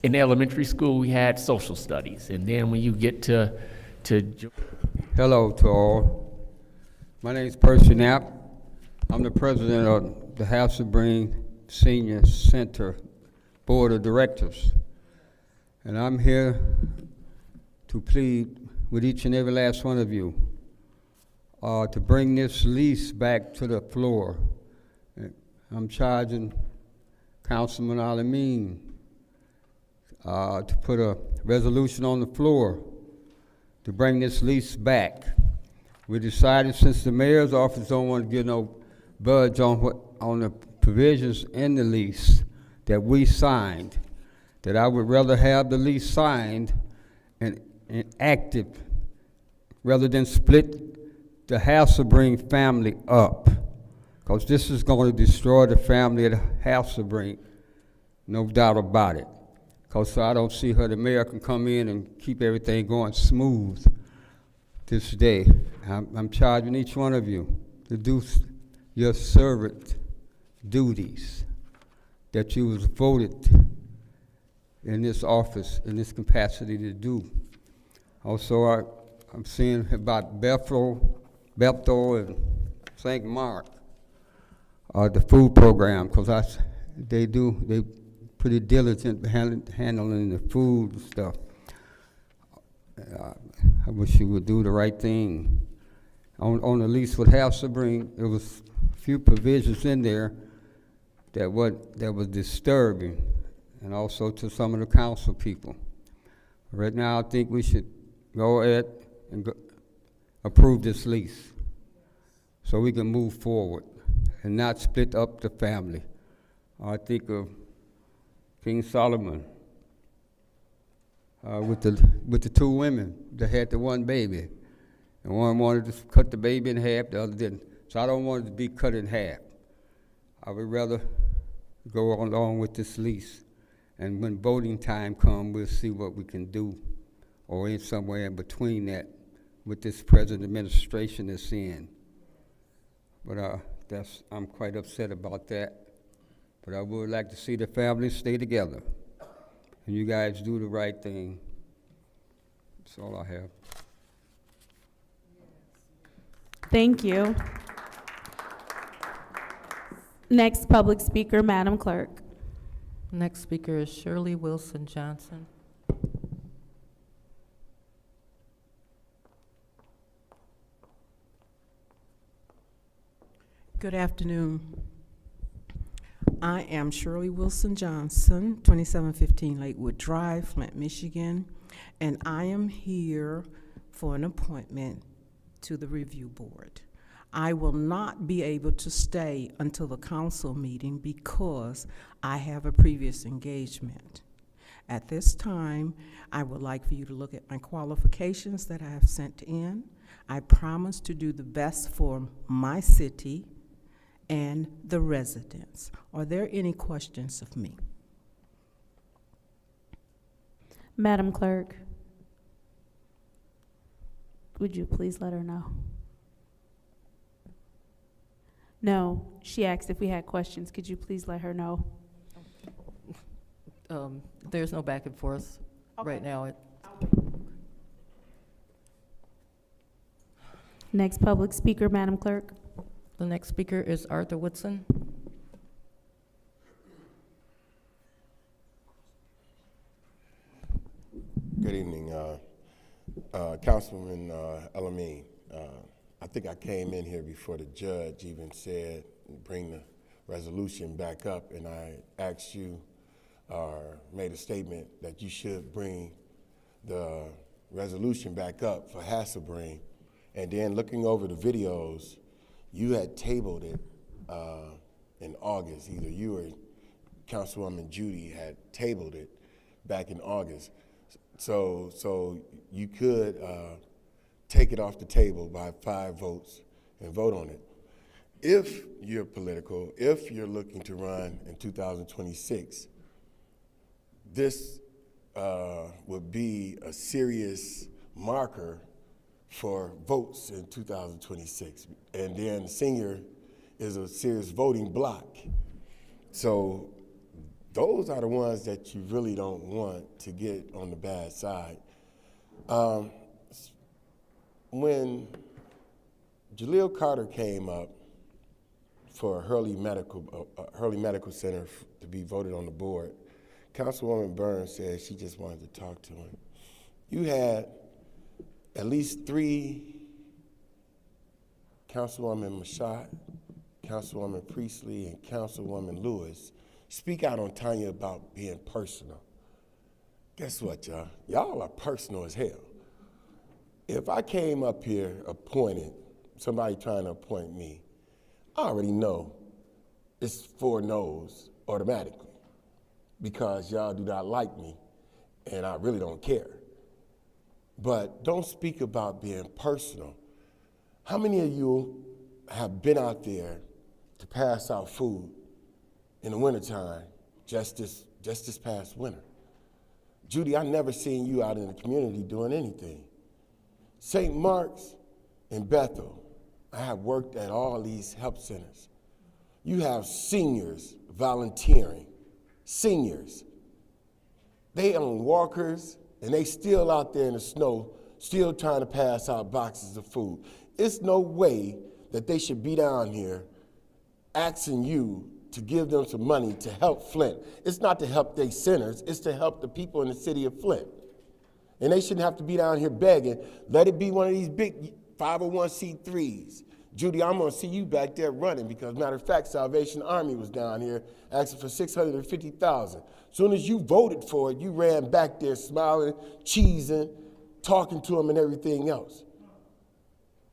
In elementary school, we had social studies, and then when you get to Hello to all. My name is Percy Knapp. I'm the president of the House of Brain Senior Center Board of Directors. And I'm here to plead with each and every last one of you to bring this lease back to the floor. I'm charging Councilman Alameen to put a resolution on the floor to bring this lease back. We decided, since the mayor's office don't want to get no budge on the provisions in the lease that we signed, that I would rather have the lease signed and active rather than split the Hasselbrink family up, because this is going to destroy the family of the Hasselbrink, no doubt about it. Because I don't see how the mayor can come in and keep everything going smooth this day. I'm charging each one of you to do your servant duties that you was voted in this office, in this capacity to do. Also, I'm seeing about Bethel and St. Mark, the food program, because they pretty diligent handling the food and stuff. I wish you would do the right thing. On the lease with Hasselbrink, there was a few provisions in there that was disturbing, and also to some of the council people. Right now, I think we should go ahead and approve this lease so we can move forward and not split up the family. I think of King Solomon with the two women that had the one baby, and one wanted to cut the baby in half, the other didn't. So I don't want it to be cut in half. I would rather go along with this lease, and when voting time comes, we'll see what we can do, or in somewhere in between that, with this present administration that's in. But I'm quite upset about that. But I would like to see the families stay together, and you guys do the right thing. That's all I have. Thank you. Next public speaker, Madam Clerk. Next speaker is Shirley Wilson Johnson. Good afternoon. I am Shirley Wilson Johnson, 2715 Lakewood Drive, Flint, Michigan, and I am here for an appointment to the review board. I will not be able to stay until the council meeting because I have a previous engagement. At this time, I would like for you to look at my qualifications that I have sent in. I promise to do the best for my city and the residents. Are there any questions of me? Madam Clerk, would you please let her know? No, she asked if we had questions. Could you please let her know? There's no back and forth right now. Next public speaker, Madam Clerk. The next speaker is Arthur Woodson. Good evening, Councilman Alameen. I think I came in here before the judge even said bring the resolution back up, and I asked you or made a statement that you should bring the resolution back up for Hasselbrink. And then looking over the videos, you had tabled it in August. Either you or Councilwoman Judy had tabled it back in August. So you could take it off the table by 5 votes and vote on it. If you're political, if you're looking to run in 2026, this would be a serious marker for votes in 2026. And then senior is a serious voting block. So those are the ones that you really don't want to get on the bad side. When Jaleel Carter came up for Hurley Medical Center to be voted on the board, Councilwoman Burns said she just wanted to talk to him. You had at least 3, Councilwoman Mashat, Councilwoman Priestley, and Councilwoman Lewis, speak out on Tanya about being personal. Guess what, y'all? Y'all are personal as hell. If I came up here appointed, somebody trying to appoint me, I already know it's 4 no's automatically because y'all do not like me and I really don't care. But don't speak about being personal. How many of you have been out there to pass out food in the wintertime just this past winter? Judy, I never seen you out in the community doing anything. St. Mark's and Bethel, I have worked at all these help centers. You have seniors volunteering, seniors. They own walkers and they still out there in the snow, still trying to pass out boxes of food. It's no way that they should be down here asking you to give them some money to help Flint. It's not to help their centers, it's to help the people in the city of Flint. And they shouldn't have to be down here begging. Let it be one of these big 501c3s. Judy, I'm gonna see you back there running because matter of fact, Salvation Army was down here asking for $650,000. Soon as you voted for it, you ran back there smiling, cheesing, talking to them and everything else.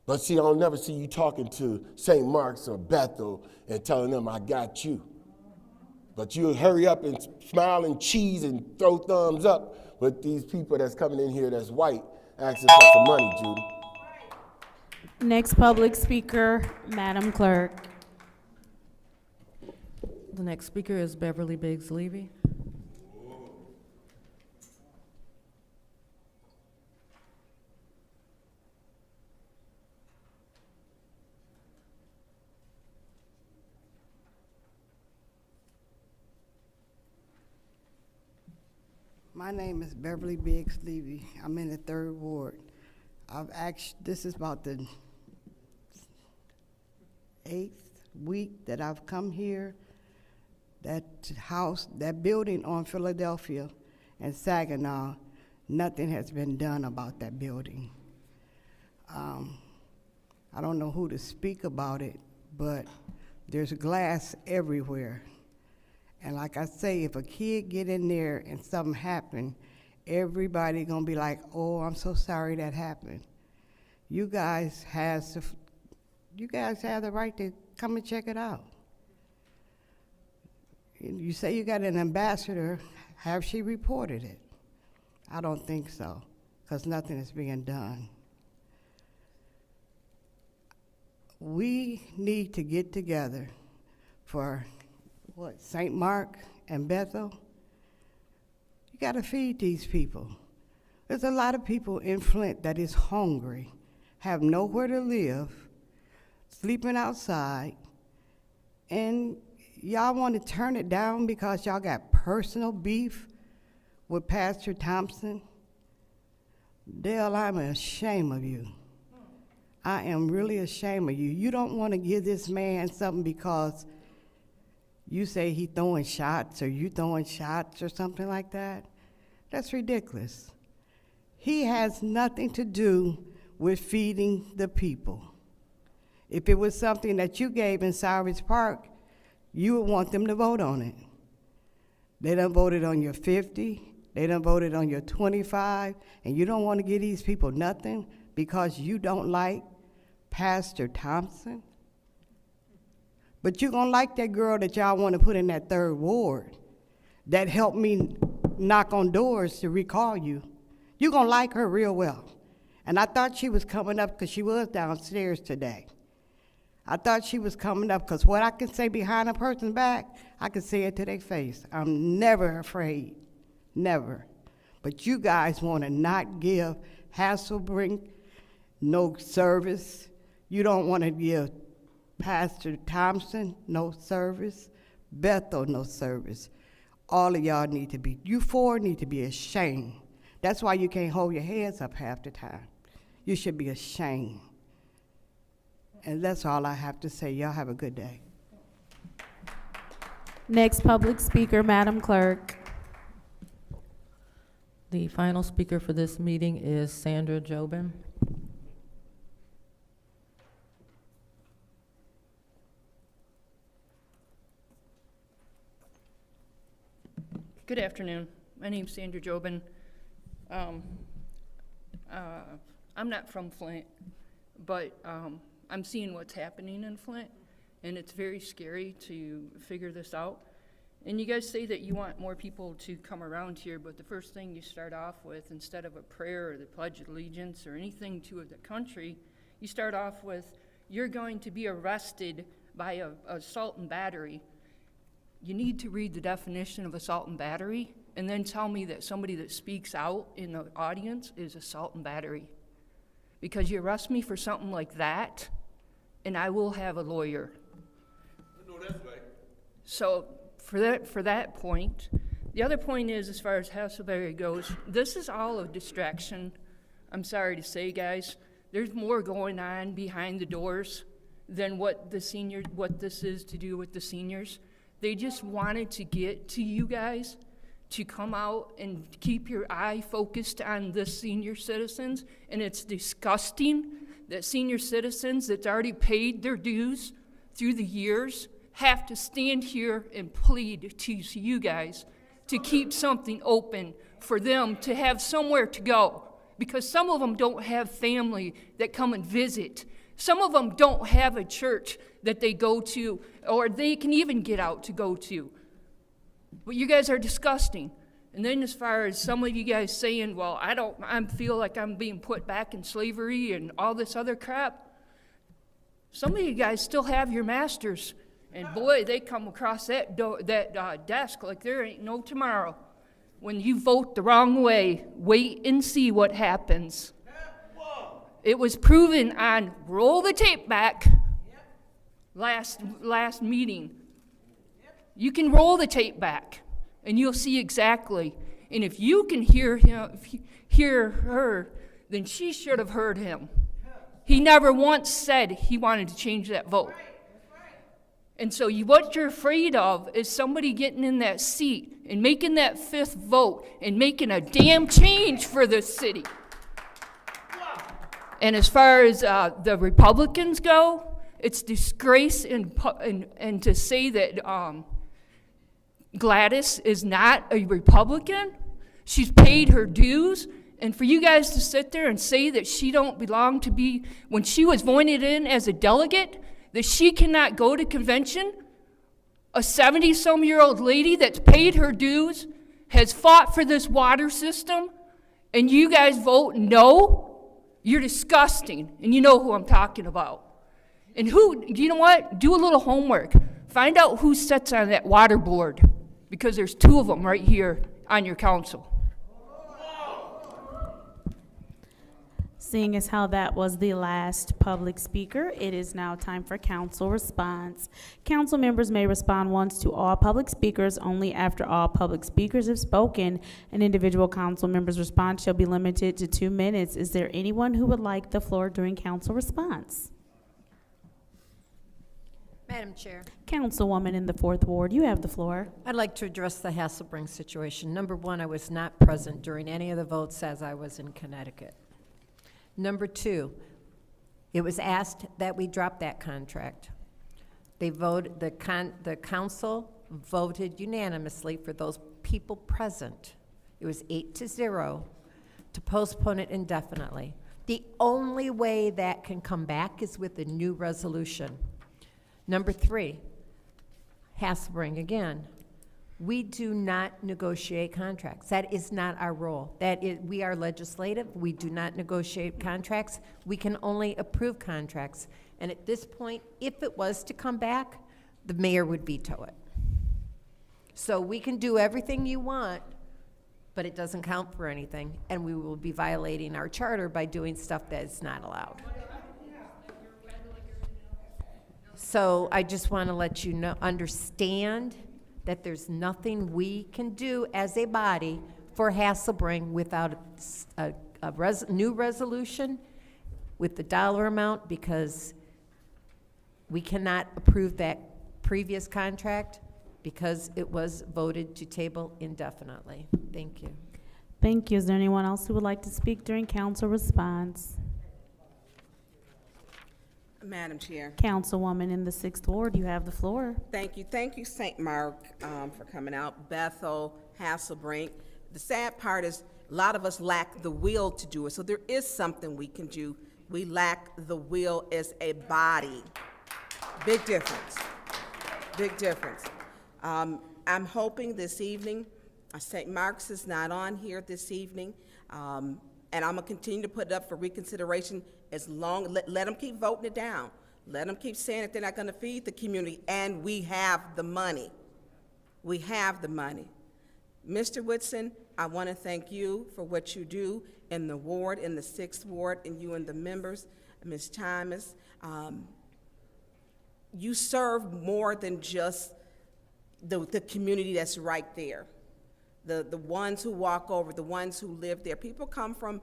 But see, I'll never see you talking to St. Mark's or Bethel and telling them, I got you. But you'll hurry up and smile and cheese and throw thumbs up with these people that's coming in here that's white asking for some money, Judy. Next public speaker, Madam Clerk. The next speaker is Beverly Biggs Levy. My name is Beverly Biggs Levy. I'm in the 3rd Ward. This is about the 8th week that I've come here. That house, that building on Philadelphia and Saginaw, nothing has been done about that building. I don't know who to speak about it, but there's glass everywhere. And like I say, if a kid get in there and something happen, everybody gonna be like, oh, I'm so sorry that happened. You guys have the right to come and check it out. You say you got an ambassador, have she reported it? I don't think so, because nothing is being done. We need to get together for St. Mark and Bethel. You gotta feed these people. There's a lot of people in Flint that is hungry, have nowhere to live, sleeping outside, and y'all wanna turn it down because y'all got personal beef with Pastor Thompson? Dale, I'm ashamed of you. I am really ashamed of you. You don't wanna give this man something because you say he throwing shots or you throwing shots or something like that. That's ridiculous. He has nothing to do with feeding the people. If it was something that you gave in Cyrus Park, you would want them to vote on it. They done voted on your 50, they done voted on your 25, and you don't want to give these people nothing because you don't like Pastor Thompson? But you're gonna like that girl that y'all want to put in that 3rd Ward that helped me knock on doors to recall you. You're gonna like her real well. And I thought she was coming up because she was downstairs today. I thought she was coming up because what I can say behind a person's back, I can say it to their face. I'm never afraid, never. But you guys want to not give Hasselbrink no service. You don't want to give Pastor Thompson no service, Bethel no service. all of y'all need to be, you four need to be ashamed. That's why you can't hold your heads up half the time. You should be ashamed. And that's all I have to say. Y'all have a good day. Next public speaker, Madam Clerk. The final speaker for this meeting is Sandra Jobin. Good afternoon. My name's Sandra Jobin. I'm not from Flint, but I'm seeing what's happening in Flint, and it's very scary to figure this out. And you guys say that you want more people to come around here, but the first thing you start off with, instead of a prayer or the Pledge of Allegiance or anything to the country, you start off with, you're going to be arrested by a assault and battery. You need to read the definition of assault and battery and then tell me that somebody that speaks out in the audience is assault and battery. Because you arrest me for something like that, and I will have a lawyer. No, that's right. So for that point, the other point is, as far as Hasselberry goes, this is all a distraction. I'm sorry to say, guys, there's more going on behind the doors than what this is to do with the seniors. They just wanted to get to you guys to come out and keep your eye focused on the senior citizens, and it's disgusting that senior citizens that's already paid their dues through the years have to stand here and plead to you guys to keep something open for them to have somewhere to go, because some of them don't have family that come and visit. Some of them don't have a church that they go to, or they can even get out to go to. But you guys are disgusting. And then as far as some of you guys saying, well, I feel like I'm being put back in slavery and all this other crap, some of you guys still have your masters. And boy, they come across that desk like there ain't no tomorrow. When you vote the wrong way, wait and see what happens. It was proven on roll the tape back last meeting. You can roll the tape back and you'll see exactly. And if you can hear her, then she should have heard him. He never once said he wanted to change that vote. And so what you're afraid of is somebody getting in that seat and making that fifth vote and making a damn change for this city. And as far as the Republicans go, it's disgrace and to say that Gladys is not a Republican. She's paid her dues. And for you guys to sit there and say that she don't belong to be, when she was voted in as a delegate, that she cannot go to convention, a 70-some-year-old lady that's paid her dues, has fought for this water system, and you guys vote no? You're disgusting, and you know who I'm talking about. And you know what? Do a little homework. Find out who sits on that water board, because there's two of them right here on your council. Seeing as how that was the last public speaker, it is now time for council response. Council members may respond once to all public speakers. Only after all public speakers have spoken, an individual council member's response shall be limited to 2 minutes. Is there anyone who would like the floor during council response? Madam Chair, Councilwoman in the 4th Ward, you have the floor. I'd like to address the Hasselbring situation. Number one, I was not present during any of the votes as I was in Connecticut. Number two, it was asked that we drop that contract. They voted, the council voted unanimously for those people present. It was 8-0 to postpone it indefinitely. The only way that can come back is with a new resolution. Number three, Hasselbring again. We do not negotiate contracts. That is not our role. We are legislative. We do not negotiate contracts. We can only approve contracts. And at this point, if it was to come back, the mayor would veto it. So we can do everything you want, but it doesn't count for anything, and we will be violating our charter by doing stuff that is not allowed. So I just want to let you know, understand that there's nothing we can do as a body for Hasselbring without a new resolution with the dollar amount, because we cannot approve that previous contract because it was voted to table indefinitely. Thank you. Thank you. Is there anyone else who would like to speak during council response? Madam Chair, Councilwoman in the 6th Ward, you have the floor. thank you, St. Mark, for coming out. Bethel, Hasselbrink. The sad part is a lot of us lack the will to do it, so there is something we can do. We lack the will as a body. Big difference. Big difference. I'm hoping this evening, St. Mark's is not on here this evening, and I'm gonna continue to put it up for reconsideration as long, let them keep voting it down. Let them keep saying that they're not gonna feed the community, and we have the money. We have the money. Mr. Whitson, I wanna thank you for what you do in the ward, in the 6th Ward, and you and the members, Ms. Thomas. You serve more than just the community that's right there. The ones who walk over, the ones who live there. People come from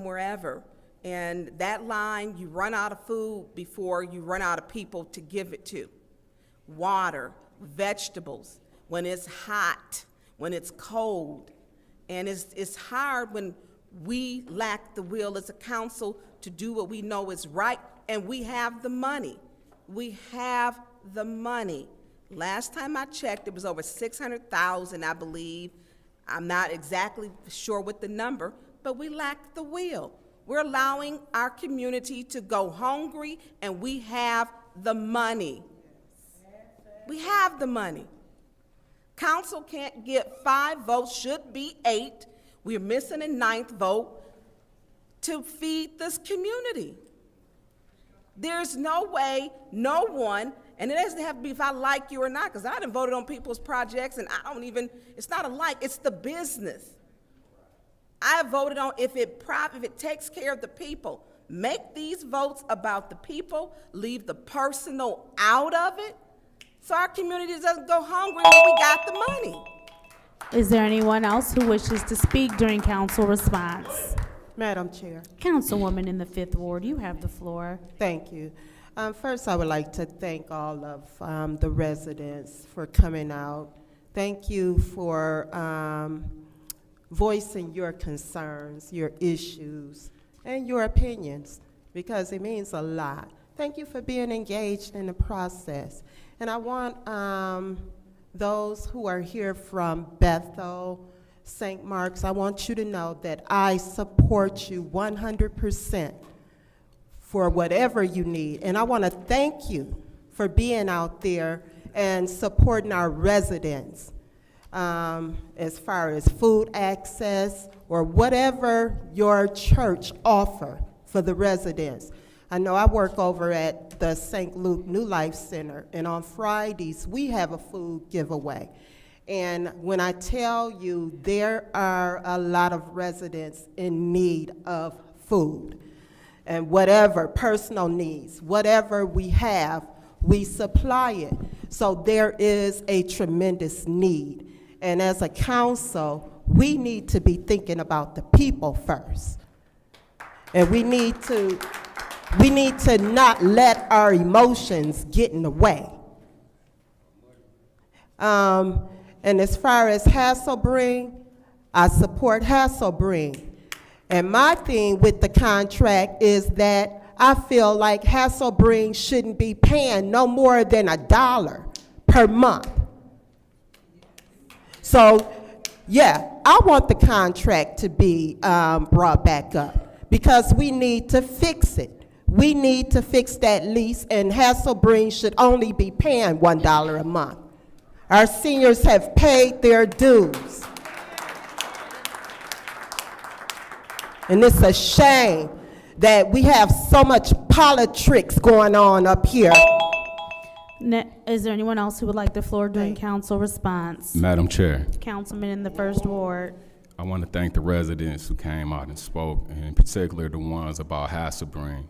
wherever. And that line, you run out of food before you run out of people to give it to. Water, vegetables, when it's hot, when it's cold. And it's hard when we lack the will as a council to do what we know is right, and we have the money. We have the money. Last time I checked, it was over 600,000, I believe. I'm not exactly sure what the number, but we lack the will. We're allowing our community to go hungry, and we have the money. We have the money. Council can't get 5 votes, should be 8. We're missing a 9th vote to feed this community. There's no way, no one, and it doesn't have to be if I like you or not, because I done voted on people's projects, and I don't even, it's not a like, it's the business. I voted on if it takes care of the people. Make these votes about the people, leave the personal out of it, so our community doesn't go hungry when we got the money. Is there anyone else who wishes to speak during council response? Madam Chair, Councilwoman in the 5th Ward, you have the floor. thank you. First, I would like to thank all of the residents for coming out. Thank you for voicing your concerns, your issues, and your opinions, because it means a lot. Thank you for being engaged in the process. And I want those who are here from Bethel, St. Mark's, I want you to know that I support you 100% for whatever you need. And I want to thank you for being out there and supporting our residents as far as food access or whatever your church offer for the residents. I know I work over at the St. Luke New Life Center, and on Fridays we have a food giveaway. And when I tell you there are a lot of residents in need of food, and whatever personal needs, whatever we have, we supply it. So there is a tremendous need. And as a council, we need to be thinking about the people first. And we need to not let our emotions get in the way. And as far as Hasselbring, I support Hasselbring. And my thing with the contract is that I feel like Hasselbring shouldn't be paying no more than $1 per month. So, yeah, I want the contract to be brought back up because we need to fix it. We need to fix that lease, and Hasselbring should only be paying $1 a month. Our seniors have paid their dues. And it's a shame that we have so much politics going on up here. Is there anyone else who would like the floor during council response? Madam Chair, Councilman in the 1st Ward. I want to thank the residents who came out and spoke, and in particular the ones about Hasselbring.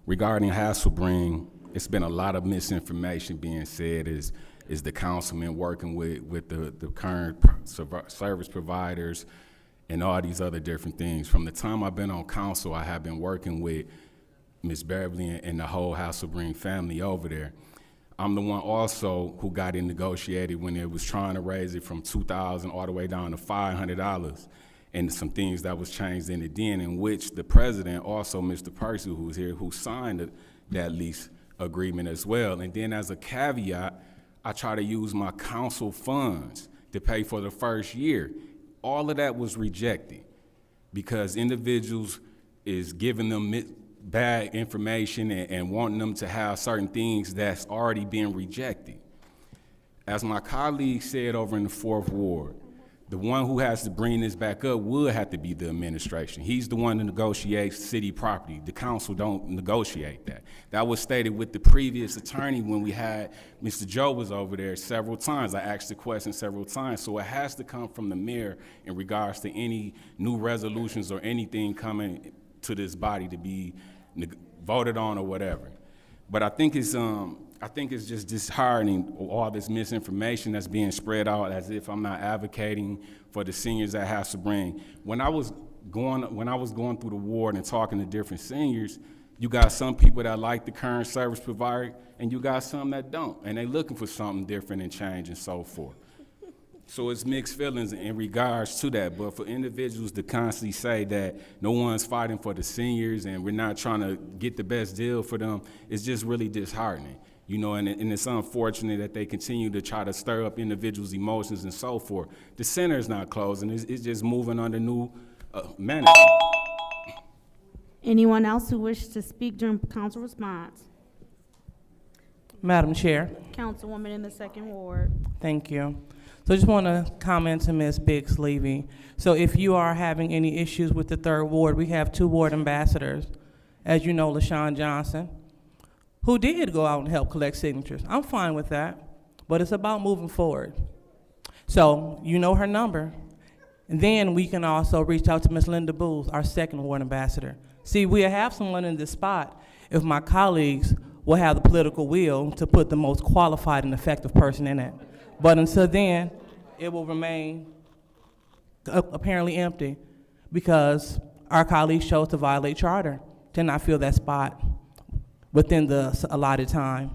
Regarding Hasselbring, it's been a lot of misinformation being said. Is is the councilman working with the current service providers and all these other different things. From the time I've been on council, I have been working with Ms. Beverly and the whole House of Green family over there. I'm the one also who got it negotiated when it was trying to raise it from $2,000 all the way down to $500, and some things that was changed in it then, in which the president, also Mr. Percy, who was here, who signed that lease agreement as well. And then as a caveat, I try to use my council funds to pay for the first year. All of that was rejected because individuals is giving them bad information and wanting them to have certain things that's already been rejected. As my colleague said over in the 4th Ward, the one who has to bring this back up would have to be the administration. He's the one that negotiates city property. The council don't negotiate that. That was stated with the previous attorney when we had Mr. Joe was over there several times. I asked the question several times. So it has to come from the mayor in regards to any new resolutions or anything coming to this body to be voted on or whatever. But I think it's just disheartening, all this misinformation that's being spread out as if I'm not advocating for the seniors at House of Spring. When I was going through the ward and talking to different seniors, you got some people that like the current service provider, and you got some that don't, and they looking for something different and change and so forth. So it's mixed feelings in regards to that, but for individuals to constantly say that no one's fighting for the seniors and we're not trying to get the best deal for them, it's just really disheartening. You know, and it's unfortunate that they continue to try to stir up individuals' emotions and so forth. The center is not closing, it's just moving under new management. Anyone else who wishes to speak during council response? Madam Chair. Councilwoman in the 2nd Ward. Thank you. So I just want to comment to Ms. Biggs-Levy. So if you are having any issues with the 3rd Ward, we have 2 ward ambassadors. As you know, LaShawn Johnson, who did go out and help collect signatures. I'm fine with that, but it's about moving forward. So you know her number. And then we can also reach out to Ms. Linda Booth, our 2nd Ward ambassador. See, we'll have someone in this spot if my colleagues will have the political will to put the most qualified and effective person in it. But until then, it will remain apparently empty because our colleagues chose to violate charter to not fill that spot within the allotted time.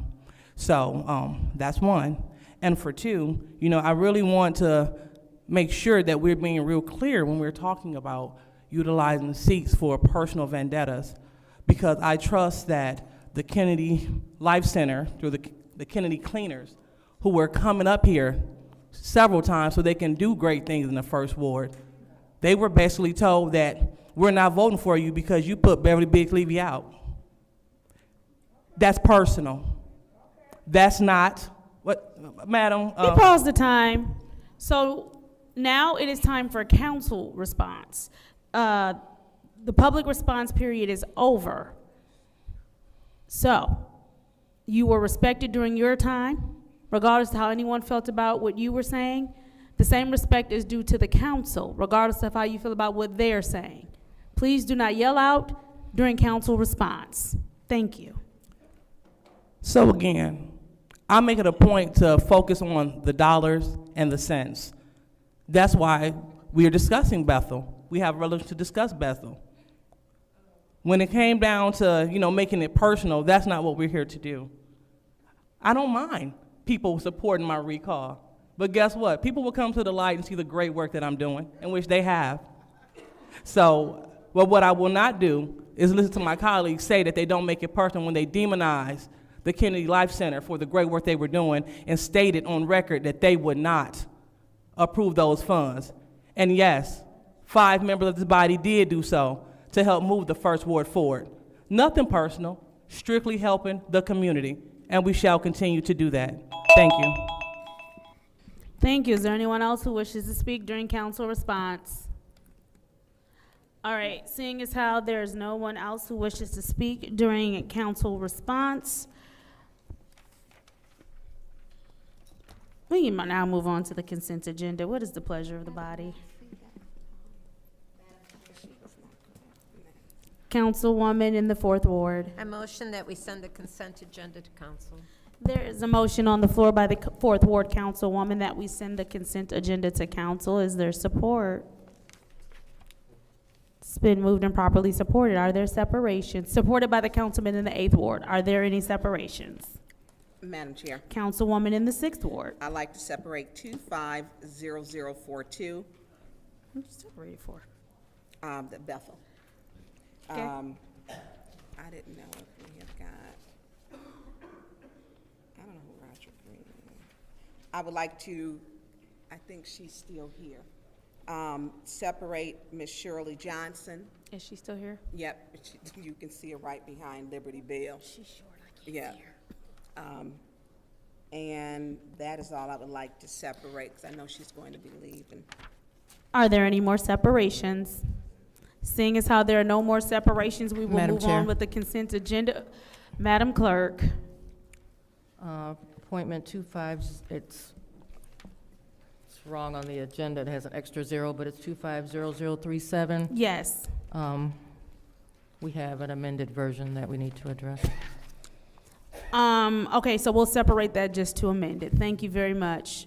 So that's one. And for 2, you know, I really want to make sure that we're being real clear when we're talking about utilizing seats for personal vendettas, because I trust that the Kennedy Life Center, through the Kennedy cleaners, who were coming up here several times so they can do great things in the 1st Ward, they were basically told that we're not voting for you because you put Beverly Biggs-Levy out. That's personal. That's not what, Madam. We paused the time. So now it is time for council response. The public response period is over. So you were respected during your time, regardless of how anyone felt about what you were saying. The same respect is due to the council, regardless of how you feel about what they're saying. Please do not yell out during council response. Thank you. So again, I make it a point to focus on the dollars and the cents. That's why we are discussing Bethel. We have a resolution to discuss Bethel. When it came down to, you know, making it personal, that's not what we're here to do. I don't mind people supporting my recall, but guess what? People will come to the light and see the great work that I'm doing, in which they have. So, well, what I will not do is listen to my colleagues say that they don't make it personal when they demonize the Kennedy Life Center for the great work they were doing and stated on record that they would not approve those funds. And yes, 5 members of this body did do so to help move the 1st Ward forward. Nothing personal, strictly helping the community, and we shall continue to do that. Thank you. Thank you. Is there anyone else who wishes to speak during council response? All right, seeing as how there is no one else who wishes to speak during council response, we can now move on to the consent agenda. What is the pleasure of the body? Councilwoman in the 4th Ward. I motion that we send the consent agenda to council. There is a motion on the floor by the Fourth Ward Councilwoman that we send the consent agenda to council. Is there support? It's been moved and properly supported. Are there separations? Supported by the councilman in the Eighth Ward. Are there any separations? Madam Chair, Councilwoman in the Sixth Ward. I'd like to separate 250042, Who's separated for? the Bethel. Okay. I didn't know if we have got, I don't know who Roger Green is. I would like to, I think she's still here, separate Miss Shirley Johnson. Is she still here? Yep, you can see her right behind Liberty Bell. She's short. I can't Yeah. see her. And that is all I would like to separate, because I know she's going to be leaving. Are there any more separations? Seeing as how there are no more separations, we will Madam move Chair. on with the consent agenda. Madam Clerk. Appointment 25, it's wrong on the agenda. It has an extra zero, but it's 250037. Yes. We have an amended version that we need to address. Okay, so we'll separate that just to amend it. Thank you very much.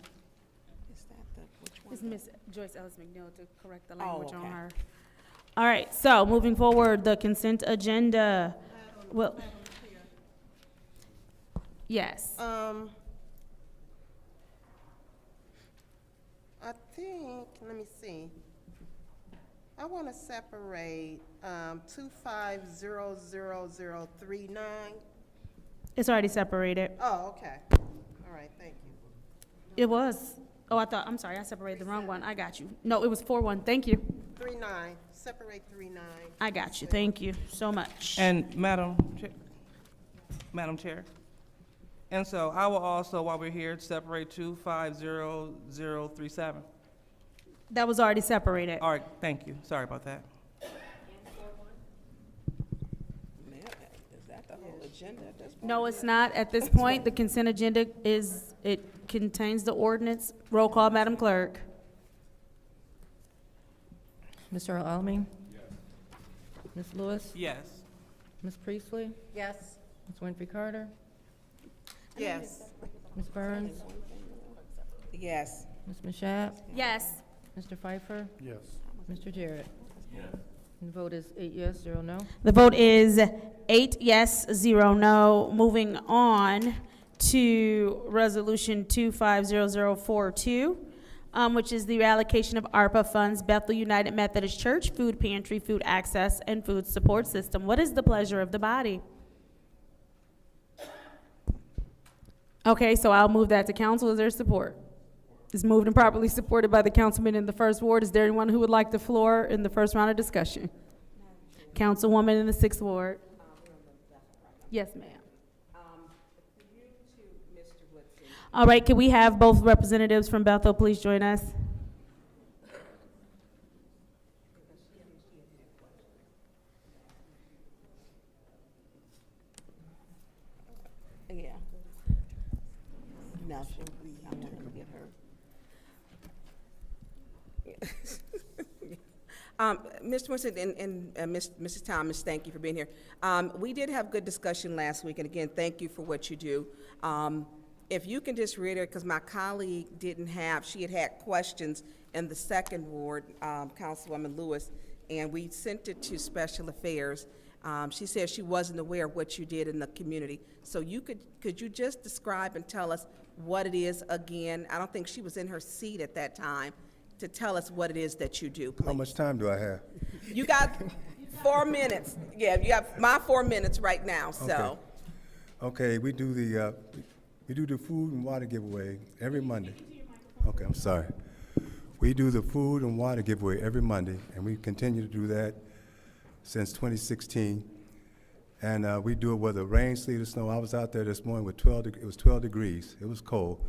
Is that the, which one? Is Ms. Joyce Ellis McNeil to correct the language on okay. her? All right, so moving forward, the consent agenda. Well, yes. I think, let me see. I want to separate 250039. It's already separated. Oh, okay. All right, thank you. It was. Oh, I'm sorry, I separated the wrong one. I got you. No, it was 4-1. Thank you. 39, separate 39. I got you. Thank you so much. And Madam Chair, and so I will also, while we're here, separate 250037. That was already separated. All right, thank you. Sorry about that. Man, is that the whole agenda at this point? No, it's not. At this point, the consent agenda it contains the ordinance. Roll call, Madam Clerk. Mr. Alamin? Yes. Ms. Lewis? Yes. Ms. Priestley? Yes. Ms. Winfrey Carter? Yes. Ms. Burns? Yes. Ms. Mashat? Yes. Mr. Pfeiffer? Yes. Mr. Jarrett? Yes. And the vote is 8 yes, 0 no. The vote is 8 yes, 0 no. Moving on to Resolution 250042, which is the reallocation of ARPA funds, Bethel United Methodist Church, Food Pantry, Food Access, and Food Support System. What is the pleasure of the body? Okay, so I'll move that to council. Is there support? It's moved and properly supported by the councilman in the First Ward. Is there anyone who would like the floor in the first round of discussion? Councilwoman in the Sixth Ward. Yes, ma'am. All right, can we have both representatives from Bethel please join us? Yeah. No, I'm not gonna get her. Mr. Winston and Mrs. Thomas, thank you for being here. We did have good discussion last week, and again, thank you for what you do. If you can just reiterate, because my colleague she had had questions in the Second Ward, Councilwoman Lewis, and we sent it to Special Affairs. She said she wasn't aware of what you did in the community. So could you just describe and tell us what it is again? I don't think she was in her seat at that time, to tell us what it is that you do, please. How much time do I have? You got 4 minutes. Yeah, you have my 4 minutes right now, so. Okay, we do the food and water giveaway every Monday. Okay, I'm sorry. We do the food and water giveaway every Monday, and we continue to do that since 2016. And we do it whether rain, sleet, or snow. I was out there this morning with it was 12 degrees. It was cold.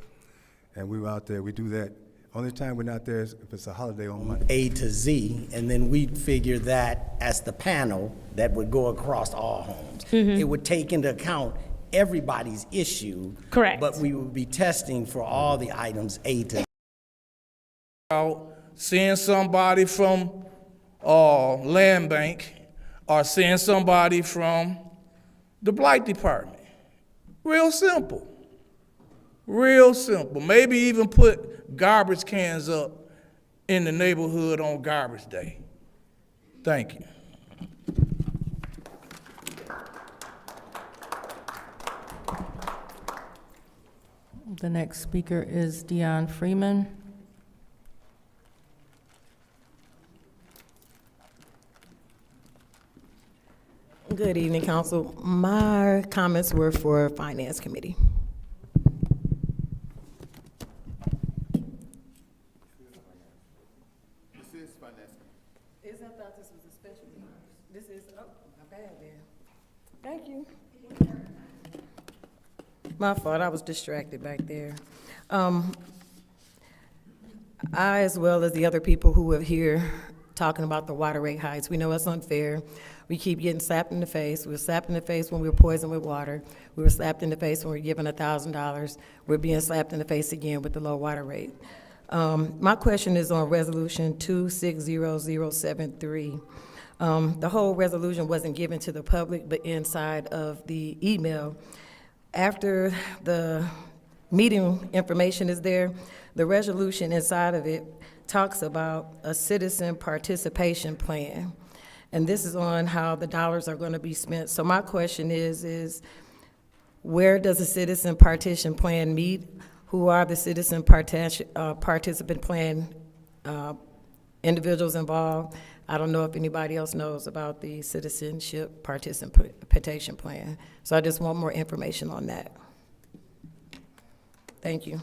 And we were out there, we do that. Only time we're not there is if it's a holiday on Monday. A to Z, and then we'd figure that as the panel that would go across all homes. Mm-hmm. It would take into account everybody's issue. Correct. But we would be testing for all the items A to Z. Out seeing somebody from land bank or seeing somebody from the blight department. Real simple. Real simple. Maybe even put garbage cans up in the neighborhood on garbage day. Thank you. The next speaker is Dion Freeman. Good evening, Council. My comments were for Finance Committee. I thought this was a special meeting. This is, oh, my bad then. Thank you. My fault, I was distracted back there. I, as well as the other people who are here talking about the water rate hikes, we know it's unfair. We keep getting slapped in the face. We were slapped in the face when we were poisoned with water. We were slapped in the face when we were given $1,000. We're being slapped in the face again with the low water rate. My question is on Resolution 260073. The whole resolution wasn't given to the public, but inside of the email. After the meeting information is there, the resolution inside of it talks about a citizen participation plan. And this is on how the dollars are going to be spent. So my question is where does a citizen partition plan meet? Who are the citizen participant plan individuals involved? I don't know if anybody else knows about the citizenship participation plan. So I just want more information on that. Thank you.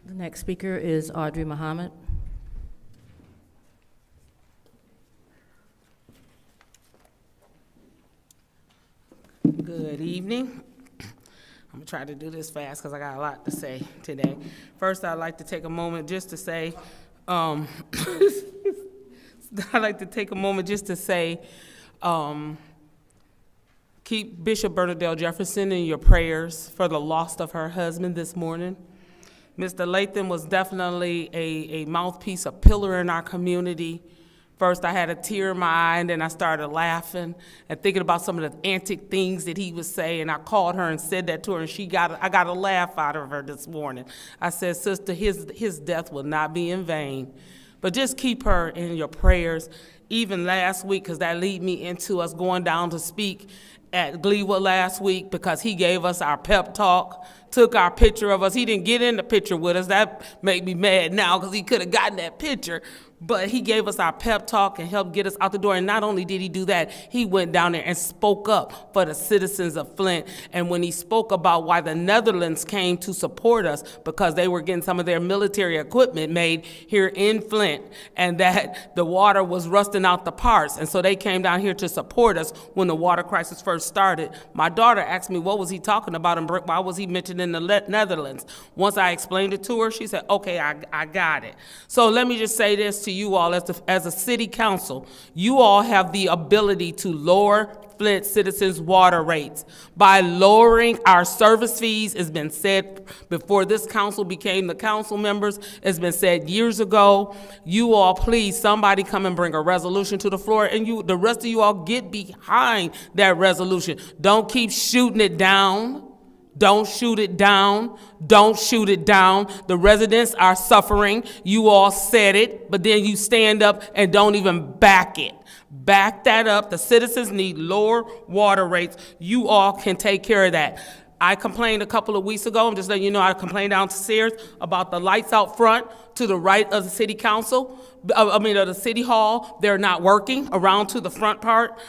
The next speaker is Audrey Muhammad. Good evening. I'm gonna try to do this fast because I got a lot to say today. First, I'd like to take a moment just to say, keep Bishop Bernadette Jefferson in your prayers for the loss of her husband this morning. Mr. Latham was definitely a mouthpiece, a pillar in our community. First, I had a tear in my eye, and then I started laughing and thinking about some of the antic things that he would say, and I called her and said that to her, and I got a laugh out of her this morning. I said, sister, his death will not be in vain. But just keep her in your prayers. Even last week, because that lead me into us going down to speak at Gleewood last week, because he gave us our pep talk, took our picture of us. He didn't get in the picture with us. That made me mad now, because he could have gotten that picture. But he gave us our pep talk and helped get us out the door. And not only did he do that, he went down there and spoke up for the citizens of Flint. And when he spoke about why the Netherlands came to support us, because they were getting some of their military equipment made here in Flint, and that the water was rusting out the parts. And so they came down here to support us when the water crisis first started. My daughter asked me, what was he talking about and why was he mentioning the Netherlands? Once I explained it to her, she said, okay, I got it. So let me just say this to you all, as a city council, you all have the ability to lower Flint citizens' water rates by lowering our service fees. It's been said before this council became the council members. It's been said years ago. You all, please, somebody come and bring a resolution to the floor, and the rest of you all get behind that resolution. Don't keep shooting it down. Don't shoot it down. Don't shoot it down. The residents are suffering. You all said it, but then you stand up and don't even back it. Back that up. The citizens need lower water rates. You all can take care of that. I complained a couple of weeks ago. I'm just letting you know, I complained downstairs about the lights out front to the right of the city council. Of the city hall. They're not working around to the front part.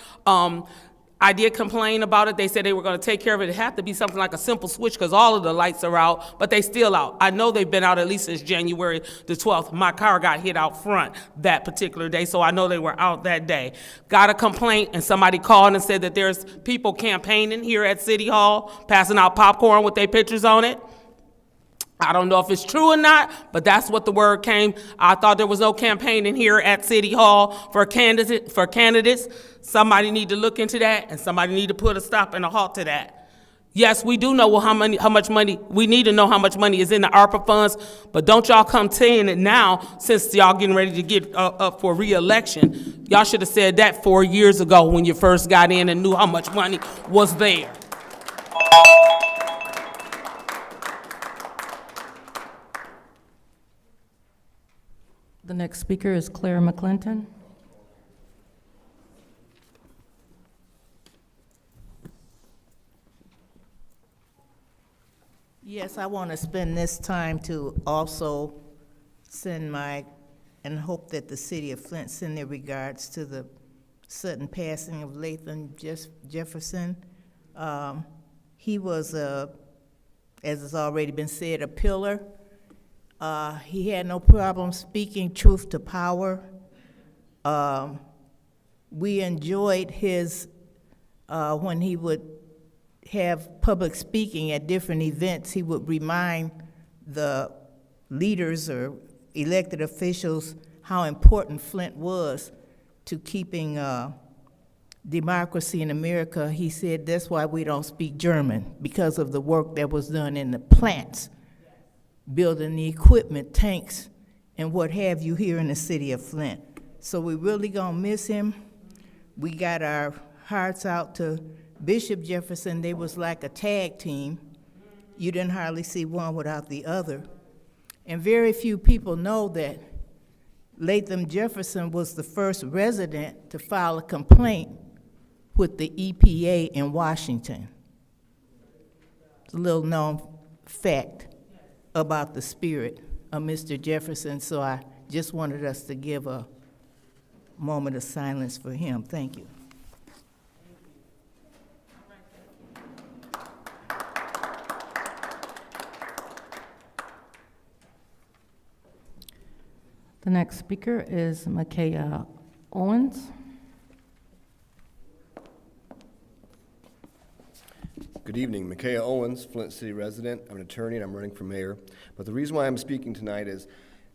I did complain about it. They said they were going to take care of it. It had to be something like a simple switch because all of the lights are out, but they still out. I know they've been out at least since January the 12th. My car got hit out front that particular day, so I know they were out that day. Got a complaint, and somebody called and said that there's people campaigning here at City Hall, passing out popcorn with their pictures on it. I don't know if it's true or not, but that's what the word came. I thought there was no campaigning here at City Hall for candidates. Somebody need to look into that, and somebody need to put a stop and a halt to that. Yes, we do know how much money, we need to know how much money is in the ARPA funds, but don't y'all come saying it now since y'all getting ready to get up for re-election. Y'all should have said that 4 years ago when you first got in and knew how much money was there. The next speaker is Claire McClinton. Yes, I want to spend this time to also send my, and hope that the city of Flint send their regards to the sudden passing of Latham Jefferson. He was, as has already been said, a pillar. He had no problem speaking truth to power. We enjoyed his, when he would have public speaking at different events, he would remind the leaders or elected officials how important Flint was to keeping democracy in America. He said that's why we don't speak German, because of the work that was done in the plants, building the equipment, tanks, and what have you here in the city of Flint. So we really gonna miss him. We got our hearts out to Bishop Jefferson. They was like a tag team. You didn't hardly see one without the other. And very few people know that Latham Jefferson was the first resident to file a complaint with the EPA in Washington. It's a little known fact about the spirit of Mr. Jefferson, so I just wanted us to give a moment of silence for him. Thank you. The next speaker is Micaiah Owens. Good evening, Micaiah Owens, Flint City resident. I'm an attorney and I'm running for mayor. But the reason why I'm speaking tonight is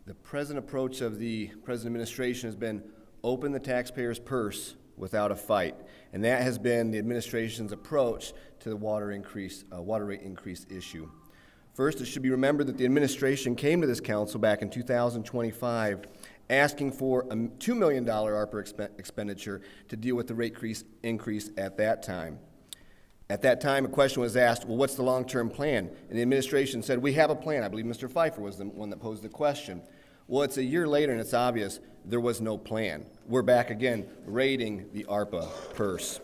the present approach of the present administration has been open the taxpayer's purse without a fight. And that has been the administration's approach to the water rate increase issue. First, it should be remembered that the administration came to this council back in 2025 asking for a $2 million ARPA expenditure to deal with the rate increase at that time. At that time, a question was asked, well, what's the long-term plan? And the administration said, we have a plan. I believe Mr. Pfeiffer was the one that posed the question. Well, it's a year later and it's obvious there was no plan. We're back again raiding the ARPA purse.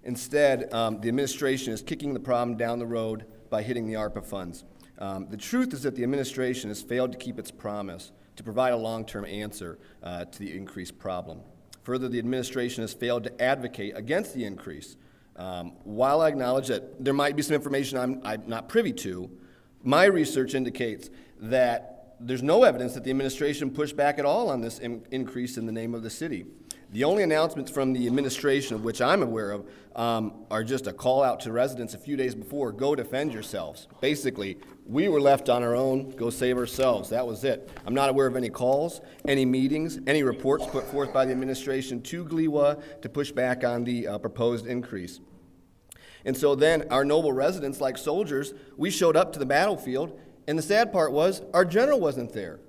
Instead, the administration is kicking the problem down the road by hitting the ARPA funds. The truth is that the administration has failed to keep its promise to provide a long-term answer to the increased problem. Further, the administration has failed to advocate against the increase. While I acknowledge that there might be some information I'm not privy to, my research indicates that there's no evidence that the administration pushed back at all on this increase in the name of the city. The only announcements from the administration, of which I'm aware of, are just a call out to residents a few days before, go defend yourselves. Basically, we were left on our own, go save ourselves. That was it. I'm not aware of any calls, any meetings, any reports put forth by the administration to GLEWA to push back on the proposed increase. And so then our noble residents, like soldiers, we showed up to the battlefield, and the sad part was our general wasn't there.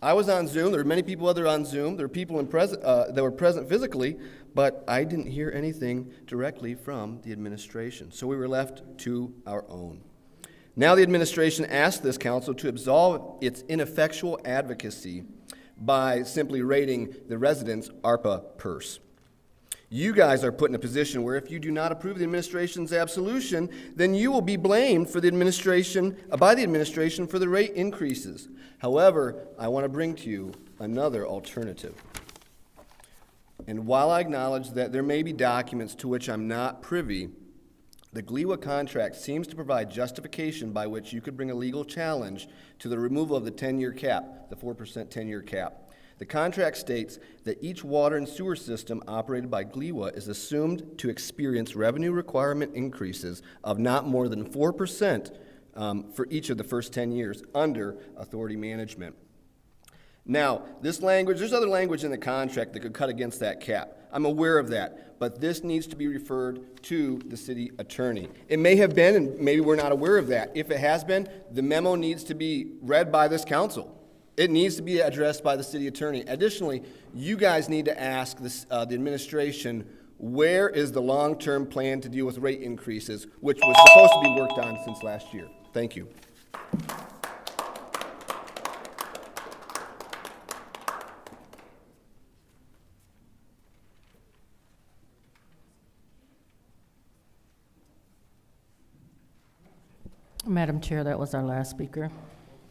I was on Zoom. There were many people other on Zoom. There were people that were present physically, but I didn't hear anything directly from the administration. So we were left to our own. Now the administration asked this council to absolve its ineffectual advocacy by simply raiding the residents' ARPA purse. You guys are put in a position where if you do not approve the administration's absolution, then you will be blamed for the administration, by the administration for the rate increases. However, I want to bring to you another alternative. And while I acknowledge that there may be documents to which I'm not privy, the GLEWA contract seems to provide justification by which you could bring a legal challenge to the removal of the 10-year cap, the 4% 10-year cap. The contract states that each water and sewer system operated by GLEWA is assumed to experience revenue requirement increases of not more than 4% for each of the first 10 years under authority management. Now, this language, there's other language in the contract that could cut against that cap. I'm aware of that, but this needs to be referred to the city attorney. It may have been, and maybe we're not aware of that. If it has been, the memo needs to be read by this council. It needs to be addressed by the city attorney. Additionally, you guys need to ask this, the administration, where is the long-term plan to deal with rate increases, which was supposed to be worked on since last year. Thank you. Madam Chair, that was our last speaker.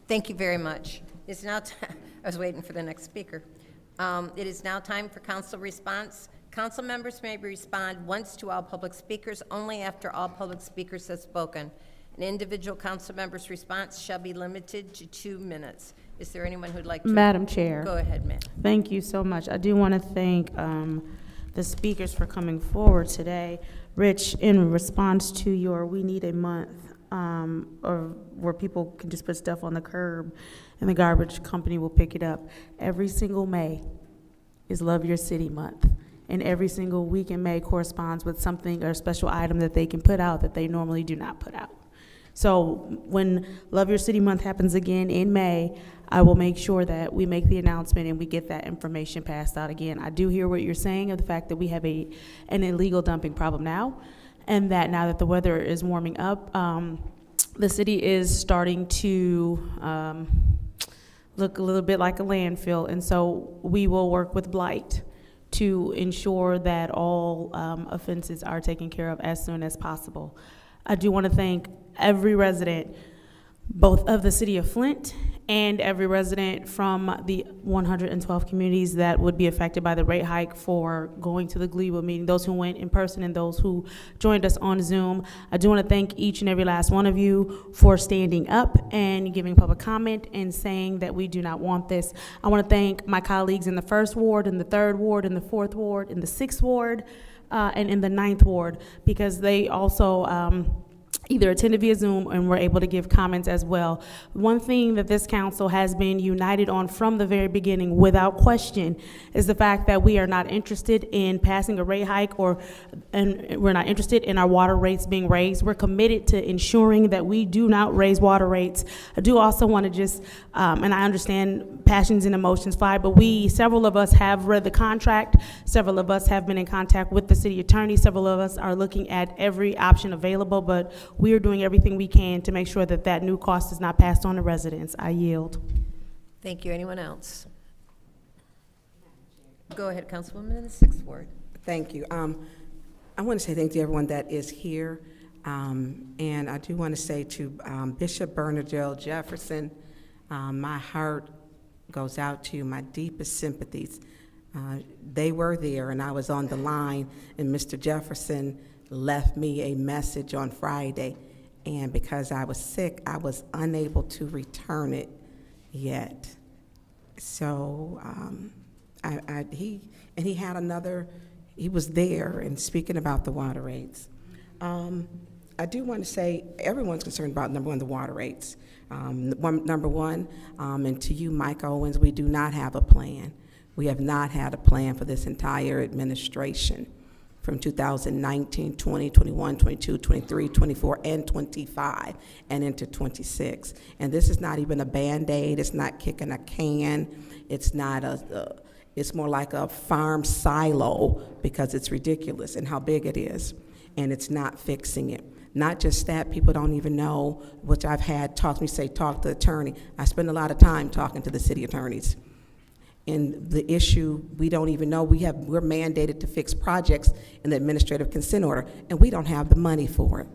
Thank you very much. It's now I was waiting for the next speaker. It is now time for council response. Council members may respond once to all public speakers, only after all public speakers have spoken. An individual council member's response shall be limited to 2 minutes. Is there anyone who'd like to? Madam Chair. Go ahead, ma'am. Thank you so much. I do want to thank the speakers for coming forward today. Rich, in response to your "we need a month," or where people can just put stuff on the curb and the garbage company will pick it up. Every single May is Love Your City Month. And every single week in May corresponds with something or a special item that they can put out that they normally do not put out. So when Love Your City Month happens again in May, I will make sure that we make the announcement and we get that information passed out again. I do hear what you're saying of the fact that we have an illegal dumping problem now, and that now that the weather is warming up, the city is starting to look a little bit like a landfill, and so we will work with Blight to ensure that all offenses are taken care of as soon as possible. I do want to thank every resident, both of the city of Flint and every resident from the 112 communities that would be affected by the rate hike, for going to the Gleewood meeting, those who went in person and those who joined us on Zoom. I do want to thank each and every last one of you for standing up and giving public comment and saying that we do not want this. I want to thank my colleagues in the 1st Ward, in the 3rd Ward, in the 4th Ward, in the 6th Ward, and in the 9th Ward, because they also either attended via Zoom and were able to give comments as well. One thing that this council has been united on from the very beginning, without question, is the fact that we are not interested in passing a rate hike, and we're not interested in our water rates being raised. We're committed to ensuring that we do not raise water rates. I do also want to just, and I understand passions and emotions fly, but several of us have read the contract, several of us have been in contact with the city attorney, several of us are looking at every option available, but we are doing everything we can to make sure that that new cost is not passed on to residents. I yield. Thank you. Anyone else? Go ahead, Councilwoman in the 6th Ward. Thank you. I want to say thank you to everyone that is here. And I do want to say to Bishop Bernadette Jefferson, my heart goes out to you, my deepest sympathies. They were there, and I was on the line, and Mr. Jefferson left me a message on Friday, and because I was sick, I was unable to return it yet. So he had another, he was there and speaking about the water rates. I do want to say everyone's concerned about, number one, the water rates. Number one, and to you, Mike Owens, we do not have a plan. We have not had a plan for this entire administration from 2019, 20, 21, 22, 23, 24, and 25, and into 26. And this is not even a Band-Aid. It's not kicking a can. It's not it's more like a farm silo, because it's ridiculous and how big it is. And it's not fixing it. Not just that, people don't even know, which I've had talk to the attorney. I spend a lot of time talking to the city attorneys. And the issue, we don't even know, we're mandated to fix projects in the administrative consent order, and we don't have the money for it.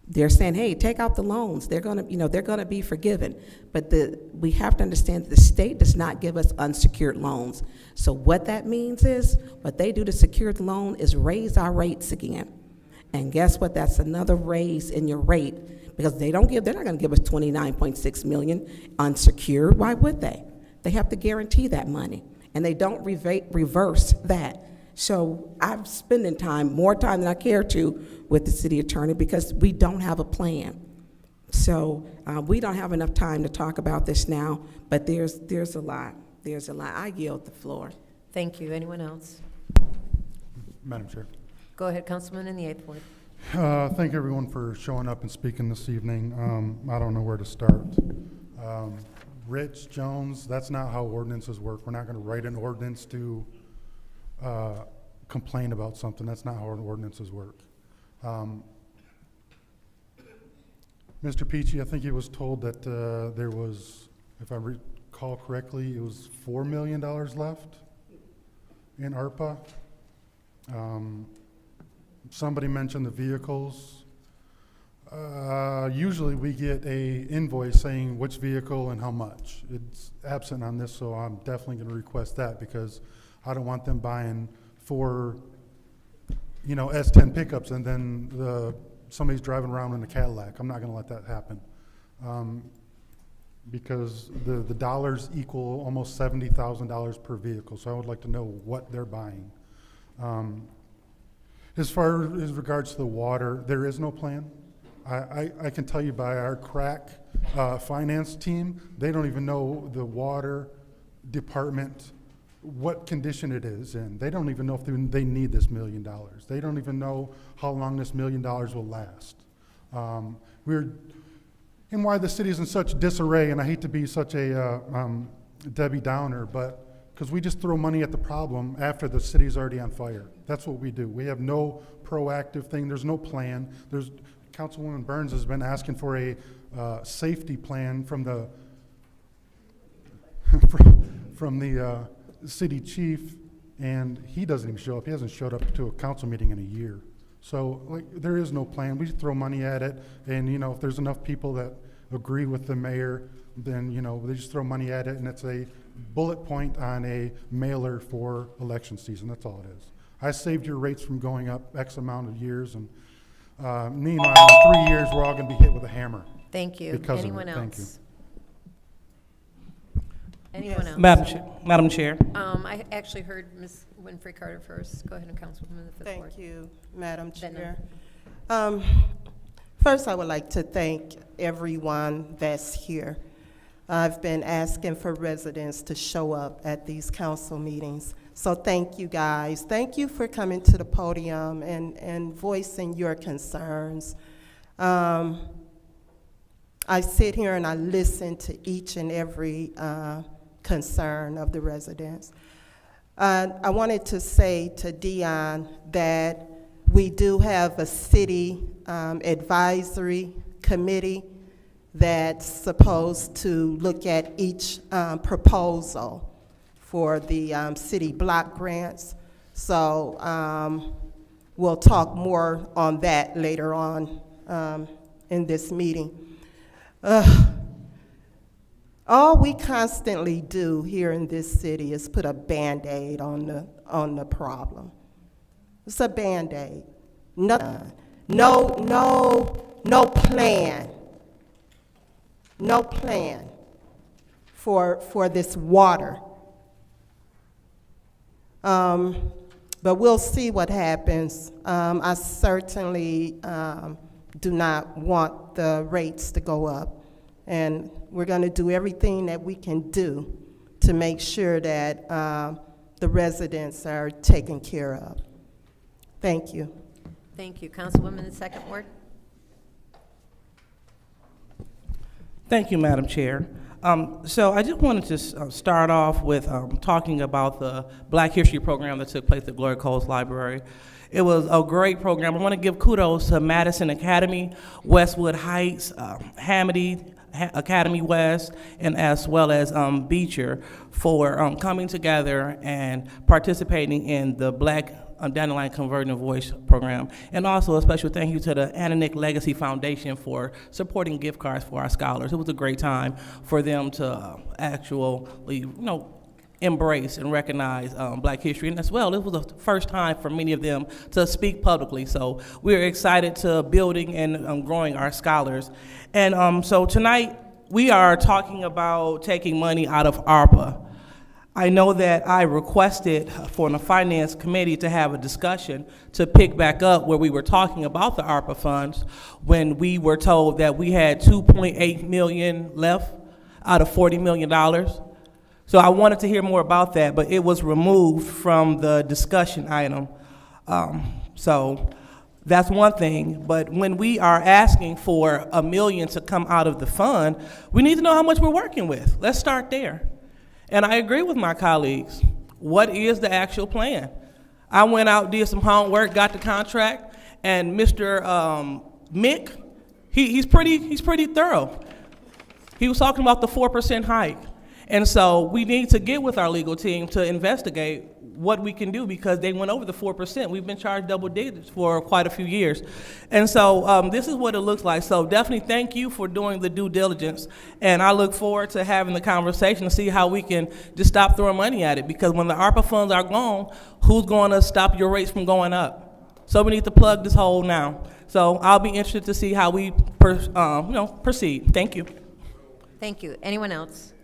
They're saying, hey, take out the loans. They're gonna be forgiven. But we have to understand that the state does not give us unsecured loans. So what that means is, what they do to secure the loan is raise our rates again. And guess what? That's another raise in your rate, because they're not gonna give us $29.6 million unsecured. Why would they? They have to guarantee that money, and they don't reverse that. So I'm spending more time than I care to with the city attorney, because we don't have a plan. So we don't have enough time to talk about this now, but there's a lot. There's a lot. I yield the floor. Thank you. Anyone else? Madam Chair. Go ahead, Councilman in the 8th Ward. Thank everyone for showing up and speaking this evening. I don't know where to start. Rich, Jones, that's not how ordinances work. We're not gonna write an ordinance to complain about something. That's not how ordinances work. Mr. Peachy, I think he was told that there was, if I recall correctly, it was $4 million left in ARPA. Somebody mentioned the vehicles. Usually we get a invoice saying which vehicle and how much. It's absent on this, so I'm definitely gonna request that because I don't want them buying 4, S10 pickups and then somebody's driving around in a Cadillac. I'm not gonna let that happen. Because the dollars equal almost $70,000 per vehicle, so I would like to know what they're buying. As far as regards to the water, there is no plan. I can tell you by our crack finance team, they don't even know the water department, what condition it is in. They don't even know if they need this $1 million. They don't even know how long this $1 million will last. And why the city's in such disarray, and I hate to be such a Debbie Downer, but because we just throw money at the problem after the city's already on fire. That's what we do. We have no proactive thing. There's no plan. Councilwoman Burns has been asking for a safety plan from the from the city chief, and he doesn't even show up. He hasn't showed up to a council meeting in a year. So there is no plan. We throw money at it, and if there's enough people that agree with the mayor, then they just throw money at it, and it's a bullet point on a mailer for election season. That's all it is. I saved your rates from going up X amount of years, and meanwhile, in 3 years, we're all going to be hit with a hammer. Thank you. Because Anyone of it. Thank you. else? Anyone else? Madam Chair. I actually heard Ms. Winfrey Carter first. Go ahead, and Councilwoman the Fifth Ward. Thank you, Madam Then, Chair. First, I would like to thank everyone that's here. I've been asking for residents to show up at these council meetings. So thank you, guys. Thank you for coming to the podium and voicing your concerns. I sit here and I listen to each and every concern of the residents. I wanted to say to Dion that we do have a city advisory committee that's supposed to look at each proposal for the city block grants. So we'll talk more on that later on in this meeting. All we constantly do here in this city is put a Band-Aid on the problem. It's a Band-Aid. No plan. No plan for this water. But we'll see what happens. I certainly do not want the rates to go up. And we're going to do everything that we can do to make sure that the residents are taken care of. Thank you. Thank you. Councilwoman the Second Ward. Thank you, Madam Chair. So I just wanted to start off with talking about the Black History Program that took place at Gloria Coles Library. It was a great program. I want to give kudos to Madison Academy, Westwood Heights, Hamady Academy West, and as well as Beecher for coming together and participating in the Black Dandelion Convergent Voice program. And also a special thank you to the Anna Nick Legacy Foundation for supporting gift cards for our scholars. It was a great time for them to actually, embrace and recognize Black history. And as well, it was the first time for many of them to speak publicly. So we're excited to building and growing our scholars. And so tonight, we are talking about taking money out of ARPA. I know that I requested for the Finance Committee to have a discussion to pick back up where we were talking about the ARPA funds when we were told that we had $2.8 million left out of $40 million. So I wanted to hear more about that, but it was removed from the discussion item. So that's one thing. But when we are asking for $1 million to come out of the fund, we need to know how much we're working with. Let's start there. And I agree with my colleagues. What is the actual plan? I went out, did some homework, got the contract, and Mr. Mick, he's pretty thorough. He was talking about the 4% hike. And so we need to get with our legal team to investigate what we can do, because they went over the 4%. We've been charged double digits for quite a few years. And so this is what it looks like. So definitely thank you for doing the due diligence. And I look forward to having the conversation to see how we can just stop throwing money at it, because when the ARPA funds are gone, who's going to stop your rates from going up? So we need to plug this hole now. So I'll be interested to see how we proceed. Thank you. Thank you. Anyone else?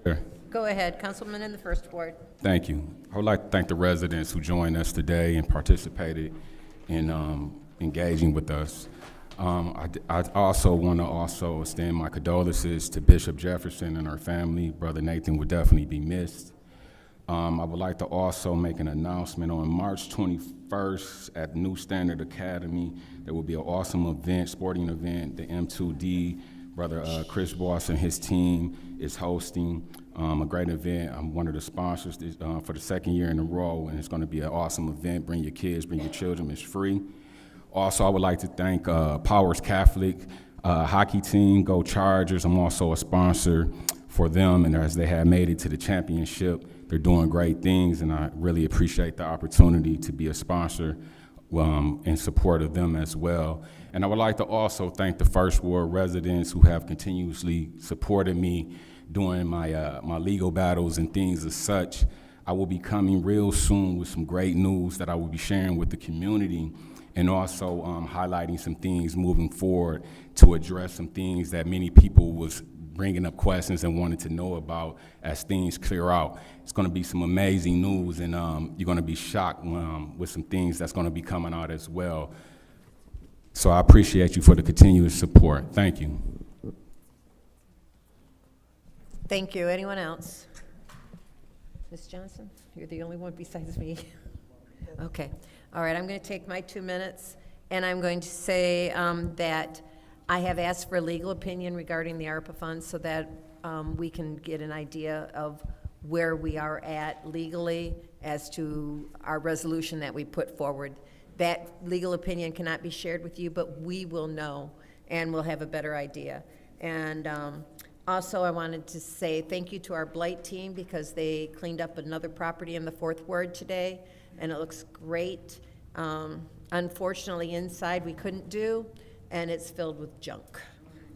Sure. Go ahead, Councilman in the first ward. Thank you. I would like to thank the residents who joined us today and participated in engaging with us. I also want to extend my condolences to Bishop Jefferson and her family. Brother Nathan would definitely be missed. I would like to also make an announcement on March 21st at New Standard Academy. There will be an awesome event, sporting event, the M2D. Brother Chris Boss and his team is hosting a great event. I'm one of the sponsors for the second year in a row, and it's going to be an awesome event. Bring your kids, bring your children. It's free. Also, I would like to thank Powers Catholic hockey team, Go Chargers. I'm also a sponsor for them, and as they have made it to the championship, they're doing great things, and I really appreciate the opportunity to be a sponsor in support of them as well. And I would like to also thank the First Ward residents who have continuously supported me during my my legal battles and things as such. I will be coming real soon with some great news that I will be sharing with the community, and also highlighting some things moving forward to address some things that many people was bringing up questions and wanted to know about as things clear out. It's going to be some amazing news, and you're going to be shocked with some things that's going to be coming out as well. So I appreciate you for the continuous support. Thank you. Thank you. Anyone else? Ms. Johnson, you're the only one besides me. Okay. All right, I'm going to take my 2 minutes, and I'm going to say that I have asked for a legal opinion regarding the ARPA funds so that we can get an idea of where we are at legally as to our resolution that we put forward. That legal opinion cannot be shared with you, but we will know and we'll have a better idea. And also, I wanted to say thank you to our blight team, because they cleaned up another property in the 4th Ward today, and it looks great. Unfortunately, inside we couldn't do, and it's filled with junk.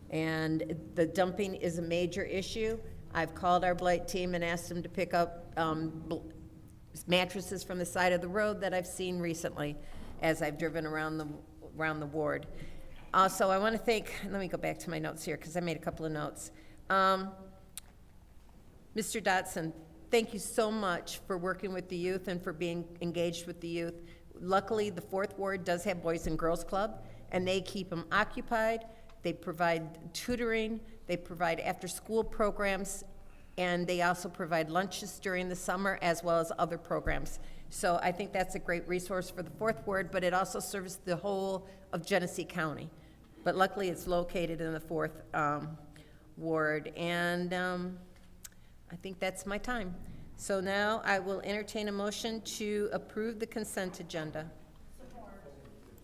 And the dumping is a major issue. I've called our blight team and asked them to pick up mattresses from the side of the road that I've seen recently as I've driven around the ward. Also, I want to thank, let me go back to my notes here because I made a couple of notes. Mr. Dotson, thank you so much for working with the youth and for being engaged with the youth. Luckily, the 4th Ward does have Boys and Girls Club, and they keep them occupied. They provide tutoring, they provide after-school programs, and they also provide lunches during the summer as well as other programs. So I think that's a great resource for the 4th Ward, but it also serves the whole of Genesee County. But luckily, it's located in the 4th Ward, and I think that's my time. So now I will entertain a motion to approve the consent agenda.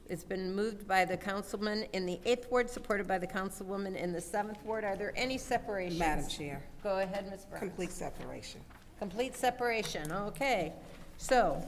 It's been moved by the councilman in the 8th Ward, supported by the councilwoman in the 7th Ward. Are there any separations? Madam Chair. Go ahead, Ms. Burns. Complete separation. Complete separation, okay. So,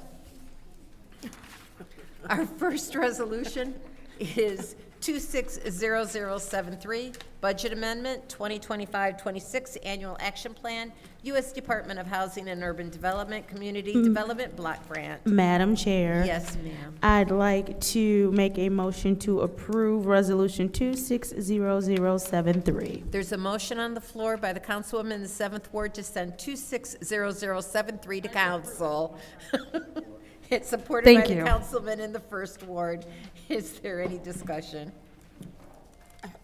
our first resolution is 260073, Budget Amendment, 2025-26 Annual Action Plan, U.S. Department of Housing and Urban Development, Community Development Block Grant. Madam Chair. Yes, ma'am. I'd like to make a motion to approve Resolution 260073. There's a motion on the floor by the councilwoman in the 7th Ward to send 260073 to council. It's supported by the councilman in the 1st Ward. Is there any discussion?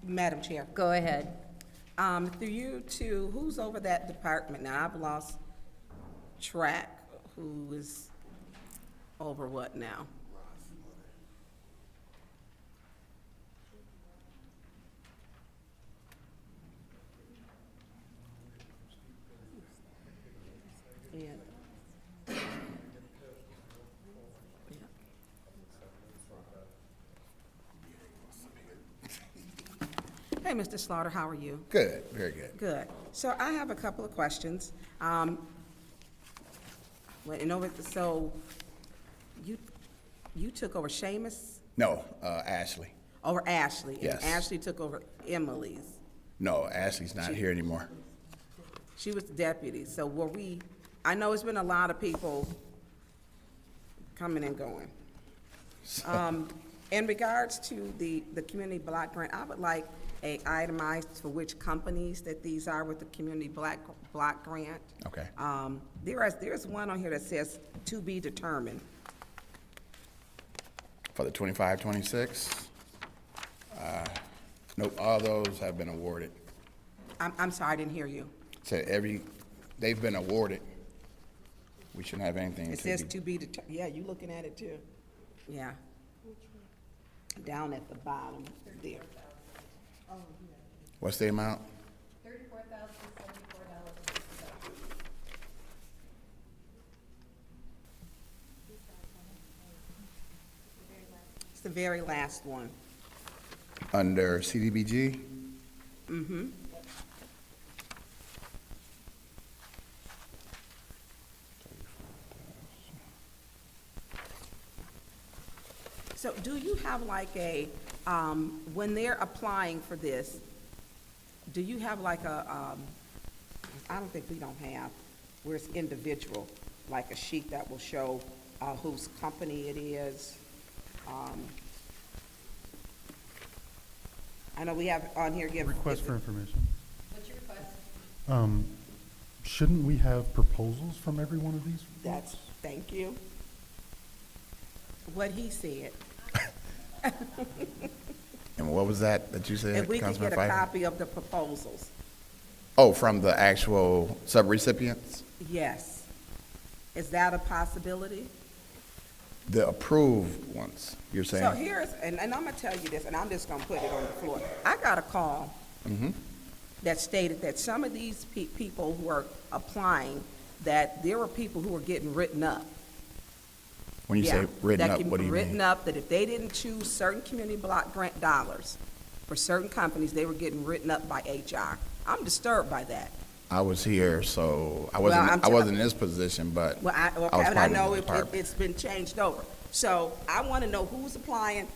Madam Chair. Go ahead. Through you two, who's over that department? Now, I've lost track. Who is over what now? Hey, Mr. Slaughter, how are you? Good, very good. Good. So I have a couple of questions. So you took over Seamus? No, Ashley. Over Ashley? Yes. And Ashley took over Emily's? No, Ashley's not here anymore. She was the deputy. So I know it's been a lot of people coming and going. In regards to the community block grant, I would like a itemized for which companies that these are with the community block grant. Okay. There's one on here that says to be determined. For the 25-26, nope, all those have been awarded. I'm sorry, I didn't hear you. So they've been awarded. We shouldn't have anything. It says to be determined. Yeah, you looking at it too. Yeah. Down at the bottom there. What's the amount? It's the very last one. Under CDBG? Mm-hmm. So do you have like when they're applying for this, do you have like I don't think we don't have, where it's individual, like a sheet that will show whose company it is? I know we have on here, Request for information. What's your request? Shouldn't we have proposals from every one of these? Thank you. What he said. And what was that you said, If we could Councilman get a Pfeiffer? copy of the proposals. Oh, from the actual subrecipients? Yes. Is that a possibility? The approved ones, you're saying? So here's, and I'm gonna tell you this, and I'm just gonna put it on the floor. I got a call Mm-hmm. that stated that some of these people who are applying, that there were people who were getting written up. When you say written up, what do you Written mean? up, that if they didn't choose certain community block grant dollars for certain companies, they were getting written up by HR. I'm disturbed by that. I was here, so I Well, wasn't in this position, but Well, I was I part know of the department. it's been changed over. So I want to know who's applying,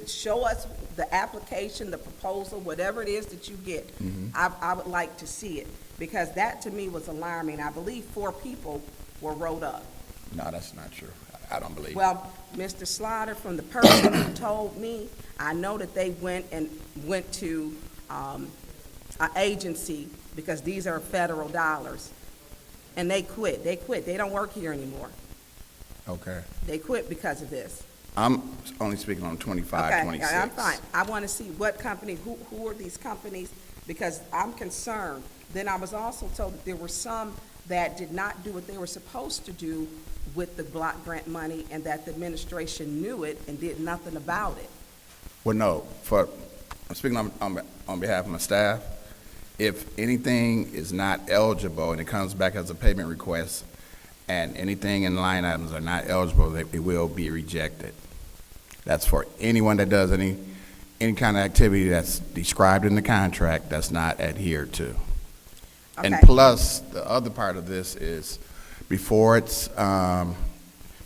show us the application, the proposal, whatever it is that you get. Mhm. I would like to see it, because that to me was alarming. I believe 4 people were wrote up. No, that's not true. I don't believe. Well, Mr. Slaughter, from the person who told me, I know that they went to an agency, because these are federal dollars, and they quit. They don't work here anymore. Okay. They quit because of this. I'm only speaking on 25, 26. Okay, I'm fine. I want to see what company, who are these companies, because I'm concerned. Then I was also told that there were some that did not do what they were supposed to do with the block grant money, and that the administration knew it and did nothing about it. Well, no, I'm speaking on behalf of my staff. If anything is not eligible and it comes back as a payment request, and anything in line items are not eligible, it will be rejected. That's for anyone that does any kind of activity that's described in the contract that's not adhered to. And Okay. plus, the other part of this is before it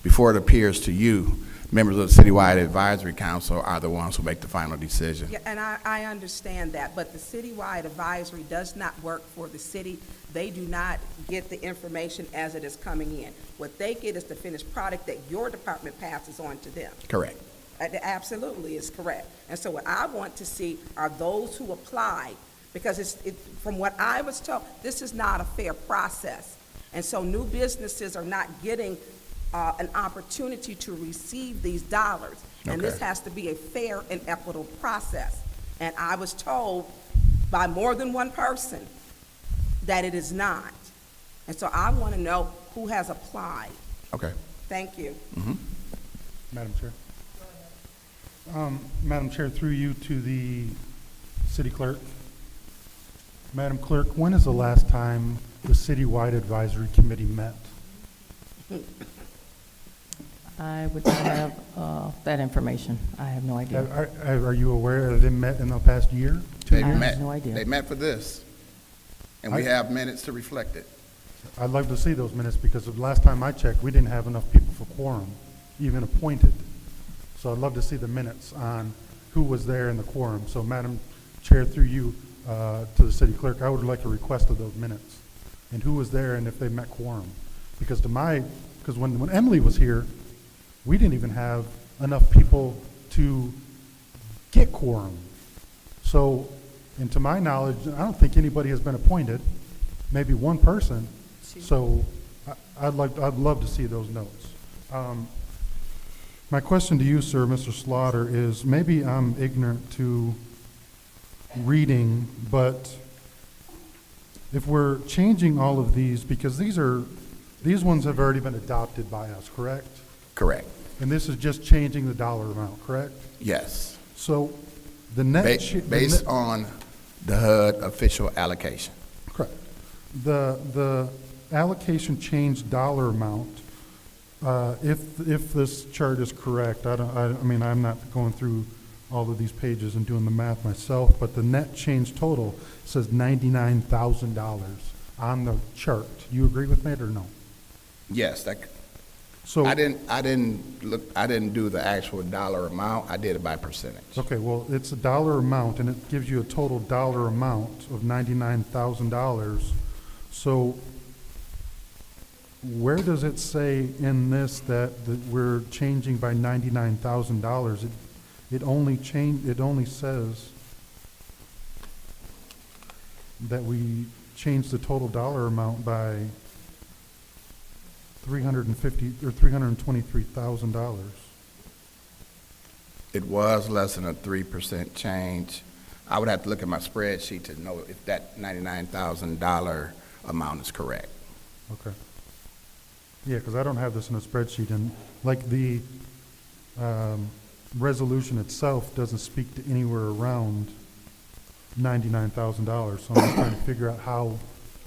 appears to you, members of the Citywide Advisory Council are the ones who make the final decision. Yeah, and I understand that, but the citywide advisory does not work for the city. They do not get the information as it is coming in. What they get is the finished product that your department passes on to them. Correct. Absolutely is correct. And so what I want to see are those who apply, because from what I was told, this is not a fair process. And so new businesses are not getting an opportunity to receive these dollars. And this Okay. has to be a fair and equitable process. And I was told by more than one person that it is not. And so I want to know who has applied. Okay. Thank you. Mm-hmm. Madam Chair. Madam Chair, through you to the city clerk. Madam Clerk, when is the last time the Citywide Advisory Committee met? I would not have that information. I have no idea. Are you aware that they met in the past year? They I have met. no idea. They met for this, and we have minutes to reflect it. I'd love to see those minutes because the last time I checked, we didn't have enough people for quorum, even appointed. So I'd love to see the minutes on who was there in the quorum. So Madam Chair, through you to the city clerk, I would like a request of those minutes and who was there and if they met quorum. Because when Emily was here, we didn't even have enough people to get quorum. So, and to my knowledge, I don't think anybody has been appointed, maybe one person. So I'd love to see those notes. My question to you, sir, Mr. Slaughter, is maybe I'm ignorant to reading, but if we're changing all of these, because these ones have already been adopted by us, correct? Correct. And this is just changing the dollar amount, correct? Yes. So the net based on the HUD official allocation. Correct. The allocation change dollar amount, if this chart is correct, I mean, I'm not going through all of these pages and doing the math myself, but the net change total says $99,000 on the chart. You agree with me or no? Yes. So I didn't do the actual dollar amount. I did it by percentage. Okay, well, it's a dollar amount, and it gives you a total dollar amount of $99,000. So where does it say in this that we're changing by $99,000? It only says that we changed the total dollar amount by $323,000. It was less than a 3% change. I would have to look at my spreadsheet to know if that $99,000 amount is correct. Okay. Yeah, because I don't have this in a spreadsheet, and like the resolution itself doesn't speak to anywhere around $99,000. So I'm just trying to figure out how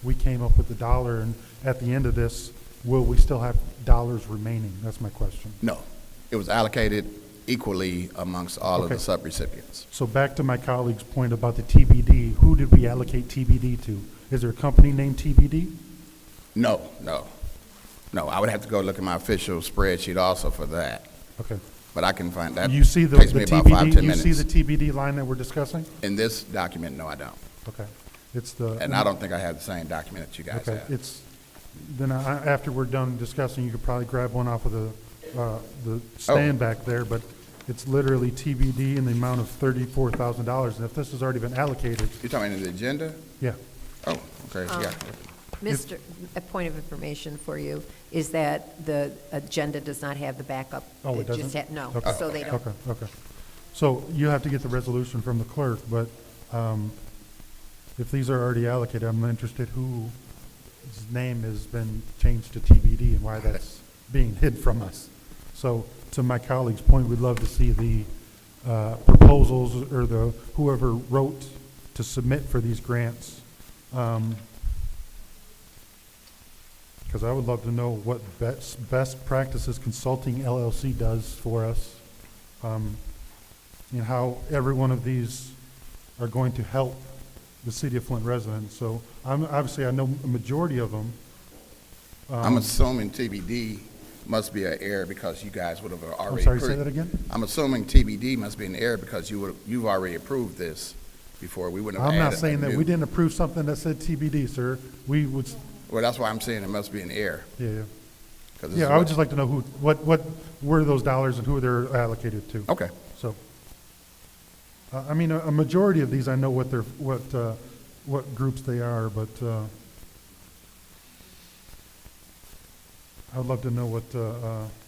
we came up with the dollar, and at the end of this, will we still have dollars remaining? That's my question. No, it was allocated equally amongst all of the subrecipients. So back to my colleague's point about the TBD, who did we allocate TBD to? Is there a company named TBD? No. I would have to go look at my official spreadsheet also for that. Okay. But I can find that. You see the Takes me about TBD, 5-10 you minutes. see the TBD line that we're discussing? In this document, no, I don't. Okay. It's the. And I don't think I have the same document that you guys Okay, have. then after we're done discussing, you could probably grab one off of the stand back there, but it's literally TBD in the amount of $34,000, and if this has already been allocated. You're talking about the agenda? Yeah. Oh, okay, yeah. Mr., a point of information for you is that the agenda does not have the backup. Oh, it doesn't? No, Okay. so they don't. Okay. So you have to get the resolution from the clerk, but if these are already allocated, I'm interested whose name has been changed to TBD and why that's being hid from us. So to my colleague's point, we'd love to see the proposals or whoever wrote to submit for these grants. Because I would love to know what Best Practices Consulting LLC does for us, and how every one of these are going to help the city of Flint residents. So obviously I know a majority of them. I'm assuming TBD must be an error because you guys would have already. I'm sorry, say that again? I'm assuming TBD must be an error because you've already approved this before. We wouldn't have I'm not added saying a that new- we didn't approve something that said TBD, sir. We would. Well, that's why I'm saying it must be an error. Yeah. 'Cause this Yeah, is I would what- just like to know what were those dollars and who they're allocated to. Okay. So, I mean, a majority of these I know what groups they are, but I would love to know what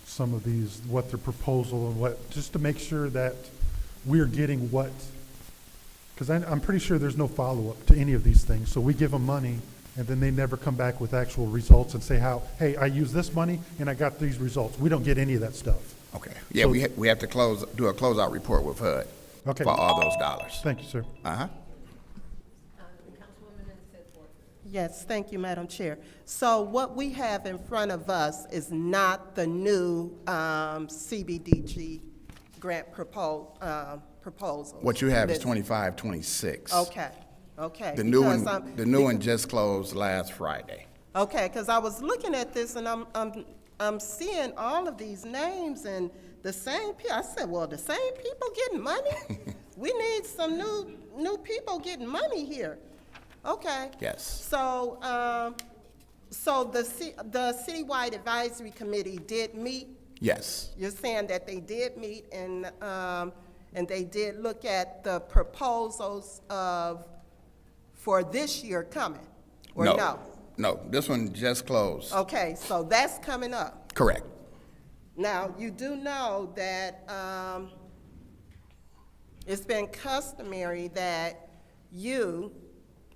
some of these, what their proposal and just to make sure that we're getting what, because I'm pretty sure there's no follow-up to any of these things. So we give them money, and then they never come back with actual results and say hey, I used this money and I got these results. We don't get any of that stuff. Okay. Yeah, So- we have to do a closeout report with HUD Okay. for all those dollars. Thank you, sir. Uh-huh. Yes, thank you, Madam Chair. So what we have in front of us is not the new CBDG grant proposal. What you have is 25, 26. Okay, okay. The new because one, the new one just closed last Friday. Okay, because I was looking at this and I'm seeing all of these names and the same people. I said, well, the same people getting money? We need some new people getting money here. Okay. Yes. So, so the citywide advisory committee did meet? Yes. You're saying that they did meet and they did look at the proposals for this year coming, or no? No, this one just closed. Okay, so that's coming up. Correct. Now, you do know that it's been customary that you,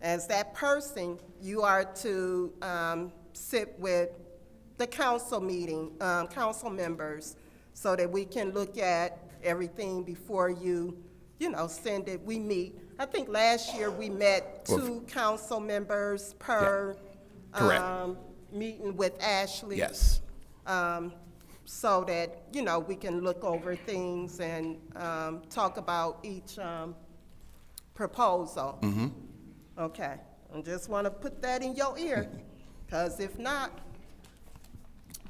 as that person, you are to sit with the council council members, so that we can look at everything before you send it. We meet. I think last year we met two council members per meeting with Ashley. Yes. So that, we can look over things and talk about each proposal. Mm-hmm. Okay, I just want to put that in your ear, because if not,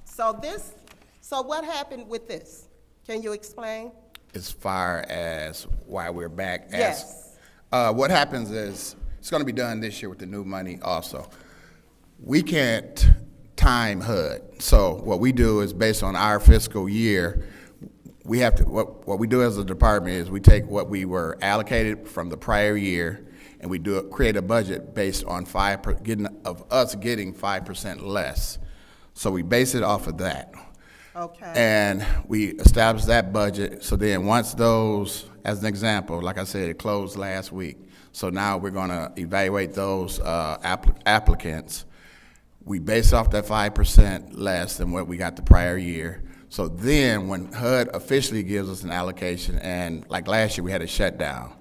so what happened with this? Can you explain? As far as why we're back? Yes. What happens is, it's going to be done this year with the new money also. We can't time HUD. So what we do is, based on our fiscal year, we have to, what we do as a department is we take what we were allocated from the prior year, and we create a budget based on getting 5% less. So we base it off of that. Okay. And we establish that budget. So then once those, as an example, like I said, it closed last week. So now we're going to evaluate those applicants. We base off that 5% less than what we got the prior year. So then when HUD officially gives us an allocation, and like last year we had a shutdown,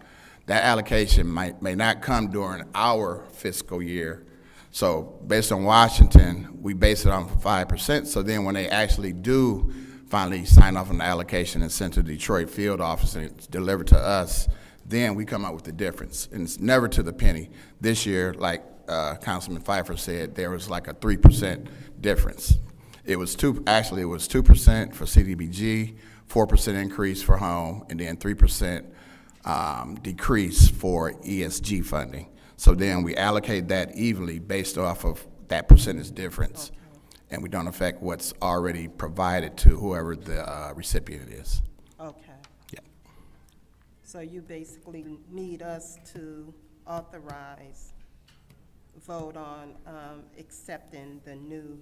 that allocation may not come during our fiscal year. So based on Washington, we base it on 5%. So then when they actually do finally sign off on the allocation and send to the Detroit field office and it's delivered to us, then we come out with the difference. And it's never to the penny. This year, like Councilman Pfeiffer said, there was like a 3% difference. It was 2% for CDBG, 4% increase for home, and then 3% decrease for ESG funding. So then we allocate that evenly based off of that percentage difference, and we don't affect what's already provided to whoever the recipient is. Okay. Yeah. So you basically need us to authorize, vote on accepting the new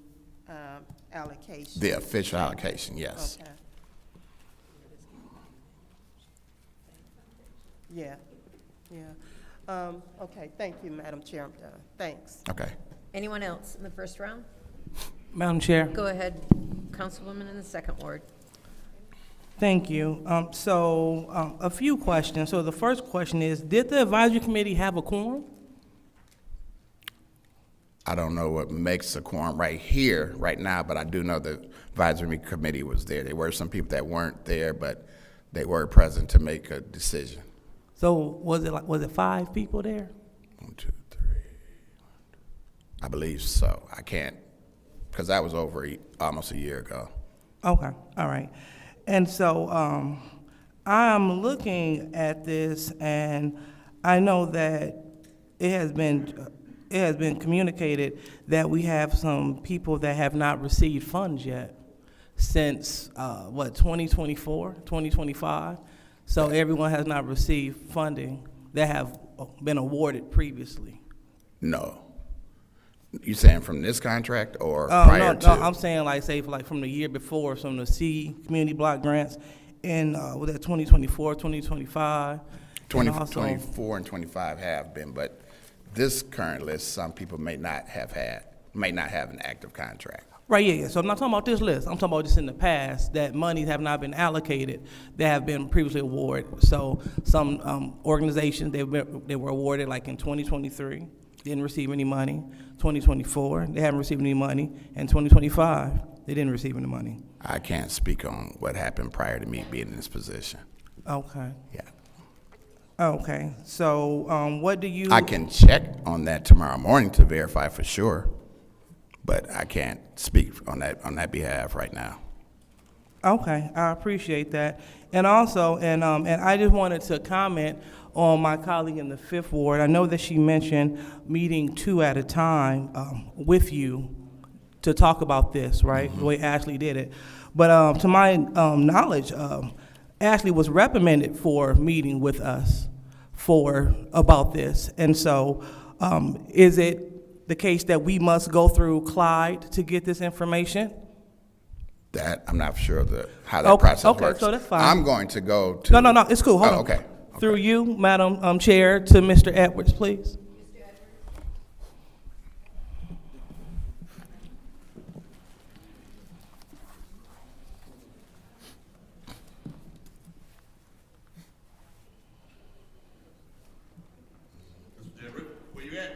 allocation. The official allocation, yes. Okay. Yeah, yeah. Okay, thank you, Madam Chair, I'm done. Thanks. Okay. Anyone else in the first round? Madam Chair. Go ahead, Councilwoman in the second ward. Thank you. A few questions. So the first question is, did the advisory committee have a quorum? I don't know what makes a quorum right here, right now, but I do know the advisory committee was there. There were some people that weren't there, but they were present to make a decision. So was it 5 people there? 1, 2, 3. I believe so. I can't, because that was over almost a year ago. Okay, all right. And so I'm looking at this, and I know that it has been communicated that we have some people that have not received funds yet since 2024, 2025. So everyone has not received funding that have been awarded previously. No. You saying from this contract or prior to? No, I'm saying from the year before, some of the C community block grants in, was that 2024, 2025? 2024 and 25 have been, but this current list, some people may not have an active contract. Right, yeah. So I'm not talking about this list. I'm talking about just in the past that monies have not been allocated that have been previously awarded. So some organizations, they were awarded like in 2023. didn't receive any money. 2024, they haven't received any money. And 2025, they didn't receive any money. I can't speak on what happened prior to me being in this position. Okay. Yeah. Okay, so what do you? I can check on that tomorrow morning to verify for sure, but I can't speak on that behalf right now. Okay, I appreciate that. And also, and I just wanted to comment on my colleague in the 5th Ward. I know that she mentioned meeting 2 at a time with you to talk about this, right? Mm-hmm. The way Ashley did it. But to my knowledge, Ashley was reprimanded for meeting with us about this. And so is it the case that we must go through Clyde to get this information? That, I'm not sure of how that process works. Okay, so that's fine. I'm going to go to. No, it's cool, hold on. Okay. Through you, Madam Chair, to Mr. Edwards, please. Where you at?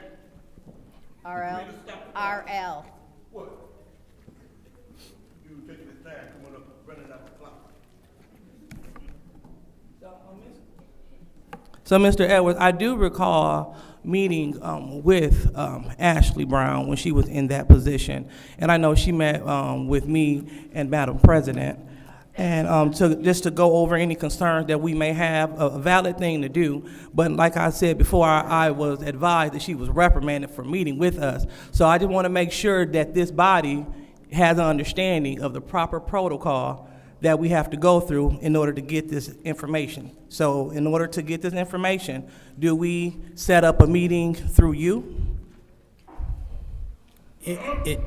RL. What? You taking this time, coming up, running out the clock. So, Mr. Edwards, I do recall meeting with Ashley Brown when she was in that position. And I know she met with me and Madam President. And just to go over any concerns that we may have, a valid thing to do. But like I said before, I was advised that she was reprimanded for meeting with us. So I just want to make sure that this body has an understanding of the proper protocol that we have to go through in order to get this information. So in order to get this information, do we set up a meeting through you?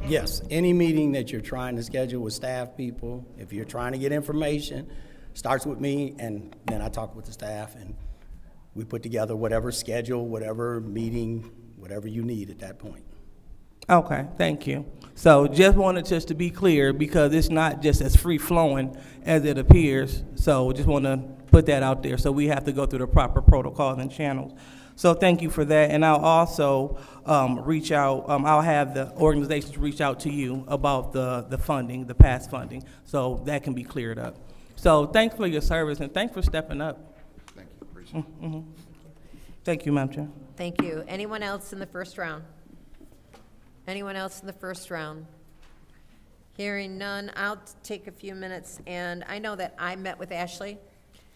Yes, any meeting that you're trying to schedule with staff people, if you're trying to get information, starts with me, and then I talk with the staff, and we put together whatever schedule, whatever meeting, whatever you need at that point. Okay, thank you. So just wanted to be clear, because it's not just as free-flowing as it appears. So just want to put that out there. So we have to go through the proper protocols and channels. So thank you for that. And I'll also reach out, I'll have the organizations reach out to you about the funding, the past funding, so that can be cleared up. So thanks for your service, and thanks for stepping up. Thank you, appreciate it. Mm-hmm. Thank you, Madam Chair. Thank you. Anyone else in the first round? Anyone else in the first round? Hearing none, I'll take a few minutes, and I know that I met with Ashley,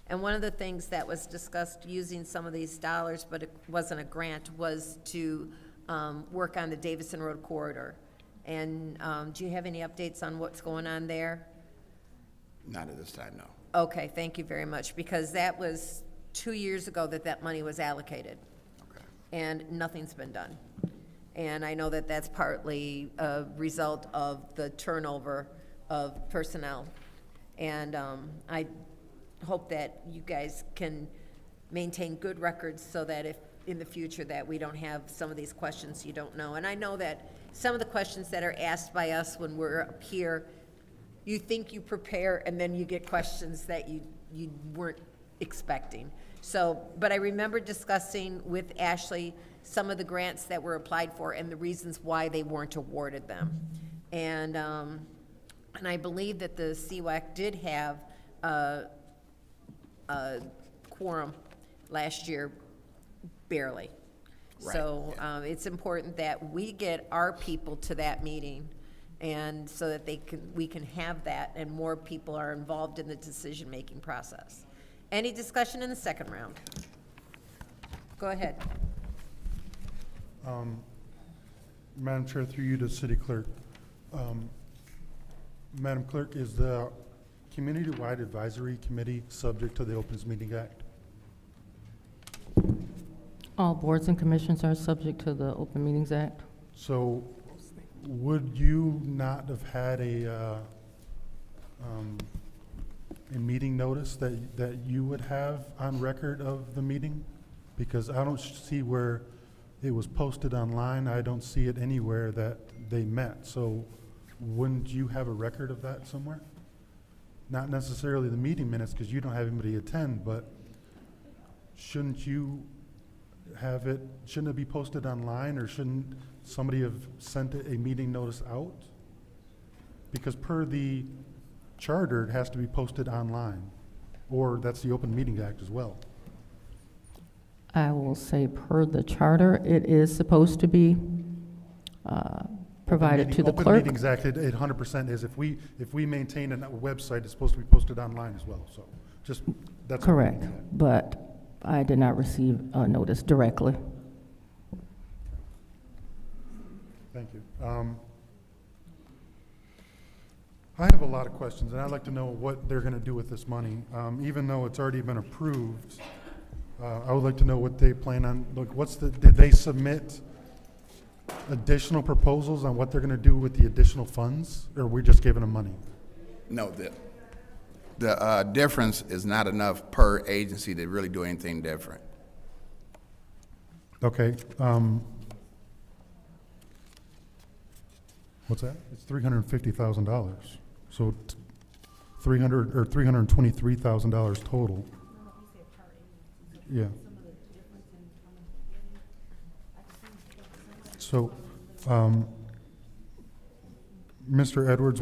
and one of the things that was discussed using some of these dollars, but it wasn't a grant, was to work on the Davison Road corridor. And do you have any updates on what's going on there? Not at this time, no. Okay, thank you very much, because that was 2 years ago that money was allocated. Okay. And nothing's been done. And I know that that's partly a result of the turnover of personnel. And I hope that you guys can maintain good records so that if in the future that we don't have some of these questions you don't know. And I know that some of the questions that are asked by us when we're up here, you think you prepare and then you get questions that you weren't expecting. So, but I remember discussing with Ashley some of the grants that were applied for and the reasons why they weren't awarded them. And I believe that the CWAC did have a quorum last year, barely. Right, So it's important that we get our people to that meeting, and so that we can have that, and more people are involved in the decision-making process. Any discussion in the second round? Go ahead. Madam Chair, through you to City Clerk. Madam Clerk, is the Community-Wide Advisory Committee subject to the Opens Meeting Act? All boards and commissions are subject to the Open Meetings Act. So would you not have had a meeting notice that you would have on record of the meeting? Because I don't see where it was posted online. I don't see it anywhere that they met. So wouldn't you have a record of that somewhere? Not necessarily the meeting minutes, because you don't have anybody attend, but shouldn't you shouldn't it be posted online, or shouldn't somebody have sent a meeting notice out? Because per the charter, it has to be posted online, or that's the Open Meeting Act as well. I will say per the charter, it is supposed to be provided to the Open clerk. Meetings Act, it 100% is. If we maintain a website, it's supposed to be posted online as well, so just, that's. Correct, but I did not receive a notice directly. Thank you. I have a lot of questions, and I'd like to know what they're gonna do with this money. Even though it's already been approved, I would like to know what they plan on, like, did they submit additional proposals on what they're gonna do with the additional funds, or are we just giving them money? No, the difference is not enough per agency to really do anything different. Okay, what's that? It's $350,000. So $323,000 total. Yeah. So, Mr. Edwards,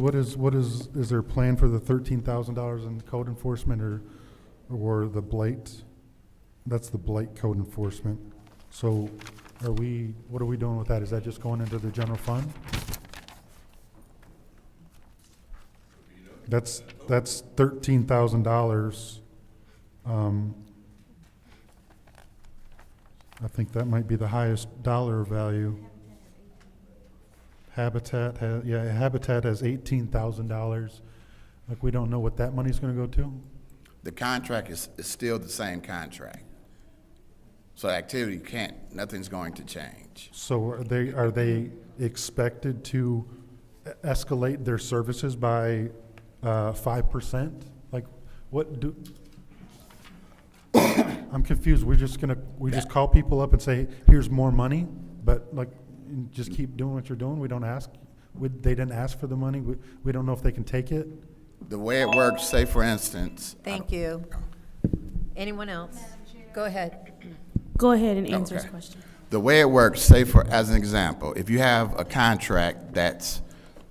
is there a plan for the $13,000 in code enforcement or the blight? That's the blight code enforcement. So what are we doing with that? Is that just going into the general fund? That's $13,000. I think that might be the highest dollar value. Habitat has $18,000. Like, we don't know what that money's gonna go to? The contract is still the same contract. So activity nothing's going to change. So are they expected to escalate their services by 5%? Like, I'm confused. We just call people up and say, here's more money, but like, just keep doing what you're doing? We don't ask? They didn't ask for the money? We don't know if they can take it? The way it works, say for instance. Thank you. Anyone else? Go ahead. Go ahead and answer his question. The way it works, say as an example, if you have a contract that's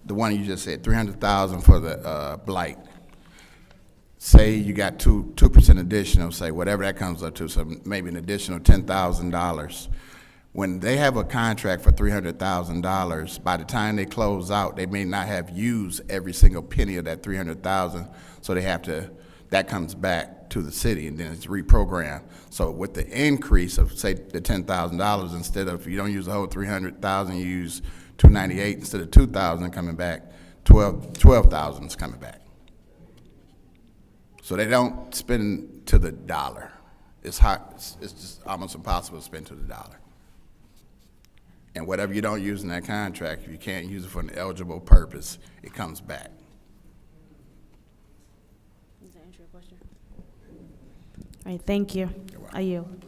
the one you just said, $300,000 for the blight. Say you got 2% additional, say whatever that comes up to, so maybe an additional $10,000. When they have a contract for $300,000, by the time they close out, they may not have used every single penny of that $300,000, so that comes back to the city, and then it's reprogrammed. So with the increase of, say, the $10,000, instead of, you don't use the whole $300,000, you use $298 instead of $2,000 coming back, $12,000 is coming back. So they don't spend to the dollar. It's just almost impossible to spend to the dollar. And whatever you don't use in that contract, if you can't use it for an eligible purpose, it comes back. Does that answer your question? All right, thank you. I yield.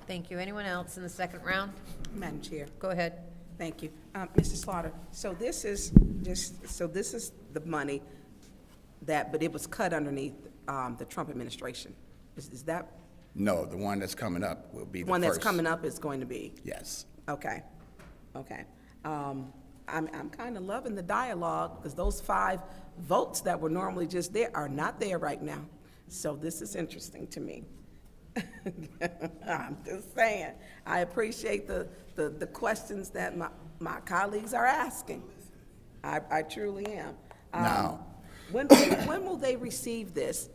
Thank you. Anyone else in the second round? Madam Chair. Go ahead. Thank you. Mr. Slaughter, so this is the money but it was cut underneath the Trump administration. Is that? No, the one that's coming up will be the one first. that's coming up is going to be? Yes. Okay. I'm kind of loving the dialogue, because those 5 votes that were normally just there are not there right now. So this is interesting to me. I'm just saying. I appreciate the questions that my colleagues are asking. I truly am. Now, when will they receive this?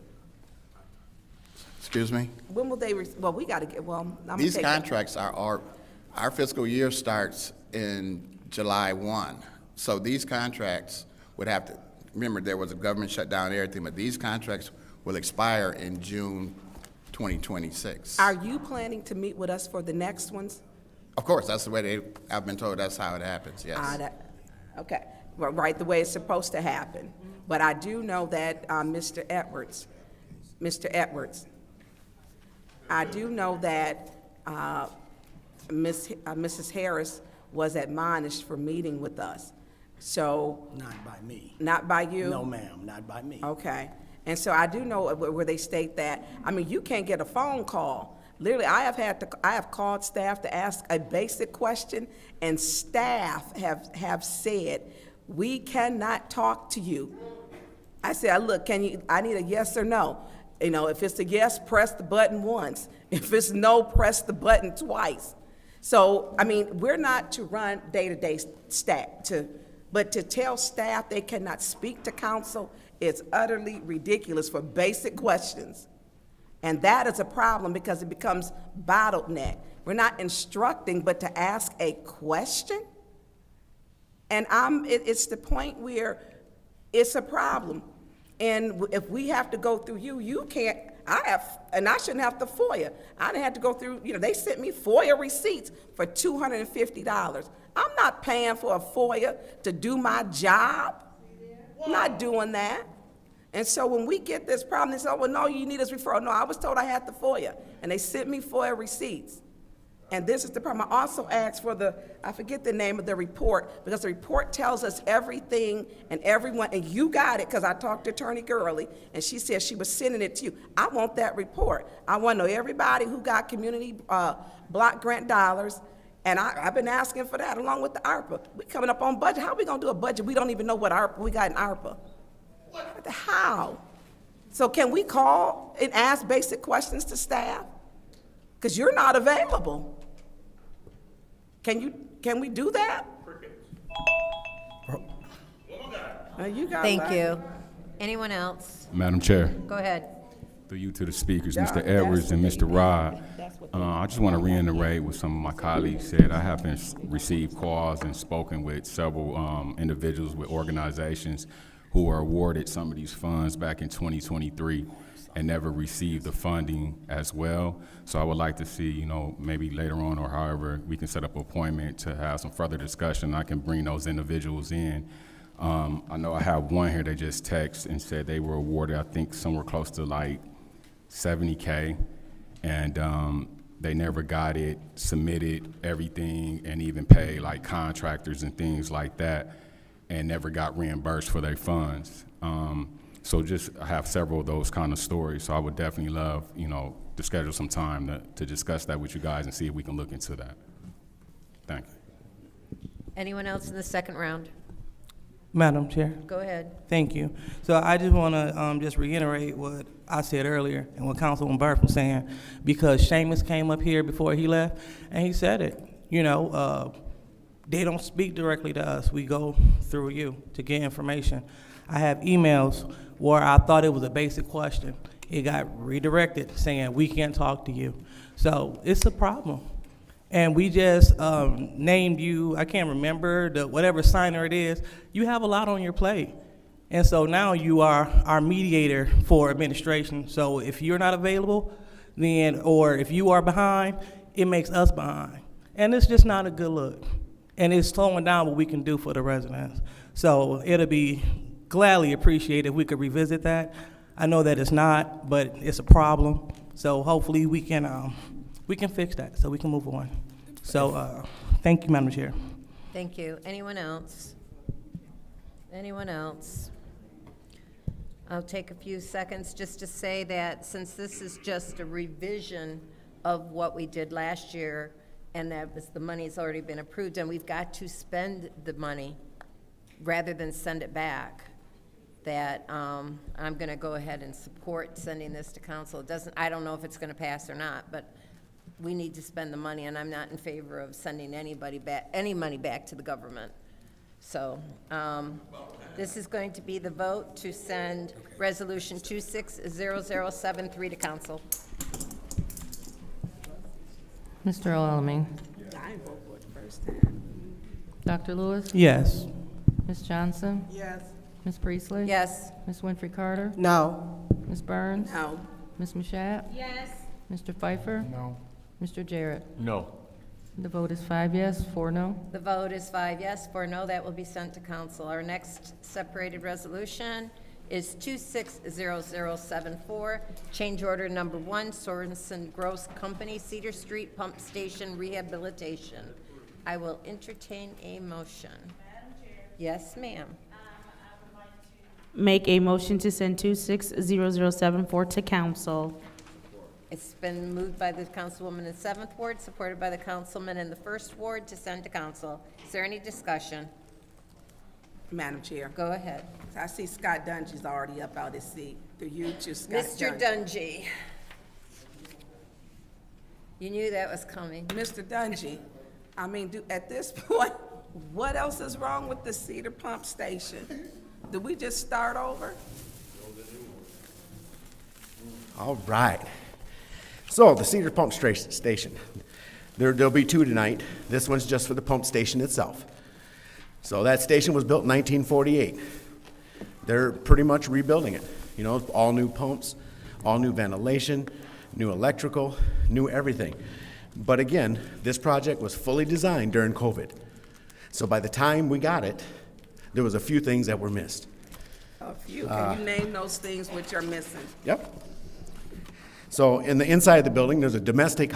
excuse me? When will they, well, we got to get, These contracts our fiscal year starts in July 1. So these contracts would have to, remember there was a government shutdown and everything, but these contracts will expire in June 2026. Are you planning to meet with us for the next ones? Of course, that's the way I've been told that's how it happens, yes. Okay, right, the way it's supposed to happen. But I do know that Mr. Edwards, I do know that Mrs. Harris was admonished for meeting with us. So. Not by me. Not by you? No, ma'am, not by me. Okay. And so I do know where they state that, I mean, you can't get a phone call Literally, I have called staff to ask a basic question, and staff have said, we cannot talk to you. I said, look, I need a yes or no. You know, if it's a yes, press the button once. If it's no, press the button twice. So, I mean, we're not to run day-to-day but to tell staff they cannot speak to council is utterly ridiculous for basic questions. And that is a problem because it becomes bottleneck. We're not instructing, but to ask a question? And it's the point where it's a problem. And if we have to go through you can't, and I shouldn't have to FOIA. I didn't have to go through, they sent me FOIA receipts for $250. I'm not paying for a FOIA to do my job. I'm not doing that. And so when we get this problem, they say, oh, well, no, you need us referral. No, I was told I had the FOIA. And they sent me FOIA receipts. And this is the problem. I also asked for I forget the name of the report, because the report tells us everything and everyone, and you got it because I talked to Attorney Gurley, and she said she was sending it to you. I want that report. I want to know everybody who got community block grant dollars, and I've been asking for that along with the ARPA. We're coming up on budget. How are we going to do a budget? We don't even know what ARPA we got in ARPA. How? So can we call and ask basic questions to staff? Because you're not available. Can we do that? Thank you. Anyone else? Madam Chair, Go ahead. through you to the speakers, Mr. Edwards and Mr. Rod. I just want to reiterate what some of my colleagues said. I have received calls and spoken with several individuals with organizations who were awarded some of these funds back in 2023 and never received the funding as well. So I would like to see, maybe later on or however, we can set up an appointment to have some further discussion. I can bring those individuals in. I know I have one here that just texted and said they were awarded, I think, somewhere close to like $70K, and they never got it, submitted everything, and even paid like contractors and things like that, and never got reimbursed for their funds. So just I have several of those kind of stories. So I would definitely love, to schedule some time to discuss that with you guys and see if we can look into that. Thank you. Anyone else in the second round? Madam Chair. Go ahead. Thank you. So I just want to just reiterate what I said earlier and what Councilman Burke was saying, because Seamus came up here before he left, and he said it. They don't speak directly to us. We go through you to get information. I have emails where I thought it was a basic question. It got redirected saying, we can't talk to you. So it's a problem. And we just named you, I can't remember, whatever signer it is. You have a lot on your plate. And so now you are our mediator for administration. So if you're not available, then, or if you are behind, it makes us behind. And it's just not a good look. And it's slowing down what we can do for the residents. So it'll be gladly appreciated if we could revisit that. I know that it's not, but it's a problem. So hopefully we can fix that so we can move on. So thank you, Madam Chair. Thank you. Anyone else? Anyone else? I'll take a few seconds just to say that since this is just a revision of what we did last year, and that was the money's already been approved, and we've got to spend the money rather than send it back, that I'm going to go ahead and support sending this to council. I don't know if it's going to pass or not, but we need to spend the money, and I'm not in favor of sending any money back to the government. So this is going to be the vote to send Resolution 260073 to council. Mr. Alamin. I vote for it the first time. Dr. Lewis? Yes. Ms. Johnson? Yes. Ms. Priestley? Yes. Ms. Winfrey Carter? No. Ms. Burns? No. Ms. Mashat? Yes. Mr. Pfeiffer? No. Mr. Jarrett? No. The vote is 5 yes, 4 no. The vote is 5 yes, 4 no. That will be sent to council. Our next separated resolution is 260074, change order number 1, Sorensen Gross Company, Cedar Street Pump Station Rehabilitation. I will entertain a motion. Madam Chair. Yes, ma'am. Make a motion to send 260074 to council. It's been moved by the councilwoman in the 7th Ward, supported by the councilman in the 1st Ward to send to council. Is there any discussion? Madam Chair, Go ahead. I see Scott Dungy's already up out his seat. Through you to Scott Mr. Dungy. You knew that was coming. Mr. Dungy, I mean, at this point, what else is wrong with the Cedar Pump Station? Do we just start over? All right. So the Cedar Pump Station, there'll be 2 tonight. This one's just for the pump station itself. So that station was built in 1948. They're pretty much rebuilding it. You know, all new pumps, all new ventilation, new electrical, new everything. But again, this project was fully designed during COVID. So by the time we got it, there was a few things that were missed. A few. Can you name those things which are missing? Yep. So in the inside of the building, there's a domestic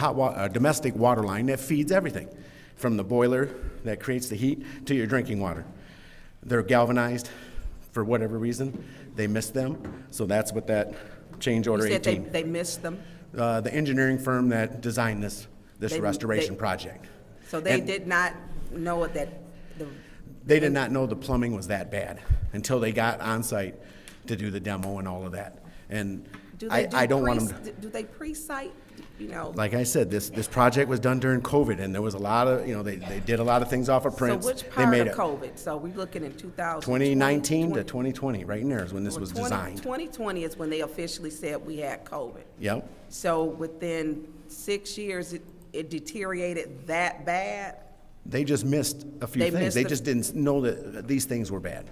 domestic water line that feeds everything, from the boiler that creates the heat to your drinking water. They're galvanized for whatever reason. They missed them, so that's what that change order You 18. said they missed them? The engineering firm that designed this They- restoration they- project. So they And did not know that the. They did not know the plumbing was that bad until they got on site to do the demo and all of that. And Do they I don't want them to. Do they pre-site, you know? Like I said, this project was done during COVID, and there was a lot of, they did a lot of things off of So prints. which They part made of it COVID? So we're looking in 2019 to 2020, right in there is when this was 20 designed. 2020 is when they officially said we had COVID. Yep, So within 6 years, it deteriorated that bad? they just missed a few They things. missed They the- just didn't know that these things were bad.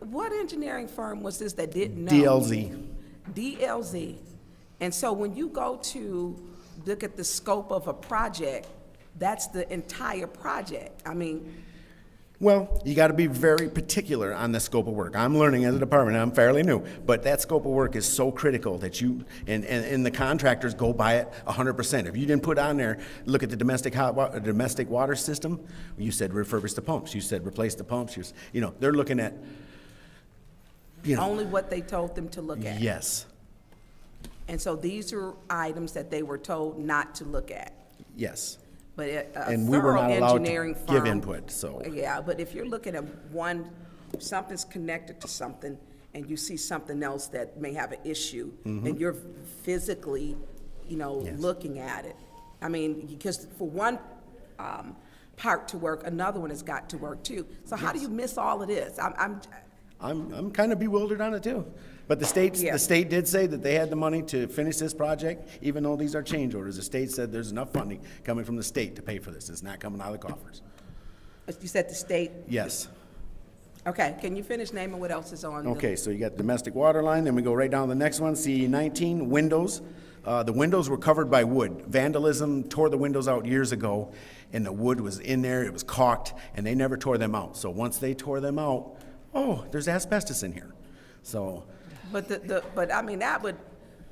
What engineering firm was this that didn't know? DLZ, DLZ. And so when you go to look at the scope of a project, that's the entire project. I mean, well, you got to be very particular on the scope of work. I'm learning as a department, I'm fairly new, but that scope of work is so critical that and the contractors go by it 100%. If you didn't put on there, look at the domestic water system, you said refurbish the pumps, you said replace the pumps, they're looking at, only what they told them to look at. Yes, And so these are items that they were told not to look at. yes. But a And we were thorough not allowed engineering to firm. give input, so. Yeah, but if you're looking at something's connected to something, and you see something else that may have an issue, and you're physically, Yes. looking at it. I mean, because for one part to work, another one has got to work too. So how do you miss all of this? I'm kind of bewildered on it too. But the state did say that they had the money to finish this project, even though these are change orders. The state said there's enough funding coming from the state to pay for this. It's not coming out of the coffers. You said the state? Yes. Okay, can you finish naming what else is on? Okay, so you got domestic water line, then we go right down to the next one, C19, windows. The windows were covered by wood. Vandalism tore the windows out years ago, and the wood was in there, it was caulked, and they never tore them out. So once they tore them out, there's asbestos in here. So. But I mean, that would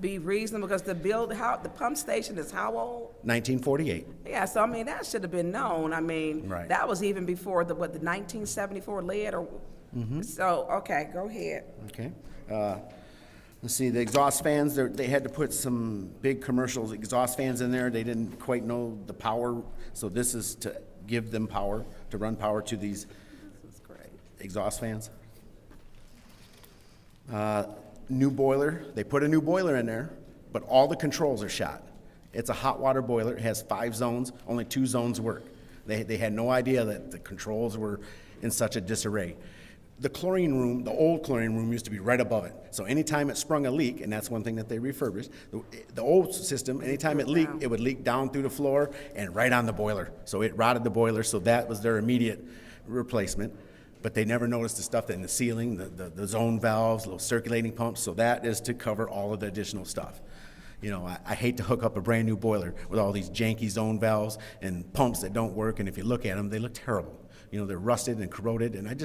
be reasonable because the pump station is how old? 1948. Yeah, so I mean, that should have been known. I mean, Right. that was even before the 1974 lead or, so, okay, go ahead. Okay. Let's see, the exhaust fans, they had to put some big commercial exhaust fans in there. They didn't quite know the power, so this is to give them power, to run power to these exhaust fans. New boiler, they put a new boiler in there, but all the controls are shot. It's a hot water boiler, it has 5 zones, only 2 zones work. They had no idea that the controls were in such a disarray. The chlorine room, the old chlorine room used to be right above it. So anytime it sprung a leak, and that's one thing that they refurbished, the old system, anytime it leaked, it would leak down through the floor and right on the boiler. So it rotted the boiler, so that was their immediate replacement. But they never noticed the stuff in the ceiling, the zone valves, little circulating pumps, so that is to cover all of the additional stuff. I hate to hook up a brand new boiler with all these janky zone valves and pumps that don't work, and if you look at them, they look terrible. They're rusted and corroded, and I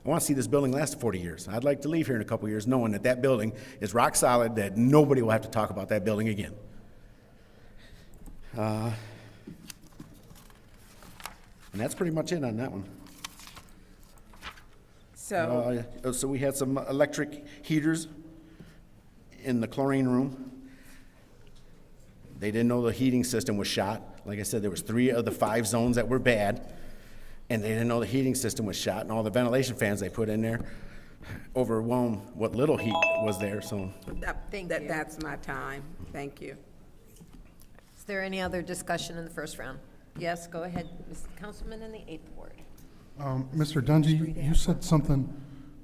want to see this building last 40 years. I'd like to leave here in a couple years knowing that building is rock solid, that nobody will have to talk about that building again. And that's pretty much it on that one. So we had some electric heaters in the chlorine room. They didn't know the heating system was shot. Like I said, there was 3 of the 5 zones that were bad, and they didn't know the heating system was shot, and all the ventilation fans they put in there overwhelmed what little heat was there, so. That's my time. Thank you. Is there any other discussion in the first round? Yes, go ahead, Mr. Councilman in the 8th Ward. Mr. Dungy, you said something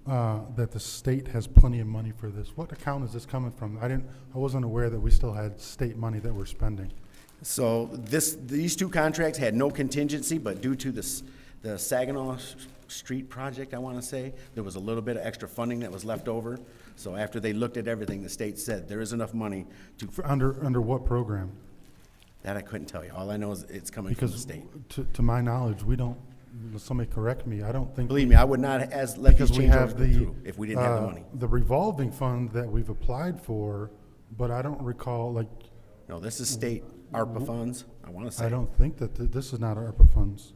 that the state has plenty of money for this. What account is this coming from? I wasn't aware that we still had state money that we're spending. So these 2 contracts had no contingency, but due to the Saginaw Street project, I want to say, there was a little bit of extra funding that was left over. So after they looked at everything, the state said there is enough money to. Under what program? That I couldn't tell you. All I know is it's coming from the state. To my knowledge, we don't. Somebody correct me. I don't think. Believe me, I would not let these change orders go through if we didn't have the money. The revolving fund that we've applied for, but I don't recall like. No, this is state ARPA funds. I want to say. I don't think that this is not ARPA funds.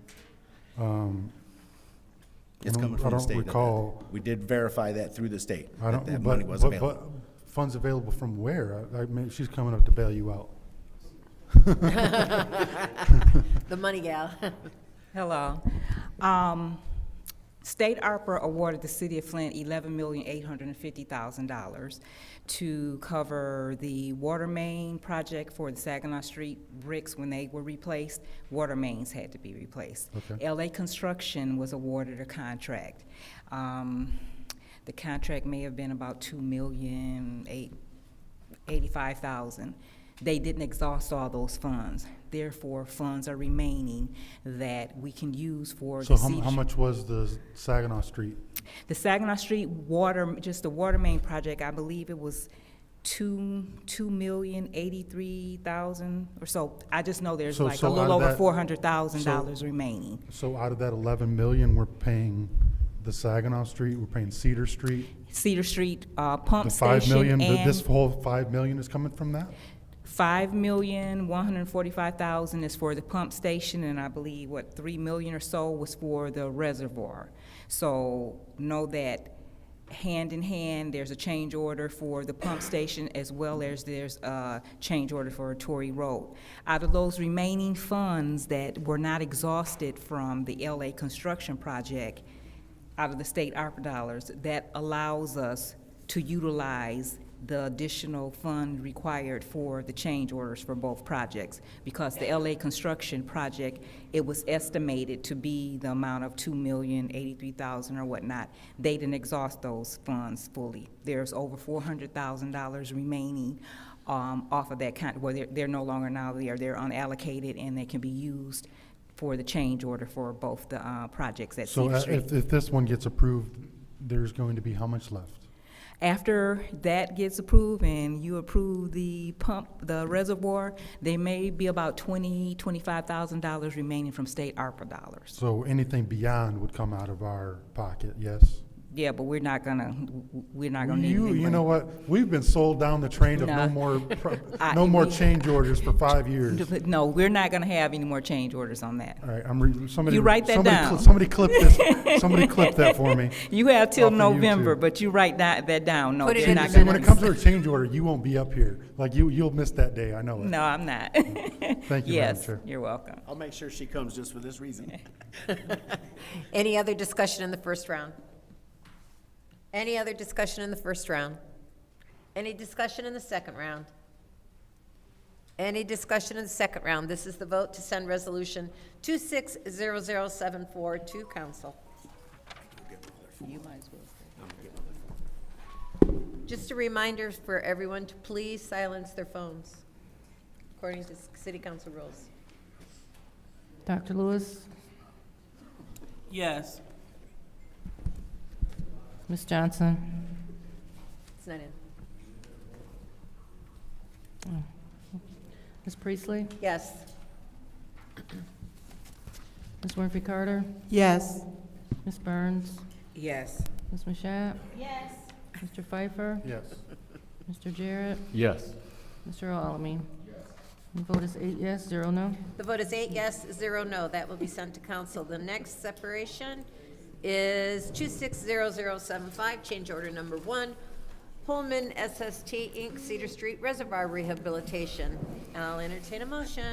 It's coming from the state. I don't recall. We did verify that through the state. I don't. That money was available. But funds available from where? I mean, she's coming up to bail you out. The money gal. Hello. State ARPA awarded the city of Flint $11,850,000 to cover the water main project for the Saginaw Street bricks. When they were replaced, water mains had to be replaced. Okay. LA Construction was awarded a contract. The contract may have been about $2,085,000. They didn't exhaust all those funds. Therefore, funds are remaining that we can use for So the how much was the Saginaw Street? The Saginaw Street water, just the water main project, I believe it was $2,083,000 or so. I just know there's a little over $400,000 remaining. So out of that 11 million, we're paying the Saginaw Street, we're paying Cedar Street. Cedar Street pump The 5 million, station and this whole 5 million is coming from that? $5,145,000 is for the pump station, and I believe, $3 million or so was for the reservoir. So know that hand in hand, there's a change order for the pump station as well as there's a change order for Torrey Road. Out of those remaining funds that were not exhausted from the LA construction project, out of the state ARPA dollars, that allows us to utilize the additional fund required for the change orders for both projects. Because the LA construction project, it was estimated to be the amount of $2,083,000 or whatnot. They didn't exhaust those funds fully. There's over $400,000 remaining off of that where they're no longer now there. They're unallocated and they can be used for the change order for both the projects at Cedar Street. So if this one gets approved, there's going to be how much left? After that gets approved and you approve the reservoir, there may be about $25,000 remaining from state ARPA dollars. So anything beyond would come out of our pocket, yes? Yeah, but we're not gonna need any You money. know what? We've been sold down the train of no more change orders for 5 years. No, we're not gonna have any more change orders on that. All right, somebody. You write that down. Somebody clip this. Somebody clip that for me. You have till Off of November, YouTube. but you write that down. No, Put it they're in not the See, gonna. when it comes to a change order, you won't be up here. Like you'll miss that day. I know it. No, I'm not. Thank you, Yes, Madam Chair. you're welcome. I'll make sure she comes just for this reason. Any other discussion in the first round? Any other discussion in the first round? Any discussion in the second round? Any discussion in the second round? This is the vote to send resolution 260074 to council. You might as well stay. Just a reminder for everyone to please silence their phones, according to city council rules. Dr. Lewis? Yes. Ms. Johnson? It's not in. Ms. Priestley? Yes. Ms. Winfrey Carter? Yes. Ms. Burns? Yes. Ms. Mashat? Yes. Mr. Pfeiffer? Yes. Mr. Jarrett? Yes. Mr. Alamin? The vote is 8 yes, 0 no. The vote is 8 yes, 0 no. That will be sent to council. The next separation is 260075, change order number 1, Pullman SST Inc., Cedar Street Reservoir Rehabilitation. I'll entertain a motion.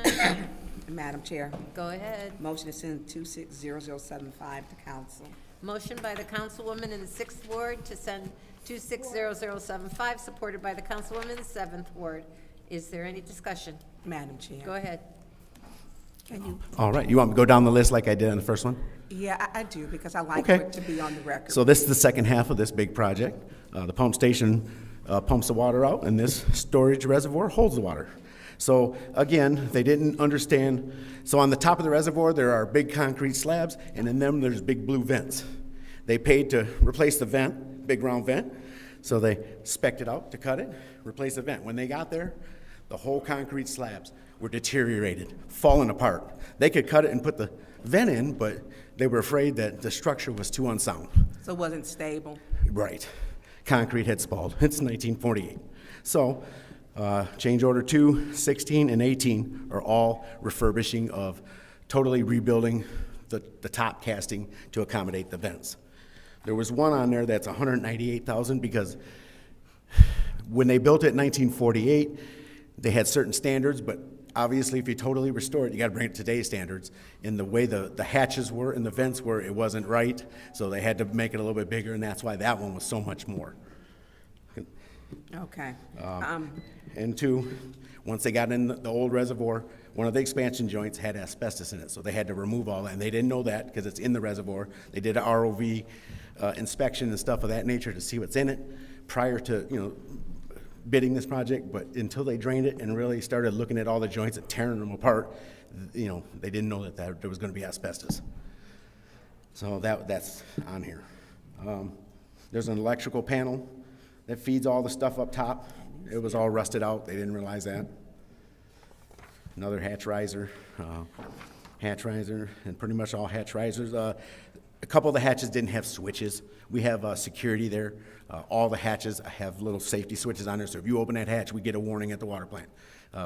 Madam Chair, Go ahead. motion to send 260075 to council. Motion by the councilwoman in the 6th Ward to send 260075, supported by the councilwoman in the 7th Ward. Is there any discussion? Madam Chair. Go ahead. Can you? All right, you want me to go down the list like I did on the first one? Yeah, I do, because I like Okay. for it to be on the record. So this is the second half of this big project. The pump station pumps the water out, and this storage reservoir holds the water. So again, they didn't understand. So on the top of the reservoir, there are big concrete slabs, and in them, there's big blue vents. They paid to replace the vent, big round vent, so they spec'd it out to cut it, replace the vent. When they got there, the whole concrete slabs were deteriorated, falling apart. They could cut it and put the vent in, but they were afraid that the structure was too unsound. So it wasn't stable. Right. Concrete had spalled. It's 1948. So, change order 2, 16, and 18 are all refurbishing of totally rebuilding the top casting to accommodate the vents. There was one on there that's $198,000 because when they built it in 1948, they had certain standards, but obviously if you totally restore it, you gotta bring it to today's standards. And the way the hatches were and the vents were, it wasn't right, so they had to make it a little bit bigger, and that's why that one was so much more. Okay. And 2, once they got in the old reservoir, one of the expansion joints had asbestos in it, so they had to remove all that, and they didn't know that because it's in the reservoir. They did an ROV inspection and stuff of that nature to see what's in it prior to, bidding this project, but until they drained it and really started looking at all the joints and tearing them apart, they didn't know that there was going to be asbestos. So that's on here. There's an electrical panel that feeds all the stuff up top. It was all rusted out. They didn't realize that. Another hatch riser, and pretty much all hatch risers. A couple of the hatches didn't have switches. We have security there. All the hatches have little safety switches on there, so if you open that hatch, we get a warning at the water plant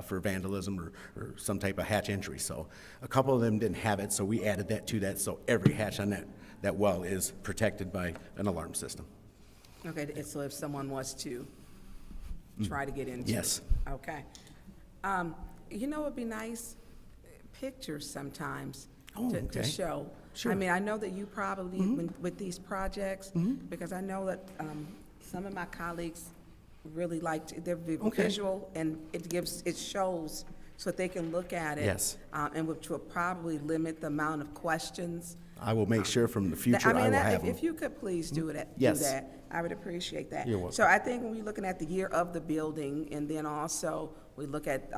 for vandalism or some type of hatch entry. So a couple of them didn't have it, so we added that to that, so every hatch on that well is protected by an alarm system. Okay, so if someone was to try to get into it? Yes. Okay. It'd be nice, pictures sometimes to show. Sure. I mean, I know that you probably, with these projects, because I know that some of my colleagues really like they're visual, and it shows so that they can look at it. Yes. And which will probably limit the amount of questions. I will make sure from the future I will have them. If you could please do that, Yes. do that, I would appreciate that. You're welcome. So I think when we're looking at the year of the building, and then also we look at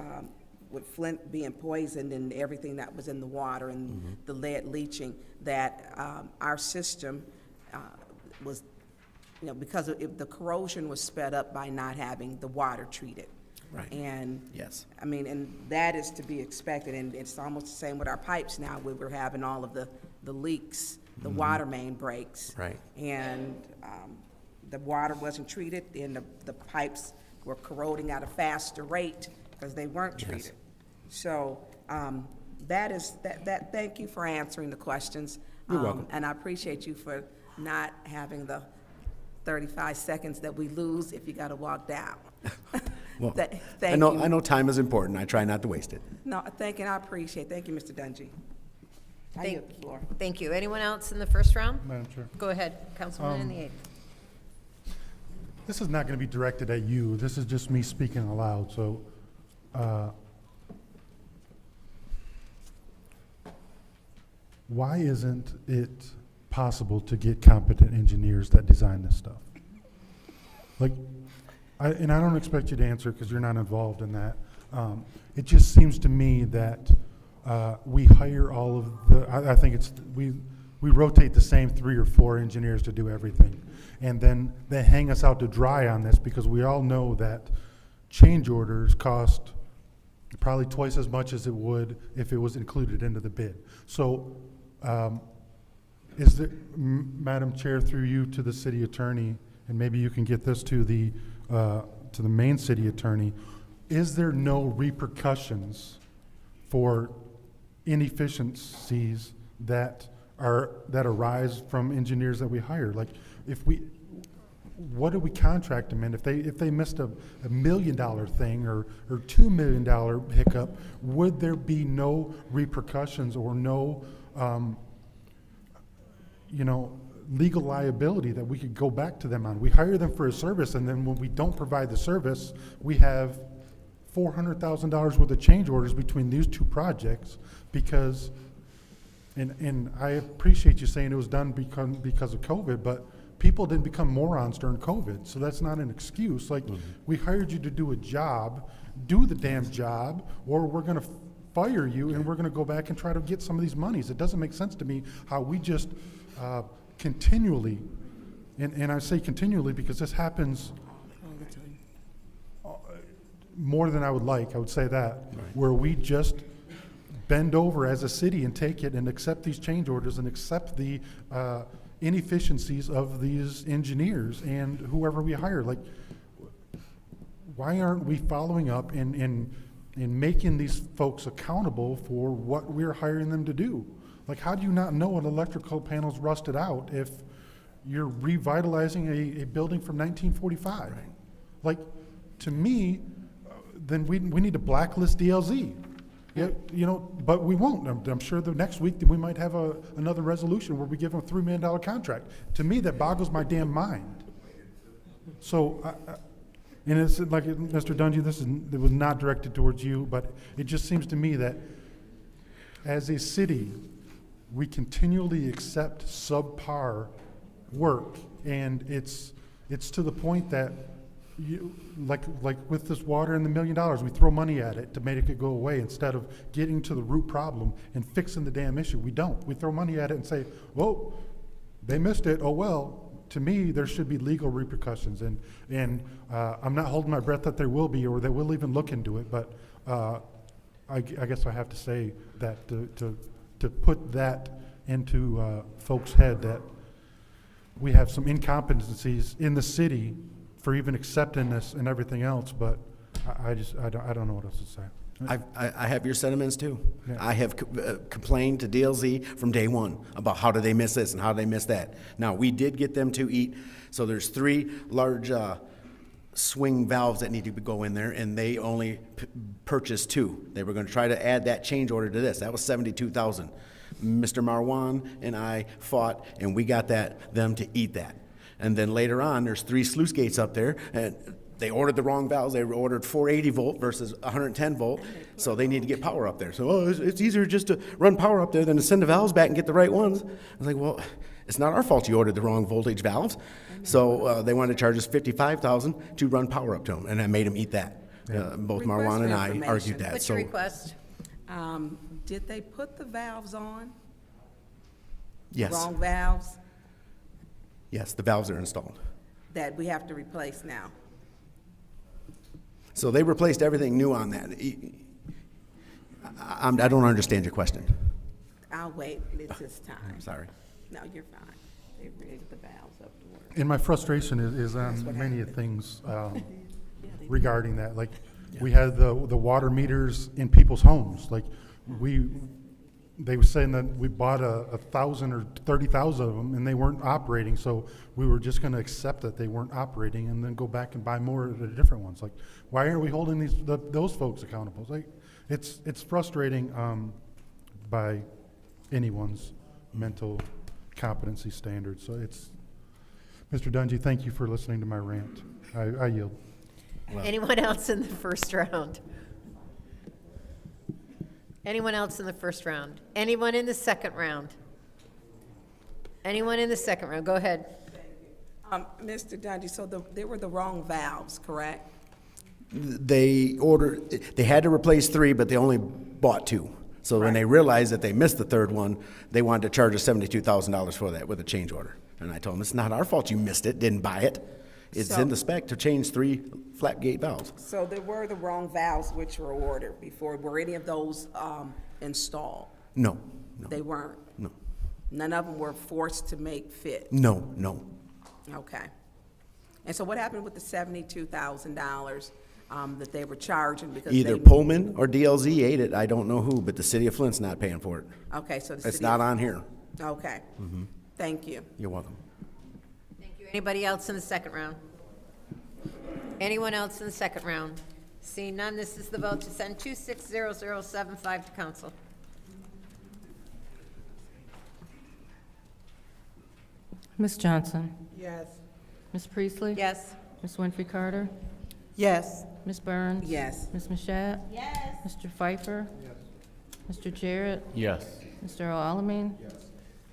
with Flint being poisoned and everything that was in the water and the lead leaching, that our system was, because of the corrosion was sped up by not having the water treated. Right. And yes, I mean, and that is to be expected, and it's almost the same with our pipes now, where we're having all of the leaks, the water main breaks. Right. And the water wasn't treated, and the pipes were corroding at a faster rate because they weren't treated. So thank you for answering the questions. You're welcome. And I appreciate you for not having the 35 seconds that we lose if you got to walk down. Well, Thank you. I know time is important. I try not to waste it. No, thank you, and I appreciate it. Thank you, Mr. Dungy. I yield the floor. Thank you. Anyone else in the first round? Madam Chair. Go ahead, Councilman in the 8th. This is not going to be directed at you. This is just me speaking aloud. So, why isn't it possible to get competent engineers that design this stuff? And I don't expect you to answer because you're not involved in that. It just seems to me that we hire all of the, I think we rotate the same 3 or 4 engineers to do everything. And then they hang us out to dry on this because we all know that change orders cost probably twice as much as it would if it was included into the bid. So is there, Madam Chair, through you to the city attorney, and maybe you can get this to the main city attorney, is there no repercussions for inefficiencies that arise from engineers that we hire? Like, if we, what do we contract them in? If they missed a $1 million thing or $2 million hiccup, would there be no repercussions or no, legal liability that we could go back to them on? We hire them for a service, and then when we don't provide the service, we have $400,000 worth of change orders between these two projects because, and I appreciate you saying it was done because of COVID, but people didn't become morons during COVID, so that's not an excuse. Like, we hired you to do a job, do the damn job, or we're gonna fire you and we're gonna go back and try to get some of these monies. It doesn't make sense to me how we just continually, and I say continually because this happens more than I would like, I would say that, where we just bend over as a city and take it and accept these change orders and accept the inefficiencies of these engineers and whoever we hire. Like, why aren't we following up and making these folks accountable for what we're hiring them to do? Like, how do you not know an electrical panel's rusted out if you're revitalizing a building from 1945? Right. Like, to me, then we need to blacklist DLZ. Yeah, but we won't. I'm sure the next week we might have another resolution where we give them a $3 million contract. To me, that boggles my damn mind. So, and it's like, Mr. Dungy, it was not directed towards you, but it just seems to me that as a city, we continually accept subpar work, and it's to the point that like with this water and the $1 million, we throw money at it to make it go away instead of getting to the root problem and fixing the damn issue. We don't. We throw money at it and say, well, they missed it. Oh, well. To me, there should be legal repercussions, and I'm not holding my breath that there will be or that we'll even look into it, but I guess I have to say that to put that into folks' head that we have some incompetencies in the city for even accepting this and everything else, but I don't know what else to say. I have your sentiments too. Yeah. I have complained to DLZ from day one about how do they miss this and how do they miss that. Now, we did get them to eat, so there's 3 large swing valves that need to go in there, and they only purchased 2. They were going to try to add that change order to this. That was $72,000. Mr. Marwan and I fought, and we got them to eat that. And then later on, there's 3 sluice gates up there, and they ordered the wrong valves. They ordered 480 volt versus 110 volt, so they need to get power up there. So, it's easier just to run power up there than to send the valves back and get the right ones. I was like, well, it's not our fault you ordered the wrong voltage valves. So they wanted to charge us $55,000 to run power up to them, and I made them eat that. Both Marwan and I argued that. What's your request? Did they put the valves on? Yes. Wrong valves Yes, the valves are installed. that we have to replace now? So they replaced everything new on that. I don't understand your question. I'll wait, it's his time. I'm sorry. No, you're fine. They rigged the valves up to work. And my frustration is on many things regarding that. Like, we had the water meters in people's homes. Like, they were saying that we bought 1,000 or 30,000 of them and they weren't operating, so we were just gonna accept that they weren't operating and then go back and buy more of the different ones. Like, why aren't we holding those folks accountable? Like, it's frustrating by anyone's mental competency standards. So Mr. Dungy, thank you for listening to my rant. I yield. Anyone else in the first round? Anyone else in the first round? Anyone in the second round? Anyone in the second round? Go ahead. Mr. Dungy, so they were the wrong valves, correct? They had to replace 3, but they only bought 2. So when they realized that they missed the 3rd one, they wanted to charge us $72,000 for that with a change order. And I told them, it's not our fault you missed it, didn't buy it. It's in the spec to change 3 flat gate valves. So there were the wrong valves which were ordered before. Were any of those installed? No. They weren't? No. None of them were forced to make fit? No. Okay. And so what happened with the $72,000 that they were charging because Either Pullman or DLZ ate it. I don't know who, but the city of Flint's not paying for it. Okay, so It's not on here. Okay. Thank you. You're welcome. Thank you. Anybody else in the second round? Anyone else in the second round? Seeing none, this is the vote to send 260075 to council. Ms. Johnson? Yes. Ms. Priestley? Yes. Ms. Winfrey Carter? Yes. Ms. Burns? Yes. Ms. Mashat? Yes. Mr. Pfeiffer? Yes. Mr. Jarrett? Yes. Mr. Earl Alamin? Yes.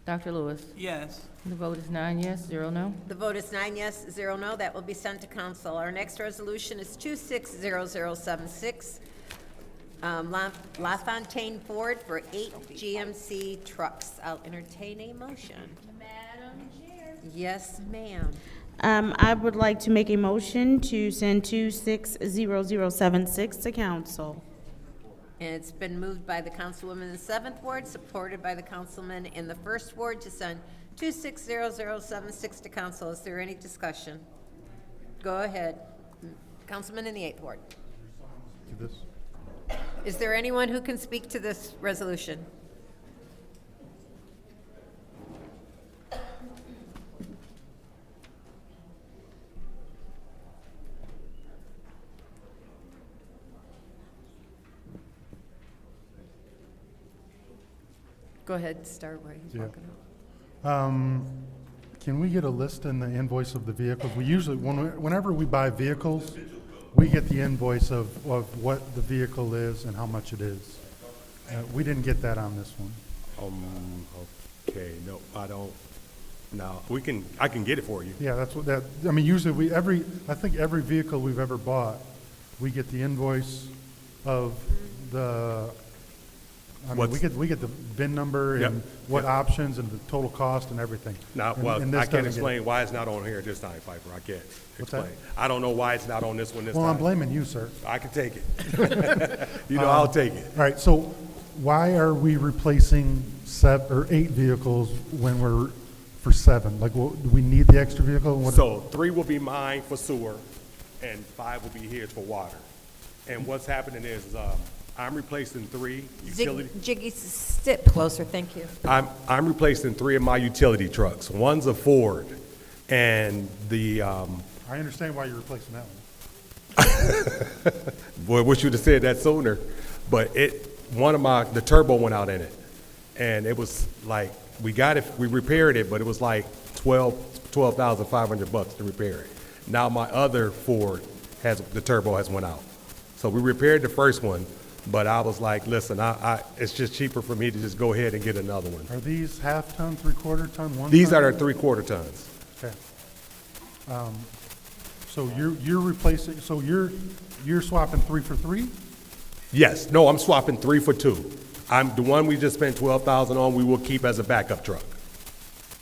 Dr. Lewis? Yes. The vote is 9 yes, 0 no. The vote is 9 yes, 0 no. That will be sent to council. Our next resolution is 260076. LaFontaine Ford for 8 GMC trucks. I'll entertain a motion. Madam Chair. Yes, ma'am. I would like to make a motion to send 260076 to council. And it's been moved by the councilwoman in the 7th Ward, supported by the councilman in the 1st Ward to send 260076 to council. Is there any discussion? Go ahead. Councilman in the 8th Ward. To this. Is there anyone who can speak to this resolution? Go ahead, start where he's walking out. Can we get a list and the invoice of the vehicles? We usually, whenever we buy vehicles, we get the invoice of what the vehicle is and how much it is. We didn't get that on this one. Okay, no, I don't. No, I can get it for you. Yeah, that's what I mean, usually I think every vehicle we've ever bought, we get the invoice of the, we get the VIN number Yep, and what yep. options and the total cost and everything. Now, And- well, and this I can't doesn't get explain it. why it's not on here this time, Piper. I can't What's that? explain. I don't know why it's not on this one this Well, I'm time. blaming you, sir. I can take it. I'll take it. All right, so why are we replacing 8 vehicles when we're for 7? Like, do we need the extra vehicle? So 3 will be mine for sewer, and 5 will be his for water. And what's happening is, I'm replacing 3 utility. Jiggy, step closer, thank you. I'm replacing 3 of my utility trucks. One's a Ford, and the, I understand why you're replacing that one. boy, I wish you'd have said that sooner, but the turbo went out in it. And it was like, we repaired it, but it was like $12,500 to repair it. Now my other Ford the turbo has went out. So we repaired the first one, but I was like, listen, it's just cheaper for me to just go ahead and get another one. Are these half-ton, three-quarter ton, 1 These ton? are 3/4 tons. Okay. So you're replacing, so you're swapping 3 for 3? Yes, no, I'm swapping 3 for 2. The one we just spent $12,000 on, we will keep as a backup truck.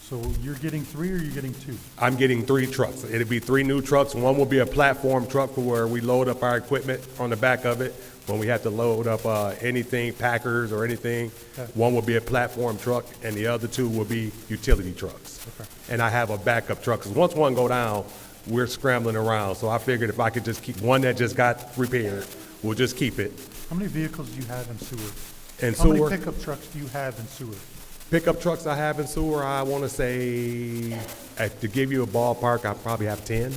So you're getting 3 or you're getting 2? I'm getting 3 trucks. It'll be 3 new trucks. One will be a platform truck for where we load up our equipment on the back of it. When we have to load up anything, packers or anything, Okay. one will be a platform truck, and the other 2 will be utility trucks. Okay. And I have a backup truck, because once one go down, we're scrambling around. So I figured if I could just keep one that just got repaired, we'll just keep it. How many vehicles do you have in sewer? In How sewer? many pickup trucks do you have in sewer? Pickup trucks I have in sewer, I want to say, to give you a ballpark, I probably have 10.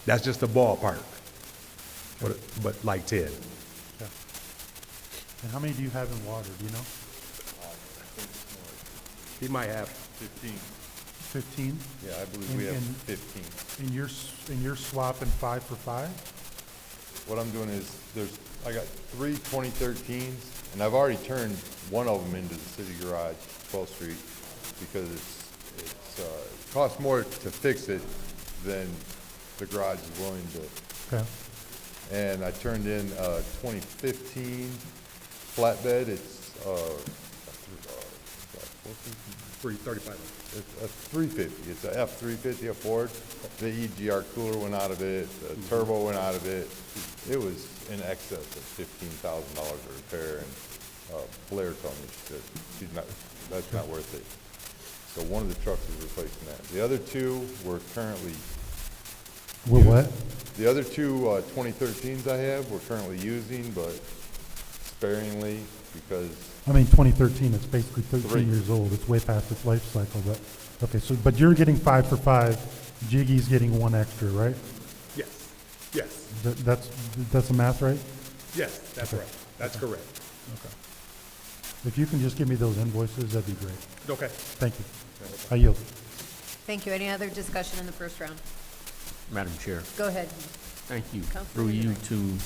That's just a ballpark, but like 10. Okay. And how many do you have in water, do you know? He might have 15. 15? Yeah, I believe we have 15. And you're swapping 5 for 5? What I'm doing is, I got 3 2013s, and I've already turned one of them into the city garage, 12th Street, because it costs more to fix it than the garage is willing to. Okay. And I turned in a 2015 flatbed. It's 335. It's a 350. It's a F350, a Ford. The EGR cooler went out of it. The turbo went out of it. It was in excess of $15,000 to repair. And Blair told me, she said, that's not worth it. So one of the trucks is replacing that. The other 2 we're currently. We're what? The other 2 2013s I have we're currently using, but sparingly, because. I mean, 2013, it's basically 13 3. years old. It's way past its life cycle, but, okay, but you're getting 5 for 5, Jiggy's getting one extra, right? Yes, yes, That's the math, right? yes, that's Okay. right. That's correct. Okay. If you can just give me those invoices, that'd be great. Okay. Thank you. I yield. Thank you. Any other discussion in the first round? Madam Chair, Go ahead. thank you. Councilman Through you Enright. two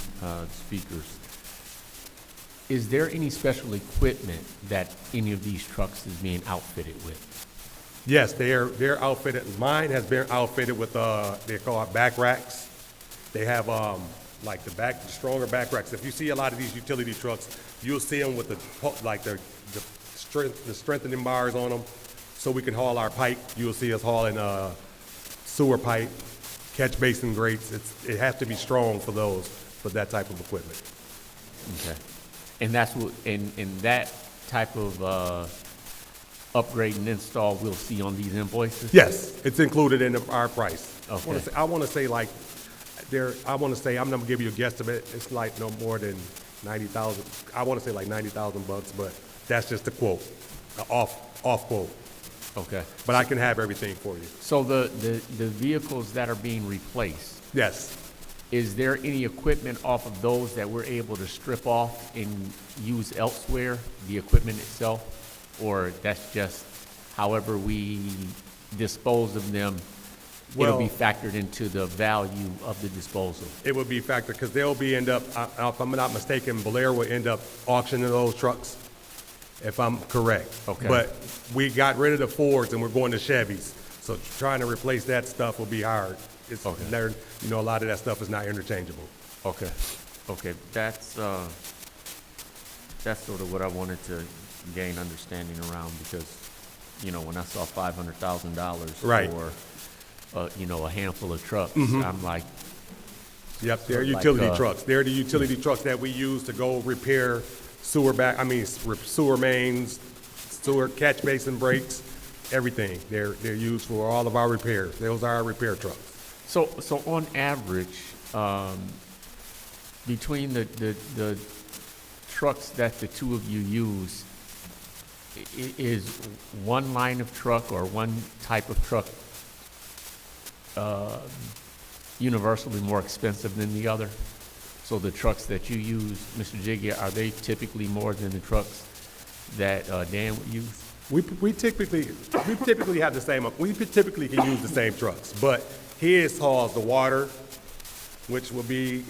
speakers. Is there any special equipment that any of these trucks is being outfitted with? Yes, they're outfitted. Mine has been outfitted with they call it back racks. They have like the stronger back racks. If you see a lot of these utility trucks, you'll see them with the strengthening bars on them, so we can haul our pipe. You'll see us hauling sewer pipe, catch basin grates. It has to be strong for that type of equipment. Okay. And that's what, and that type of upgrade and install we'll see on these invoices? Yes, it's included in our price. Okay. I want to say, I'm gonna give you a guesstimate. It's like no more than 90,000. I want to say like 90,000 bucks, but that's just a quote, off quote. Okay. But I can have everything for you. So the vehicles that are being replaced, Yes. is there any equipment off of those that we're able to strip off and use elsewhere, the equipment itself? Or that's just however we dispose of them, it'll be factored into the value of the disposal? It would be factored, because they'll be if I'm not mistaken, Blair will end up auctioning those trucks, if I'm correct. Okay. But we got rid of the Fords and we're going to Chevys, so trying to replace that stuff will be hard. It's, Okay. a lot of that stuff is not interchangeable. Okay, okay, that's sort of what I wanted to gain understanding around, because, when I saw $500,000 Right. for, a handful of trucks, Mhm. I'm like. Yep, they're sort of like, utility trucks. They're the utility trucks that we use to go repair sewer mains, sewer catch basin breaks, everything. They're used for all of our repairs. Those are our repair trucks. So on average, between the trucks that the two of you use, is one line of truck or one type of truck universally more expensive than the other? So the trucks that you use, Mr. Jiggy, are they typically more than the trucks that Dan would use? We typically have the same. We typically can use the same trucks, but his hauls the water, which will be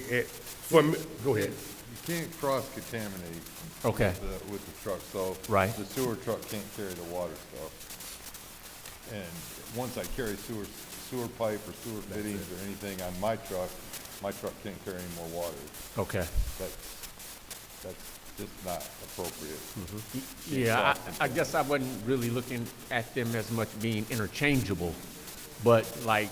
go ahead. You can't cross-contaminate Okay. with the truck, so Right. the sewer truck can't carry the water stuff. And once I carry sewer pipe or sewer fittings or anything on my truck can't carry any more water. Okay. That's just not appropriate. Yeah, I guess I wasn't really looking at them as much being interchangeable, but like,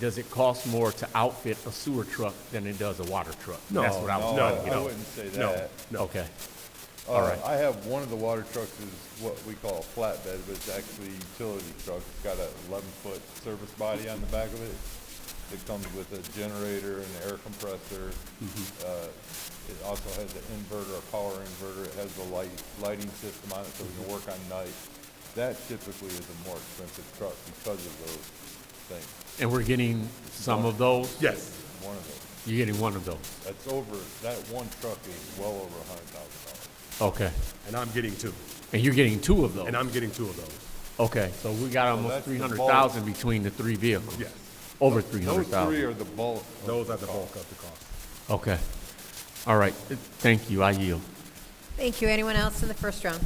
does it cost more to outfit a sewer truck than it does a water truck? No, That's what I was trying to get I at. wouldn't say No, that. no. Okay. All right. I have one of the water trucks is what we call a flatbed, but it's actually a utility truck. It's got a 11-foot service body on the back of it. It comes with a generator and an air compressor. It also has an inverter, a power inverter. It has the lighting system on it so we can work on night. That typically is a more expensive truck because of those things. And we're getting some of those? Yes. One of those. You're getting one of those? That one truck is well over $100,000. Okay. And I'm getting two. And you're getting two of those? And I'm getting two of those. Okay, so we got almost that's the 300,000 between the three vehicles? Yes. Over Those 300,000? three are the bulk. Those are the bulk of the cost. Okay. All right, thank you, I yield. Thank you. Anyone else in the first round?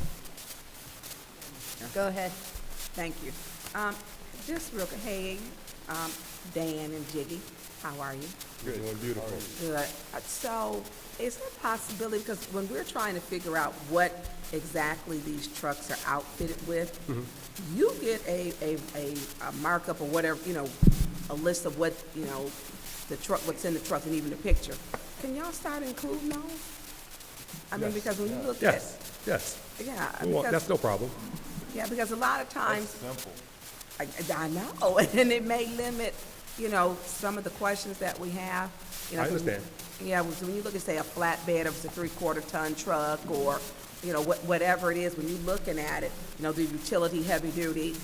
Go ahead. Thank you. Just real quick, hey, Dan and Jiggy, how are you? Good, beautiful. Good. So, is there a possibility, because when we're trying to figure out what exactly these trucks are outfitted with, you get a markup or whatever, a list of what, the truck, what's in the truck, and even a picture. Can y'all start including those? I mean, because when you look at. Yes. Yeah. That's no problem. Yeah, because a lot of times. That's simple. I know, and it may limit, some of the questions that we have. I understand. Yeah, so when you look at, say, a flatbed, if it's a 3/4 ton truck, or, whatever it is, when you're looking at it, the utility, heavy duty,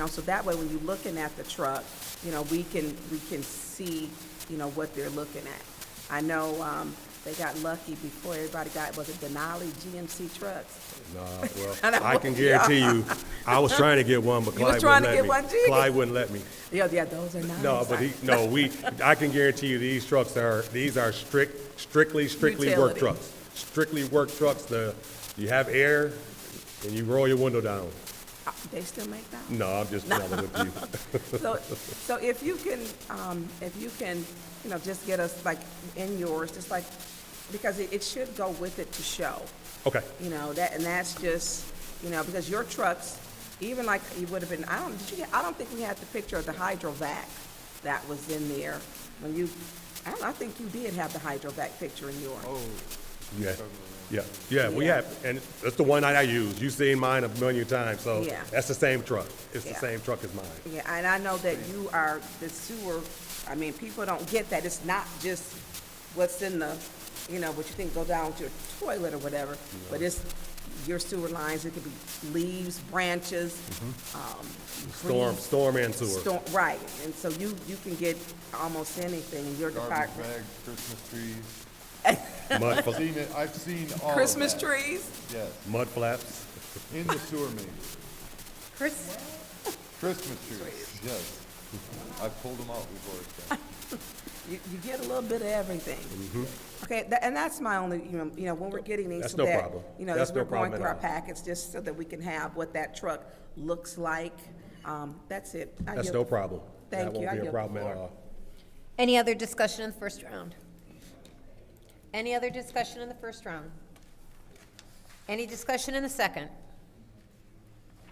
so that way when you're looking at the truck, we can see, what they're looking at. I know, they got lucky before everybody got, was it Denali GMC trucks? No, well, I can guarantee you, I was trying to get one, but You was Clyde trying wouldn't to let get me. one, too? Clyde wouldn't let me. Yeah, those are nice. No, but I can guarantee you, these trucks these are strictly work Utility. trucks. Strictly work trucks. You have air, and you roll your window down. They still make that? No, I'm just telling with you. So if you can, just get us like in yours, just like, because it should go with it to show. Okay. And that's just, because your trucks, even like you would have been, I don't think we had the picture of the hydrovac that was in there when I think you did have the hydrovac picture in yours. Oh. Yeah, we have, and that's the one that I use. You've seen mine a million times, so Yeah. that's the same truck. It's the Yeah. same truck as mine. Yeah, and I know that you are the sewer, people don't get that. It's not just what's in the, what you think go down to your toilet or whatever, but it's your sewer lines. It could be leaves, branches, trees. Storm and sewer. Right, and so you can get almost anything in your Garbage department. bags, Christmas trees. Mud I've seen all of Christmas that. trees? Yes, Mud flaps. in the sewer main. Chris? Christmas trees, yes. I've pulled them out before. So. You get a little bit of everything. Okay, and that's my only, when we're getting these. That's so no that, problem. As That's no we're going problem through at our all. packets, just so that we can have what that truck looks like. That's it. That's no problem. Thank you. That I won't be a yield the problem at floor. all. Any other discussion in the first round? Any other discussion in the first round? Any discussion in the second?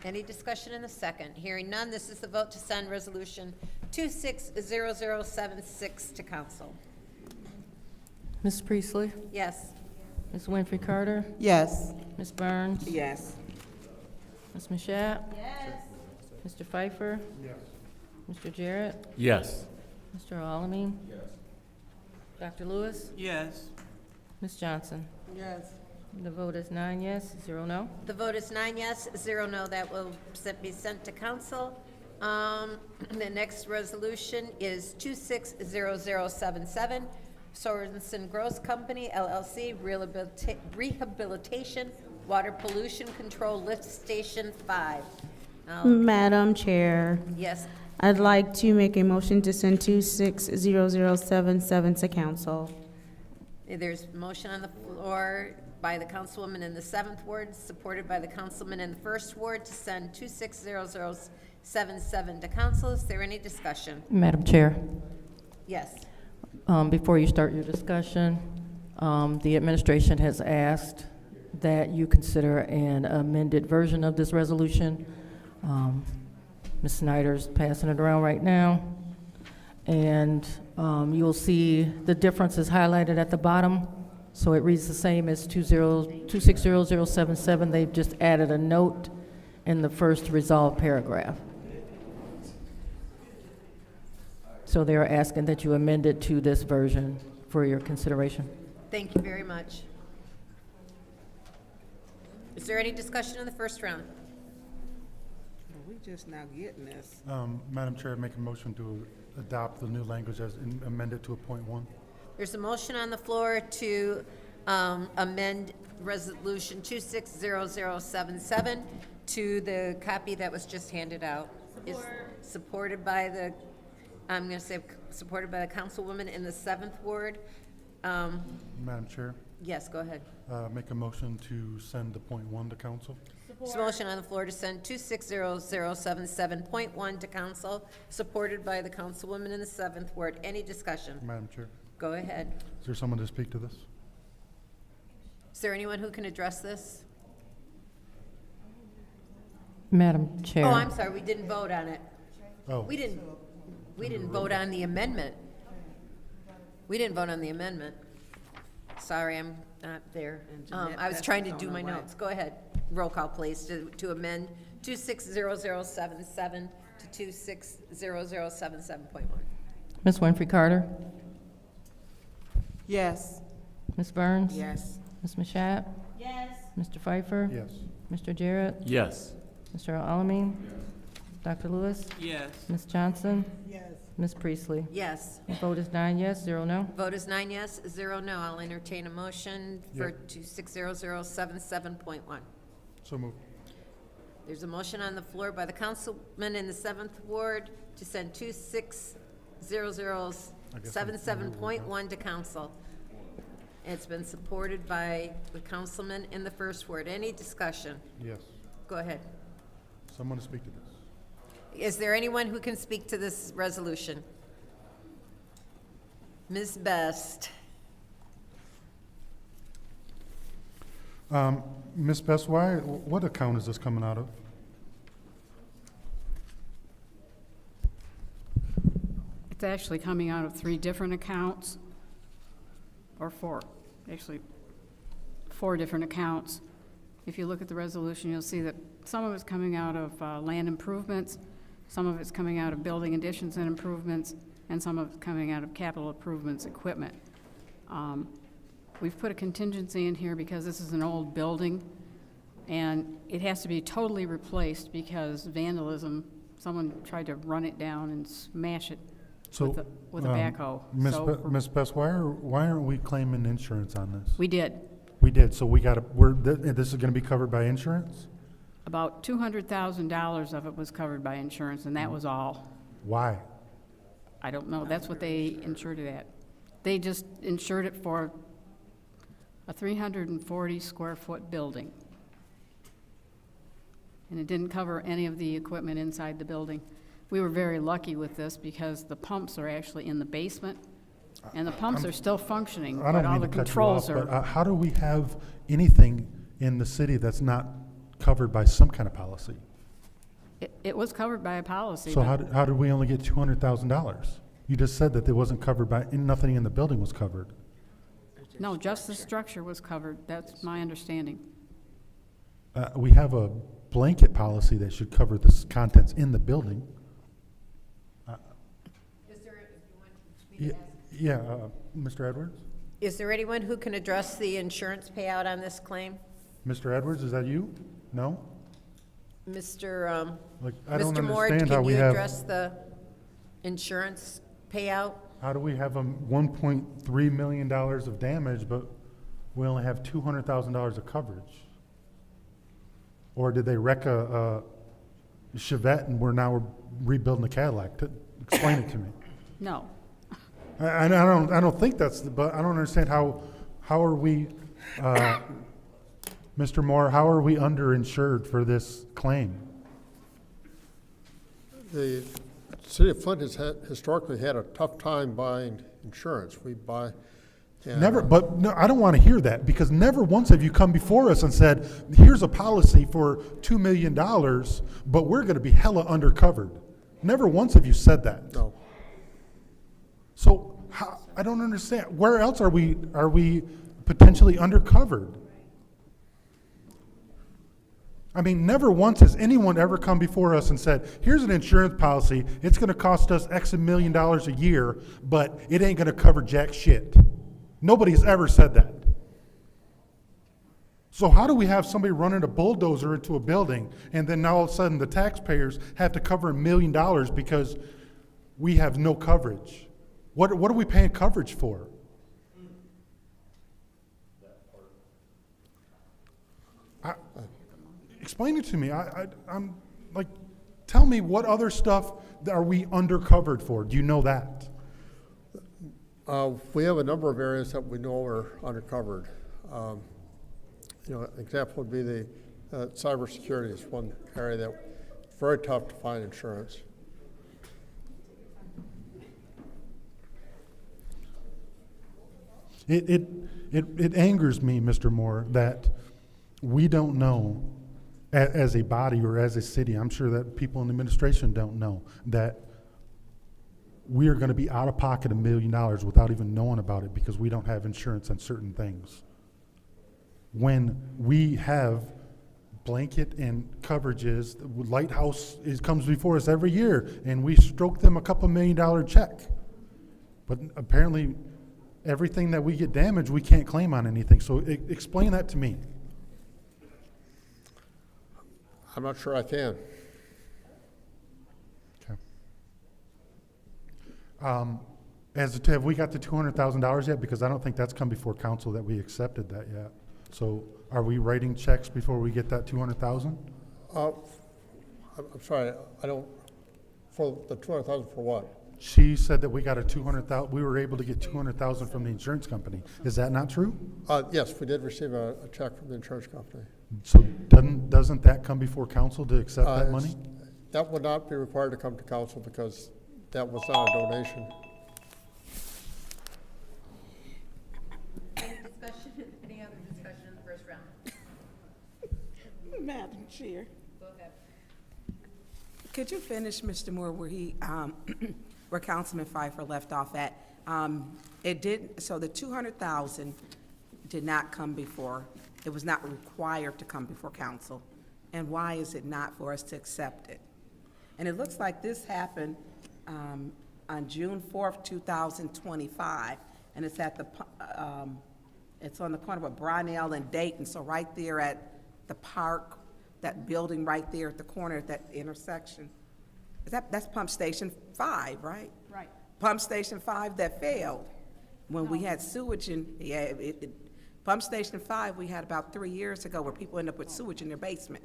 Any discussion in the second? Hearing none, this is the vote to send resolution 260076 to council. Ms. Priestley? Yes. Ms. Winfrey Carter? Yes. Ms. Burns? Yes. Ms. Mashat? Yes. Mr. Pfeiffer? Yes. Mr. Jarrett? Yes. Mr. Alamin? Yes. Dr. Lewis? Yes. Ms. Johnson? Yes. The vote is 9 yes, 0 no. The vote is 9 yes, 0 no. That will be sent to council. The next resolution is 260077, Sorensen Gross Company, LLC, Rehabilitation, Water Pollution Control Lift Station 5. Madam Chair, Yes. I'd like to make a motion to send 260077 to council. There's a motion on the floor by the councilwoman in the 7th ward, supported by the councilman in the 1st ward, to send 260077 to council. Is there any discussion? Madam Chair, Yes. before you start your discussion, the administration has asked that you consider an amended version of this resolution. Ms. Snyder's passing it around right now. And you'll see the differences highlighted at the bottom. So it reads the same as 260077. They've just added a note in the first resolved paragraph. So they are asking that you amend it to this version for your consideration. Thank you very much. Is there any discussion in the first round? We just now getting this. Madam Chair, make a motion to adopt the new language as amended to a .1. There's a motion on the floor to amend Resolution 260077 to the copy that was just handed out. Is supported by the, I'm going to say, supported by the councilwoman in the 7th ward. Madam Chair, Yes, go ahead. make a motion to send the .1 to council. There's a motion on the floor to send 260077.1 to council, supported by the councilwoman in the 7th ward. Any discussion? Madam Chair, Go ahead. is there someone to speak to this? Is there anyone who can address this? Madam Chair. Oh, I'm sorry, we didn't vote on it. Oh. We didn't vote on the amendment. We didn't vote on the amendment. Sorry, I'm not there. I was trying to do my notes. Go ahead. Roll call, please, to amend 260077 to 260077.1. Ms. Winfrey Carter? Yes. Ms. Burns? Yes. Ms. Mashat? Yes. Mr. Pfeiffer? Yes. Mr. Jarrett? Yes. Mr. Alamin? Dr. Lewis? Yes. Ms. Johnson? Yes. Ms. Priestley? Yes. The vote is 9 yes, 0 no. Vote is 9 yes, 0 no. I'll entertain a motion for 260077.1. So moved. There's a motion on the floor by the councilman in the 7th Ward to send 260077.1 to council. It's been supported by the councilman in the 1st Ward. Any discussion? Yes. Go ahead. Someone to speak to this. Is there anyone who can speak to this resolution? Ms. Best. Ms. Best, what account is this coming out of? It's actually coming out of 3 different accounts, or 4, actually 4 different accounts. If you look at the resolution, you'll see that some of it's coming out of land improvements, some of it's coming out of building additions and improvements, and some of it's coming out of capital improvements equipment. We've put a contingency in here because this is an old building, and it has to be totally replaced because vandalism, someone tried to run it down and smash it with a backhoe. Ms. Best, why aren't we claiming insurance on this? We did. We did, so this is gonna be covered by insurance? About $200,000 of it was covered by insurance, and that was all. Why? I don't know. That's what they insured it at. They just insured it for a 340 square foot building. And it didn't cover any of the equipment inside the building. We were very lucky with this because the pumps are actually in the basement, and the pumps are still functioning, I but don't all mean the to cut you controls off, are. but how do we have anything in the city that's not covered by some kind of policy? It was covered by a policy. So but how did we only get $200,000? You just said that it wasn't covered by, nothing in the building was covered. No, just the structure was covered. That's my understanding. We have a blanket policy that should cover the contents in the building. Is there, if you want me to ask? Mr. Edwards? Is there anyone who can address the insurance payout on this claim? Mr. Edwards, is that you? No? Mr. I don't Mr. Moore, understand how can we you have. address the insurance payout? How do we have $1.3 million of damage, but we only have $200,000 of coverage? Or did they wreck a Chevette and we're now rebuilding a Cadillac? Explain it to me. No. I don't think that's, but I don't understand how are we, Mr. Moore, how are we underinsured for this claim? The city of Flint has historically had a tough time buying insurance. We buy. Never, but no, I don't want to hear that, because never once have you come before us and said, here's a policy for $2 million, but we're going to be hella undercovered. Never once have you said that. No. So I don't understand. Where else are we potentially undercovered? I mean, never once has anyone ever come before us and said, here's an insurance policy, it's going to cost us X million dollars a year, but it ain't going to cover jack shit. Nobody's ever said that. So how do we have somebody running a bulldozer into a building, and then now all of a sudden the taxpayers have to cover $1 million because we have no coverage? What are we paying coverage for? Explain it to me. I'm like, tell me what other stuff are we undercovered for? Do you know that? We have a number of areas that we know are undercovered. An example would be the cybersecurity is one area that it's very tough to find insurance. It angers me, Mr. Moore, that we don't know as a body or as a city. I'm sure that people in the administration don't know that we are going to be out of pocket $1 million without even knowing about it because we don't have insurance on certain things. When we have blanket and coverages, Lighthouse comes before us every year, and we stroke them a couple $1 million check. But apparently, everything that we get damaged, we can't claim on anything. So explain that to me. I'm not sure I can. Have we got the $200,000 yet? Because I don't think that's come before council that we accepted that yet. So are we writing checks before we get that 200,000? I'm sorry, I don't, for the 200,000 for what? She said that we got a 200,000, we were able to get 200,000 from the insurance company. Is that not true? Yes, we did receive a check from the insurance company. So doesn't that come before council to accept that money? That would not be required to come to council because that was not a donation. Any other discussion in the first round? Madam Chair, Go ahead. could you finish, Mr. Moore, where where Councilman Pfeiffer left off at? So the 200,000 did not come before, it was not required to come before council. And why is it not for us to accept it? And it looks like this happened on June 4th, 2025, and it's at it's on the corner of Brownell and Dayton, so right there at the park, that building right there at the corner at that intersection. That's Pump Station 5, right? Right. Pump Station 5 that failed when we had sewage in, Pump Station 5 we had about 3 years ago where people end up with sewage in their basement.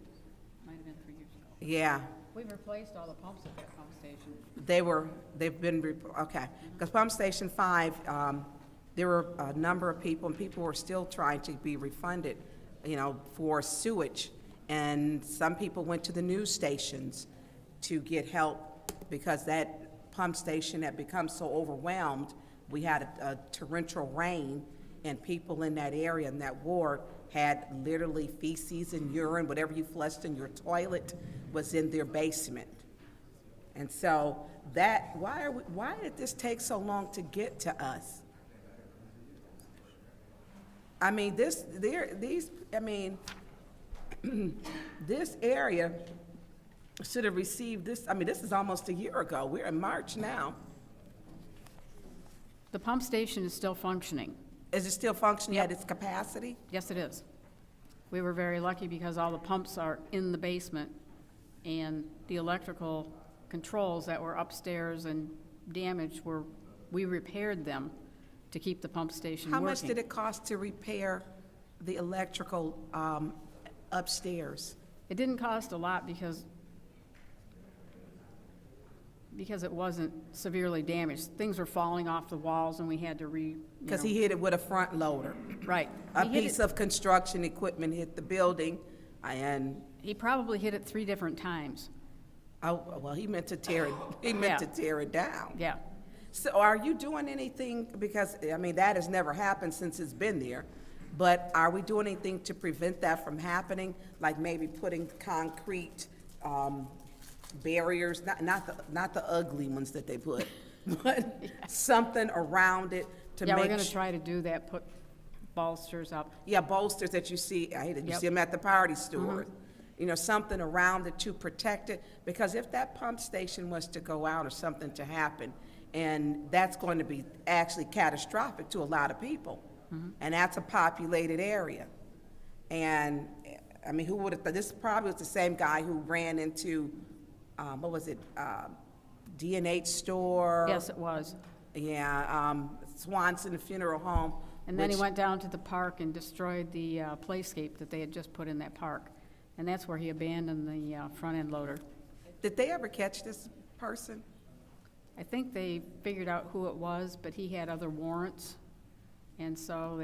Might have been 3 years ago. Yeah. We've replaced all the pumps at that pump station. They've been, okay. Because Pump Station 5, there were a number of people, and people were still trying to be refunded, for sewage. And some people went to the news stations to get help because that pump station had become so overwhelmed. We had a torrential rain, and people in that area, in that ward, had literally feces and urine, whatever you flushed in your toilet was in their basement. And so why did this take so long to get to us? I mean, this area should have received this. I mean, this is almost a year ago. We're in March now. The pump station is still functioning. Is it still functioning at its capacity? Yes, it is. We were very lucky because all the pumps are in the basement, and the electrical controls that were upstairs and damaged we repaired them to keep the pump station working. How much did it cost to repair the electrical upstairs? It didn't cost a lot because it wasn't severely damaged. Things were falling off the walls and we had to Because he hit it with a front loader. Right. A piece of construction equipment hit the building, and he probably hit it 3 different times. Oh, well, he meant to tear it. He meant to tear it down. Yeah. So, are you doing anything? Because I mean, that has never happened since it's been there. But are we doing anything to prevent that from happening? Like maybe putting concrete barriers, not the ugly ones that they put, but something around it to make. Yeah, we're going to try to do that. Put bolsters up. Yeah, bolsters that you see. You see them at the party stores. Something around it to protect it. Because if that pump station was to go out or something to happen, and that's going to be actually catastrophic to a lot of people. And that's a populated area. And, I mean, who would have thought? This probably was the same guy who ran into, what was it, D&H store? Yes, it was. Yeah, Swanson Funeral Home. And then he went down to the park and destroyed the playscape that they had just put in that park. And that's where he abandoned the front-end loader. Did they ever catch this person? I think they figured out who it was, but he had other warrants. And so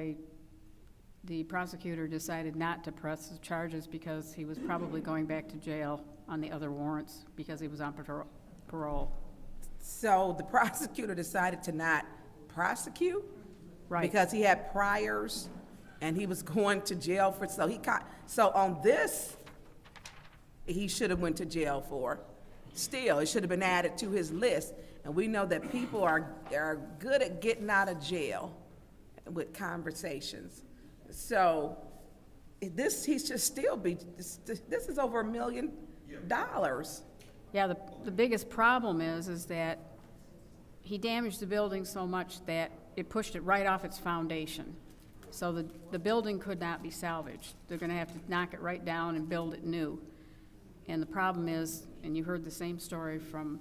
the prosecutor decided not to press the charges because he was probably going back to jail on the other warrants because he was on parole. So the prosecutor decided to not prosecute? Right. Because he had priors and he was going to jail for, so on this, he should have went to jail for. Still, it should have been added to his list. And we know that people are good at getting out of jail with conversations. So he should still be, this is over $1 million. Yeah, the biggest problem is that he damaged the building so much that it pushed it right off its foundation. So the building could not be salvaged. They're gonna have to knock it right down and build it new. And the problem is, and you heard the same story from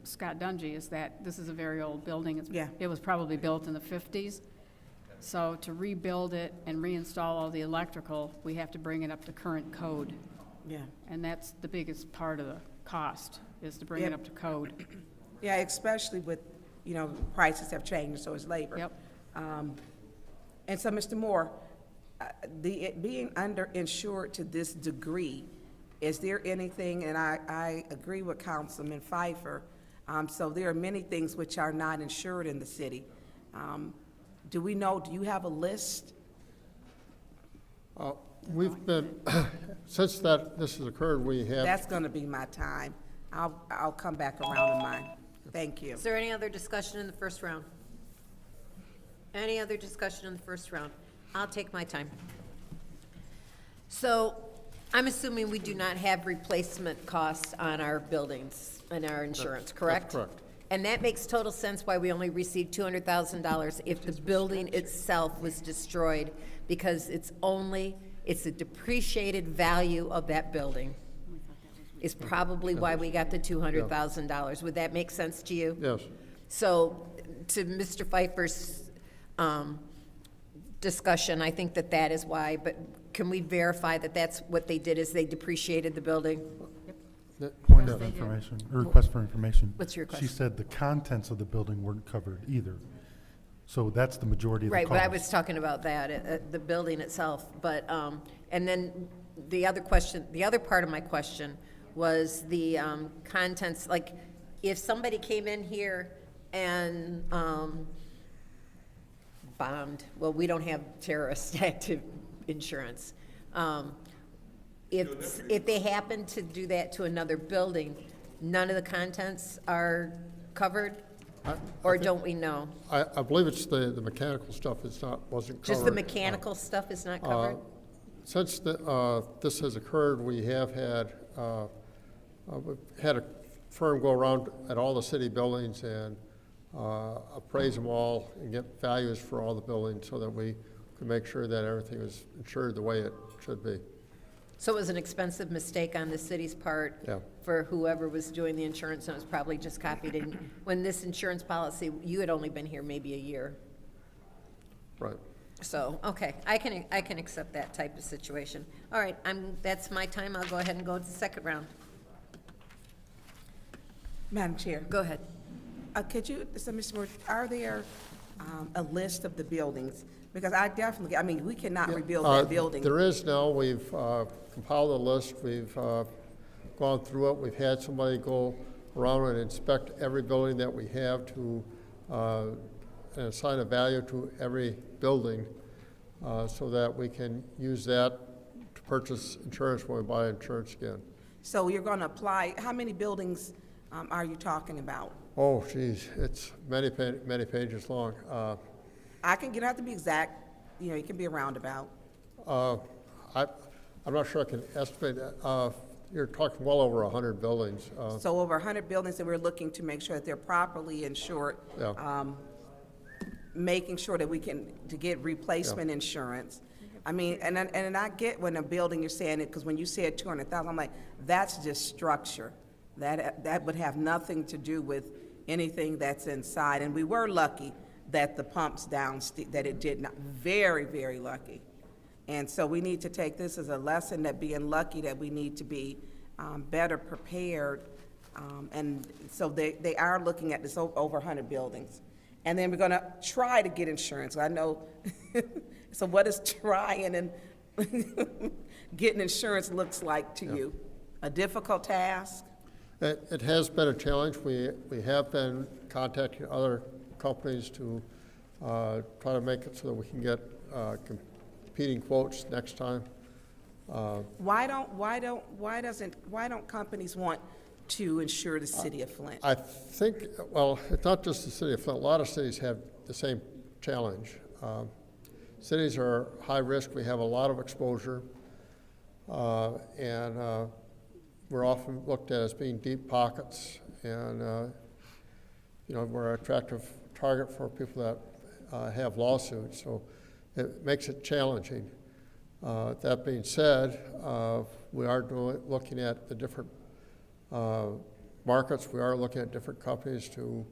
Scott Dungy is that this is a very old building. Yeah. It was probably built in the 50s. So to rebuild it and reinstall all the electrical, we have to bring it up to current code. Yeah. And that's the biggest part of the cost, is to bring it Yep. up to code. Yeah, especially with, prices have changed, so is labor. Yep. And so, Mr. Moore, it being underinsured to this degree, is there anything, and I agree with Councilman Pfeiffer, so there are many things which are not insured in the city. Do you have a list? We've been, since this has occurred, we have. That's gonna be my time. I'll come back around in mine. Thank you. Is there any other discussion in the first round? Any other discussion in the first round? I'll take my time. So, I'm assuming we do not have replacement costs on our buildings and our insurance, correct? That's correct. And that makes total sense why we only received $200,000 if the building itself was destroyed, because it's a depreciated value of that building. Is probably why we got the $200,000. Would that make sense to you? Yes. So, to Mr. Pfeiffer's discussion, I think that is why, but can we verify that that's what they did, is they depreciated the building? Point of information, a request for information. What's your request? She said the contents of the building weren't covered either. So that's the majority of the cost. Right, but I was talking about that, the building itself, but, and then the other part of my question was the contents, like, if somebody came in here and bombed, well, we don't have terrorist active insurance. If they happen to do that to another building, none of the contents are covered? Or don't we know? I believe it's the mechanical stuff wasn't covered. Just the mechanical stuff is not covered? Since this has occurred, we've had a firm go around at all the city buildings and appraise them all and get values for all the buildings so that we can make sure that everything is insured the way it should be. So it was an expensive mistake on the city's part for whoever was doing the insurance, and it was probably just copied in. When this insurance policy, you had only been here maybe a year. Right. So, okay, I can accept that type of situation. All right, that's my time. I'll go ahead and go to the second round. Madam Chair. Go ahead. Mr. Moore, are there a list of the buildings? Because we cannot rebuild that building. There is now. We've compiled a list. We've gone through it. We've had somebody go around and inspect every building that we have to and assign a value to every building so that we can use that to purchase insurance when we buy insurance again. So you're going to apply, how many buildings are you talking about? Oh, geez, it's many pages long. You don't have to be exact, it can be a roundabout. I'm not sure I can estimate that. You're talking well over 100 buildings. So over 100 buildings that we're looking to make sure that they're properly insured. Yeah. Making sure that to get replacement insurance. And I get when a building you're saying it, because when you said 200,000, I'm like, that's just structure. That would have nothing to do with anything that's inside. And we were lucky that the pumps down, that it did not, very, very lucky. And so we need to take this as a lesson, that being lucky, that we need to be better prepared. And so they are looking at this over 100 buildings. And then we're gonna try to get insurance. I know, so what is trying and getting insurance looks like to you? A difficult task? It has been a challenge. We have been contacting other companies to try to make it so that we can get competing quotes next time. Why don't companies want to insure the city of Flint? I think, well, it's not just the city of Flint. A lot of cities have the same challenge. Cities are high risk. We have a lot of exposure, and we're often looked at as being deep pockets, and we're an attractive target for people that have lawsuits. So it makes it challenging. That being said, we are looking at the different markets. We are looking at different companies to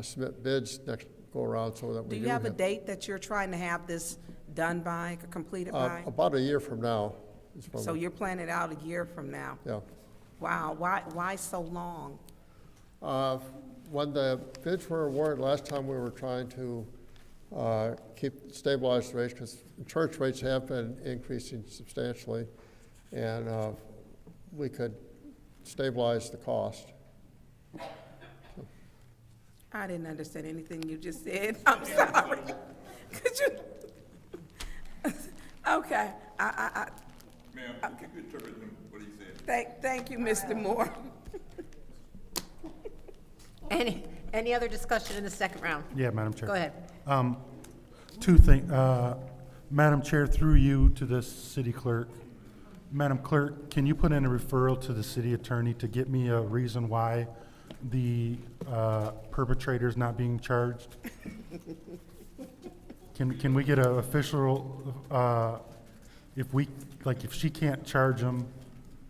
submit bids next go around so that we Do do you have a date that you're trying to have this done by, or completed by? about a year from now. is when So we- you're planning it out a year from now? Yeah. Wow, why so long? When the bids were awarded, last time we were trying to stabilize the rates, because church rates have been increasing substantially, and we could stabilize the cost. I didn't understand anything you just said. I'm sorry. Could you? Okay, Ma'am, you could interpret what he said. Thank you, Mr. Moore. Any other discussion in the second round? Yeah, Madam Chair. Go ahead. Two things. Madam Chair, through you to the city clerk. Madam Clerk, can you put in a referral to the city attorney to get me a reason why the perpetrator is not being charged? Can we get an official, if she can't charge him,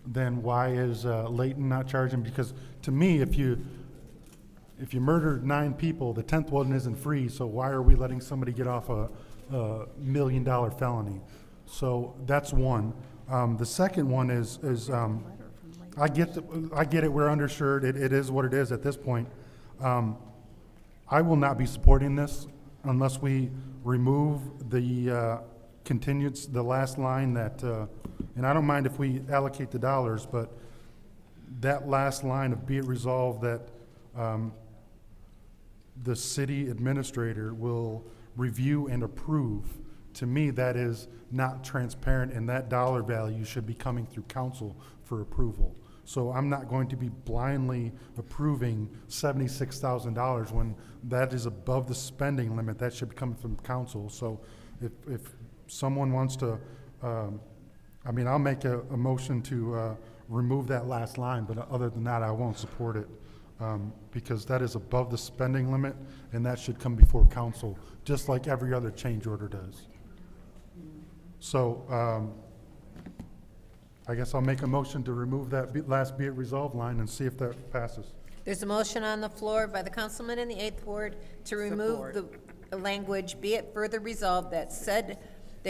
then why is Layton not charging? Because to me, if you murdered 9 people, the 10th one isn't free, so why are we letting somebody get off a $1 million felony? So that's one. The second one is I get it, we're undershirt, it is what it is at this point. I will not be supporting this unless we remove the continuance, the last line that, and I don't mind if we allocate the dollars, but that last line of be it resolved that the city administrator will review and approve. To me, that is not transparent, and that dollar value should be coming through council for approval. So I'm not going to be blindly approving $76,000 when that is above the spending limit. That should be coming from council. So if someone wants to, I'll make a motion to remove that last line, but other than that, I won't support it. Because that is above the spending limit, and that should come before council, just like every other change order does. So I guess I'll make a motion to remove that last be it resolved line and see if that passes. There's a motion on the floor by the councilman in the 8th Ward to remove the language, be it further resolved that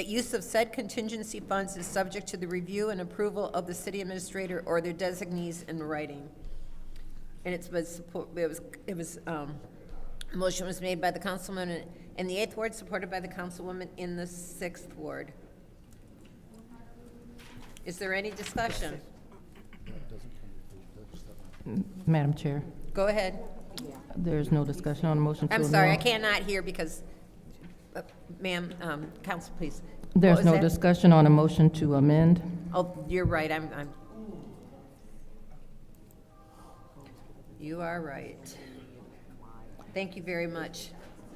use of said contingency funds is subject to the review and approval of the city administrator or their designees in writing. And a motion was made by the councilman in the 8th Ward, supported by the councilwoman in the 6th Ward. Is there any discussion? Madam Chair, Go ahead. there's no discussion on the motion to I'm amend. sorry, I cannot hear because, ma'am, council, please. There's What was no that? discussion on a motion to amend. Oh, you're right, you are right. Thank you very much.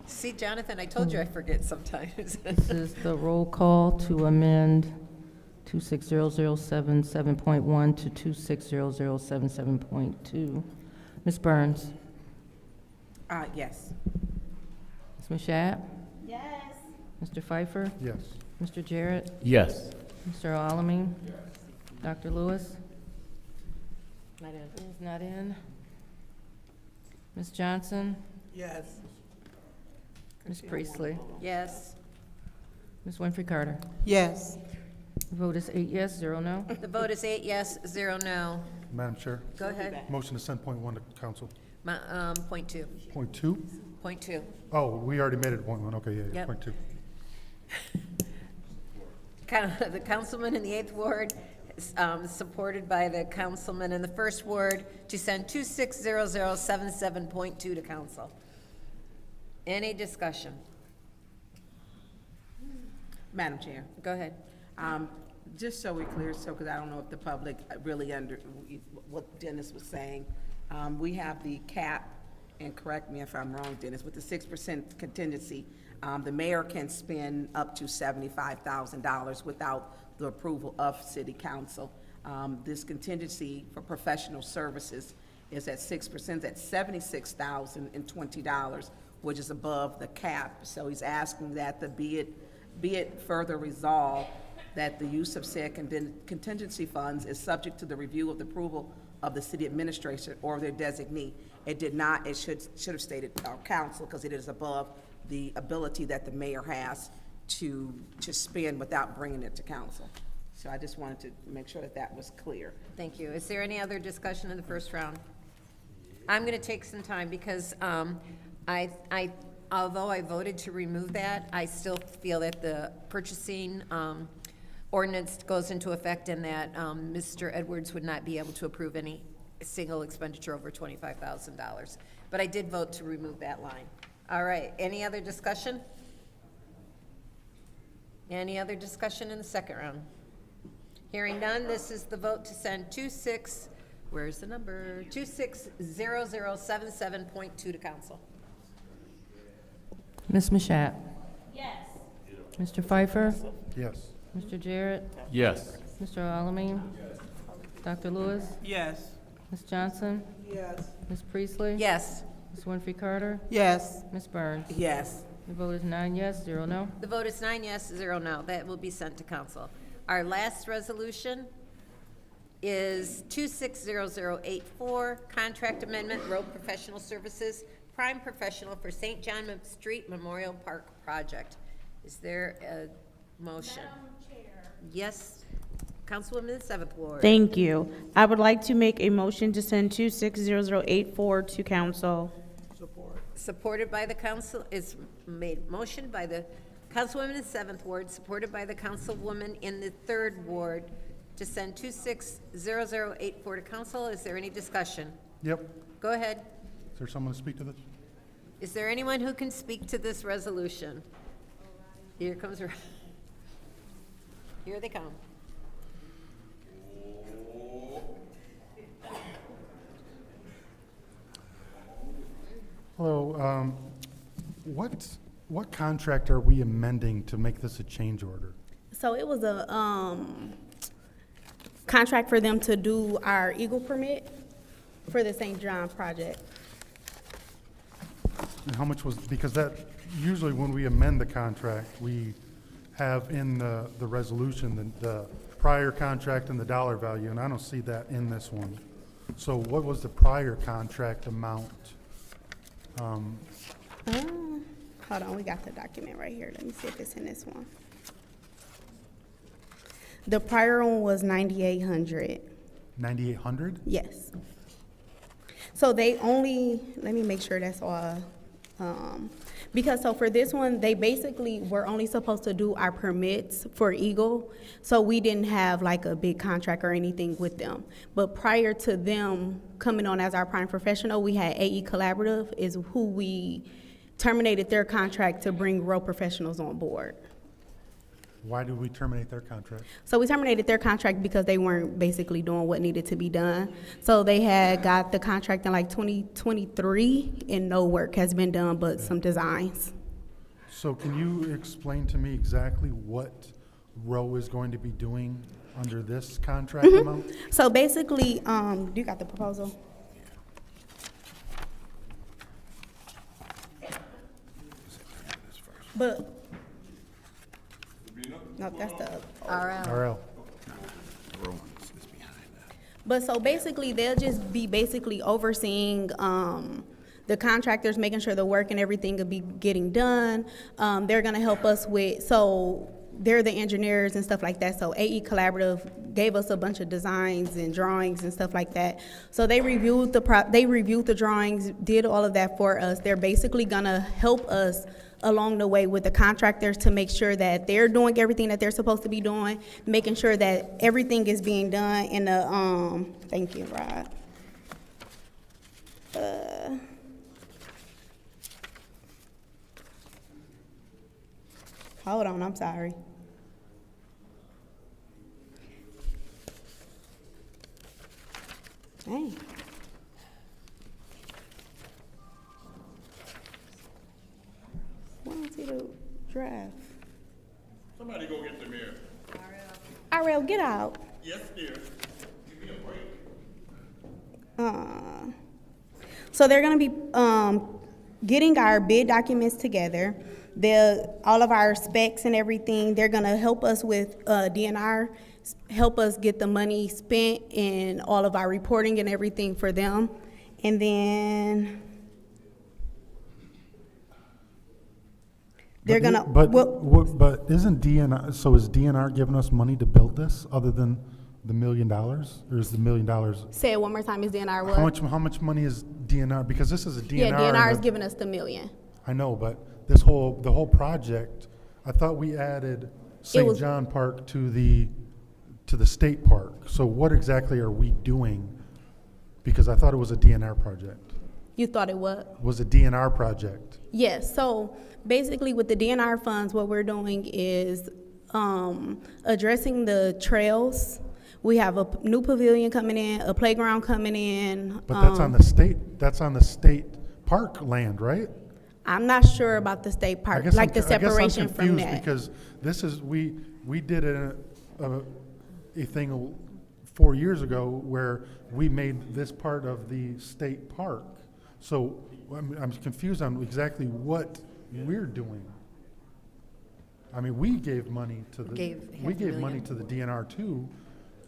See, Jonathan, I told you I forget sometimes. This is the roll call to amend 260077.1 to 260077.2. Ms. Burns? Yes. Ms. Mashat? Yes. Mr. Pfeiffer? Yes. Mr. Jarrett? Yes. Mr. Alamin? Dr. Lewis? Not in. Is not in. Ms. Johnson? Yes. Ms. Priestley? Yes. Ms. Winfrey Carter? Yes. The vote is 8 yes, 0 no. The vote is 8 yes, 0 no. Madam Chair, Go ahead. motion to send point 1 to council. Point 2. Point 2? Point 2. Oh, we already made it point 1, okay, yeah, Yep. point 2. The councilman in the 8th Ward, supported by the councilman in the 1st Ward, to send 260077.2 to council. Any discussion? Madam Chair. Go ahead. Just so we're clear, because I don't know if the public really what Dennis was saying. We have the cap, and correct me if I'm wrong, Dennis, with the 6% contingency, the mayor can spend up to $75,000 without the approval of city council. This contingency for professional services is at 6%, at $76,020, which is above the cap. So he's asking that be it further resolved that the use of said contingency funds is subject to the review of the approval of the city administrator or their designee. It did not, it should have stated council, because it is above the ability that the mayor has to spend without bringing it to council. So I just wanted to make sure that that was clear. Thank you. Is there any other discussion in the first round? I'm going to take some time because although I voted to remove that, I still feel that the purchasing ordinance goes into effect and that Mr. Edwards would not be able to approve any single expenditure over $25,000. But I did vote to remove that line. All right, any other discussion? Any other discussion in the second round? Hearing none, this is the vote to send 260077.2 to council. Ms. Mashat? Yes. Mr. Pfeiffer? Yes. Mr. Jarrett? Yes. Mr. Alamin? Dr. Lewis? Yes. Ms. Johnson? Yes. Ms. Priestley? Yes. Ms. Winfrey Carter? Yes. Ms. Burns? Yes. The vote is 9 yes, 0 no. The vote is 9 yes, 0 no. That will be sent to council. Our last resolution is 260084, contract amendment, road professional services, prime professional for St. John Street Memorial Park project. Is there a motion? Yes, Councilwoman in the 7th Ward. Thank you. I would like to make a motion to send 260084 to council. Supported by the council, is made motion by the Councilwoman in the 7th Ward, supported by the Councilwoman in the 3rd Ward to send 260084 to council. Is there any discussion? Yep. Go ahead. Is there someone to speak to this? Is there anyone who can speak to this resolution? Here comes, here they come. Hello, what contract are we amending to make this a change order? So it was a contract for them to do our Eagle permit for the St. John project. And how much was, because that, usually when we amend the contract, we have in the resolution the prior contract and the dollar value, and I don't see that in this one. So what was the prior contract amount? Hold on, we got the document right here. Let me see if it's in this one. The prior one was 9,800. 9,800? Yes. So they only, let me make sure that's all. Because so for this one, they basically were only supposed to do our permits for Eagle. So we didn't have like a big contract or anything with them. But prior to them coming on as our prime professional, we had AE Collaborative is who we terminated their contract to bring road professionals on board. Why did we terminate their contract? So we terminated their contract because they weren't basically doing what needed to be done. So they had got the contract in like 2023 and no work has been done but some designs. So can you explain to me exactly what Rowe is going to be doing under this contract amount? So basically, do you got the proposal? But, no, that's the. RL. But so basically, they'll just be basically overseeing the contractors, making sure the work and everything will be getting done. They're gonna help us with, so they're the engineers and stuff like that. So AE Collaborative gave us a bunch of designs and drawings and stuff like that. So they reviewed the drawings, did all of that for us. They're basically gonna help us along the way with the contractors to make sure that they're doing everything that they're supposed to be doing, making sure that everything is being done in the, thank you, Rod. Hold on, I'm sorry. Dang. Why don't I see the draft? Somebody go get the mayor. RL, get out. Yes, dear. Give me a break. So they're gonna be getting our bid documents together. All of our specs and everything, they're gonna help us with DNR. help us get the money spent and all of our reporting and everything for them. And then they're gonna, But isn't DNR, so is DNR giving us money to build this other than the $1 million? Or is the $1 million? say it one more time, is DNR what? How much money is DNR? Because this is a DNR. Yeah, DNR and is giving us the $1 million. I know, but the whole project, I thought we added St. John Park to the state park. So what exactly are we doing? Because I thought it was a DNR project. You thought it what? Was a DNR project. Yes, so basically with the DNR funds, what we're doing is addressing the trails. We have a new pavilion coming in, a playground coming in. But that's on the state park land, right? I'm not sure about the state park, like the separation from that. Because this is, we did a thing 4 years ago where we made this part of the state park. So I'm confused on exactly what we're doing. I mean, we gave money to the, we gave money to the DNR too.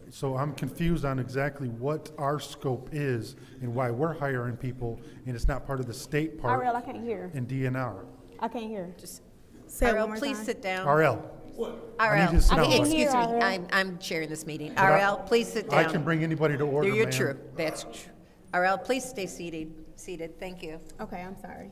So I'm confused on exactly what our scope is and why we're hiring people and it's not part of the state park. RL, I can't hear. And DNR. I can't hear. Just, say it RL, one more please time. sit down. RL. RL, excuse me, I'm chairing this meeting. RL, please sit down. I can bring anybody to order, You're ma'am. true, that's true. RL, please stay seated, thank you. Okay, I'm sorry.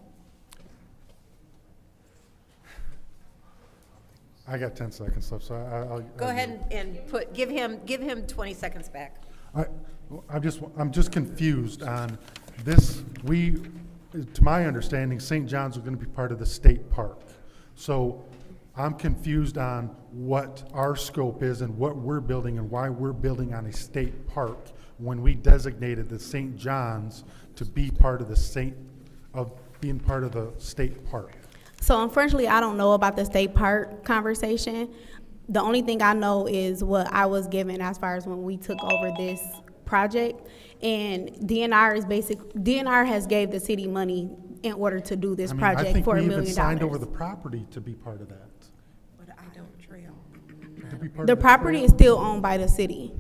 I got 10 seconds left, so I'll. Go ahead and give him 20 seconds back. I'm just confused on this. To my understanding, St. John's was going to be part of the state park. So I'm confused on what our scope is and what we're building and why we're building on a state park when we designated the St. John's to be part of the state park. So unfortunately, I don't know about the state park conversation. The only thing I know is what I was given as far as when we took over this project. And DNR has gave the city money in order to do this project for $1 million. I think we even signed over the property to be part of that. But I don't trail. The property is still owned by the city.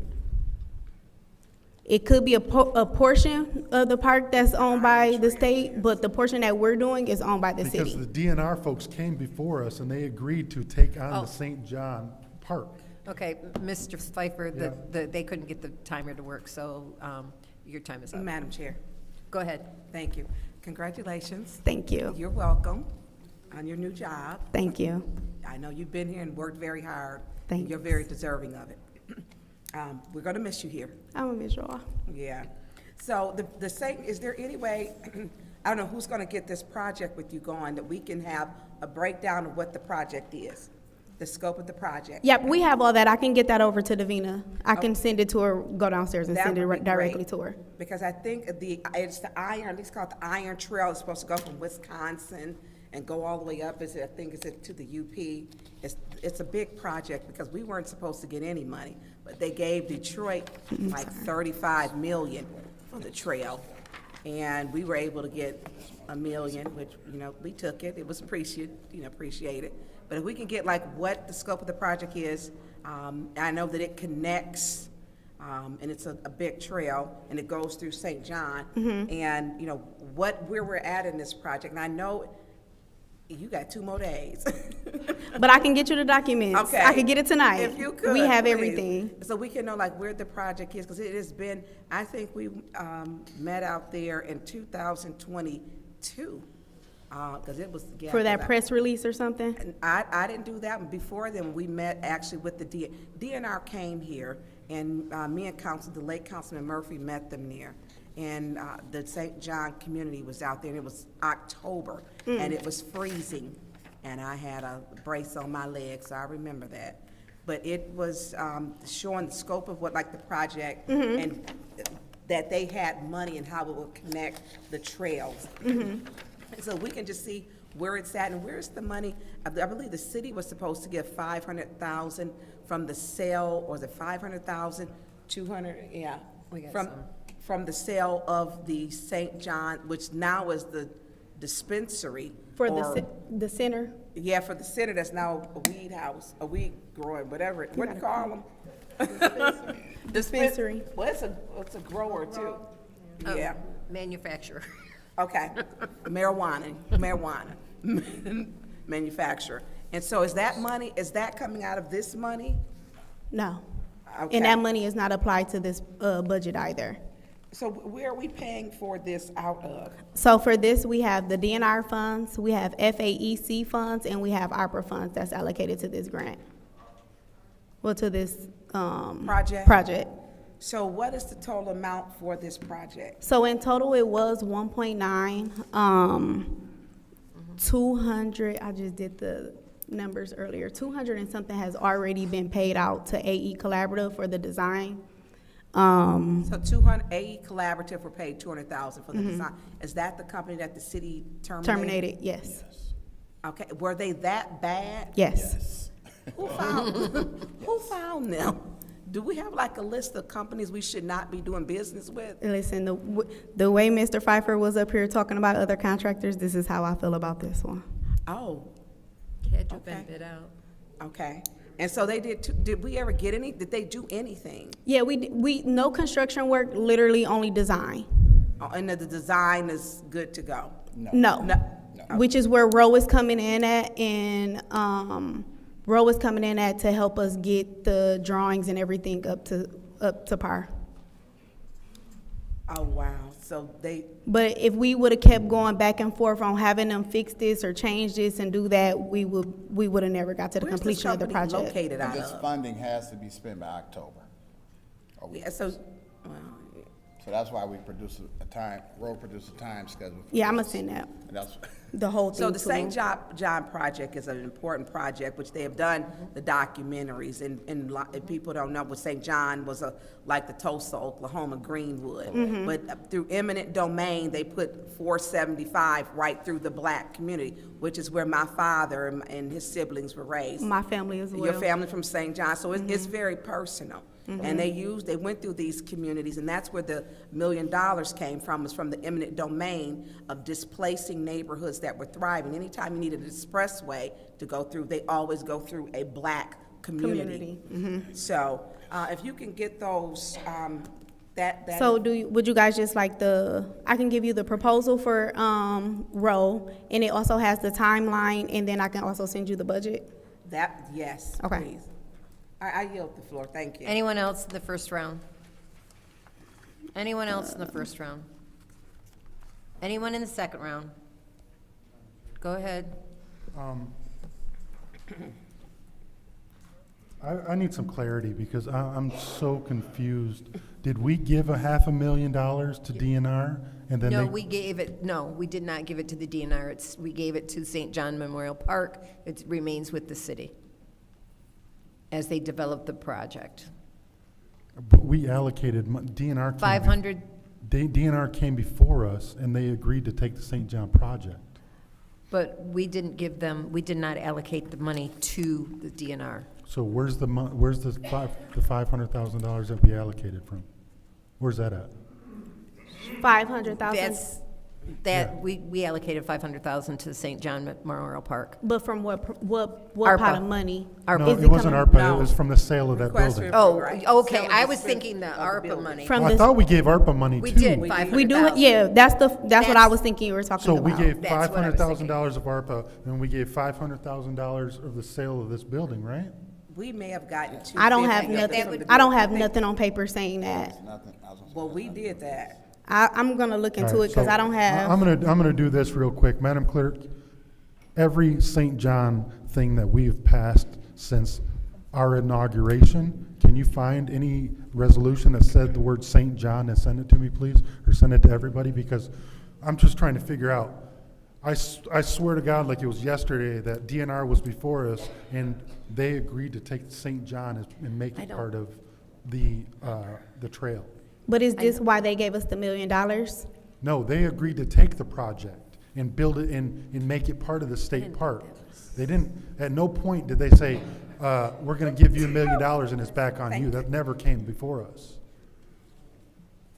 It could be a portion of the park that's owned by the state, but the portion that we're doing is owned by the city. Because the DNR folks came before us and they agreed to take on the St. John Park. Okay, Mr. Pfeiffer, they couldn't get the timer to work, so your time is up. Madam Chair. Go ahead. Thank you. Congratulations. Thank you. You're welcome on your new job. Thank you. I know you've been here and worked very hard. Thanks. You're very deserving of it. We're going to miss you here. I'm gonna miss y'all. Yeah. So is there any way, I don't know who's going to get this project with you going, that we can have a breakdown of what the project is, the scope of the project? Yep, we have all that. I can get that over to Davina. I can send it to her, go downstairs and That send it would be directly great, to her. Because I think it's the iron, it's called the Iron Trail. It's supposed to go from Wisconsin and go all the way up, I think it's to the UP. It's a big project because we weren't supposed to get any money, but they gave Detroit like $35 million for the trail. And we were able to get $1 million, which, we took it. It was appreciated. But if we can get like what the scope of the project is, I know that it connects, and it's a big trail, and it goes through St. John. And, where we're at in this project, and I know you got 2 more days. But I can get you the documents. Okay. I can get it tonight. If you could, we have please. everything. So we can know like where the project is, because it has been, I think we met out there in 2022. Because it was For that press release or something? And I didn't do that one. Before then, we met actually with the DNR came here, and me and the late Councilman Murphy met them there. And the St. John community was out there, and it was October, and it was freezing, and I had a brace on my leg, so I remember that. But it was showing the scope of what, like, the project, and that they had money and how it would connect the trails. So we can just see where it's at and where's the money. I believe the city was supposed to give $500,000 from the sale, or is it $500,000, 200? Yeah, We got from the sale of the St. John, which now is the dispensary. For the center? Yeah, for the center that's now a weed house, a weed growing, whatever. What do you call them? Dispensary. Well, it's a grower too. Yeah, Manufacturer. okay. Marijuana, manufacturer. And so is that coming out of this money? No. Okay. And that money is not applied to this budget either. So where are we paying for this out of? So for this, we have the DNR funds, we have FAEC funds, and we have ARPA funds that's allocated to this grant. Well, to this project. So what is the total amount for this project? So in total, it was 1.9. 200, I just did the numbers earlier. 200 and something has already been paid out to AE Collaborative for the design. So 200, AE Collaborative were paid 200,000 for the design. Is that the company that the city terminated? Terminated, yes. Okay, were they that bad? Yes. Who found them? Do we have like a list of companies we should not be doing business with? Listen, the way Mr. Pfeiffer was up here talking about other contractors, this is how I feel about this one. Oh, Had you been bid out? okay. And so they did we ever get any, did they do anything? Yeah, we no construction work, literally only design. Oh, and the design is good to go? No. Which is where Roe is coming in at, and Roe is coming in at to help us get the drawings and everything up to par. Oh, wow. So But if we would have kept going back and forth on having them fix this or change this and do that, we would have never got to the completion of the project. Where's this company located out This of? funding has to be spent by October. Yeah, so, well, So that's why we produce Roe produce a time schedule. Yeah, I'm gonna send that. And that's, The whole thing. so the to St. them. John project is an important project, which they have done the documentaries, and if people don't know, what St. John was like the Tulsa, Oklahoma, Greenwood. But through eminent domain, they put 475 right through the black community, which is where my father and his siblings were raised. My family as well. Your family from St. John, so it's very personal. And they went through these communities, and that's where the $1 million came from, was from the eminent domain of displacing neighborhoods that were thriving. Anytime you needed an expressway to go through, they always go through a black community. So if you can get those, that. So would you guys just like I can give you the proposal for Roe, and it also has the timeline, and then I can also send you the budget? Yes, Okay. please. I yield the floor, thank you. Anyone else in the first round? Anyone else in the first round? Anyone in the second round? Go ahead. I need some clarity because I'm so confused. Did we give $500,000 to DNR and then No, they? we did not give it to the DNR. We gave it to St. John Memorial Park. It remains with the city as they develop the project. But we allocated, DNR. 500, DNR came before us and they agreed to take the St. John project. but we did not allocate the money to the DNR. So where's the $500,000 that we allocated from? Where's that at? 500,000. We allocated 500,000 to the St. John Memorial Park. But from what ARPA. pot of money? ARPA. No, Is it wasn't coming- ARPA, it was from the sale of that Request building. for- Oh, Right. okay, Selling I the was strip thinking the of the ARPA building. money. From I the- thought we gave ARPA money too. We did, We 500,000. We do, yeah, that's what I was thinking you were talking So about. we gave That's what I was thinking. $500,000 of ARPA, and we gave $500,000 of the sale of this building, right? We may have gotten $250. I don't have of nothing, the I don't bill. have nothing on paper saying that. nothing, I was gonna say Well, we did that. I'm gonna look into All it, right, because so I don't have. I'm gonna do this real quick. Madam Clerk, every St. John thing that we've passed since our inauguration, can you find any resolution that said the word St. John and send it to me, please? Or send it to everybody, because I'm just trying to figure out. I swear to God, like it was yesterday, that DNR was before us, and they agreed to take St. John and make it part of the trail. But is this why they gave us the $1 million? No, they agreed to take the project and build it and make it part of the state park. They didn't, at no point did they say, we're gonna give you $1 million and it's back on you. That never came before us.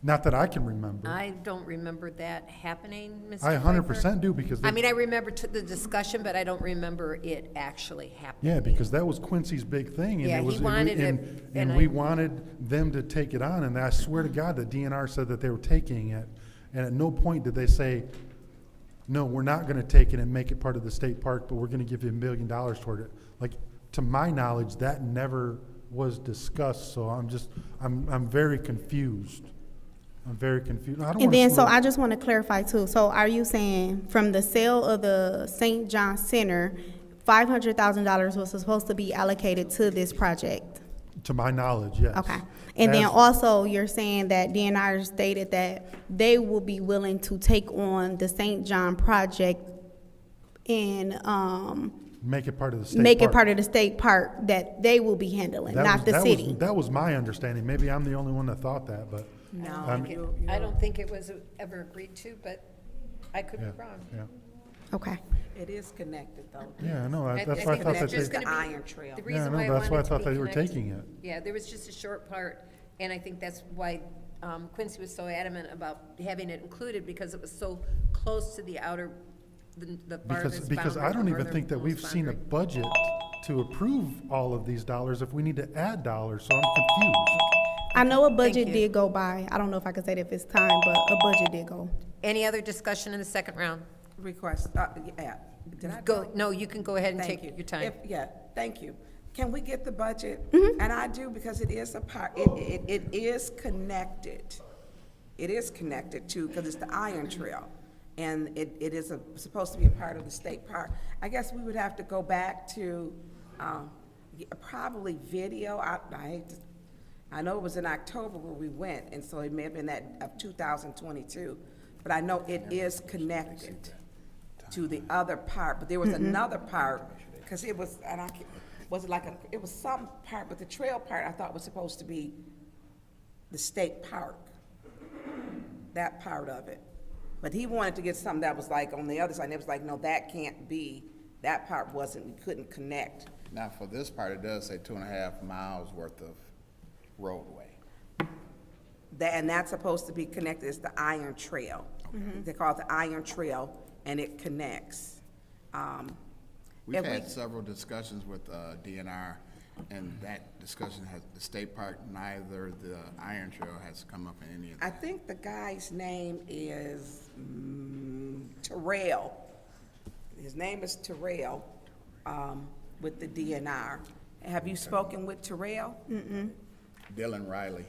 Not that I can remember. I don't remember that happening, Mr. I Pfeiffer. 100% do, because I they- mean, I remember the discussion, but I don't remember it actually happening. Yeah, because that was Quincy's big thing. And Yeah, it he was, wanted it, and and we I- wanted them to take it on, and I swear to God, the DNR said that they were taking it. And at no point did they say, no, we're not gonna take it and make it part of the state park, but we're gonna give you $1 million toward it. Like, to my knowledge, that never was discussed, so I'm very confused. I'm very confused. I don't And wanna then, slow- so I just want to clarify too. So are you saying from the sale of the St. John Center, $500,000 was supposed to be allocated to this project? To my knowledge, yes. Okay. And then As- also, you're saying that DNR stated that they will be willing to take on the St. John project and, Make it part of the state make it park. part of the state park that they will be handling, That not was- the that was- city. That was my understanding. Maybe I'm the only one that thought that, but. I don't think it was ever agreed to, but I could be Yeah, wrong. yeah. Okay. It is connected, though. Yeah, I know. I That's think why I it thought was that just they. gonna The be- Iron Trail. The Yeah, reason I know, why I that's why I wanted to thought be they were connected- taking it. Yeah, there was just a short part, and I think that's why Quincy was so adamant about having it included, because it was so close to the outer, the farthest Because boundary, I don't the even think that we've northernmost seen a boundary. budget to approve all of these dollars if we need to add dollars, so I'm confused. I know a budget you. did go by. I don't know if I can say that if it's time, but a budget did go. Any other discussion in the second round? Request, yeah. Did I Go, no, you can go ahead and Thank take you. your time. Yeah, thank you. Can we get the budget? Mm-hmm. And I do, because it is a part, it is connected. It is connected to, because it's the Iron Trail. And it is supposed to be a part of the state park. I guess we would have to go back to, probably video. I know it was in October where we went, and so it may have been that of 2022. But I know it is connected to the other part, but there was another part, because it was, and was it like it was some part, but the trail part I thought was supposed to be the state park, that part of it. But he wanted to get something that was like on the other side, and it was like, no, that can't be, that part wasn't, we couldn't connect. Now, for this part, it does say 2.5 miles worth of roadway. And that's supposed to be connected, it's the Iron Trail. They call it the Iron Trail, and it connects. We've If we- had several discussions with DNR, and that discussion has, the state park, neither the Iron Trail has come up in any of I that. think the guy's name is Terrell. His name is Terrell, with the DNR. Have you spoken with Terrell? Dylan Riley.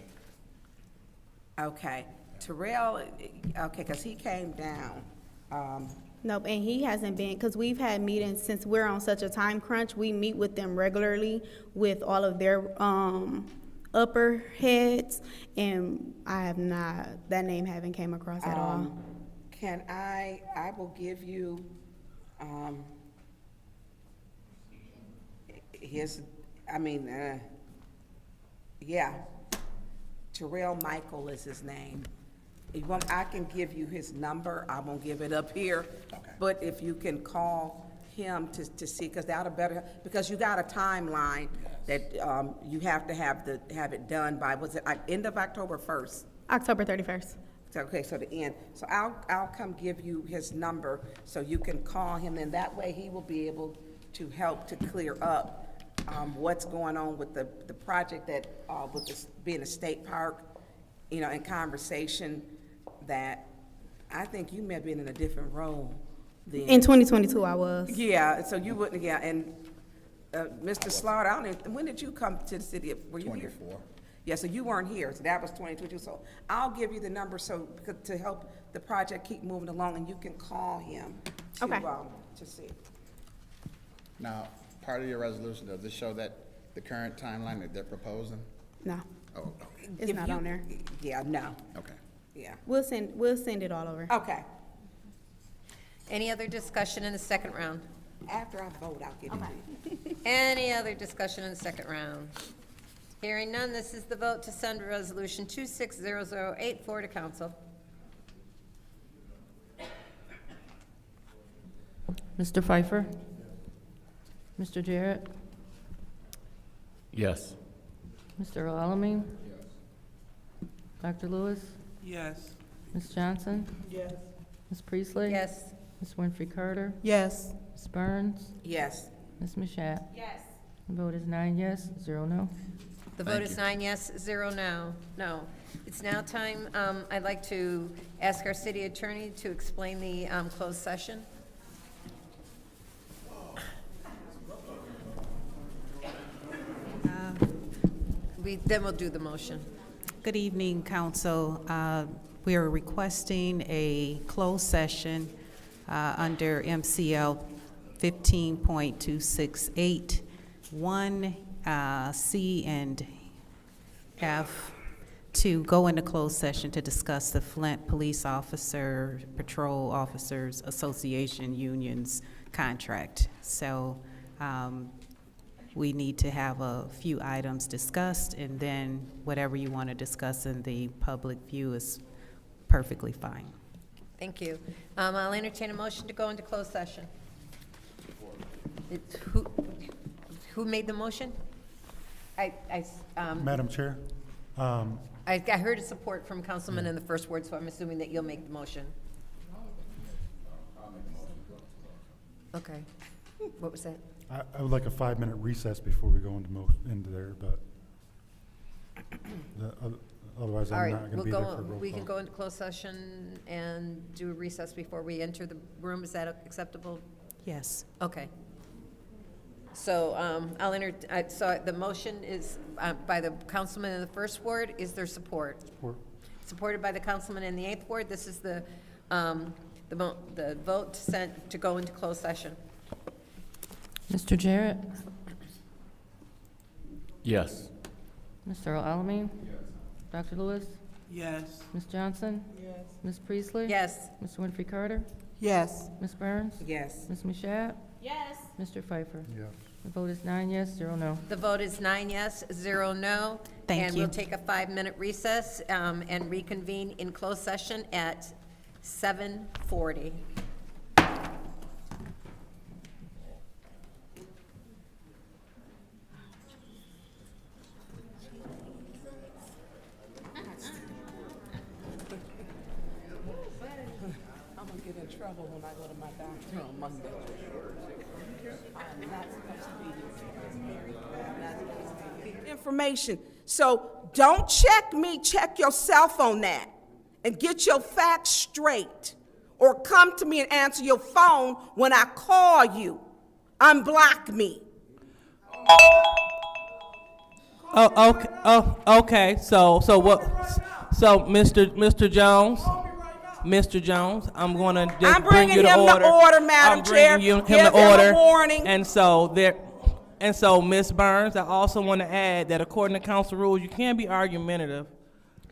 Okay, Terrell, okay, because he came down. Nope, and he hasn't been, because we've had meetings, since we're on such a time crunch, we meet with them regularly with all of their, upper heads, and I have not, that name haven't came across at all. Can I will give you, his, yeah, Terrell Michael is his name. You want, I can give you his number, I won't give it up here. Okay. But if you can call him to see, because that'll better, because you got a timeline that, you have to have it done by, was it, end of October 1st? October 31st. Okay, so the end. So I'll come give you his number so you can call him, and that way he will be able to help to clear up what's going on with the project that, with this being a state park, you know, in conversation that I think you may have been in a different role then. In 2022, I was. Yeah, so you wouldn't, yeah, and Mr. Slaughter, I don't know, when did you come to the city? Were you here? 24. Yeah, so you weren't here, so that was 2022. So I'll give you the number to help the project keep moving along, and you can call him Okay. to see. Now, part of your resolution, does this show that the current timeline that they're proposing? No, Oh, okay. it's not on there. Yeah, no, Okay. yeah. We'll send it all over. Okay. Any other discussion in the second round? After I vote, I'll give it to you. Any other discussion in the second round? Hearing none, this is the vote to send Resolution 260084 to council. Mr. Pfeiffer? Mr. Jarrett? Yes. Mr. Alamin? Dr. Lewis? Yes. Ms. Johnson? Yes. Ms. Priestley? Yes. Ms. Winfrey Carter? Yes. Ms. Burns? Yes. Ms. Mashat? Yes. The vote is 9 yes, 0 no. The vote is 9 yes, 0 no. No. It's now time, I'd like to ask our city attorney to explain the closed session. Then we'll do the motion. Good evening, council. We are requesting a closed session under MCL 15.268, 1 C and F, to go into closed session to discuss the Flint Police Officer Patrol Officers Association Union's contract. So we need to have a few items discussed, and then whatever you want to discuss in the public view is perfectly fine. Thank you. I'll entertain a motion to go into closed session. Who made the motion? Madam Chair, I heard a support from Councilman in the first word, so I'm assuming that you'll make the motion. Okay. What was that? I would like a 5-minute recess before we go into there, but otherwise All I'm right, not going to we'll be go, there for a roll we can call. go into closed session and do a recess before we enter the room. Is that acceptable? Yes. Okay. So so the motion is by the councilman in the first ward. Is there support? Support. Supported by the councilman in the 8th ward. This is the vote sent to go into closed session. Mr. Jarrett? Yes. Mr. Alamin? Dr. Lewis? Yes. Ms. Johnson? Yes. Ms. Priestley? Yes. Ms. Winfrey Carter? Yes. Ms. Burns? Yes. Ms. Mashat? Yes. Mr. Pfeiffer? Yes. The vote is 9 yes, 0 no. The vote is 9 yes, 0 no. Thank And you. we'll take a 5-minute recess and reconvene in closed session at 7:40. I'm gonna get in trouble when I go to my doctor on Monday. I'm not supposed to be here. Information. So don't check me, check yourself on that and get your facts straight. Or come to me and answer your phone when I call you. Unblock me. Oh, okay. Oh, okay. So what? So, Mr. Jones, Mr. Jones, I'm gonna just I'm bring you bringing him the order. the order, Madam I'm Chair. bringing him Give the him a order. warning. And so Ms. Burns, I also want to add that according to council rules, you can't be argumentative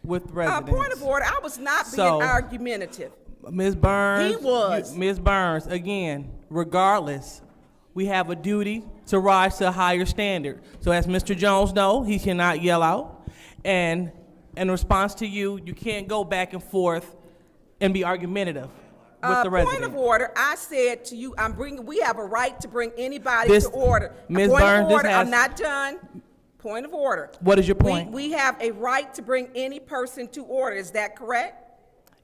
with residents. Point of order, I was not being So- argumentative. Ms. Burns. He was. Ms. Burns, again, regardless, we have a duty to rise to a higher standard. So as Mr. Jones knows, he cannot yell out. And in response to you, you can't go back and forth and be argumentative with the resident. Point of order, I said to you, we have a right to bring anybody This- to order. Ms. Point Burns, of this order, has- I'm not done. Point of order. What is your point? We have a right to bring any person to order, is that correct?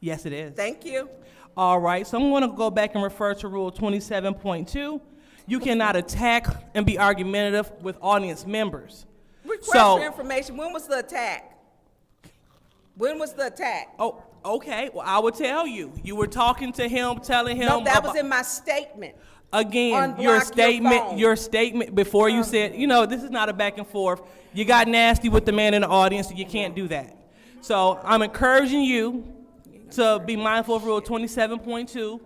Yes, it is. Thank you. All right, so I'm going to go back and refer to Rule 27.2. You cannot attack and be argumentative with audience members. Request So- for information, when was the attack? When was the attack? Oh, okay, well, I will tell you. You were talking to him, telling him. No, that was about- in my statement. Again, Unblock your phone. your statement before you said, this is not a back and forth. You got nasty with the man in the audience, and you can't do that. So I'm encouraging you to be mindful of Rule 27.2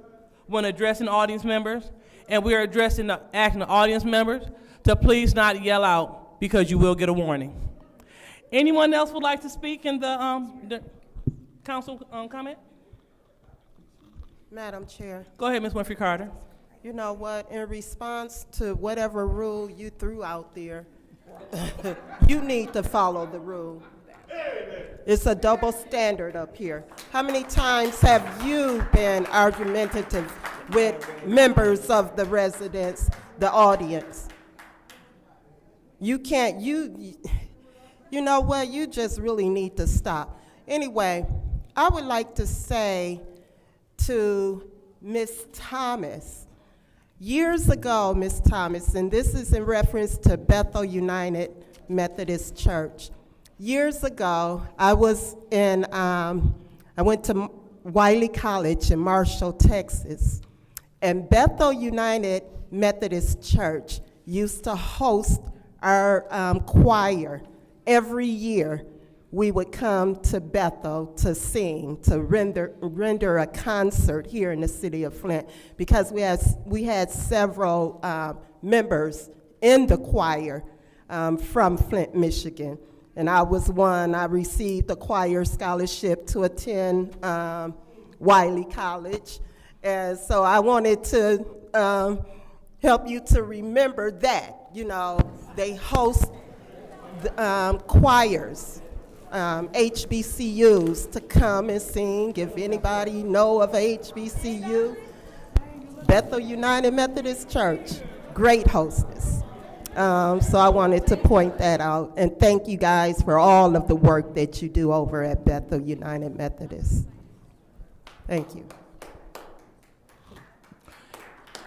when addressing audience members, and we are asking the audience members to please not yell out because you will get a warning. Anyone else would like to speak in the council comment? Madam Chair, Go ahead, Ms. Winfrey Carter. you know what, in response to whatever rule you threw out there, you need to follow the rule. It's a double standard up here. How many times have you been argumentative with members of the residents, the audience? You can't, you know what, you just really need to stop. Anyway, I would like to say to Ms. Thomas, years ago, Ms. Thomas, and this is in reference to Bethel United Methodist Church. Years ago, I went to Wiley College in Marshall, Texas, and Bethel United Methodist Church used to host our choir every year. We would come to Bethel to sing, to render a concert here in the city of Flint, because we had several members in the choir from Flint, Michigan. And I was one. I received a choir scholarship to attend Wiley College. And so I wanted to help you to remember that. You know, they host choirs, HBCUs, to come and sing. If anybody know of HBCU, Bethel United Methodist Church, great hostess. So I wanted to point that out, and thank you guys for all of the work that you do over at Bethel United Methodist. Thank you.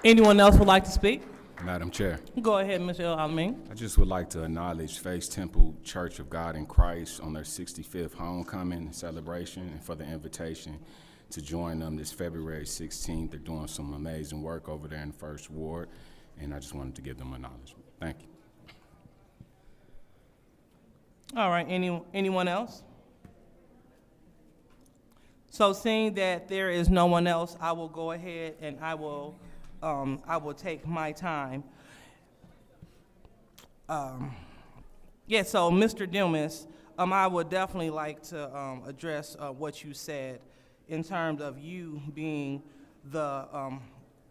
Anyone else would like to speak? Madam Chair, Go ahead, Mr. El-Alamin. I just would like to acknowledge Faith Temple Church of God in Christ on their 65th homecoming celebration, and for the invitation to join them this February 16th. They're doing some amazing work over there in the First Ward, and I just wanted to give them acknowledgement. Thank you. All right, anyone else? So seeing that there is no one else, I will go ahead and I will take my time. So Mr. Dumas, I would definitely like to address what you said in terms of you being the,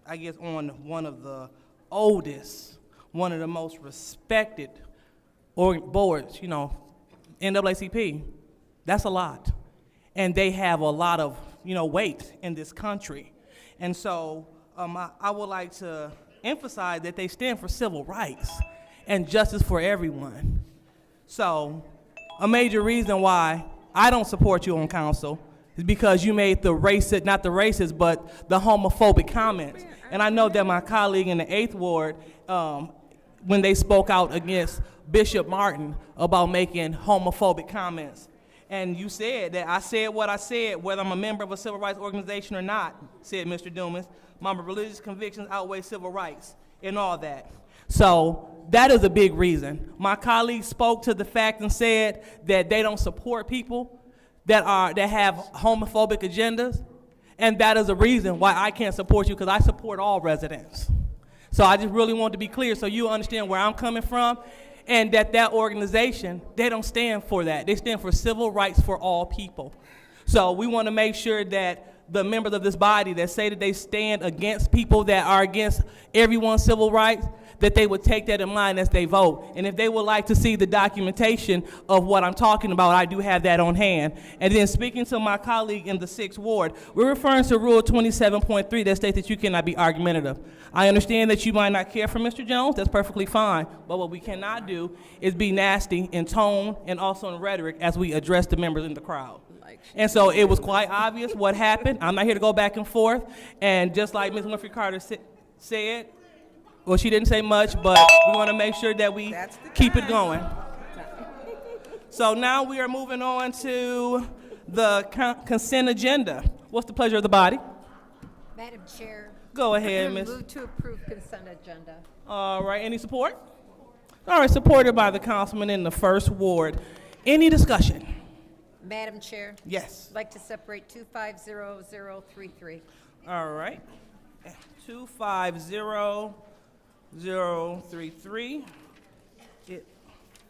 I guess, on one of the oldest, one of the most respected boards, you know, NAACP. That's a lot. And they have a lot of, weight in this country. And so I would like to emphasize that they stand for civil rights and justice for everyone. So a major reason why I don't support you on council is because you made the racist, not the racist, but the homophobic comments. And I know that my colleague in the 8th Ward, when they spoke out against Bishop Martin about making homophobic comments, and you said that I said what I said, whether I'm a member of a civil rights organization or not, said Mr. Dumas. My religious convictions outweigh civil rights and all that. So that is a big reason. My colleague spoke to the fact and said that they don't support people that have homophobic agendas, and that is a reason why I can't support you, because I support all residents. So I just really want to be clear so you understand where I'm coming from, and that organization, they don't stand for that. They stand for civil rights for all people. So we want to make sure that the members of this body that say that they stand against people that are against everyone's civil rights, that they would take that in mind as they vote. And if they would like to see the documentation of what I'm talking about, I do have that on hand. And then speaking to my colleague in the 6th Ward, we're referring to Rule 27.3 that states that you cannot be argumentative. I understand that you might not care for Mr. Jones, that's perfectly fine, but what we cannot do is be nasty in tone and also in rhetoric as we address the members in the crowd. And so it was quite obvious what happened. I'm not here to go back and forth. And just like Ms. Winfrey Carter said, well, she didn't say much, but we want to make sure that we keep it going. So now we are moving on to the consent agenda. What's the pleasure of the body? Madam Chair. Go ahead, Ms. Move to approve consent agenda. All right, any support? All right, supported by the councilman in the 1st Ward. Any discussion? Madam Chair. Yes. I'd like to separate 250033. All right. 250033.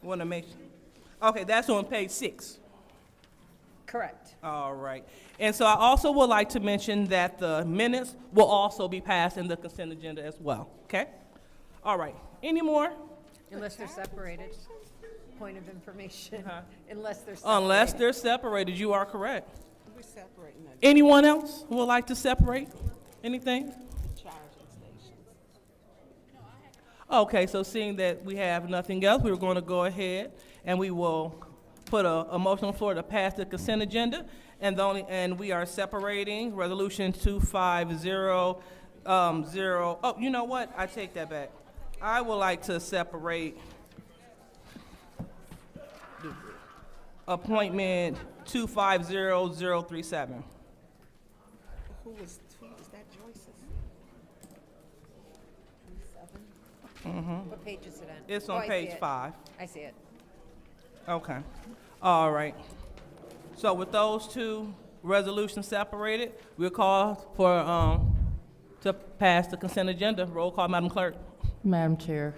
Want to make, okay, that's on page 6. Correct. All right. And so I also would like to mention that the minutes will also be passed in the consent agenda as well. Okay? All right. Any more? Unless they're separated. Point of information. Unless they're separated. Unless they're separated, you are correct. We're separating that. Anyone else who would like to separate anything? Charging stations. Okay, so seeing that we have nothing else, we're going to go ahead and we will put a motion on the floor to pass the consent agenda. And we are separating Resolution 250, oh, you know what? I take that back. I would like to separate appointment 250037. Who was that Joyce's? What page is it on? It's Oh, on I see page it. 5. I see it. Okay. All right. So with those two resolutions separated, we'll call for, to pass the consent agenda. Roll call, Madam Clerk. Madam Chair,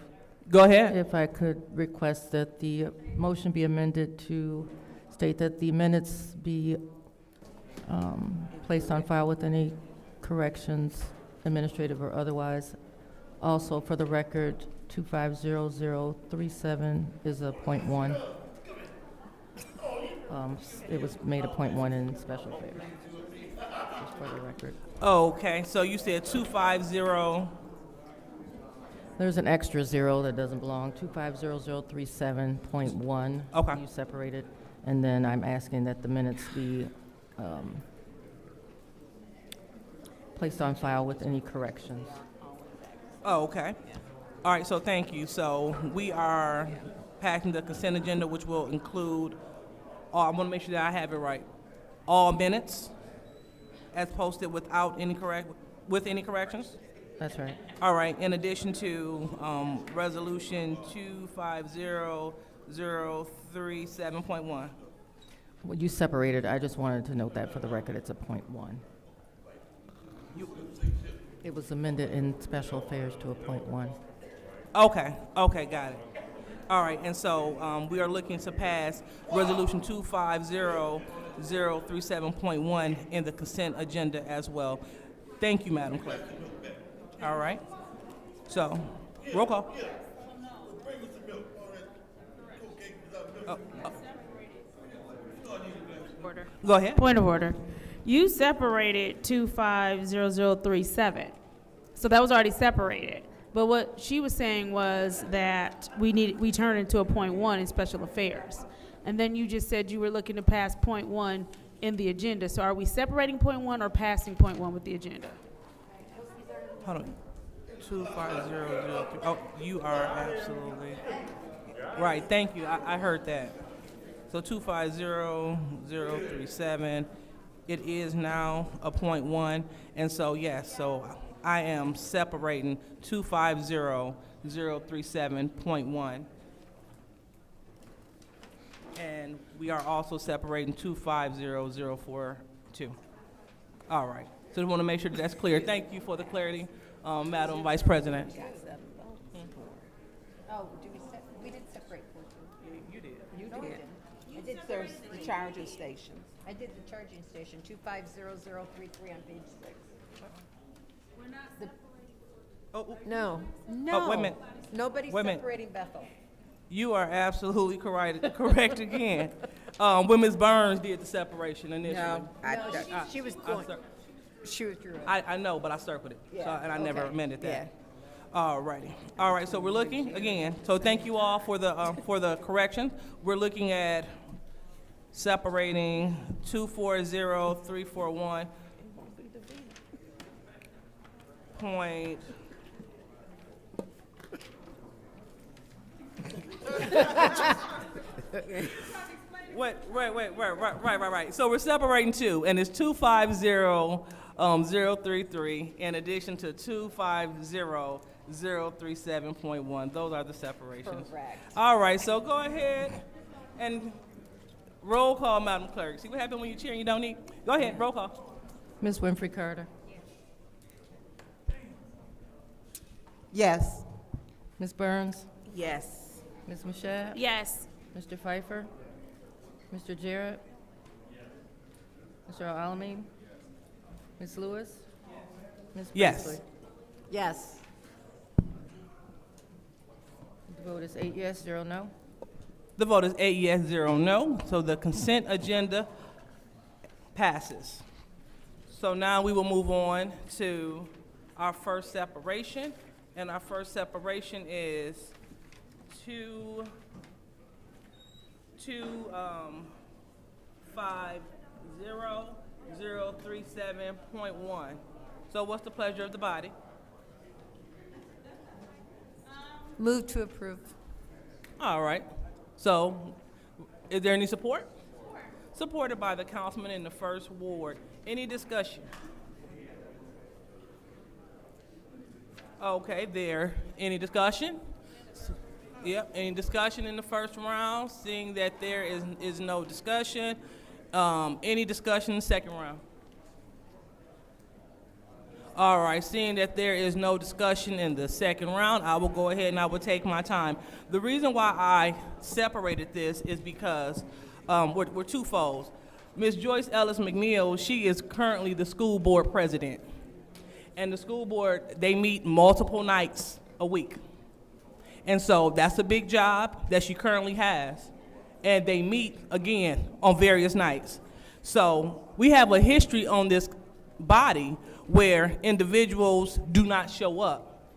Go ahead. if I could request that the motion be amended to state that the minutes be placed on file with any corrections, administrative or otherwise. Also, for the record, 250037 is a .1. It was made a .1 in special affairs, just for the record. Oh, okay. So you said 250. There's an extra zero that doesn't belong, 250037.1. Okay. You separated, and then I'm asking that the minutes be placed on file with any corrections. Oh, okay. All right, so thank you. So we are passing the consent agenda, which will include, I want to make sure that I have it right, all minutes as posted without any with any corrections? That's right. All right, in addition to Resolution 250037.1. Well, you separated, I just wanted to note that for the record, it's a .1. It was amended in special affairs to a .1. Okay, got it. All right, and so we are looking to pass Resolution 250037.1 in the consent agenda as well. Thank you, Madam Clerk. All right, so, roll call. Go ahead. Point of order. You separated 250037. So that was already separated. But what she was saying was that we turned into a .1 in special affairs. And then you just said you were looking to pass .1 in the agenda. So are we separating .1 or passing .1 with the agenda? Hold on. 25003. Oh, you are absolutely right. Thank you. I heard that. So 250037. It is now a .1, and so yes. So I am separating 250037.1, and we are also separating 250042. All right. So I want to make sure that's clear. Thank you for the clarity, Madam Vice President. Oh, we did separate 14. You did. You did. I did There's the charging stations. I did the charging station, 250033 on page 6. No. Oh, wait a minute. Nobody's Wait a minute. separating Bethel. You are absolutely correct again. When Ms. Burns did the separation initially. No, She was going, she withdrew it. I know, but I circled it, so, Yeah, and I never okay. amended that. Yeah. All righty. All right, so we're looking, again, so thank you all for the correction. We're looking at separating 240341 point. Right. So we're separating two, and it's 250033 in addition to 250037.1. Those are the separations. Correct. All right, so go ahead and roll call, Madam Clerk. See what happened when you cheer and you don't eat? Go ahead, roll call. Ms. Winfrey Carter? Yes. Ms. Burns? Yes. Ms. Mashat? Yes. Mr. Pfeiffer? Mr. Jarrett? Mr. Alamin? Ms. Lewis? Ms. Yes. Presley? Yes. The vote is 8 yes, 0 no. The vote is 8 yes, 0 no, so the consent agenda passes. So now we will move on to our first separation, and our first separation is 250037. 0037.1. So what's the pleasure of the body? Move to approve. All right. So is there any support? Supported by the councilman in the first ward. Any discussion? Okay, there. Any discussion? Yep, any discussion in the first round? Seeing that there is no discussion. Any discussion in the second round? All right, seeing that there is no discussion in the second round, I will go ahead and I will take my time. The reason why I separated this is because we're twofold. Ms. Joyce Ellis McNeil, she is currently the school board president. And the school board, they meet multiple nights a week. And so that's a big job that she currently has. And they meet again on various nights. So we have a history on this body where individuals do not show up.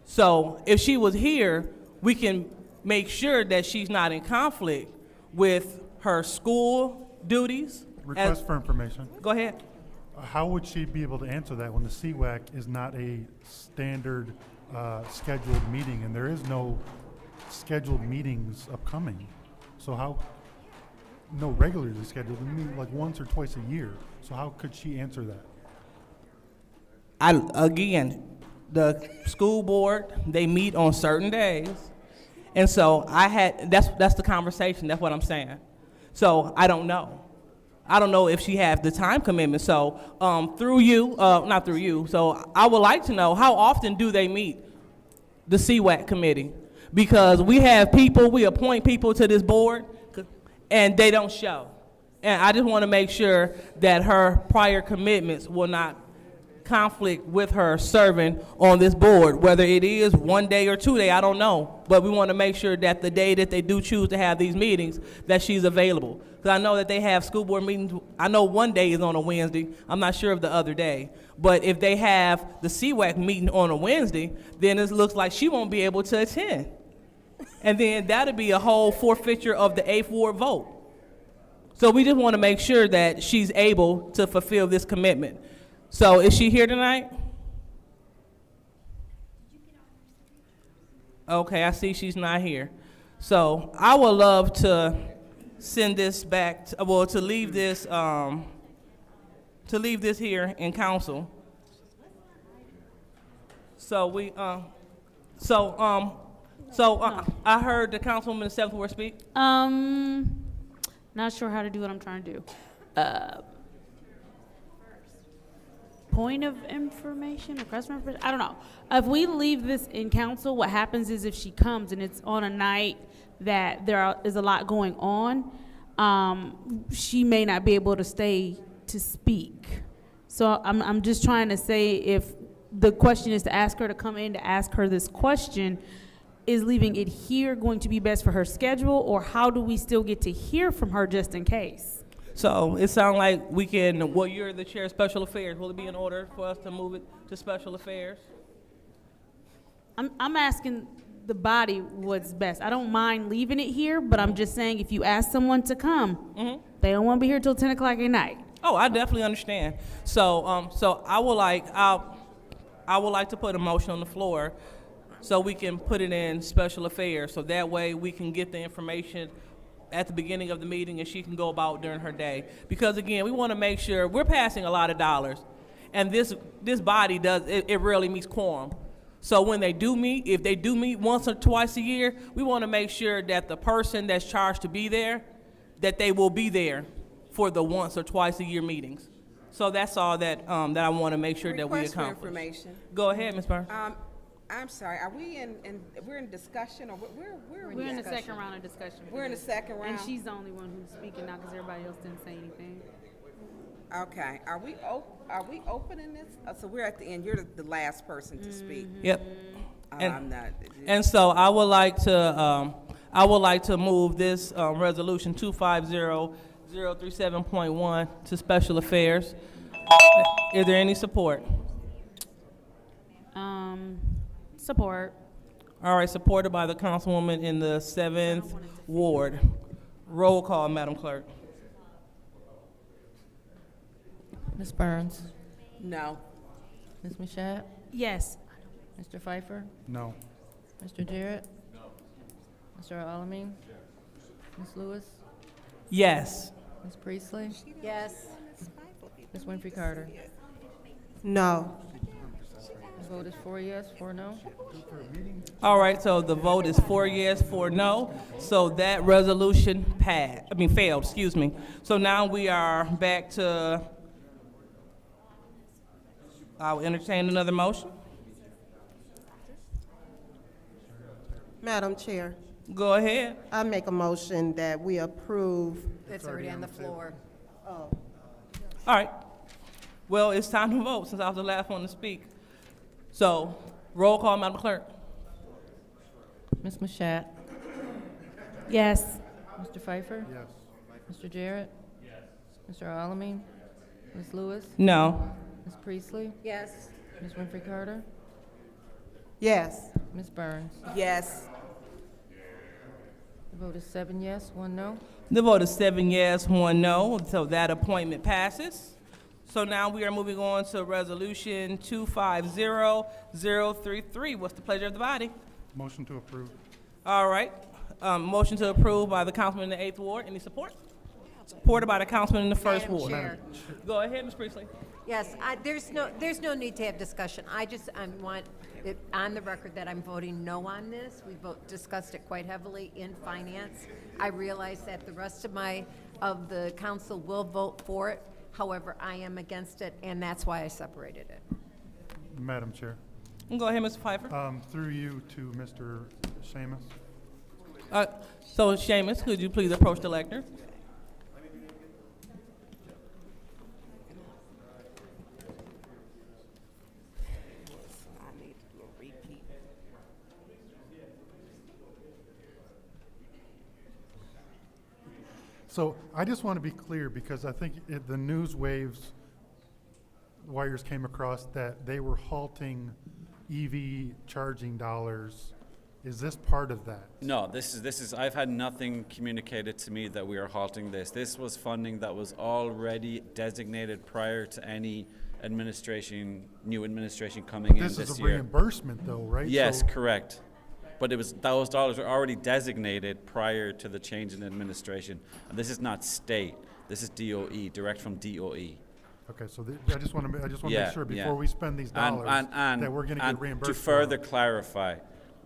So if she was here, we can make sure that she's not in conflict with her school duties. Request for information. Go ahead. How would she be able to answer that when the CWAC is not a standard scheduled meeting, and there is no scheduled meetings upcoming? So how, no regularly scheduled, we meet like once or twice a year. So how could she answer that? Again, the school board, they meet on certain days. And so that's the conversation, that's what I'm saying. So I don't know. I don't know if she has the time commitment. So through you, not through you, so I would like to know, how often do they meet, the CWAC committee? Because we have people, we appoint people to this board, and they don't show. And I just want to make sure that her prior commitments will not conflict with her serving on this board, whether it is 1 day or 2 days, I don't know. But we want to make sure that the day that they do choose to have these meetings, that she's available. Because I know that they have school board meetings, I know 1 day is on a Wednesday, I'm not sure of the other day. But if they have the CWAC meeting on a Wednesday, then it looks like she won't be able to attend. And then that'll be a whole forfeiture of the 8th ward vote. So we just want to make sure that she's able to fulfill this commitment. So is she here tonight? Okay, I see she's not here. So I would love to send this back, to leave this here in council. So I heard the councilwoman in the 7th ward speak. Not sure how to do what I'm trying to do. Point of information, request for information, I don't know. If we leave this in council, what happens is if she comes and it's on a night that there is a lot going on, she may not be able to stay to speak. So I'm just trying to say, if the question is to ask her to come in to ask her this question, is leaving it here going to be best for her schedule, or how do we still get to hear from her just in case? So it sounds like we can, well, you're the chair of special affairs. Will it be in order for us to move it to special affairs? I'm asking the body what's best. I don't mind leaving it here, but I'm just saying, if you ask someone to come, they don't want to be here till 10 o'clock at night. Oh, I definitely understand. So, so I would like to put a motion on the floor so we can put it in special affairs. So that way we can get the information at the beginning of the meeting and she can go about during her day. Because again, we want to make sure we're passing a lot of dollars, and this body it rarely meets quorum. So when they do meet, if they do meet once or twice a year, we want to make sure that the person that's charged to be there, that they will be there for the once or twice a year meetings. So that's all that that I want to make sure that we Request for accomplish. information. Go ahead, Ms. Burns. I'm sorry, are we we're in discussion, or We're in the second round of discussion. We're in the second round? And she's the only one who's speaking now because everybody else didn't say anything. Okay, are we opening this? So we're at the end, you're the last person to speak. Yep. I'm not. And so I would like to move this resolution 250037.1 to special affairs. Is there any support? Support. All right, supported by the councilwoman in the 7th ward. Roll call, Madam Clerk. Ms. Burns? No. Ms. Mashat? Yes. Mr. Pfeiffer? No. Mr. Jarrett? No. Mr. Alamin? Ms. Lewis? Yes. Ms. Priestley? Yes. Ms. Winfrey Carter? No. The vote is 4 yes, 4 no. All right, so the vote is 4 yes, 4 no. So that resolution failed, excuse me. So now we are back to, I will entertain another motion. Madam Chair, Go ahead. I make a motion that we approve. It's already on the floor. Oh. All right. Well, it's time to vote since I was the last one to speak. So, roll call, Madam Clerk. Ms. Mashat? Yes. Mr. Pfeiffer? Yes. Mr. Jarrett? Yes. Mr. Alamin? Ms. Lewis? No. Ms. Priestley? Yes. Ms. Winfrey Carter? Yes. Ms. Burns? Yes. The vote is 7 yes, 1 no. The vote is 7 yes, 1 no, so that appointment passes. So now we are moving on to Resolution 250033. What's the pleasure of the body? Motion to approve. All right. Motion to approve by the councilman in the 8th Ward. Any support? Supported by the councilman in the 1st Madam Ward. Chair. Go ahead, Ms. Priestley. Yes, there's no need to have discussion. I want it on the record that I'm voting no on this. We discussed it quite heavily in finance. I realize that the rest of the council will vote for it. However, I am against it, and that's why I separated it. Madam Chair, Go ahead, Mr. Pfeiffer. through you to Mr. Seamus. So, Seamus, could you please approach the lectern? So I just want to be clear because I think the news wires came across that they were halting EV charging dollars. Is this part of that? No, this is, I've had nothing communicated to me that we are halting this. This was funding that was already designated prior to any new administration coming in this year. This is a reimbursement though, right? Yes, So- correct. But those dollars were already designated prior to the change in administration. And this is not state, this is DOE, direct from DOE. Okay, so I just want to make sure before we spend these dollars that we're going to get reimbursed. To further clarify,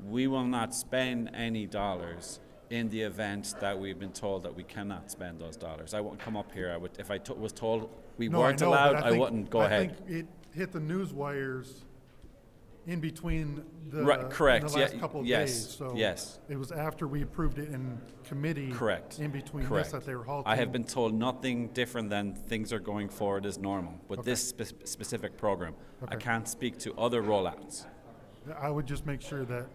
we will not spend any dollars in the event that we've been told that we cannot spend those dollars. I wouldn't come up here. If I was told we weren't allowed, I wouldn't go ahead. I think it hit the news wires in between the, correct. in the last couple of days. So yes. It was after we approved it in committee. Correct. In between Correct. this that they were halting. I have been told nothing different than things are going forward as normal with this specific program. I can't speak to other rollouts. I would just make sure that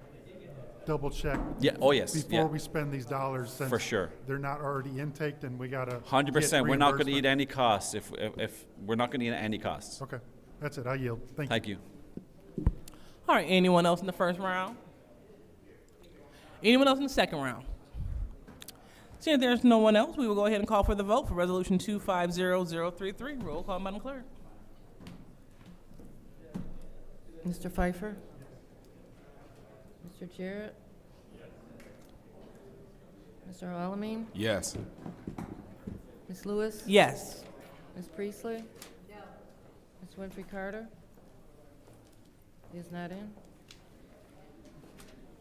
double check. Yeah. Oh yes. Before we spend these dollars, since for sure they're not already intaked, and we gotta. 100%. We're not going to eat any costs if we're not going to eat any costs. Okay, that's it. I yield. Thank you. Thank you. All right, anyone else in the first round? Anyone else in the second round? Seeing there's no one else, we will go ahead and call for the vote for Resolution 250033. Roll call, Madam Clerk. Mr. Pfeiffer? Mr. Jarrett? Mr. Alamin? Yes. Ms. Lewis? Yes. Ms. Priestley? No. Ms. Winfrey Carter? Is not in.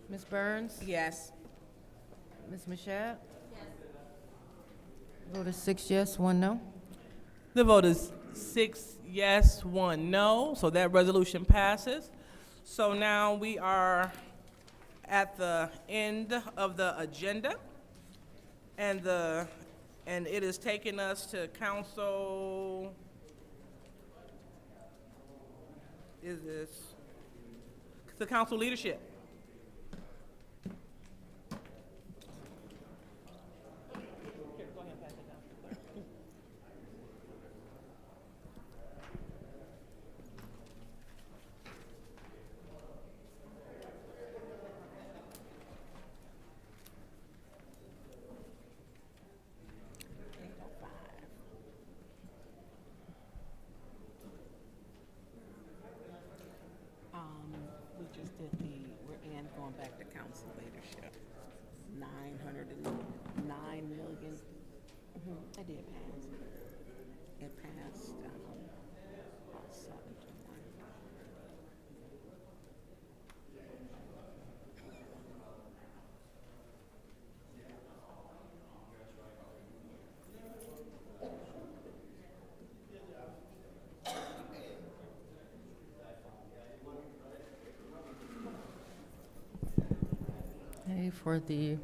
Ms. Burns? Yes. Ms. Mashat? Yes. Vote is 6 yes, 1 no. The vote is 6 yes, 1 no, so that resolution passes. So now we are at the end of the agenda, and it is taking us to council. To council leadership. Going back to council leadership, 909 million. It did pass. It passed, 7 to 1. Okay, for the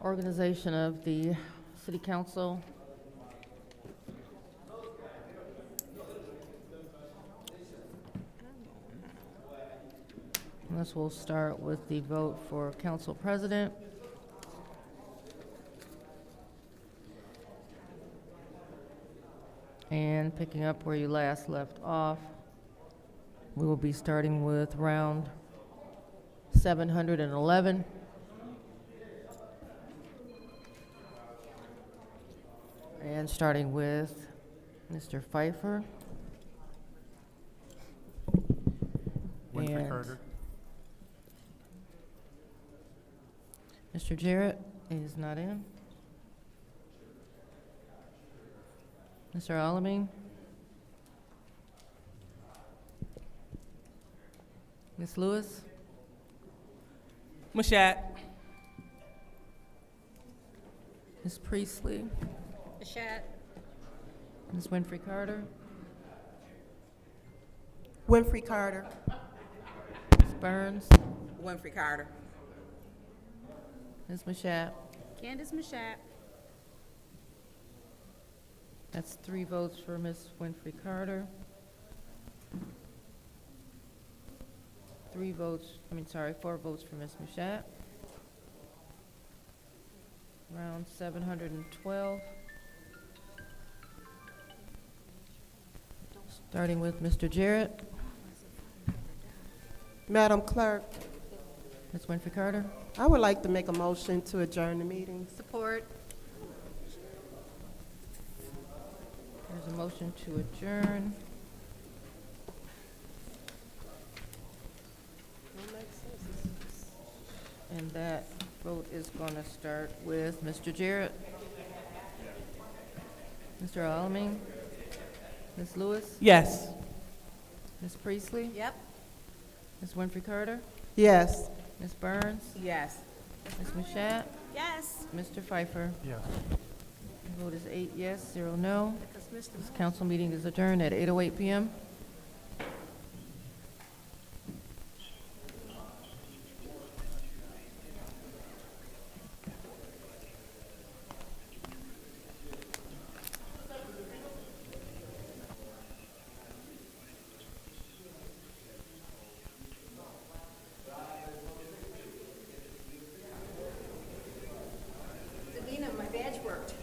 organization of the city council. This will start with the vote for council president. And picking up where you last left off, we will be starting with round 711. And starting with Mr. Pfeiffer. Winfrey And Carter. Mr. Jarrett is not in. Mr. Alamin. Ms. Lewis. Mashat. Ms. Priestley. Mashat. Ms. Winfrey Carter. Winfrey Carter. Ms. Burns. Winfrey Carter. Ms. Mashat. Candace Mashat. That's 3 votes for Ms. Winfrey Carter. 4 votes for Ms. Mashat. Round 712. Starting with Mr. Jarrett. Madam Clerk, Ms. Winfrey Carter. I would like to make a motion to adjourn the meeting. Support. There's a motion to adjourn. And that vote is going to start with Mr. Jarrett. Mr. Alamin. Ms. Lewis. Yes. Ms. Priestley. Yep. Ms. Winfrey Carter. Yes. Ms. Burns. Yes. Ms. Mashat. Yes. Mr. Pfeiffer. Yes. The vote is 8 yes, 0 no. Because Mr. This council meeting is adjourned at 8:08 p.m. Davina, my badge worked.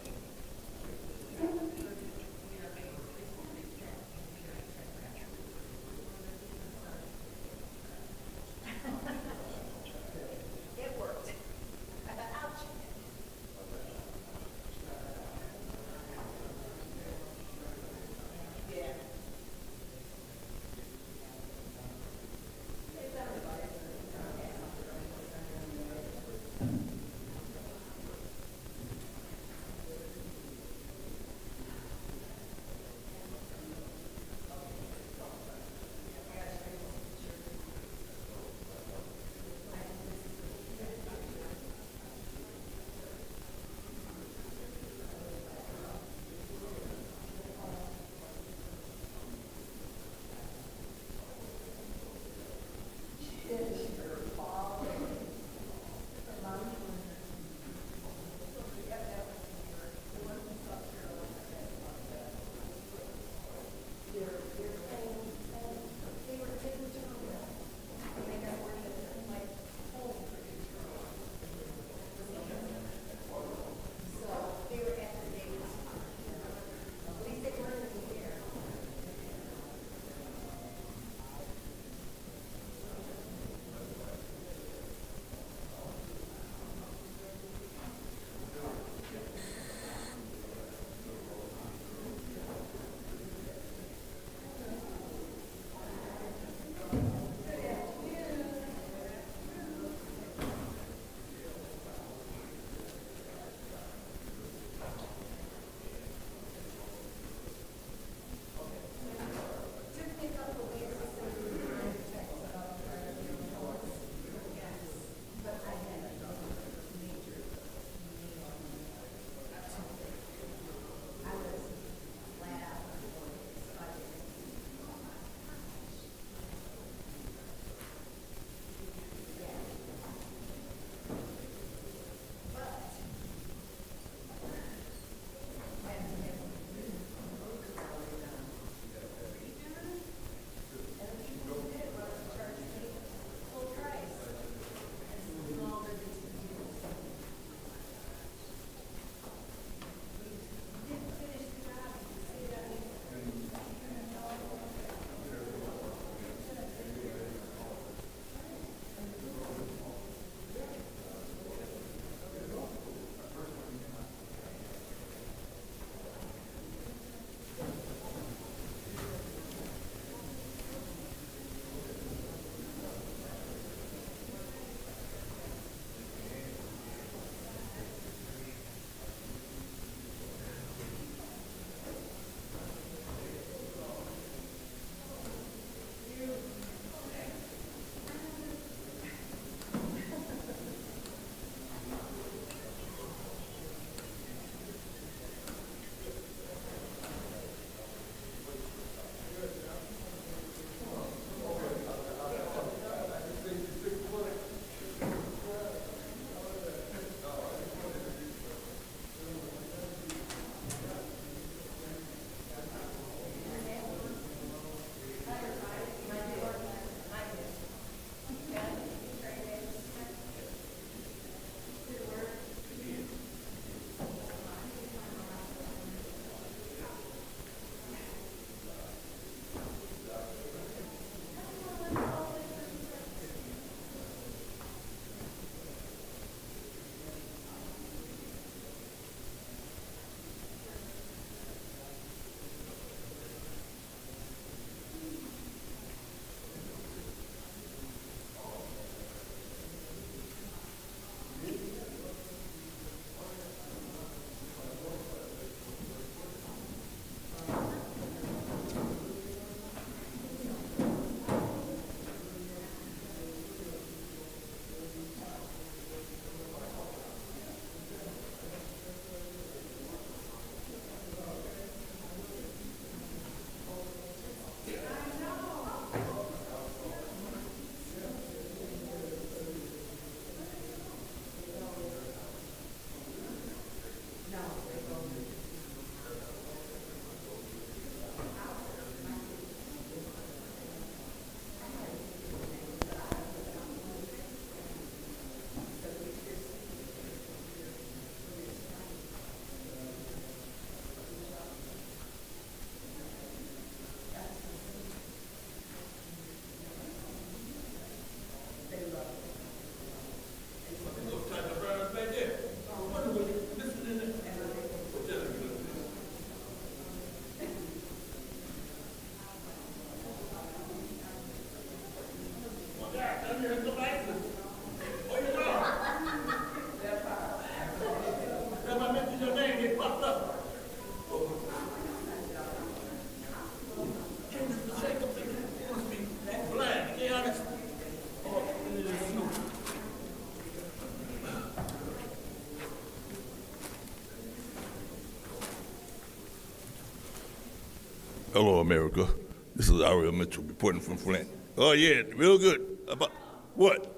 Hello, America. This is Ariel Mitchell reporting from Flint. Oh, yeah, real good. About what?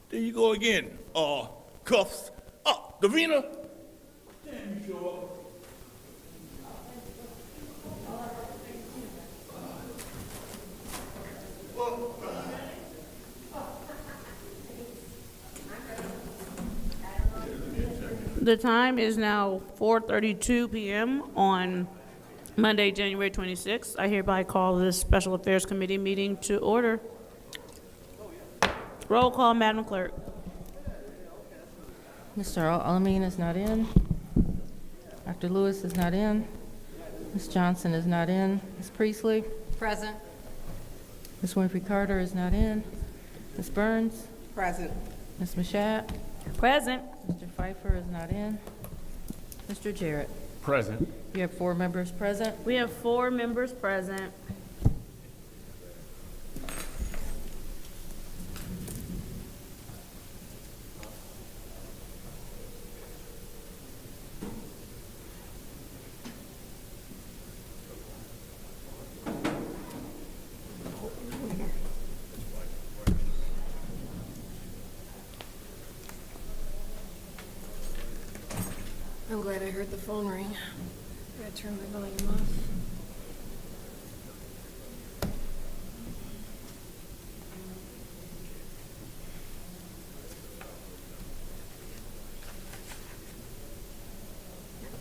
There you go again. Cuffs. Oh, Davina? Damn, you show up. The time is now 4:32 p.m. on Monday, January 26th. I hereby call this Special Affairs Committee meeting to order. Roll call, Madam Clerk. Mr. Alameen is not in. Dr. Lewis is not in. Ms. Johnson is not in. Ms. Priestley? Present. Ms. Winfrey Carter is not in. Ms. Burns? Present. Ms. Mashat? Present. Mr. Pfeiffer is not in. Mr. Jarrett? Present. You have 4 members present. We have 4 members present. I'm glad I heard the phone ring. I gotta turn my volume off.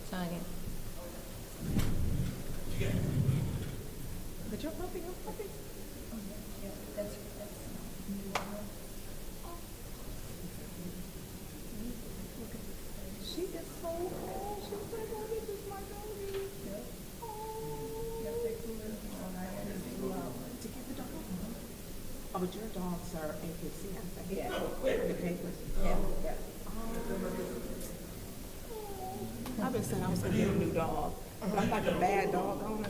Tanya. But your puppy, your puppy. That's. She is so cool. She's like, oh, this is my baby. To get the dog. Oh, but your dogs are AKC, I think. Yeah. The papers. Yeah. I've been saying I was gonna get a new dog. But I'm like a bad dog owner.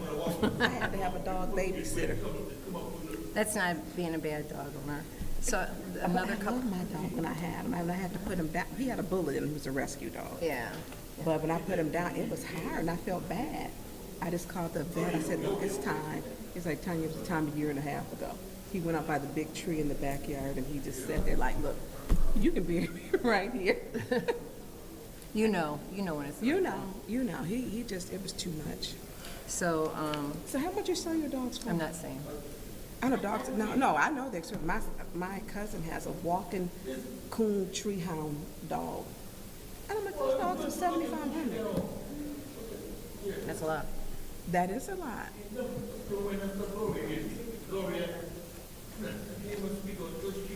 I had to have a dog babysitter. That's not being a bad dog owner. So another couple. I love my dog when I had him. I had to put him down. He had a bullet in him. He was a rescue dog. Yeah. But when I put him down, it was hard, and I felt bad. I just called the vet. I said, look, it's time. He's like, Tanya, it was time a year and a half ago. He went up by the big tree in the backyard, and he just sat there like, look, you can be right here. You know when it's. You know. He just, it was too much. So, So how much you sell your dogs for? I'm not saying. I know dogs. No, I know they're expensive. My cousin has a walking coon treehound dog. And I'm like, those dogs are $7,500. That's a lot. That is a lot.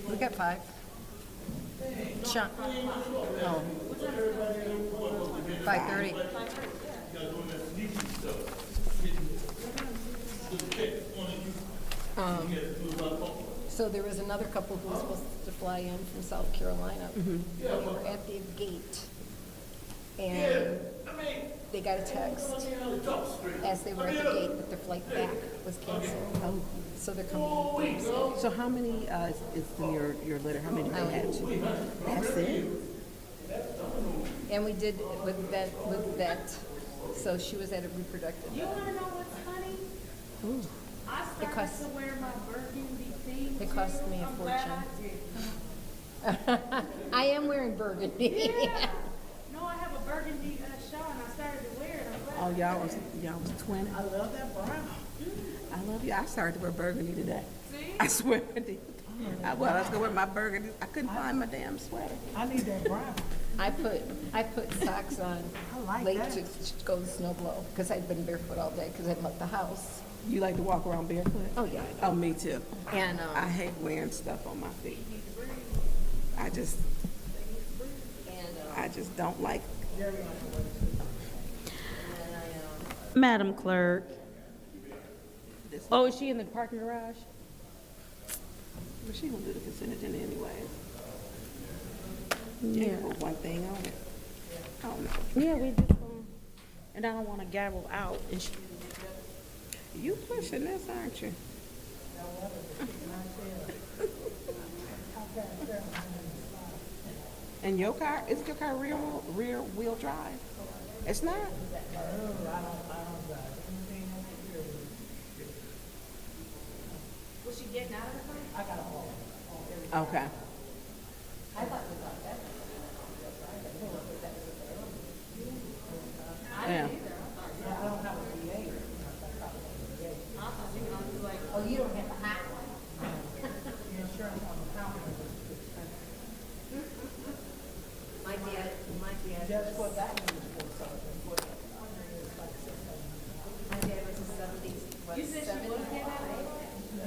We got 5. Sean. Oh. 5:30. So there was another couple who was supposed to fly in from South Carolina. They were at the gate, and they got a text as they were at the gate that their flight back was canceled. Oh. So they're coming home Thursday. So how many is in your litter? How many they had? That's it. And we did with that. So she was at a reproductive. You want to know what's funny? Ooh. I It cost- started to wear my burgundy thing. It cost me a I'm glad fortune. I am wearing burgundy. Yeah. No, I have a burgundy shawl, and I started to wear it. I'm glad. Oh, y'all was twinning. I love that brown. I love you. I started to wear burgundy today. See? I swear I did. I was gonna wear my burgundy. I couldn't find my damn sweater. I need that brown. I put socks on late to go to snow blow because I'd been barefoot all day because I'd left the house. You like to walk around barefoot? Oh yeah. Oh, me too. And I hate wearing stuff on my feet. I just don't like. Madam Clerk. Oh, is she in the parking garage? But she gonna do the consent agenda anyway. Yeah. Put one thing on it. I don't know. Yeah, we just going, and I don't want to gavel out. And she, You pushing this, aren't you? And your car, is your car rear wheel drive? It's not? was she getting out of the car? I got a Okay. I thought we got that. Yeah. Oh, you don't have a hot one. My dad. Just for that one is for My dad was a 70s. You said she was getting out of it? I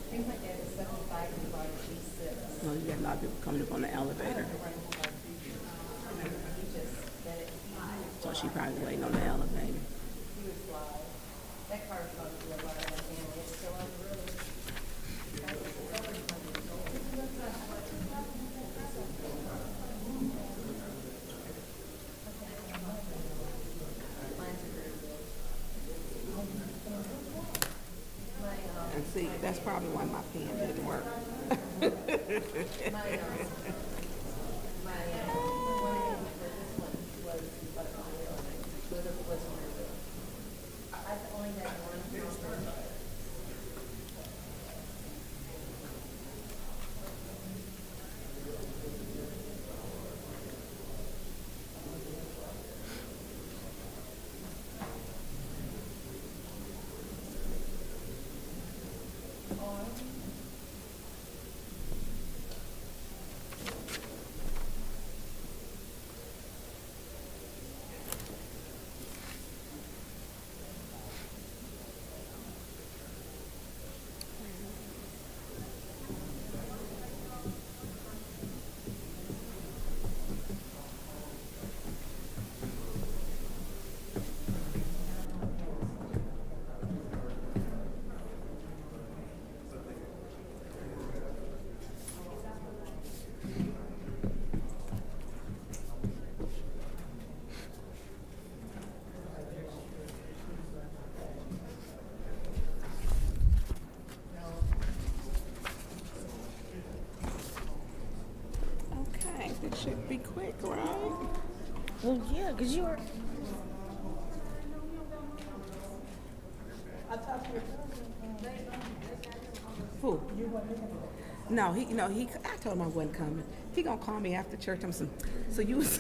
think my dad was 75 and he bought a G6. Well, you got a lot of people coming up on the elevator. So she probably waiting on the elevator. He was live. That car's about to be a lot of family. It's still on the road. And see, that's probably why my pen didn't work. Okay, this should be quick, right? Well, yeah, because you're. Who? No, I told him I wasn't coming. He gonna call me after church. I'm saying, so you was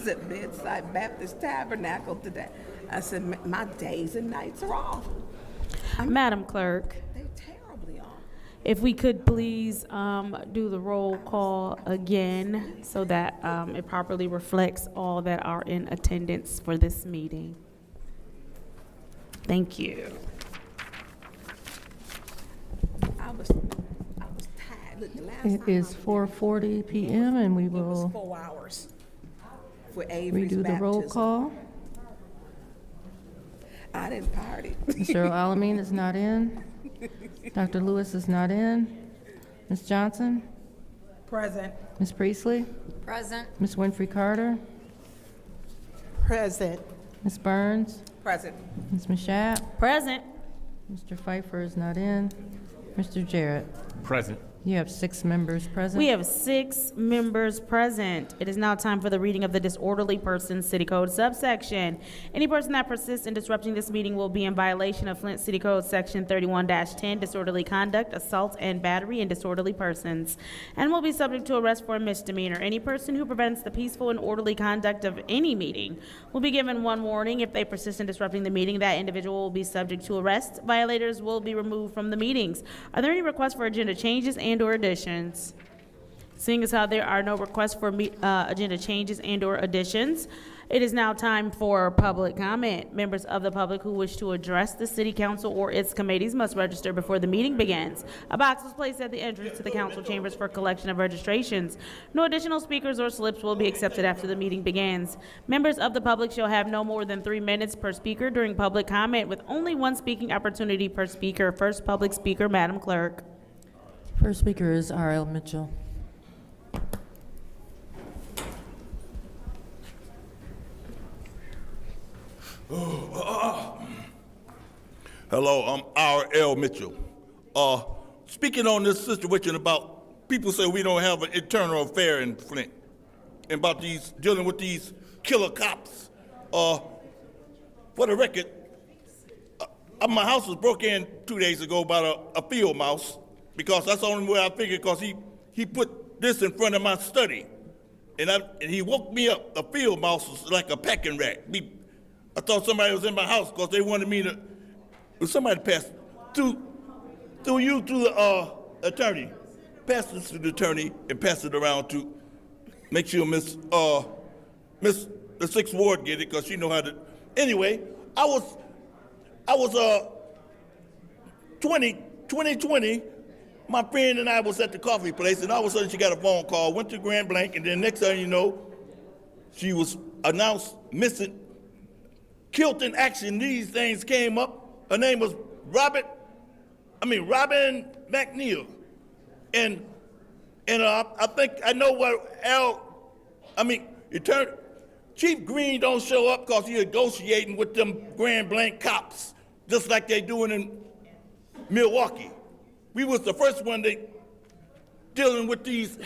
at Bedside Baptist Tabernacle today. I said, my days and nights are off. Madam Clerk, They're terribly off. if we could please do the roll call again so that it properly reflects all that are in attendance for this meeting. Thank you. I was tired. Look, the last It time is 4:40 p.m. and we it was will 4 hours for Avery's redo the roll baptism. call. I didn't party. Mr. Alamin is not in. Dr. Lewis is not in. Ms. Johnson? Present. Ms. Priestley? Present. Ms. Winfrey Carter? Present. Ms. Burns? Present. Ms. Mashat? Present. Mr. Pfeiffer is not in. Mr. Jarrett? Present. You have 6 members present. We have 6 members present. It is now time for the reading of the disorderly persons city code subsection. Any person that persists in disrupting this meeting will be in violation of Flint City Code Section 31-10, disorderly conduct, assault, and battery in disorderly persons, and will be subject to arrest for a misdemeanor. Any person who prevents the peaceful and orderly conduct of any meeting will be given 1 warning. If they persist in disrupting the meeting, that individual will be subject to arrest. Violators will be removed from the meetings. Are there any requests for agenda changes and/or additions? Seeing as how there are no requests for agenda changes and/or additions, it is now time for public comment. Members of the public who wish to address the city council or its committees must register before the meeting begins. A box was placed at the entrance to the council chambers for collection of registrations. No additional speakers or slips will be accepted after the meeting begins. Members of the public shall have no more than 3 minutes per speaker during public comment, with only 1 speaking opportunity per speaker. First public speaker, Madam Clerk. First speaker is R.L. Mitchell. Hello, I'm R.L. Mitchell. Speaking on this situation about people say we don't have an internal affair in Flint, and about dealing with these killer cops. For the record, my house was broke in 2 days ago by a field mouse, because that's the only way I figured, because he put this in front of my study. And he woke me up. The field mouse was like a packing rat. I thought somebody was in my house because they wanted me to, somebody passed through you to the attorney. Pass this to the attorney and pass it around to make sure Miss the 6th Ward get it, because she know how to. Anyway, I was 2020, my friend and I was at the coffee place, and all of a sudden she got a phone call, went to Grand Blanc, and then next thing you know, she was announced missing, killed in action. These things came up. Her name was Robin McNeil. And I think I know what Chief Green don't show up because he's negotiating with them Grand Blanc cops, just like they doing Milwaukee. We was the first one that dealing with these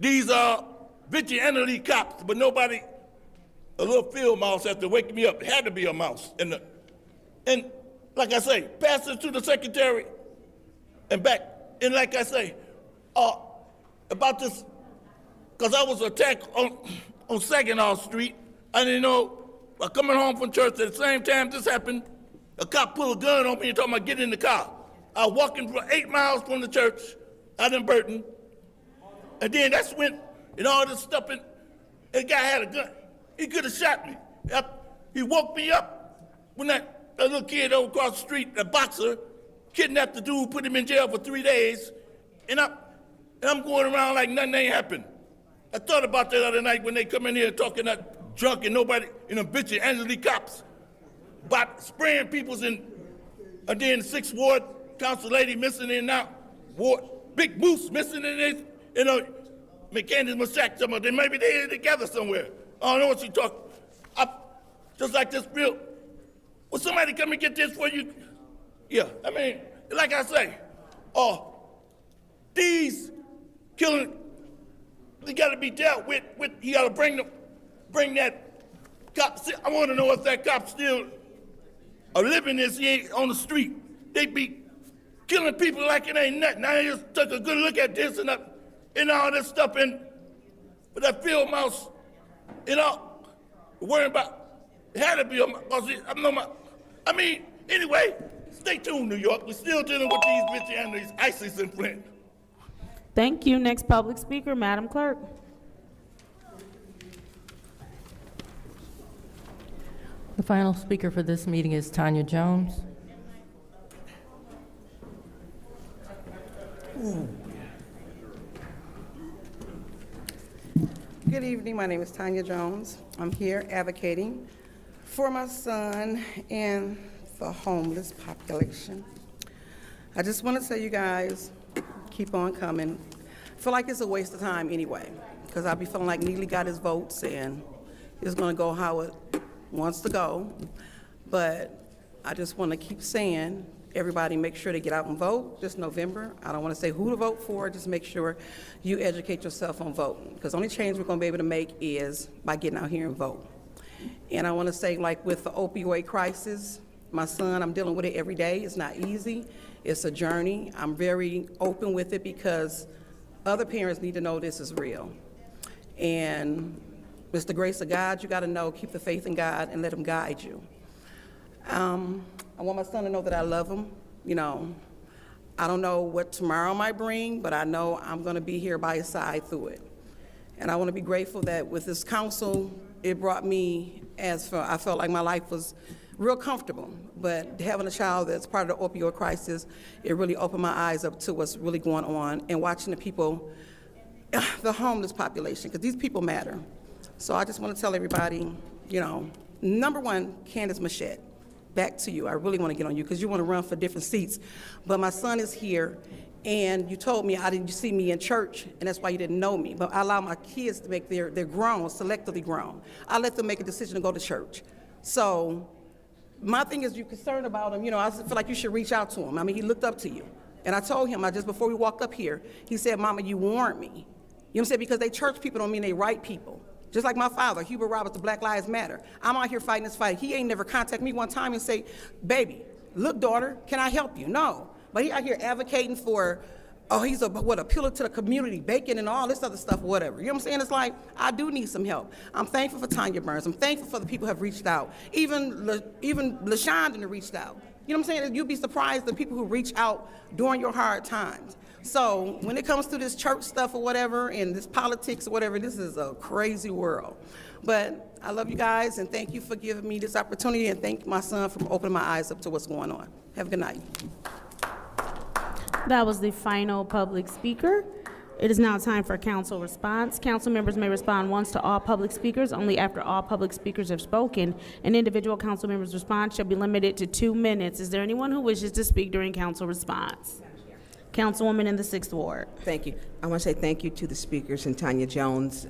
vigilante cops, but nobody, a little field mouse had to wake me up. It had to be a mouse. And like I say, pass it to the secretary and back. And like I say, about this, because I was attacked on Saginaw Street. I didn't know, coming home from church at the same time this happened, a cop pulled a gun on me and told me to get in the car. I was walking for 8 miles from the church out in Burton. And then that's when, and all this stuff, and the guy had a gun. He could have shot me. He woke me up when that little kid over across the street, a boxer, kidnapped the dude, put him in jail for 3 days, and I'm going around like nothing ain't happened. I thought about that the other night when they come in here talking that drunk and nobody, bitching, Angela cops, about spraying people's in, and then 6th Ward, council lady missing in now, Ward, Big Moose missing in this, McCandless Massacre, somewhere. Then maybe they're together somewhere. I don't know what she talking. Just like this bill. Will somebody come and get this for you? Yeah, I mean, like I say, these killing, they got to be dealt with. You got to bring that cop. I want to know if that cop still are living this. He ain't on the street. They be killing people like it ain't nothing. I just took a good look at this and all this stuff, and with that field mouse, worrying about, it had to be a mouse. I mean, anyway, stay tuned, New York. We're still dealing with these vigilantes, ISIS and Flint. Thank you. Next public speaker, Madam Clerk. The final speaker for this meeting is Tanya Jones. Good evening. My name is Tanya Jones. I'm here advocating for my son and the homeless population. I just want to say, you guys, keep on coming. I feel like it's a waste of time anyway, because I'll be feeling like Neely got his votes and it's going to go how it wants to go. But I just want to keep saying, everybody make sure to get out and vote this November. I don't want to say who to vote for, just make sure you educate yourself on voting, because the only change we're going to be able to make is by getting out here and vote. And I want to say, like with the opioid crisis, my son, I'm dealing with it every day. It's not easy. It's a journey. I'm very open with it because other parents need to know this is real. And it's the grace of God. You got to know, keep the faith in God and let him guide you. I want my son to know that I love him. I don't know what tomorrow might bring, but I know I'm going to be here by his side through it. And I want to be grateful that with this council, it brought me I felt like my life was real comfortable. But having a child that's part of the opioid crisis, it really opened my eyes up to what's really going on and watching the people, the homeless population, because these people matter. So I just want to tell everybody, number one, Candace Machette. Back to you. I really want to get on you because you want to run for different seats. But my son is here, and you told me I didn't see me in church, and that's why you didn't know me. But I allow my kids to make they're grown, selectively grown. I let them make a decision to go to church. So my thing is, you're concerned about him. I feel like you should reach out to him. I mean, he looked up to you. And I told him, just before we walked up here, he said, Mama, you warned me. You know what I'm saying? Because they church people don't mean they right people. Just like my father, Hubert Roberts, the Black Lives Matter. I'm out here fighting this fight. He ain't never contacted me one time and say, baby, look, daughter, can I help you? No. But he out here advocating for, he's a pillar to the community, bacon and all this other stuff, whatever. You know what I'm saying? It's like, I do need some help. I'm thankful for Tanya Burns. I'm thankful for the people who have reached out. Even LaShonda reached out. You know what I'm saying? You'd be surprised the people who reach out during your hard times. So when it comes to this church stuff or whatever, and this politics or whatever, this is a crazy world. But I love you guys, and thank you for giving me this opportunity, and thank my son for opening my eyes up to what's going on. Have a good night. That was the final public speaker. It is now time for council response. Council members may respond once to all public speakers. Only after all public speakers have spoken, an individual council member's response shall be limited to 2 minutes. Is there anyone who wishes to speak during council response? Councilwoman in the 6th Ward. Thank you. I want to say thank you to the speakers and Tanya Jones.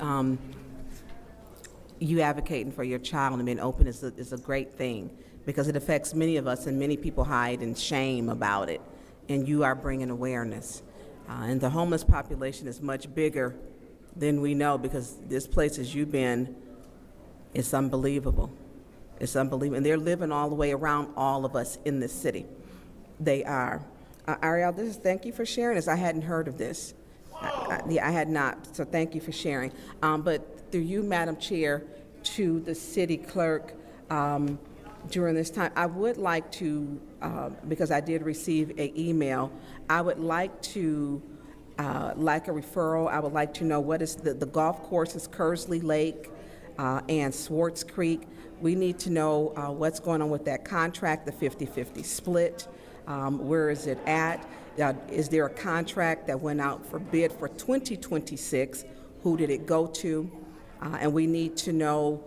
You advocating for your child and being open is a great thing. because it affects many of us, and many people hide in shame about it, and you are bringing awareness. And the homeless population is much bigger than we know, because this place, as you've been, it's unbelievable. It's unbelievable, and they're living all the way around all of us in this city. They are. Ariel, thank you for sharing this. I hadn't heard of this. I had not, so thank you for sharing. But through you, Madam Chair, to the city clerk, during this time, I would like to, because I did receive an email, I would like to, like a referral, I would like to know what is the golf courses, Kersley Lake and Swartz Creek. We need to know what's going on with that contract, the 50-50 split. Where is it at? Is there a contract that went out for bid for 2026? Who did it go to? And we need to know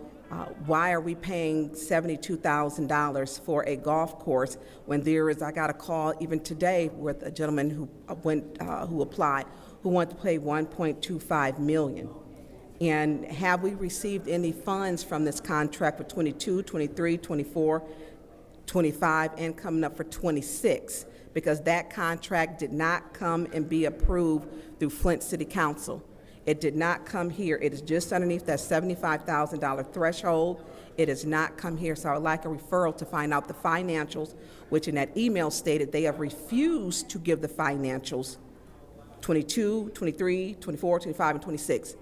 why are we paying $72,000 for a golf course when there is, I got a call even today with a gentleman who applied, who wanted to pay $1.25 million. And have we received any funds from this contract for 22, 23, 24, 25, and coming up for 26? Because that contract did not come and be approved through Flint City Council. It did not come here. It is just underneath that $75,000 threshold. It has not come here, so I would like a referral to find out the financials, which in that email stated they have refused to give the financials 22, 23, 24, 25, and 26.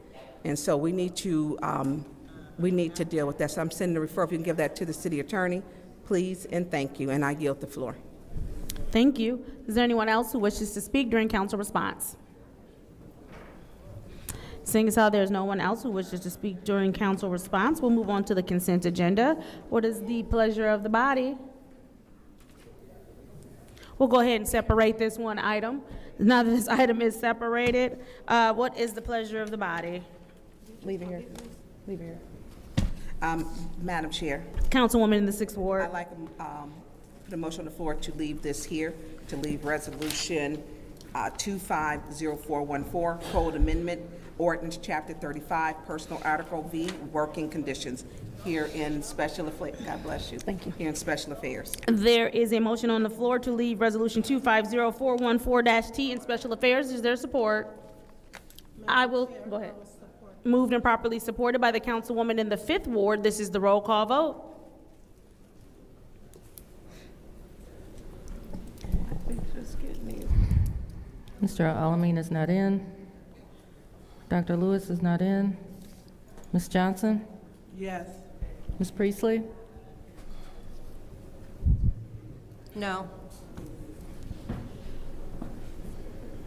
And so we need to deal with that. So I'm sending a referral. If you can give that to the city attorney, please, and thank you. And I yield the floor. Thank you. Is there anyone else who wishes to speak during council response? Seeing as how there's no one else who wishes to speak during council response, we'll move on to the consent agenda. What is the pleasure of the body? We'll go ahead and separate this one item. Now that this item is separated, what is the pleasure of the body? Leave it here. Leave it here. Madam Chair, Councilwoman in the 6th Ward. I'd like to put a motion on the floor to leave this here, to leave resolution 250414, Code Amendment, Ordinance Chapter 35, Personal Article V, Working Conditions, here in Special Affairs. God bless you. Thank you. Here in Special Affairs. There is a motion on the floor to leave resolution 250414-T in special affairs. Is there support? I will, go ahead. Moved and properly supported by the councilwoman in the 5th Ward. This is the roll call vote. Mr. Alamin is not in. Dr. Lewis is not in. Ms. Johnson? Yes. Ms. Priestley? No.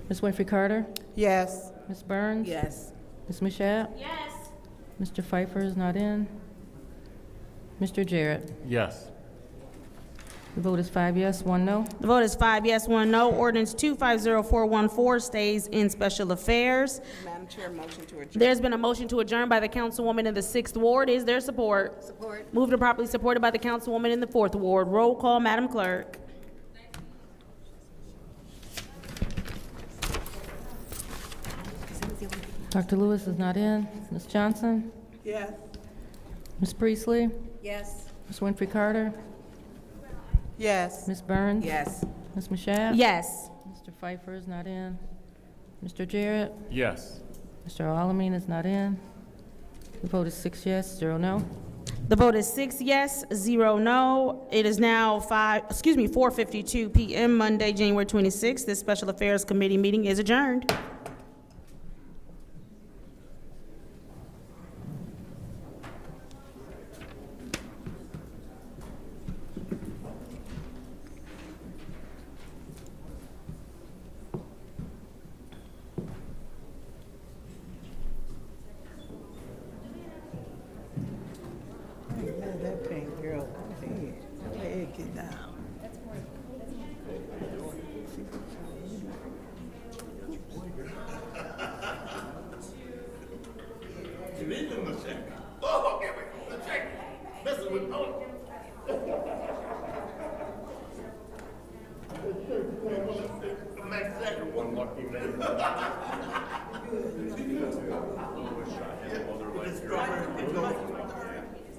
Ms. Winfrey Carter? Yes. Ms. Burns? Yes. Ms. Mashat? Yes. Mr. Pfeiffer is not in. Mr. Jarrett? Yes. The vote is 5 yes, 1 no. The vote is 5 yes, 1 no. Ordinance 250414 stays in special affairs. Madam Chair, motion to adjourn. There's been a motion to adjourn by the councilwoman in the 6th Ward. Is there support? Support. Moved and properly supported by the councilwoman in the 4th Ward. Roll call, Madam Clerk. Dr. Lewis is not in. Ms. Johnson? Yes. Ms. Priestley? Yes. Ms. Winfrey Carter? Yes. Ms. Burns? Yes. Ms. Mashat? Yes. Mr. Pfeiffer is not in. Mr. Jarrett? Yes. Mr. Alamin is not in. The vote is 6 yes, 0 no. The vote is 6 yes, 0 no. It is now 4:52 p.m. Monday, January 26th. This Special Affairs Committee meeting is adjourned. That pink girl, go ahead. Go ahead, get down. Oh, okay, wait. Check. Messing with one lucky man.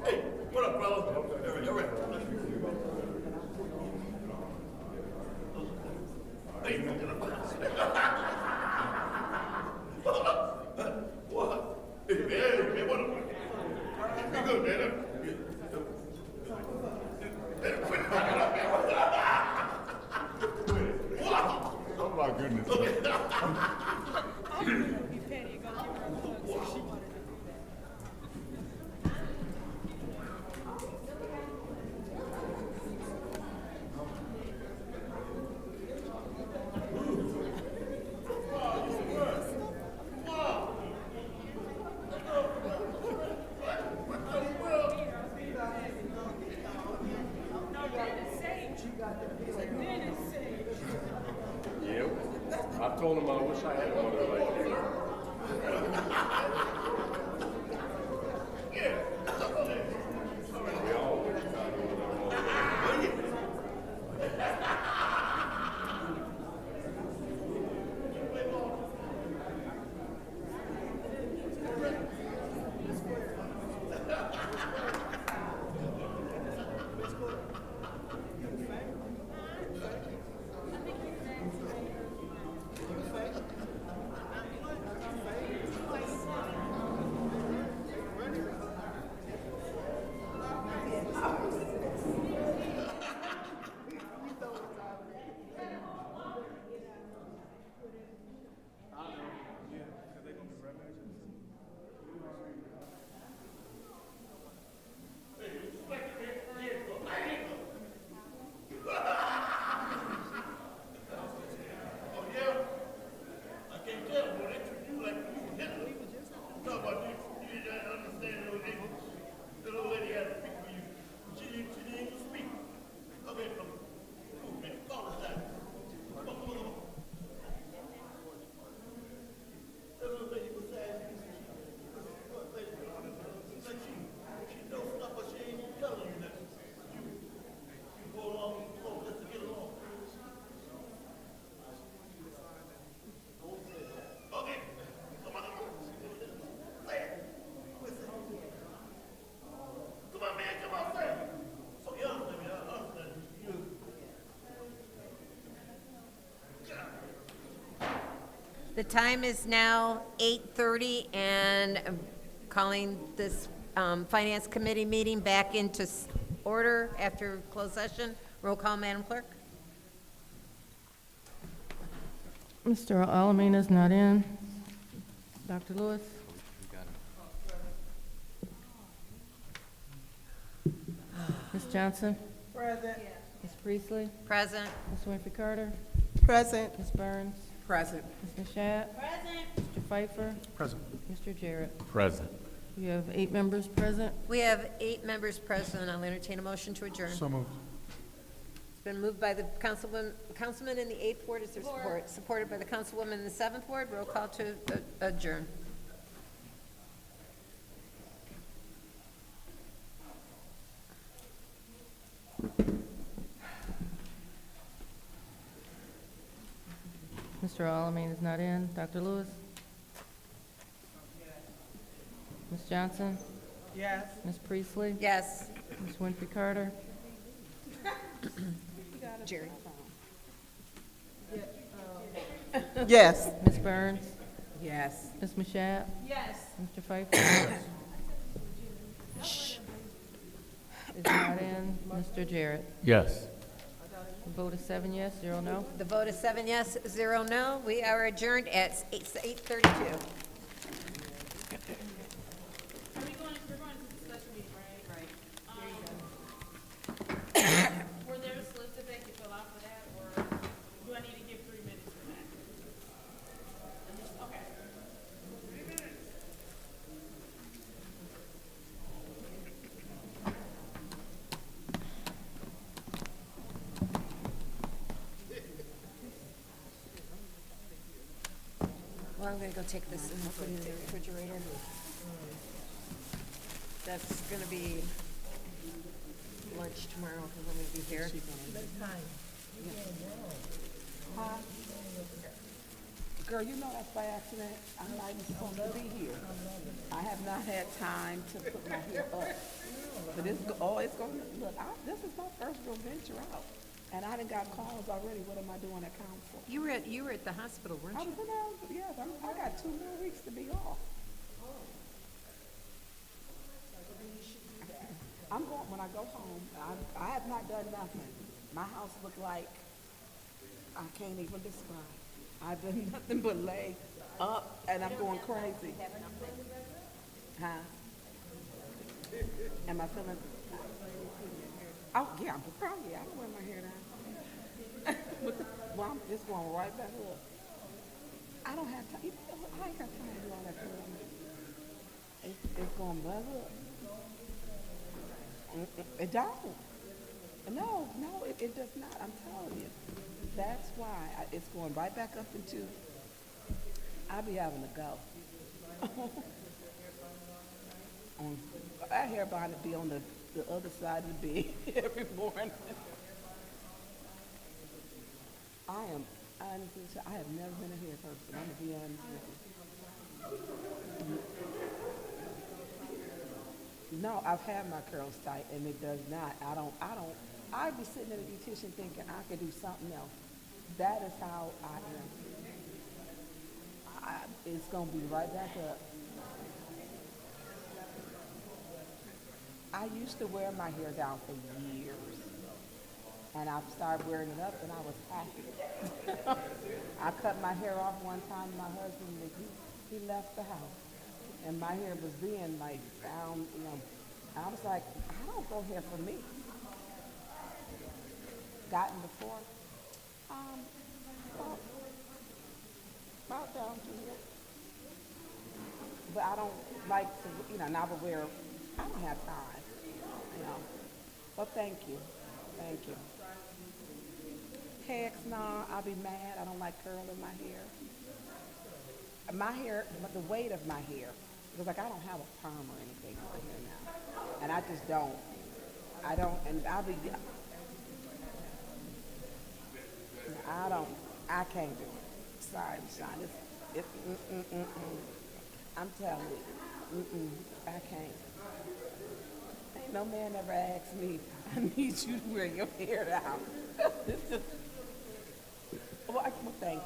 Hey, what up, brother? All right. my goodness. Yeah, I told him I wish I had one of those like that. We always try to do The time is now 8:30, and I'm calling this Finance Committee meeting back into order after closed session. Roll call, Madam Clerk. Mr. Alameen is not in. Dr. Lewis? Ms. Johnson? Present. Ms. Priestley? Present. Ms. Winfrey Carter? Present. Ms. Burns? Present. Ms. Mashat? Present. Mr. Pfeiffer? Present. Mr. Jarrett? Present. We have 8 members present. We have 8 members present. I'll entertain a motion to adjourn. So moved. It's been moved by the councilman in the 8th ward. Is there support? Supported by the councilwoman in the 7th ward. Roll call to adjourn. Mr. Alameen is not in. Dr. Lewis? Ms. Johnson? Yes. Ms. Priestley? Yes. Ms. Winfrey Carter? Jerry. Yes. Ms. Burns? Yes. Ms. Mashat? Yes. Mr. Pfeiffer? Is not in. Mr. Jarrett? Yes. The vote is 7 yes, 0 no. The vote is 7 yes, 0 no. We are adjourned at 8:32. We're going to discussion meeting, right? Right. Were there slips that they could fill out for that, or do I need to give 3 minutes for that? Okay. 3 minutes. Well, I'm gonna go take this and put it in the refrigerator. That's gonna be lunch tomorrow, because I'm gonna be here. Girl, you know that's by accident. I'm not even supposed to be here. I have not had time to put my hair up. But it's going, look, this is my first real venture out. And I done got calls already. What am I doing at council? You were at the hospital, weren't I you? was in there, yes, I got 2 more weeks to be off. I'm going, when I go home, I have not done nothing. My house look like, I can't even describe. I've done nothing but lay up, and I'm going crazy. Huh? Am I feeling? Oh, yeah, girl, yeah, I don't wear my hair down. Well, I'm just going right back up. I don't have time. I ain't got time to do all that. It's going back up. It don't. No, it does not. I'm telling you. That's why it's going right back up into. I'll be having to go. Our hair bonnet be on the other side of the bed every morning. I have never been a hair person. I'm gonna be honest with you. No, I've had my curls tight and it does not. I'd be sitting in a beautician thinking I could do something else. That is how I am. It's gonna be right back up. I used to wear my hair down for years. And I started wearing it up and I was happy. I cut my hair off one time and my husband, he left the house. And my hair was being like down, I was like, I don't go hair for me. Gotten before, about down to here. But I don't like to, not wear, I don't have time, But thank you. Thank you. Heck, no, I'll be mad. I don't like curling my hair. My hair, the weight of my hair, because I don't have a perm or anything on my hair now. And I just don't. And I'll be, I can't do it. Sorry, Sean. I'm telling you, I can't. Ain't no man ever asked me, I need you to wear your hair out. It's just, well, thank you.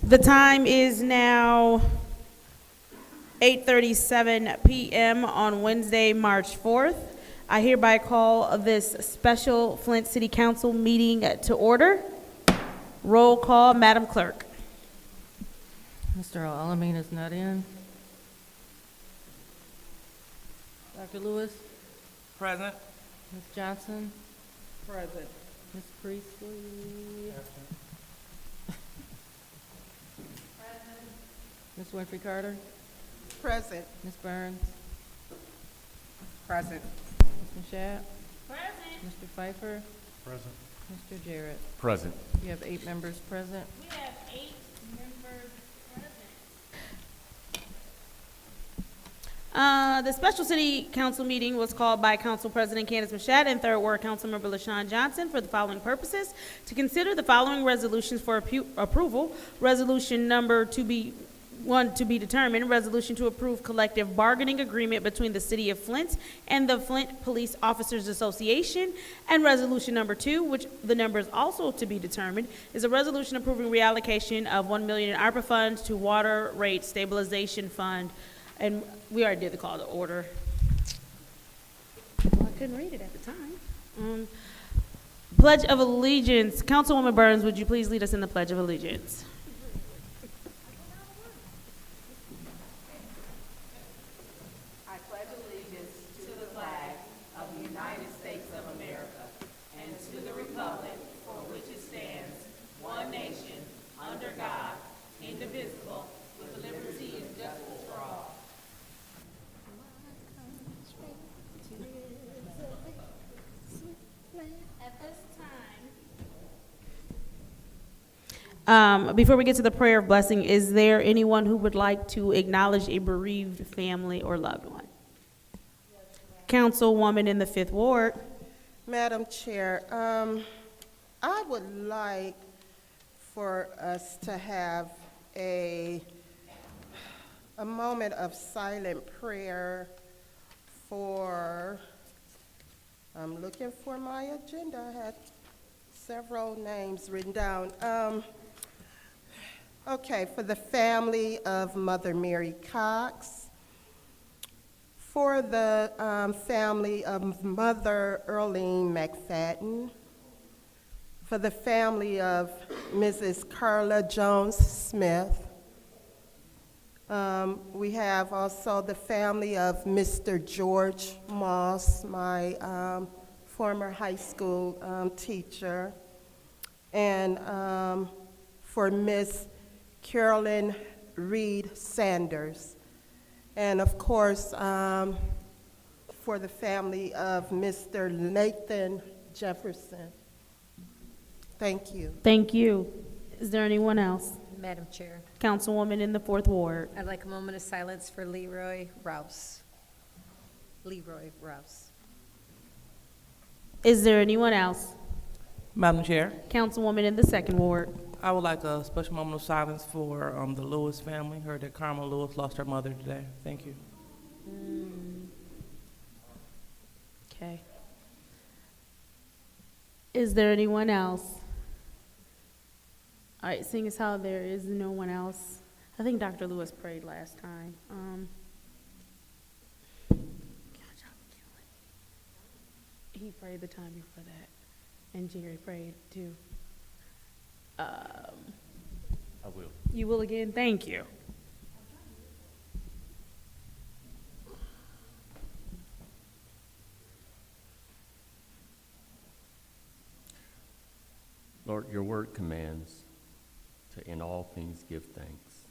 The time is now 8:37 p.m. on Wednesday, March 4th. I hereby call this special Flint City Council meeting to order. Roll call, Madam Clerk. Mr. Alamin is not in. Dr. Lewis? Present. Ms. Johnson? Present. Ms. Priestley? Winfrey Carter, Present. Ms. Burns, Present. Ms. Mashat, Mr. Pfeiffer, Present. Mr. Jarrett. Present. You have 8 members present. We have 8 members present. The special city council meeting was called by Council President Candace Mashat and Third Ward Council Member LaShawn Johnson for the following purposes: to consider the following resolutions for approval. Resolution number to be determined, resolution to approve collective bargaining agreement between the City of Flint and the Flint Police Officers Association. And resolution number 2, which the number is also to be determined, is a resolution approving reallocation of $1 million in ARPA funds to Water Rate Stabilization Fund. And we already did the call to order. Well, I couldn't read it at the time. Pledge of Allegiance. Councilwoman Burns, would you please lead us in the Pledge of Allegiance? Before we get to the prayer of blessing, is there anyone who would like to acknowledge a bereaved family or loved one? Councilwoman in the 5th Ward. Madam Chair, I would like for us to have a moment of silent prayer for, I'm looking for my agenda. I had several names written down. Okay, for the family of Mother Mary Cox, for the family of Mother Earlene McFadden, for the family of Mrs. Carla Jones Smith. We have also the family of Mr. George Moss, my former high school teacher, and for Miss Carolyn Reed Sanders, and of course, for the family of Mr. Nathan Jefferson. Thank you. Thank you. Is there anyone else? Madam Chair, Councilwoman in the 4th Ward. I'd like a moment of silence for Leroy Rouse. Leroy Rouse. Is there anyone else? Madam Chair, Councilwoman in the 2nd Ward. I would like a special moment of silence for the Lewis family. Heard that Carmel Lewis lost her mother today. Thank you. Okay. Is there anyone else? All right, seeing as how there is no one else, I think Dr. Lewis prayed last time. He prayed the time before that, and Jerry prayed too. I will. You will again? Thank you. Lord, your word commands to in all things give thanks,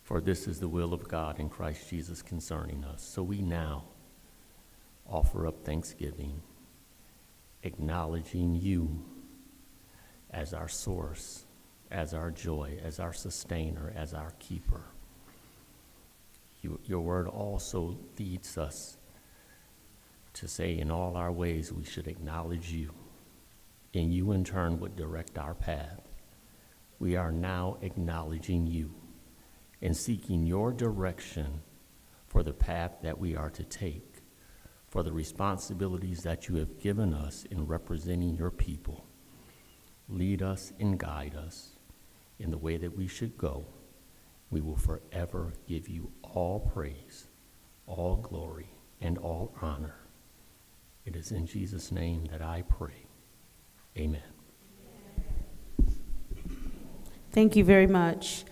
for this is the will of God in Christ Jesus concerning us. So we now offer up thanksgiving, acknowledging you as our source, as our joy, as our sustainer, as our keeper. Your word also leads us to say in all our ways we should acknowledge you, and you in turn would direct our path. We are now acknowledging you and seeking your direction for the path that we are to take, for the responsibilities that you have given us in representing your people. Lead us and guide us in the way that we should go. We will forever give you all praise, all glory, and all honor. It is in Jesus' name that I pray. Amen. Thank you very much.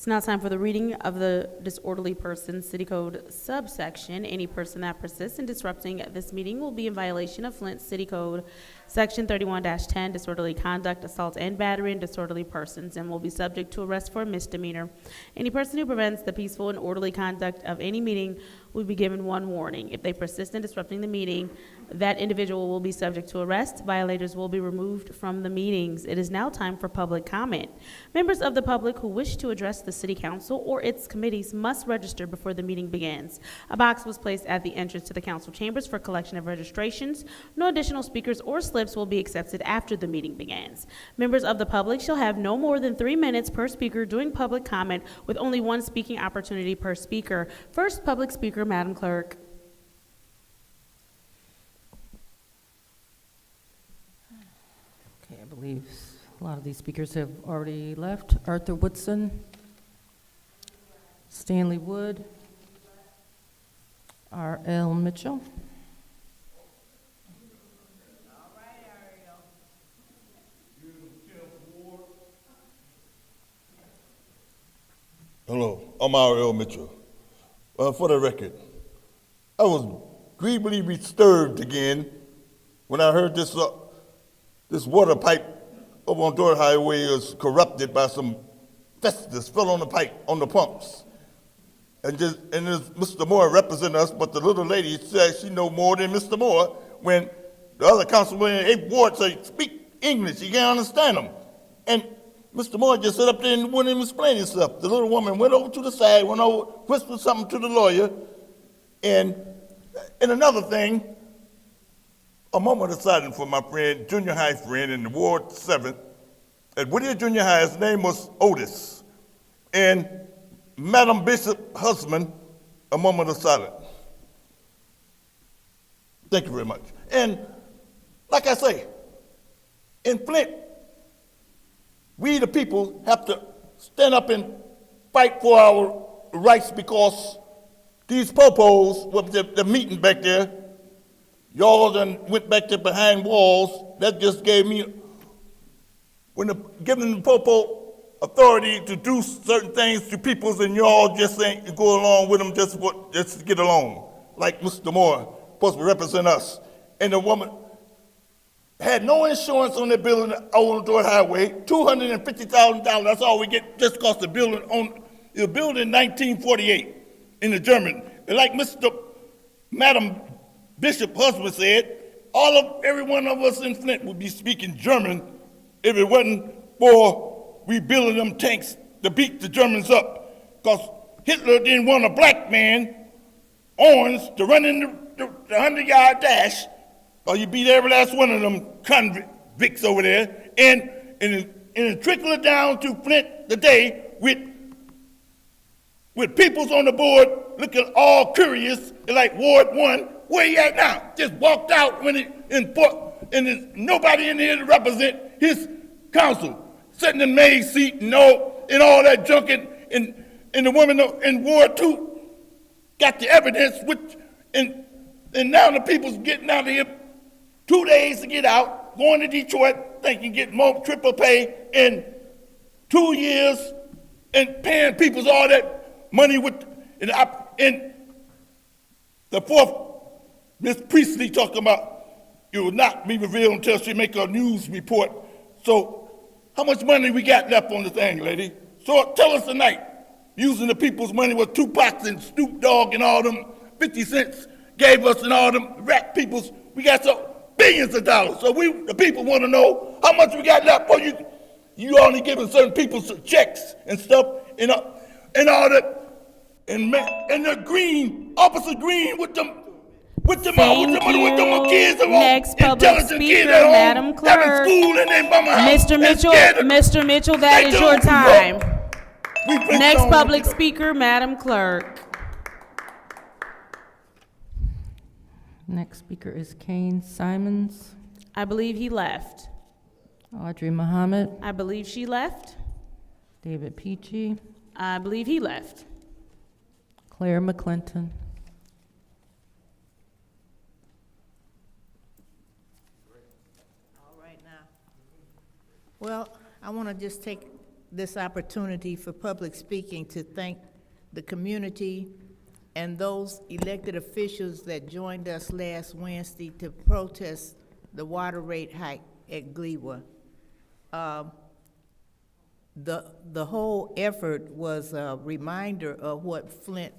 It's now time for the reading of the disorderly person city code subsection. Any person that persists in disrupting this meeting will be in violation of Flint City Code Section 31-10, disorderly conduct, assault and battery, and disorderly persons, and will be subject to arrest for a misdemeanor. Any person who prevents the peaceful and orderly conduct of any meeting will be given one warning. If they persist in disrupting the meeting, that individual will be subject to arrest. Violators will be removed from the meetings. It is now time for public comment. Members of the public who wish to address the City Council or its committees must register before the meeting begins. A box was placed at the entrance to the council chambers for collection of registrations. No additional speakers or slips will be accepted after the meeting begins. Members of the public shall have no more than 3 minutes per speaker during public comment, with only one speaking opportunity per speaker. First public speaker, Madam Clerk. Okay, I believe a lot of these speakers have already left. Arthur Woodson, Stanley Wood, R.L. Mitchell. Hello, I'm R.L. Mitchell. For the record, I was greatly disturbed again when I heard this water pipe over on Dorr Highway is corrupted by some asbestos fell on the pipe, on the pumps. And Mr. Moore represented us, but the little lady said she know more than Mr. Moore when the other councilman in 8th Ward said, speak English, you can't understand them. And Mr. Moore just sat up there and wouldn't even explain himself. The little woman went over to the side, went over, whispered something to the lawyer. And another thing, a moment of silence for my friend, junior high friend in the Ward 7th. At Whittier Junior High, his name was Otis. And Madam Bishop's husband, a moment of silence. Thank you very much. And like I say, in Flint, we the people have to stand up and fight for our rights because these popos, with the meeting back there, y'all done went back there behind walls. That just gave me, giving the popo authority to do certain things to peoples and y'all just ain't go along with them just to get along. Like Mr. Moore, supposed to represent us. And the woman had no insurance on their building on Dorr Highway, $250,000. That's all we get just cost the building in 1948 in the German. And like Madam Bishop husband said, every one of us in Flint would be speaking German if it wasn't for rebuilding them tanks to beat the Germans up. Because Hitler didn't want a black man, Owens, to run in the 100-yard dash, or you beat every last one of them convicts over there, and it trickled down to Flint today with peoples on the board looking all curious, like Ward 1, where he at now? Just walked out and there's nobody in here to represent his council, sitting in May's seat and all that junk, and the woman in Ward 2 got the evidence, and now the people's getting out of here 2 days to get out, going to Detroit, thinking get more triple pay in 2 years, and paying people's all that money and the fourth, Miss Priestley talking about it will not be revealed until she make a news report. So how much money we got left on the thing, lady? So tell us tonight, using the people's money with Tupac and Snoop Dogg and all them 50 cents gave us and all them rap peoples, we got billions of dollars. So the people want to know how much we got left for you. You only giving certain people checks and stuff and all that. And the green, opposite green with them kids at home. Next public speaker, Madam Clerk. School in their mama house. Mr. Mitchell, that is your time. Next public speaker, Madam Clerk. Next speaker is Kane Simons. I believe he left. Audrey Muhammad. I believe she left. David Peachy. I believe he left. Claire McClinton. All right now. Well, I want to just take this opportunity for public speaking to thank the community and those elected officials that joined us last Wednesday to protest the water rate hike at Gleewa. The whole effort was a reminder of what Flint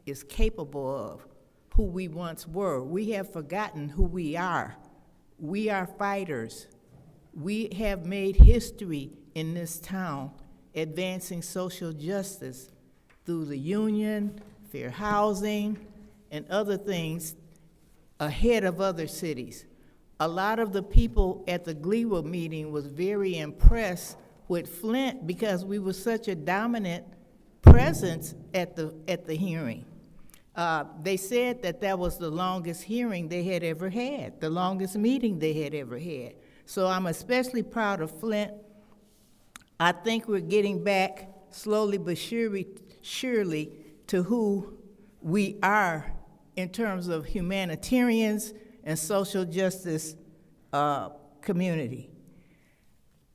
is capable of, who we once were. We have forgotten who we are. We are fighters. We have made history in this town, advancing social justice through the union, fair housing, and other things ahead of other cities. A lot of the people at the Gleewa meeting was very impressed with Flint because we were such a dominant presence at the hearing. They said that that was the longest hearing they had ever had, the longest meeting they had ever had. So I'm especially proud of Flint. I think we're getting back slowly but surely to who we are in terms of humanitarians and social justice community.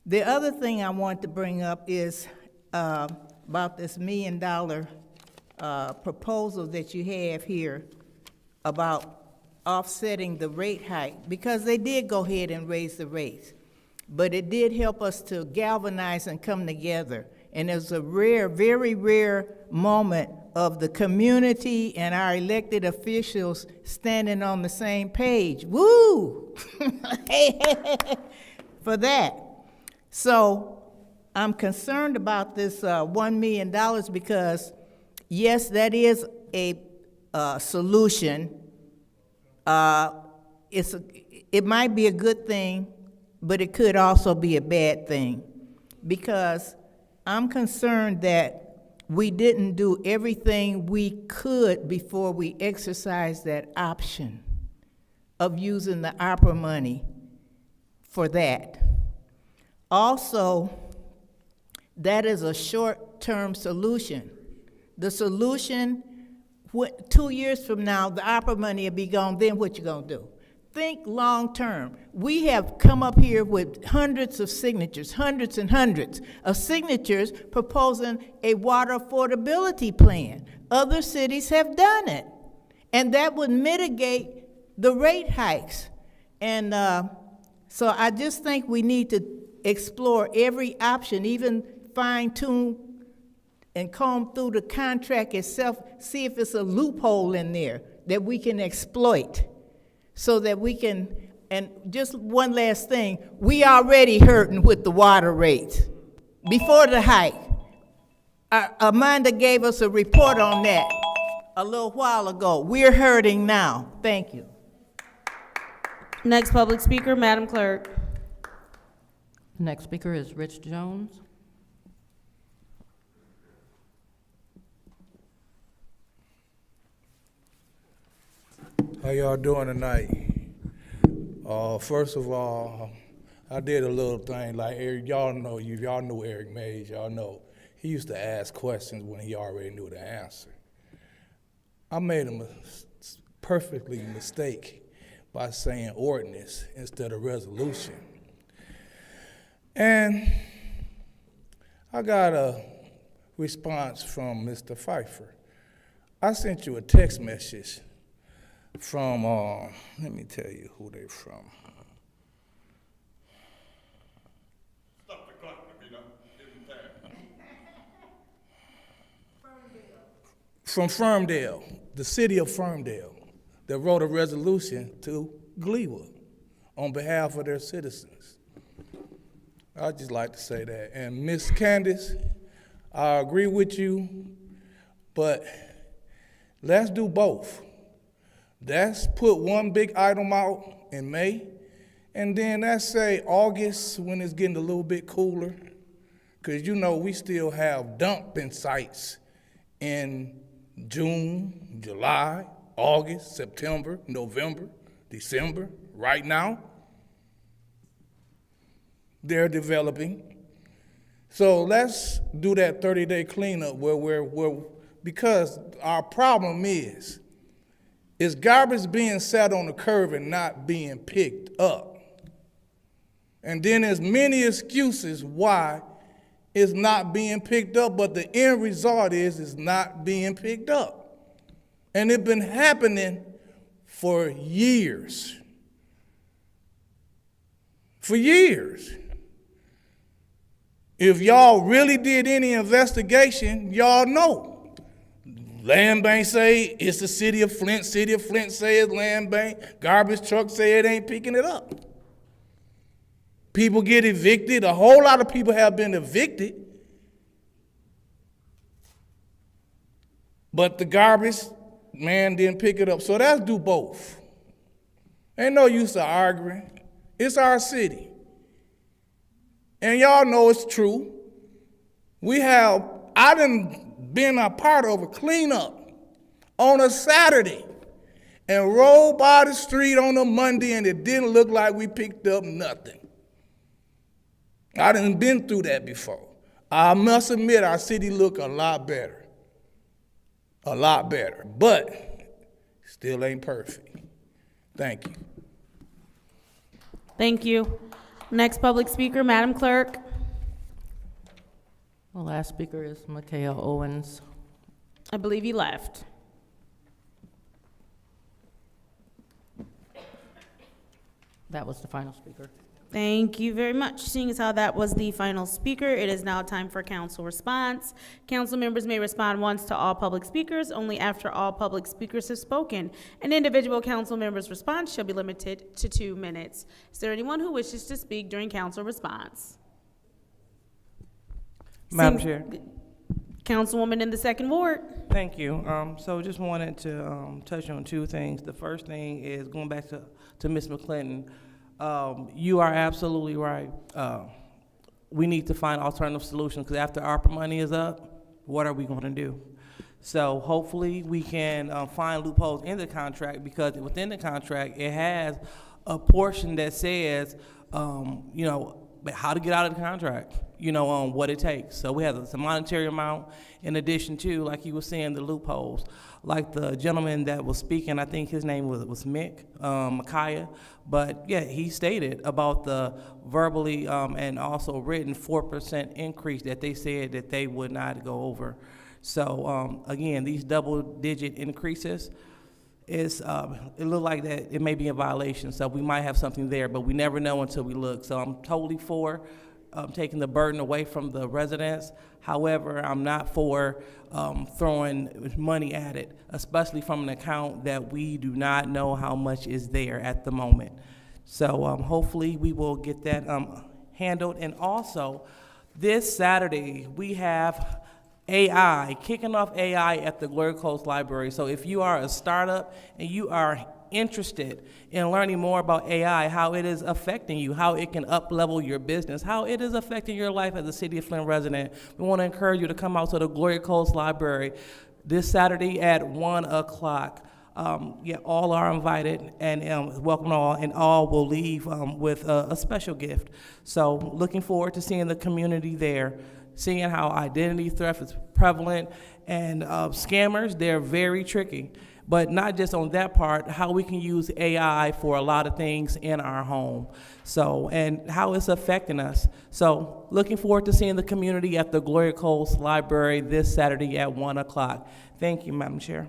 The other thing I want to bring up is about this $1 million proposal that you have here about offsetting the rate hike, because they did go ahead and raise the rates. But it did help us to galvanize and come together. And it was a rare, very rare moment of the community and our elected officials standing on the same page. Woo! For that. So I'm concerned about this $1 million because, yes, that is a solution. It might be a good thing, but it could also be a bad thing, because I'm concerned that we didn't do everything we could before we exercised that option of using the ARPA money for that. Also, that is a short-term solution. The solution, 2 years from now, the ARPA money will be gone, then what you gonna do? Think long-term. We have come up here with hundreds of signatures, hundreds and hundreds of signatures proposing a water affordability plan. Other cities have done it, and that would mitigate the rate hikes. And so I just think we need to explore every option, even fine-tune and comb through the contract itself, see if it's a loophole in there that we can exploit so that we can. And just one last thing, we already hurting with the water rates. Before the hike, Amanda gave us a report on that a little while ago. We're hurting now. Thank you. Next public speaker, Madam Clerk. The next speaker is Rich Jones. How y'all doing tonight? First of all, I did a little thing like Eric. Y'all know Eric Mays. Y'all know he used to ask questions when he already knew the answer. I made a perfectly mistake by saying ordinance instead of resolution. And I got a response from Mr. Pfeiffer. I sent you a text message from, let me tell you who they're from. Stop the clock, From Ferndale, the city of Ferndale, that wrote a resolution to Gleewa on behalf of their citizens. I'd just like to say that. And Miss Candace, I agree with you, but let's do both. Let's put one big item out in May, and then let's say August when it's getting a little bit cooler, because you know we still have dumping sites in June, July, August, September, November, December. Right now, they're developing. So let's do that 30-day cleanup because our problem is garbage being sat on the curb and not being picked up. And then there's many excuses why is not being picked up, but the end result is it's not being picked up. And it's been happening for years. For years. If y'all really did any investigation, y'all know. Land bank say it's the city of Flint. City of Flint say it's land bank. Garbage truck say it ain't picking it up. People get evicted. A whole lot of people have been evicted. But the garbage man didn't pick it up. So that's do both. Ain't no use of arguing. It's our city. And y'all know it's true. I done been a part of a cleanup on a Saturday and rode by the street on a Monday and it didn't look like we picked up nothing. I done been through that before. I must admit our city look a lot better. A lot better. But still ain't perfect. Thank you. Thank you. Next public speaker, Madam Clerk. The last speaker is Mikhail Owens. I believe he left. That was the final speaker. Thank you very much. Seeing as how that was the final speaker, it is now time for council response. Council members may respond once to all public speakers, only after all public speakers have spoken. An individual council member's response shall be limited to 2 minutes. Is there anyone who wishes to speak during council response? Madam Chair. Councilwoman in the second ward. Thank you. So just wanted to touch on 2 things. The first thing is going back to Ms. McClinton. You are absolutely right. We need to find alternative solutions because after ARPA money is up, what are we going to do? So hopefully we can find loopholes in the contract because within the contract it has a portion that says, you know, how to get out of the contract, you know, on what it takes. So we have a monetary amount in addition to, like you were saying, the loopholes. Like the gentleman that was speaking, I think his name was Mick, Micaiah, but yeah, he stated about the verbally and also written 4% increase that they said that they would not go over. So again, these double-digit increases, it looked like that it may be a violation, so we might have something there, but we never know until we look. So I'm totally for taking the burden away from the residents. However, I'm not for throwing money at it, especially from an account that we do not know how much is there at the moment. So hopefully we will get that handled. And also, this Saturday, we have AI, kicking off AI at the Glory Coast Library. So if you are a startup and you are interested in learning more about AI, how it is affecting you, how it can up-level your business, how it is affecting your life as a City of Flint resident, we want to encourage you to come out to the Glory Coast Library this Saturday at 1 o'clock. Yeah, all are invited and welcome all, and all will leave with a special gift. So looking forward to seeing the community there, seeing how identity theft is prevalent, and scammers, they're very tricky. But not just on that part, how we can use AI for a lot of things in our home. So, and how it's affecting us. So, looking forward to seeing the community at the Glory Coast Library this Saturday at 1 o'clock. Thank you, Madam Chair.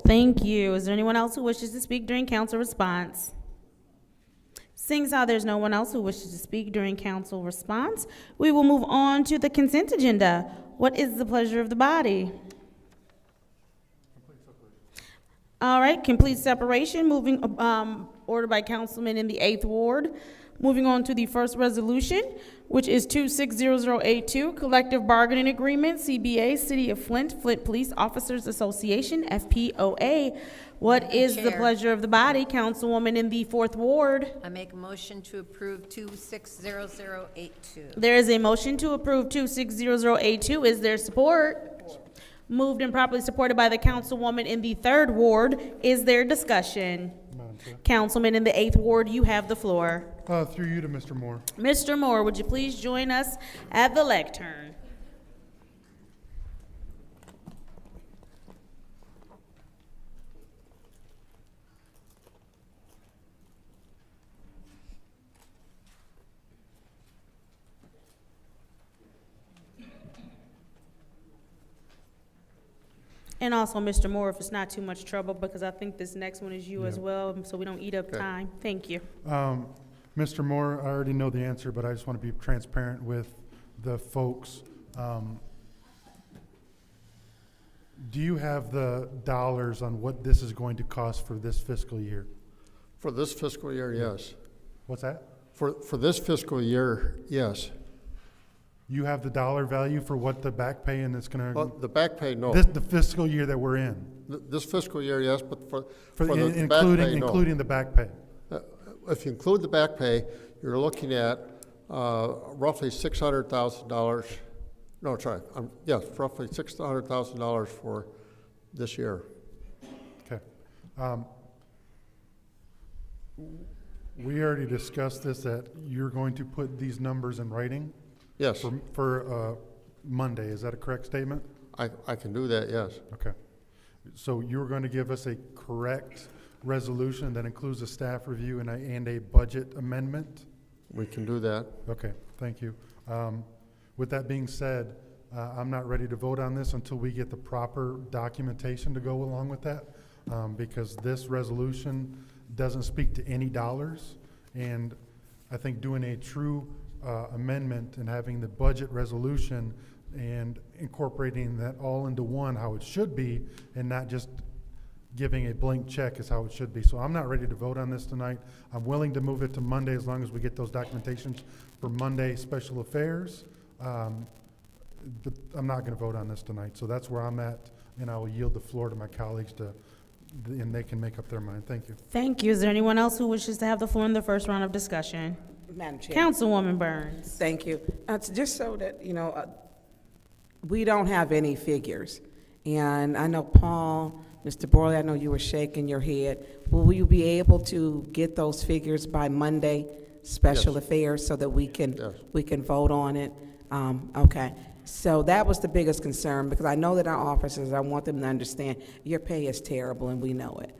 Thank you. Is there anyone else who wishes to speak during council response? Seeing as how there's no one else who wishes to speak during council response, we will move on to the consent agenda. What is the pleasure of the body? All right, complete separation, moving, ordered by Councilman in the 8th Ward. Moving on to the first resolution, which is 260082, Collective Bargaining Agreement, CBA, City of Flint, Flint Police Officers Association, FPOA. What is the pleasure of the body? Councilwoman in the 4th Ward. I make a motion to approve 260082. There is a motion to approve 260082. Is there support? Moved and properly supported by the councilwoman in the 3rd Ward. Is there discussion? Councilman in the 8th Ward, you have the floor. Through you to Mr. Moore. Mr. Moore, would you please join us at the lectern? And also, Mr. Moore, if it's not too much trouble, because I think this next one is you as Yeah. well, so we don't eat up Okay. time. Thank you. Mr. Moore, I already know the answer, but I just want to be transparent with the folks. Do you have the dollars on what this is going to cost for this fiscal year? For this fiscal year, yes. What's that? For this fiscal year, yes. You have the dollar value for what the back pay and it's going Well, to, the back pay, no. the fiscal year that we're in? This fiscal year, yes, but for For the back including, pay, no. including the back pay? If you include the back pay, you're looking at roughly $600,000. No, sorry, yes, roughly $600,000 for this year. Okay. We already discussed this, that you're going to put these numbers in writing? Yes. For Monday, is that a correct statement? I can do that, yes. Okay. So you're going to give us a correct resolution that includes a staff review and a budget amendment? We can do that. Okay, thank you. With that being said, I'm not ready to vote on this until we get the proper documentation to go along with that, because this resolution doesn't speak to any dollars. And I think doing a true amendment and having the budget resolution and incorporating that all into one, how it should be, and not just giving a blank check is how it should be. So I'm not ready to vote on this tonight. I'm willing to move it to Monday as long as we get those documentations for Monday Special Affairs. But I'm not going to vote on this tonight. So that's where I'm at, and I will yield the floor to my colleagues and they can make up their mind. Thank you. Thank you. Is there anyone else who wishes to have the floor in the first round of discussion? Madam Chair. Councilwoman Burns. Thank you. It's just so that, we don't have any figures. And I know Paul, Mr. Borley, I know you were shaking your head. Will you be able to get those figures by Monday, Special Yes. Affairs, so that we can, Yes. we can vote on it? Okay. So that was the biggest concern, because I know that our officers, I want them to understand, your pay is terrible, and we know it.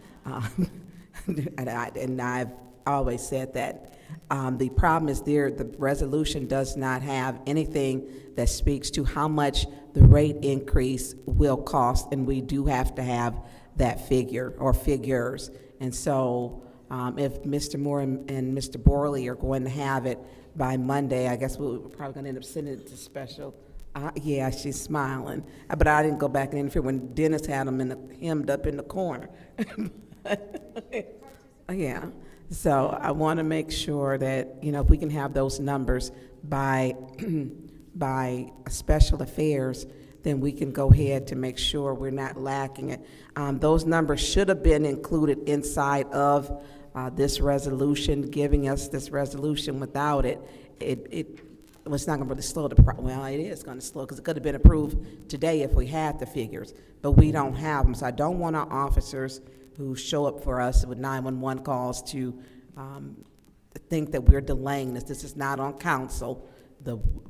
And I've always said that. The problem is the resolution does not have anything that speaks to how much the rate increase will cost, and we do have to have that figure or figures. And so if Mr. Moore and Mr. Borley are going to have it by Monday, I guess we're probably going to end up sending it to special. Yeah, she's smiling. But I didn't go back and interfere when Dennis had him hemmed up in the corner. Yeah. So I want to make sure that, if we can have those numbers by, by Special Affairs, then we can go ahead to make sure we're not lacking it. Those numbers should have been included inside of this resolution. Giving us this resolution without it, it's not going to really slow well, it is going to slow, because it could have been approved today if we had the figures, but we don't have them. So I don't want our officers who show up for us with 911 calls to think that we're delaying this. This is not on council.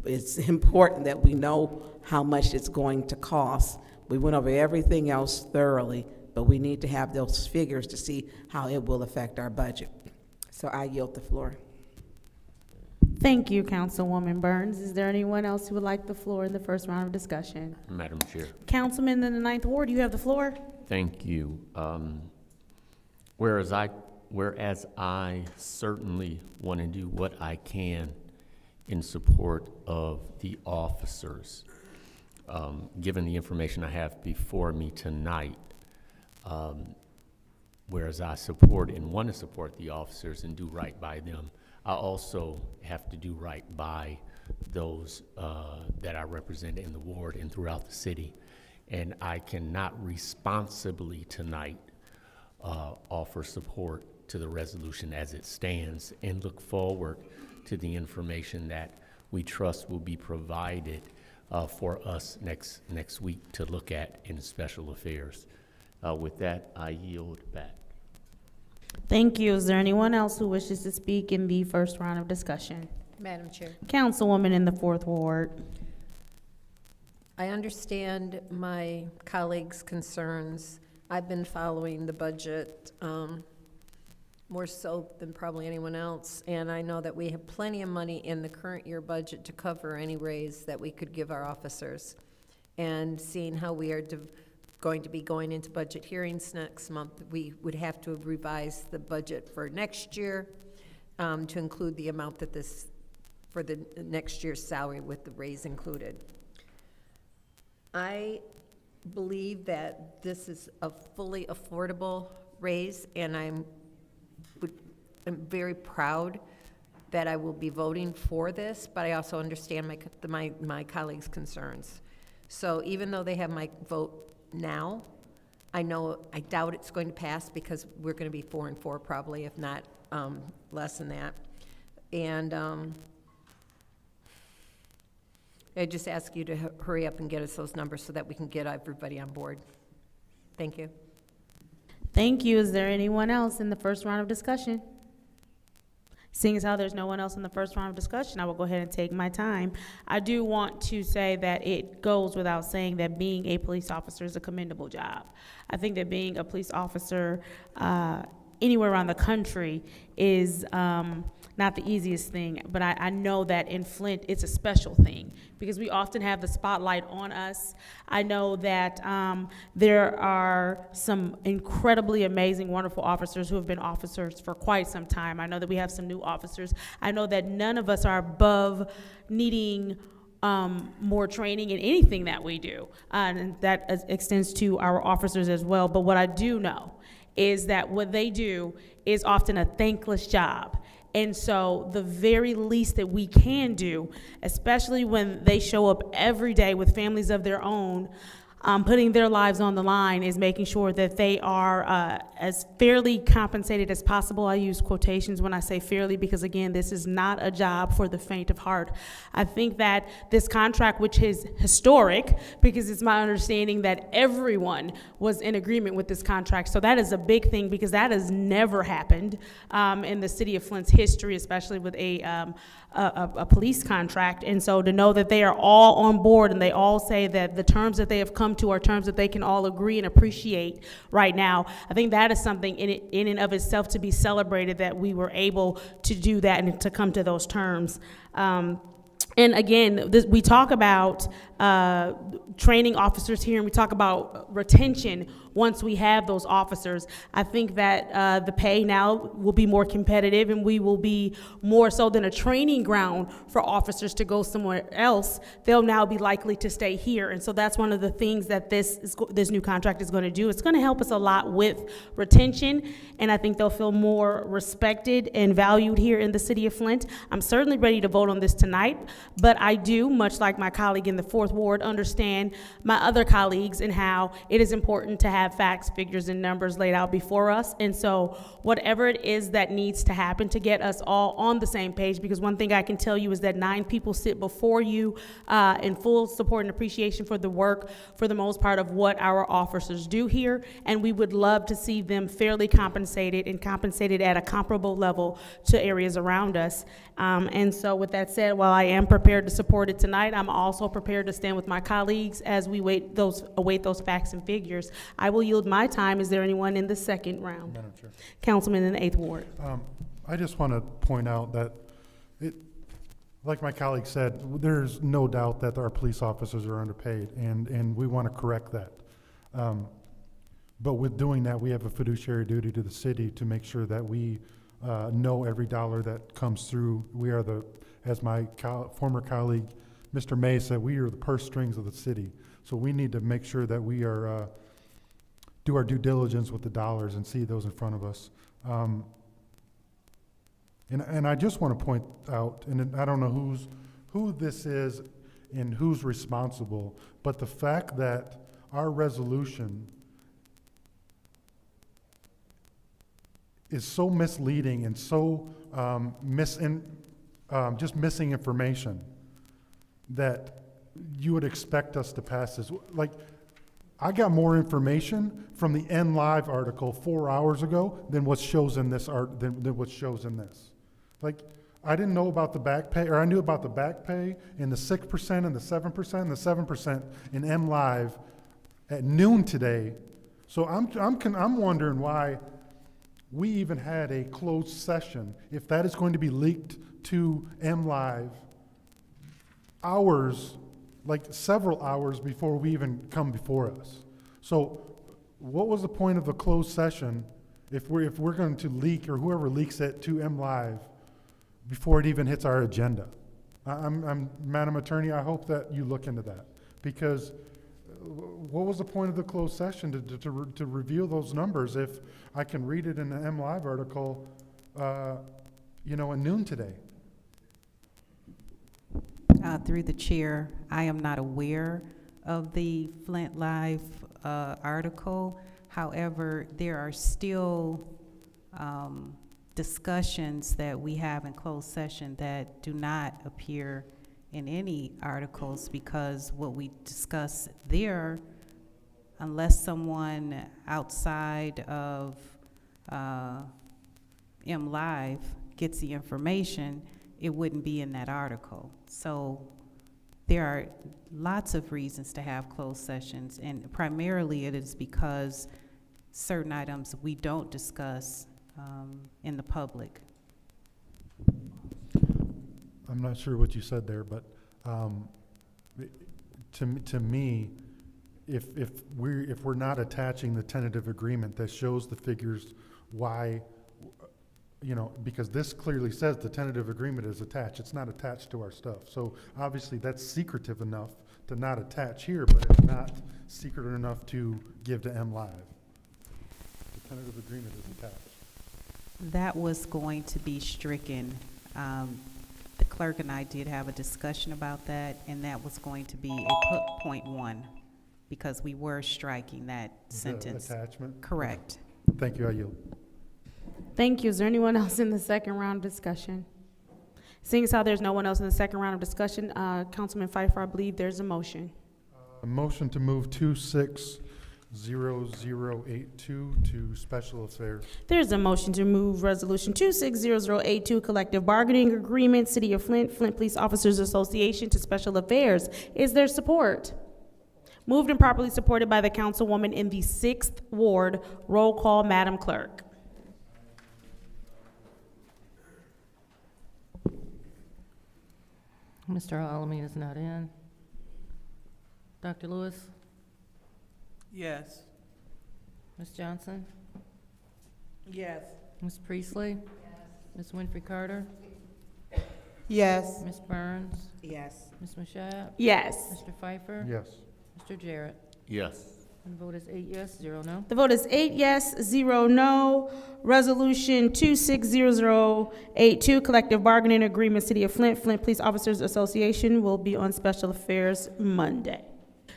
It's important that we know how much it's going to cost. We went over everything else thoroughly, but we need to have those figures to see how it will affect our budget. So I yield the floor. Thank you, Councilwoman Burns. Is there anyone else who would like the floor in the first round of discussion? Madam Chair. Councilman in the 9th Ward, you have the floor. Thank you. Whereas I certainly want to do what I can in support of the officers, given the information I have before me tonight, whereas I support and want to support the officers and do right by them, I also have to do right by those that I represent in the ward and throughout the city. And I cannot responsibly tonight offer support to the resolution as it stands, and look forward to the information that we trust will be provided for us next week to look at in Special Affairs. With that, I yield back. Thank you. Is there anyone else who wishes to speak in the first round of discussion? Madam Chair. Councilwoman in the 4th Ward. I understand my colleagues' concerns. I've been following the budget more so than probably anyone else, and I know that we have plenty of money in the current year budget to cover any raise that we could give our officers. And seeing how we are going to be going into budget hearings next month. We would have to revise the budget for next year to include the amount that this, for the next year's salary with the raise included. I believe that this is a fully affordable raise, and I'm very proud that I will be voting for this, but I also understand my colleagues' concerns. So even though they have my vote now, I doubt it's going to pass because we're going to be 4-4 probably, if not less than that. And I just ask you to hurry up and get us those numbers so that we can get everybody on board. Thank you. Thank you. Is there anyone else in the first round of discussion? Seeing as how there's no one else in the first round of discussion, I will go ahead and take my time. I do want to say that it goes without saying that being a police officer is a commendable job. I think that being a police officer anywhere around the country is not the easiest thing, but I know that in Flint, it's a special thing because we often have the spotlight on us. I know that there are some incredibly amazing, wonderful officers who have been officers for quite some time. I know that we have some new officers. I know that none of us are above needing more training in anything that we do, and that extends to our officers as well. But what I do know is that what they do is often a thankless job. And so the very least that we can do, especially when they show up every day with families of their own, putting their lives on the line, is making sure that they are as fairly compensated as possible. I use quotations when I say fairly because, again, this is not a job for the faint of heart. I think that this contract, which is historic, because it's my understanding that everyone was in agreement with this contract, so that is a big thing because that has never happened in the city of Flint's history, especially with a police contract. And so to know that they are all on board and they all say that the terms that they have come to are terms that they can all agree and appreciate right now, I think that is something in and of itself to be celebrated, that we were able to do that and to come to those terms. And again, we talk about training officers here, and we talk about retention once we have those officers. I think that the pay now will be more competitive, and we will be more so than a training ground for officers to go somewhere else. They'll now be likely to stay here, and so that's one of the things that this new contract is going to do. It's going to help us a lot with retention, and I think they'll feel more respected and valued here in the city of Flint. I'm certainly ready to vote on this tonight, but I do, much like my colleague in the 4th Ward, understand my other colleagues and how it is important to have facts, figures, and numbers laid out before us. And so whatever it is that needs to happen to get us all on the same page, because one thing I can tell you is that 9 people sit before you in full support and appreciation for the work, for the most part, of what our officers do here, and we would love to see them fairly compensated and compensated at a comparable level to areas around us. And so with that said, while I am prepared to support it tonight, I'm also prepared to stand with my colleagues as we await those facts and figures. I will yield my time. Is there anyone in the second round? Madam Chair. Councilman in the 8th Ward. I just want to point out that like my colleague said, there's no doubt that our police officers are underpaid, and we want to correct that. But with doing that, we have a fiduciary duty to the city to make sure that we know every dollar that comes through. We are as my former colleague, Mr. May, said, we are the purse strings of the city. So we need to make sure that we are do our due diligence with the dollars and see those in front of us. And I just want to point out, and I don't know who this is and who's responsible, but the fact that our resolution is so misleading and so just missing information that you would expect us to pass this. Like, I got more information from the NLive article 4 hours ago than what shows in this than what shows in this. Like, I didn't know about the back pay, or I knew about the back pay and the 6% and the 7% and the 7% in NLive at noon today. So I'm wondering why we even had a closed session if that is going to be leaked to MLive hours, like several hours before we even come before us. So what was the point of the closed session if we're going to leak, or whoever leaks it to MLive before it even hits our agenda? Madam Attorney, I hope that you look into that, because what was the point of the closed session to reveal those numbers if I can read it in the MLive article, at noon today? Through the chair, I am not aware of the Flint Live article. However, there are still discussions that we have in closed session that do not appear in any articles, because what we discuss there, unless someone outside of MLive gets the information, it wouldn't be in that article. So there are lots of reasons to have closed sessions, and primarily it is because certain items we don't discuss in the public. I'm not sure what you said there, but to me, if we're not attaching the tentative agreement that shows the figures, why, because this clearly says the tentative agreement is attached. It's not attached to our stuff. So obviously that's secretive enough to not attach here, but it's not secret enough to give to MLive. The tentative agreement is attached. That was going to be stricken. The clerk and I did have a discussion about that, and that was going to be a point 1, because we were striking that sentence. Attachment? Correct. Thank you, I yield. Thank you. Is there anyone else in the second round of discussion? Seeing as how there's no one else in the second round of discussion, Councilman Pfeiffer, I believe there's a motion. A motion to move 260082 to special affairs. There's a motion to move Resolution 260082, Collective Bargaining Agreement, City of Flint, Flint Police Officers Association, to special affairs. Is there support? Moved and properly supported by the councilwoman in the 6th Ward. Roll call, Madam Clerk. Mr. Alamin is not in. Dr. Lewis? Yes. Ms. Johnson? Yes. Ms. Priestley? Ms. Winfrey Carter? Yes. Ms. Burns? Yes. Ms. Mashat? Yes. Mr. Pfeiffer? Yes. Mr. Jarrett? Yes. And the vote is 8 yes, 0 no. The vote is 8 yes, 0 no. Resolution 260082, Collective Bargaining Agreement, City of Flint, Flint Police Officers Association, will be on special affairs Monday.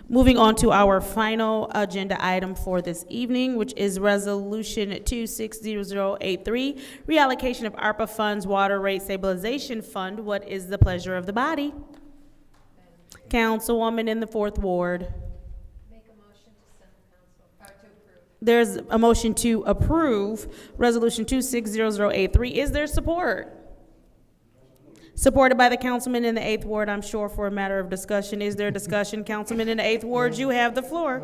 Moving on to our final agenda item for this evening, which is Resolution 260083, Reallocation of ARPA Funds, Water Rate Stabilization Fund. What is the pleasure of the body? Councilwoman in the 4th Ward. There's a motion to approve Resolution 260083. Is there support? Supported by the councilman in the 8th Ward, I'm sure, for a matter of discussion. Is there discussion? Councilman in the 8th Ward, you have the floor.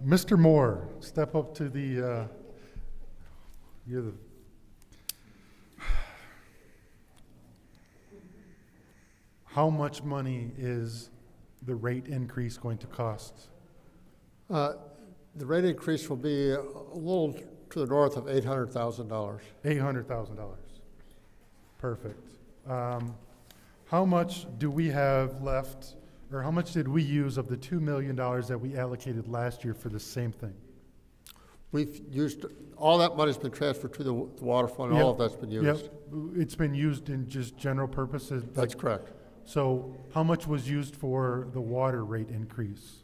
Mr. Moore, step up to the, you're the, how much money is the rate increase going to cost? The rate increase will be a little to the north of $800,000. $800,000. Perfect. How much do we have left, or how much did we use of the $2 million that we allocated last year for the same thing? We've used, all that money's been transferred to the water fund, and all of that's been used. Yep, it's been used in just general purposes? That's correct. So how much was used for the water rate increase?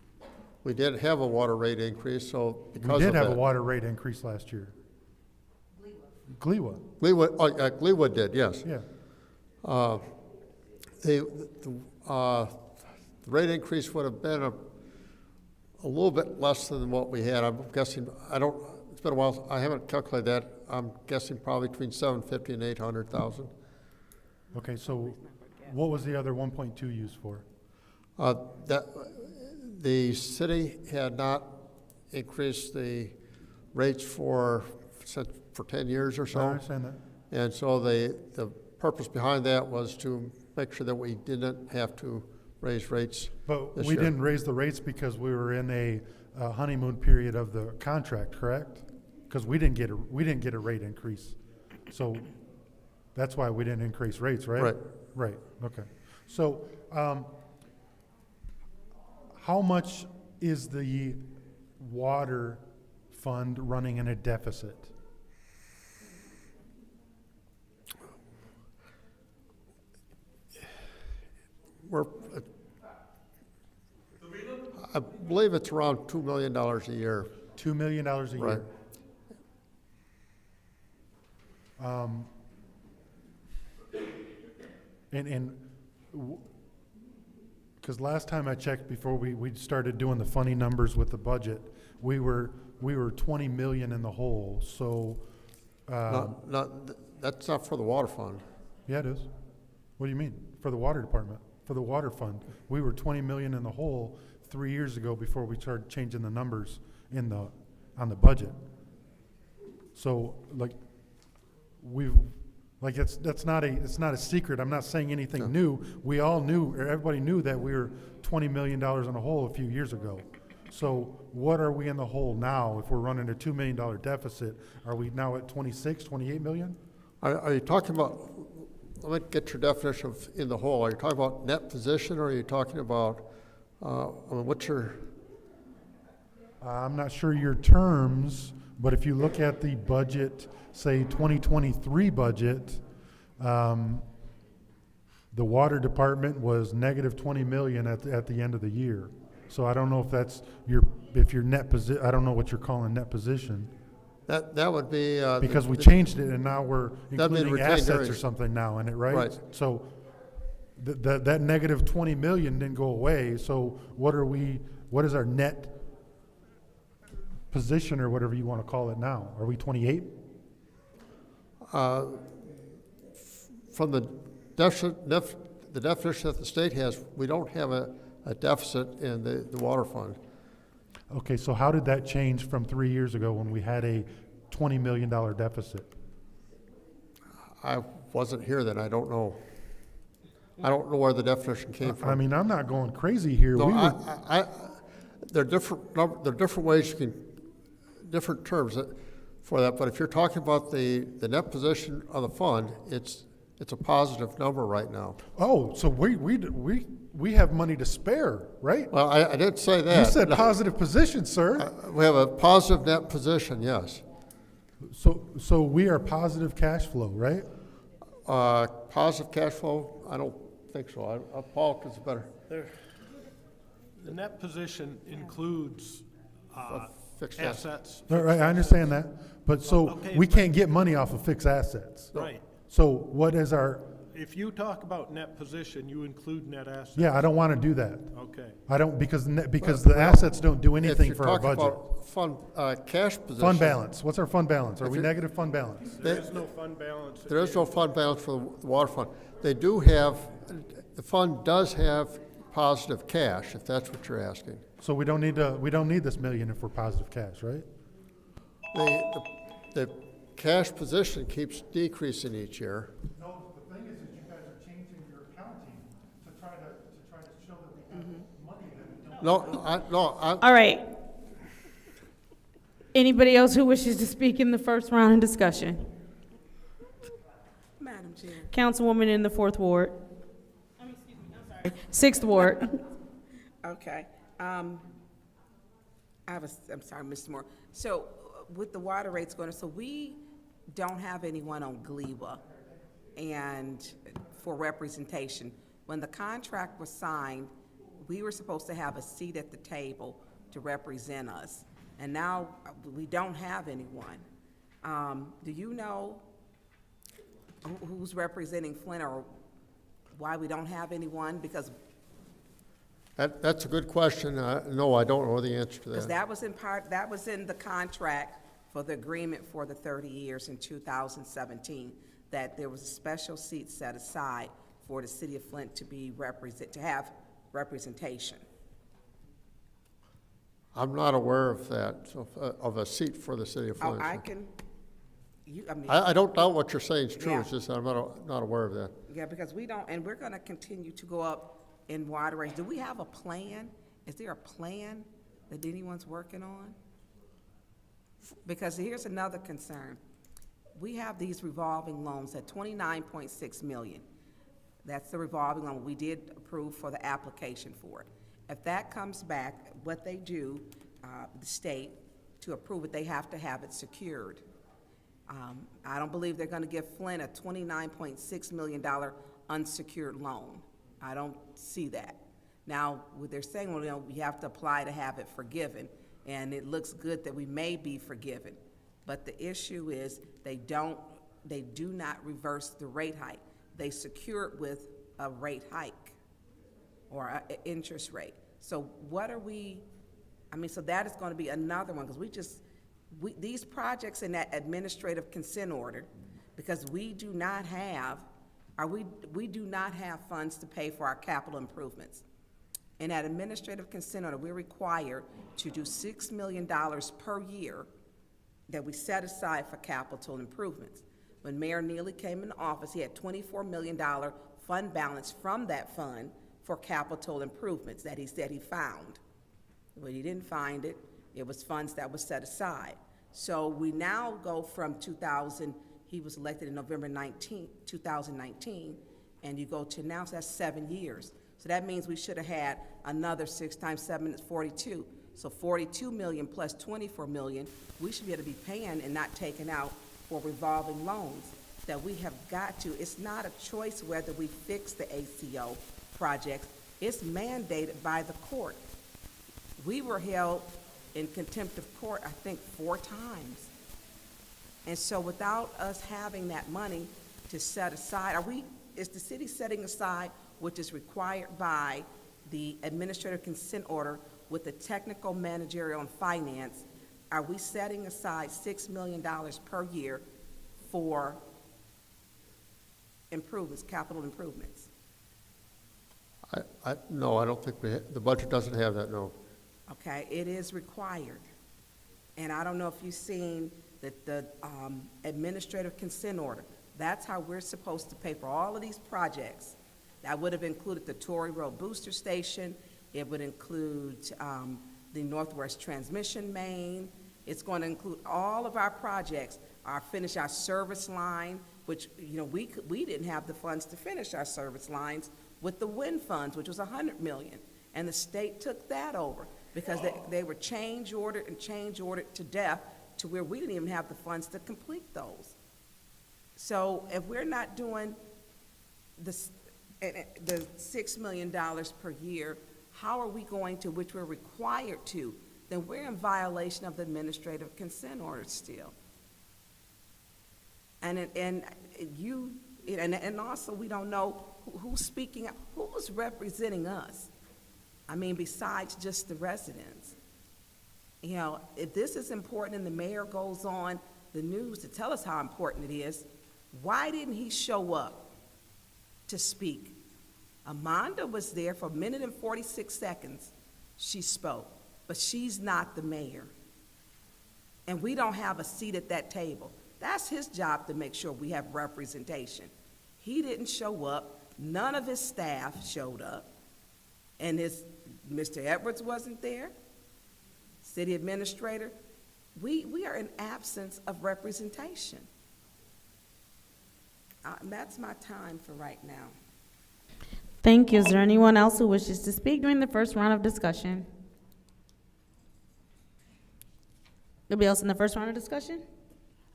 We did have a water rate increase, so because of We did that. have a water rate increase last year. Gleewa. Gleewood did, yes. Yeah. The rate increase would have been a little bit less than what we had. I'm guessing, it's been a while, I haven't calculated that. I'm guessing probably between $750,000 and $800,000. Okay, so what was the other 1.2 used for? The city had not increased the rates for 10 years or so. I understand that. And so the purpose behind that was to make sure that we didn't have to raise rates But this we year. didn't raise the rates because we were in a honeymoon period of the contract, correct? Because we didn't get a rate increase. So that's why we didn't increase rates, right? Right. Right, okay. So, how much is the water fund running in a deficit? We're, I believe it's around $2 million a year. $2 million a year? Right. Because last time I checked, before we started doing the funny numbers with the budget, we were 20 million in the hole, so. That's not for the water fund. Yeah, it is. What do you mean? For the water department, for the water fund. We were 20 million in the hole 3 years ago before we started changing the numbers on the budget. So, like, it's not a secret. I'm not saying anything new. We all knew, or everybody knew that we were $20 million in a hole a few years ago. So what are we in the hole now? If we're running a $2 million deficit, are we now at 26, 28 million? Are you talking about, let me get your definition of in the hole. Are you talking about net position, or are you talking about, what's your? I'm not sure your terms, but if you look at the budget, say 2023 budget, the water department was negative 20 million at the end of the year. So I don't know if that's if your net position, I don't know what you're calling net position. That would be. Because we changed it and now we're including retained assets earnings. or something now in it, right? Right. So that negative 20 million didn't go away. So what is our net position, or whatever you want to call it now? Are we 28? From the definition that the state has, we don't have a deficit in the water fund. Okay, so how did that change from 3 years ago when we had a $20 million deficit? I wasn't here then. I don't know. I don't know where the definition came from. I mean, I'm not going crazy here. No, there are different ways you can, different terms for that. But if you're talking about the net position of the fund, it's a positive number right now. Oh, so we have money to spare, right? Well, I didn't say that. You said positive position, sir. We have a positive net position, yes. So we are positive cash flow, right? Positive cash flow, I don't think so. Paul is better. The net position includes fixed assets. All right, I understand that, but we can't get money off of fixed assets. Right. So what is our? If you talk about net position, you include net assets. Yeah, I don't want to do that. Okay. I don't, because the assets don't do anything for our budget. If you're talking about fund, cash position. Fund balance, what's our fund balance? Are we negative fund balance? There is no fund balance. There is no fund balance for the water fund. They do have, the fund does have positive cash, if that's what you're asking. So we don't need this million if we're positive cash, right? The cash position keeps decreasing each year. No, the thing is you guys are changing your accounting to try to show that we have money that we don't. No. All right. Anybody else who wishes to speak in the first round of discussion? Madam Chair. Councilwoman in the 4th Ward. I'm sorry, 6th Ward. Okay. I'm sorry, Mr. Moore. So with the water rates going, so we don't have anyone on GLEWA and for representation. When the contract was signed, we were supposed to have a seat at the table to represent us. And now we don't have anyone. Do you know who's representing Flint or why we don't have anyone? Because That's a good question. No, I don't know the answer to that. Because that was in the contract for the agreement for the 30 years in 2017, that there was a special seat set aside for the city of Flint to have representation. I'm not aware of that, of a seat for the city of Flint. I don't doubt what you're saying is true. Yeah. It's just I'm not aware of that. Yeah, because we don't, and we're going to continue to go up in water rates. Do we have a plan? Is there a plan that anyone's working on? Because here's another concern. We have these revolving loans at $29.6 million. That's the revolving loan. We did approve for the application for it. If that comes back, what they do, the state, to approve it, they have to have it secured. I don't believe they're going to give Flint a $29.6 million unsecured loan. I don't see that. Now, what they're saying, well, you know, we have to apply to have it forgiven, and it looks good that we may be forgiven. But the issue is they do not reverse the rate hike. They secure it with a rate hike or an interest rate. So what are we, I mean, so that is going to be another one, because these projects in that administrative consent order, because we do not have funds to pay for our capital improvements. In that administrative consent order, we're required to do $6 million per year that we set aside for capital improvements. When Mayor Neely came into office, he had $24 million fund balance from that fund for capital improvements that he said he found. But he didn't find it. It was funds that were set aside. So we now go from he was elected in November 2019, and you go to now, so that's 7 years. So that means we should have had another 6 times 7 is 42. So 42 million plus 24 million, we should be able to be paying and not taking out for revolving loans that we have got to. It's not a choice whether we fix the ACO projects. It's mandated by the court. We were held in contempt of court, I think, 4 times. And so without us having that money to set aside, is the city setting aside, which is required by the administrative consent order with the technical, managerial, and finance, are we setting aside $6 million per year for improvements, capital improvements? No, I don't think the budget doesn't have that, no. Okay, it is required. And I don't know if you've seen the administrative consent order. That's how we're supposed to pay for all of these projects. That would have included the Torrey Road Booster Station. It would include the Northwest Transmission Main. It's going to include all of our projects, finish our service line, which, you know, we didn't have the funds to finish our service lines with the wind funds, which was $100 million. And the state took that over because they were change ordered to death to where we didn't even have the funds to complete those. So if we're not doing the $6 million per year, how are we going to, which we're required to, then we're in violation of the administrative consent order still. And also we don't know who's speaking, who's representing us. I mean, besides just the residents. You know, if this is important and the mayor goes on the news to tell us how important it is, why didn't he show up to speak? Amanda was there for 1 minute and 46 seconds. She spoke, but she's not the mayor. And we don't have a seat at that table. That's his job to make sure we have representation. He didn't show up. None of his staff showed up. And Mr. Edwards wasn't there. City administrator. We are in absence of representation. That's my time for right now. Thank you. Is there anyone else who wishes to speak during the first round of discussion? Nobody else in the first round of discussion?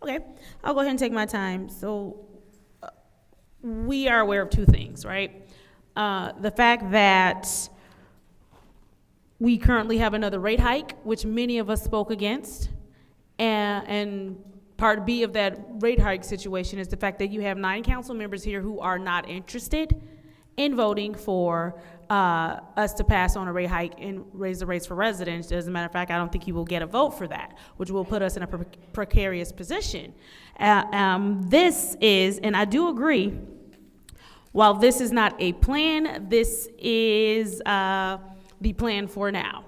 Okay, I'll go ahead and take my time. So we are aware of 2 things, right? The fact that we currently have another rate hike, which many of us spoke against, and part B of that rate hike situation is the fact that you have 9 council members here who are not interested in voting for us to pass on a rate hike and raise the rates for residents. As a matter of fact, I don't think you will get a vote for that, which will put us in a precarious position. This is, and I do agree, while this is not a plan, this is the plan for now.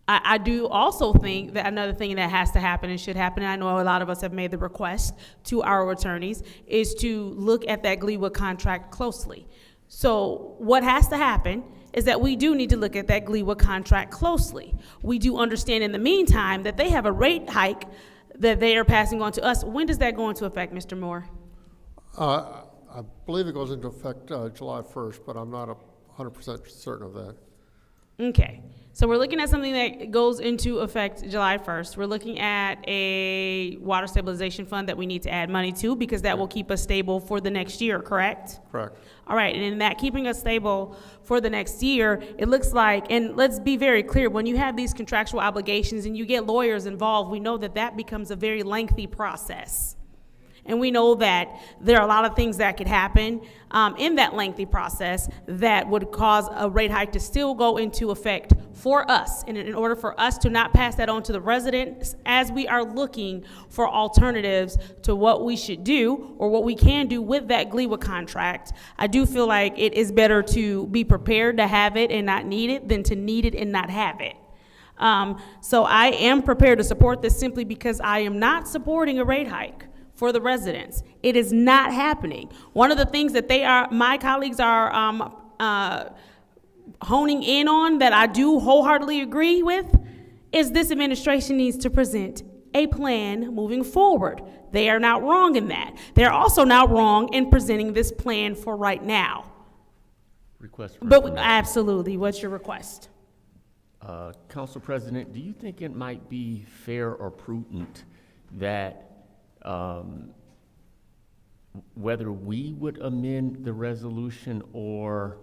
I do also think that another thing that has to happen and should happen, and I know a lot of us have made the request to our attorneys, is to look at that Gleewood contract closely. So what has to happen is that we do need to look at that GLEWA contract closely. We do understand in the meantime that they have a rate hike that they are passing on to us. When does that go into effect, Mr. Moore? I believe it goes into effect July 1st, but I'm not 100% certain of that. Okay, so we're looking at something that goes into effect July 1st. We're looking at a water stabilization fund that we need to add money to because that will keep us stable for the next year, correct? Correct. All right, and in that keeping us stable for the next year, it looks like, and let's be very clear, when you have these contractual obligations and you get lawyers involved, we know that that becomes a very lengthy process. And we know that there are a lot of things that could happen in that lengthy process that would cause a rate hike to still go into effect for us. And in order for us to not pass that on to the residents, as we are looking for alternatives to what we should do or what we can do with that GLEWA contract, I do feel like it is better to be prepared to have it and not need it than to need it and not have it. So I am prepared to support this simply because I am not supporting a rate hike for the residents. It is not happening. One of the things that my colleagues are honing in on that I do wholeheartedly agree with is this administration needs to present a plan moving forward. They are not wrong in that. They're also not wrong in presenting this plan for right now. Request for But information. absolutely, what's your request? Council President, do you think it might be fair or prudent that whether we would amend the resolution or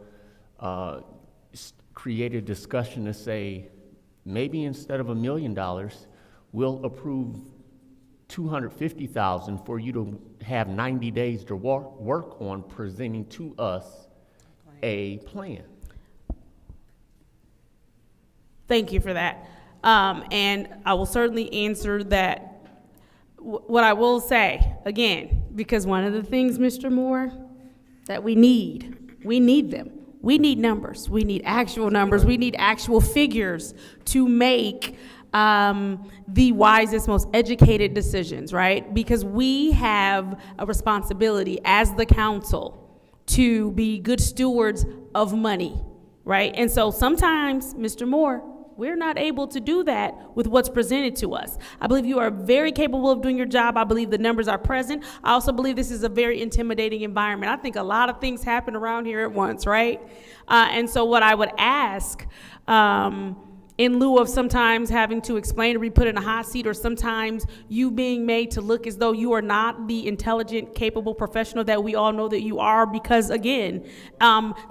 create a discussion to say, maybe instead of $1 million, we'll approve $250,000 for you to have 90 days to work on presenting to us a plan? Thank you for that. And I will certainly answer that. What I will say, again, because one of the things, Mr. Moore, that we need them. We need numbers. We need actual numbers. We need actual figures to make the wisest, most educated decisions, right? Because we have a responsibility as the council to be good stewards of money, right? And so sometimes, Mr. Moore, we're not able to do that with what's presented to us. I believe you are very capable of doing your job. I believe the numbers are present. I also believe this is a very intimidating environment. I think a lot of things happen around here at once, right? And so what I would ask, in lieu of sometimes having to explain or be put in a hot seat, or sometimes you being made to look as though you are not the intelligent, capable professional that we all know that you are, because again,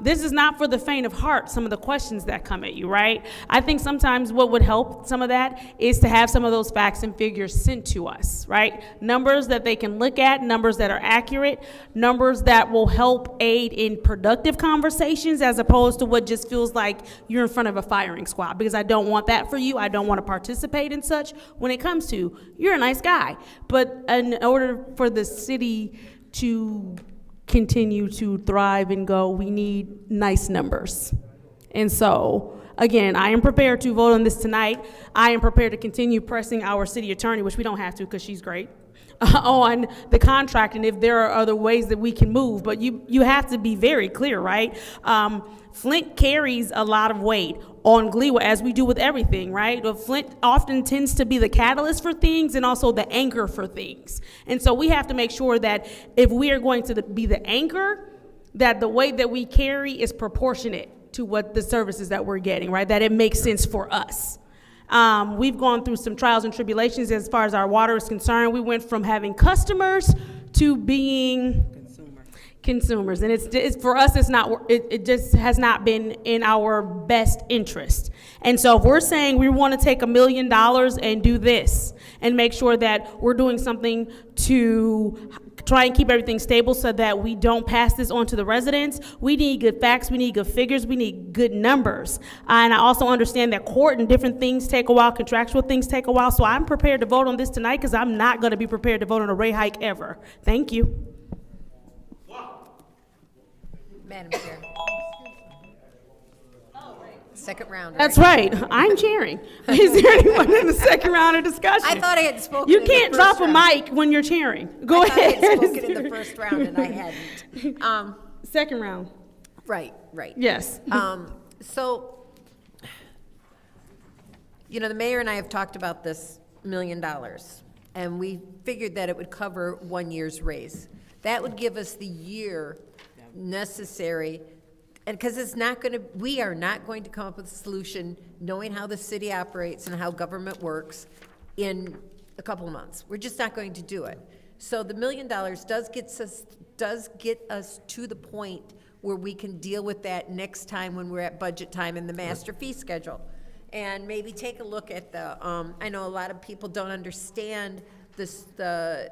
this is not for the faint of heart, some of the questions that come at you, right? I think sometimes what would help some of that is to have some of those facts and figures sent to us, right? Numbers that they can look at, numbers that are accurate, numbers that will help aid in productive conversations as opposed to what just feels like you're in front of a firing squad, because I don't want that for you. I don't want to participate in such when it comes to, you're a nice guy. But in order for the city to continue to thrive and go, we need nice numbers. And so, again, I am prepared to vote on this tonight. I am prepared to continue pressing our city attorney, which we don't have to because she's great, on the contract, and if there are other ways that we can move. But you have to be very clear, right? Flint carries a lot of weight on GLEWA, as we do with everything, right? But Flint often tends to be the catalyst for things and also the anchor for things. And so we have to make sure that if we are going to be the anchor, that the weight that we carry is proportionate to what the services that we're getting, right? That it makes sense for us. We've gone through some trials and tribulations as far as our water is concerned. We went from having customers to being consumers, and it's for us, it just has not been in our best interest. And so if we're saying we want to take $1 million and do this and make sure that we're doing something to try and keep everything stable so that we don't pass this on to the residents, we need good facts, we need good figures, we need good numbers. And I also understand that court and different things take a while, contractual things take a while, so I'm prepared to vote on this tonight because I'm not going to be prepared to vote on a rate hike ever. Thank you. Madam Chair. Second round. That's right. I'm chairing. Is there anyone in the second round of discussion? I thought I had spoken. You in can't the first drop a round. mic when you're chairing. Go I ahead. thought I had spoken in the first round and I hadn't. Second round. Right. Yes. So, you know, the mayor and I have talked about this $1 million, and we figured that it would cover 1 year's raise. That would give us the year necessary, and because it's not going to, we are not going to come up with a solution knowing how the city operates and how government works in a couple of months. We're just not going to do it. So the $1 million does get us to the point where we can deal with that next time when we're at budget time in the master fee schedule. And maybe take a look at the, I know a lot of people don't understand this, the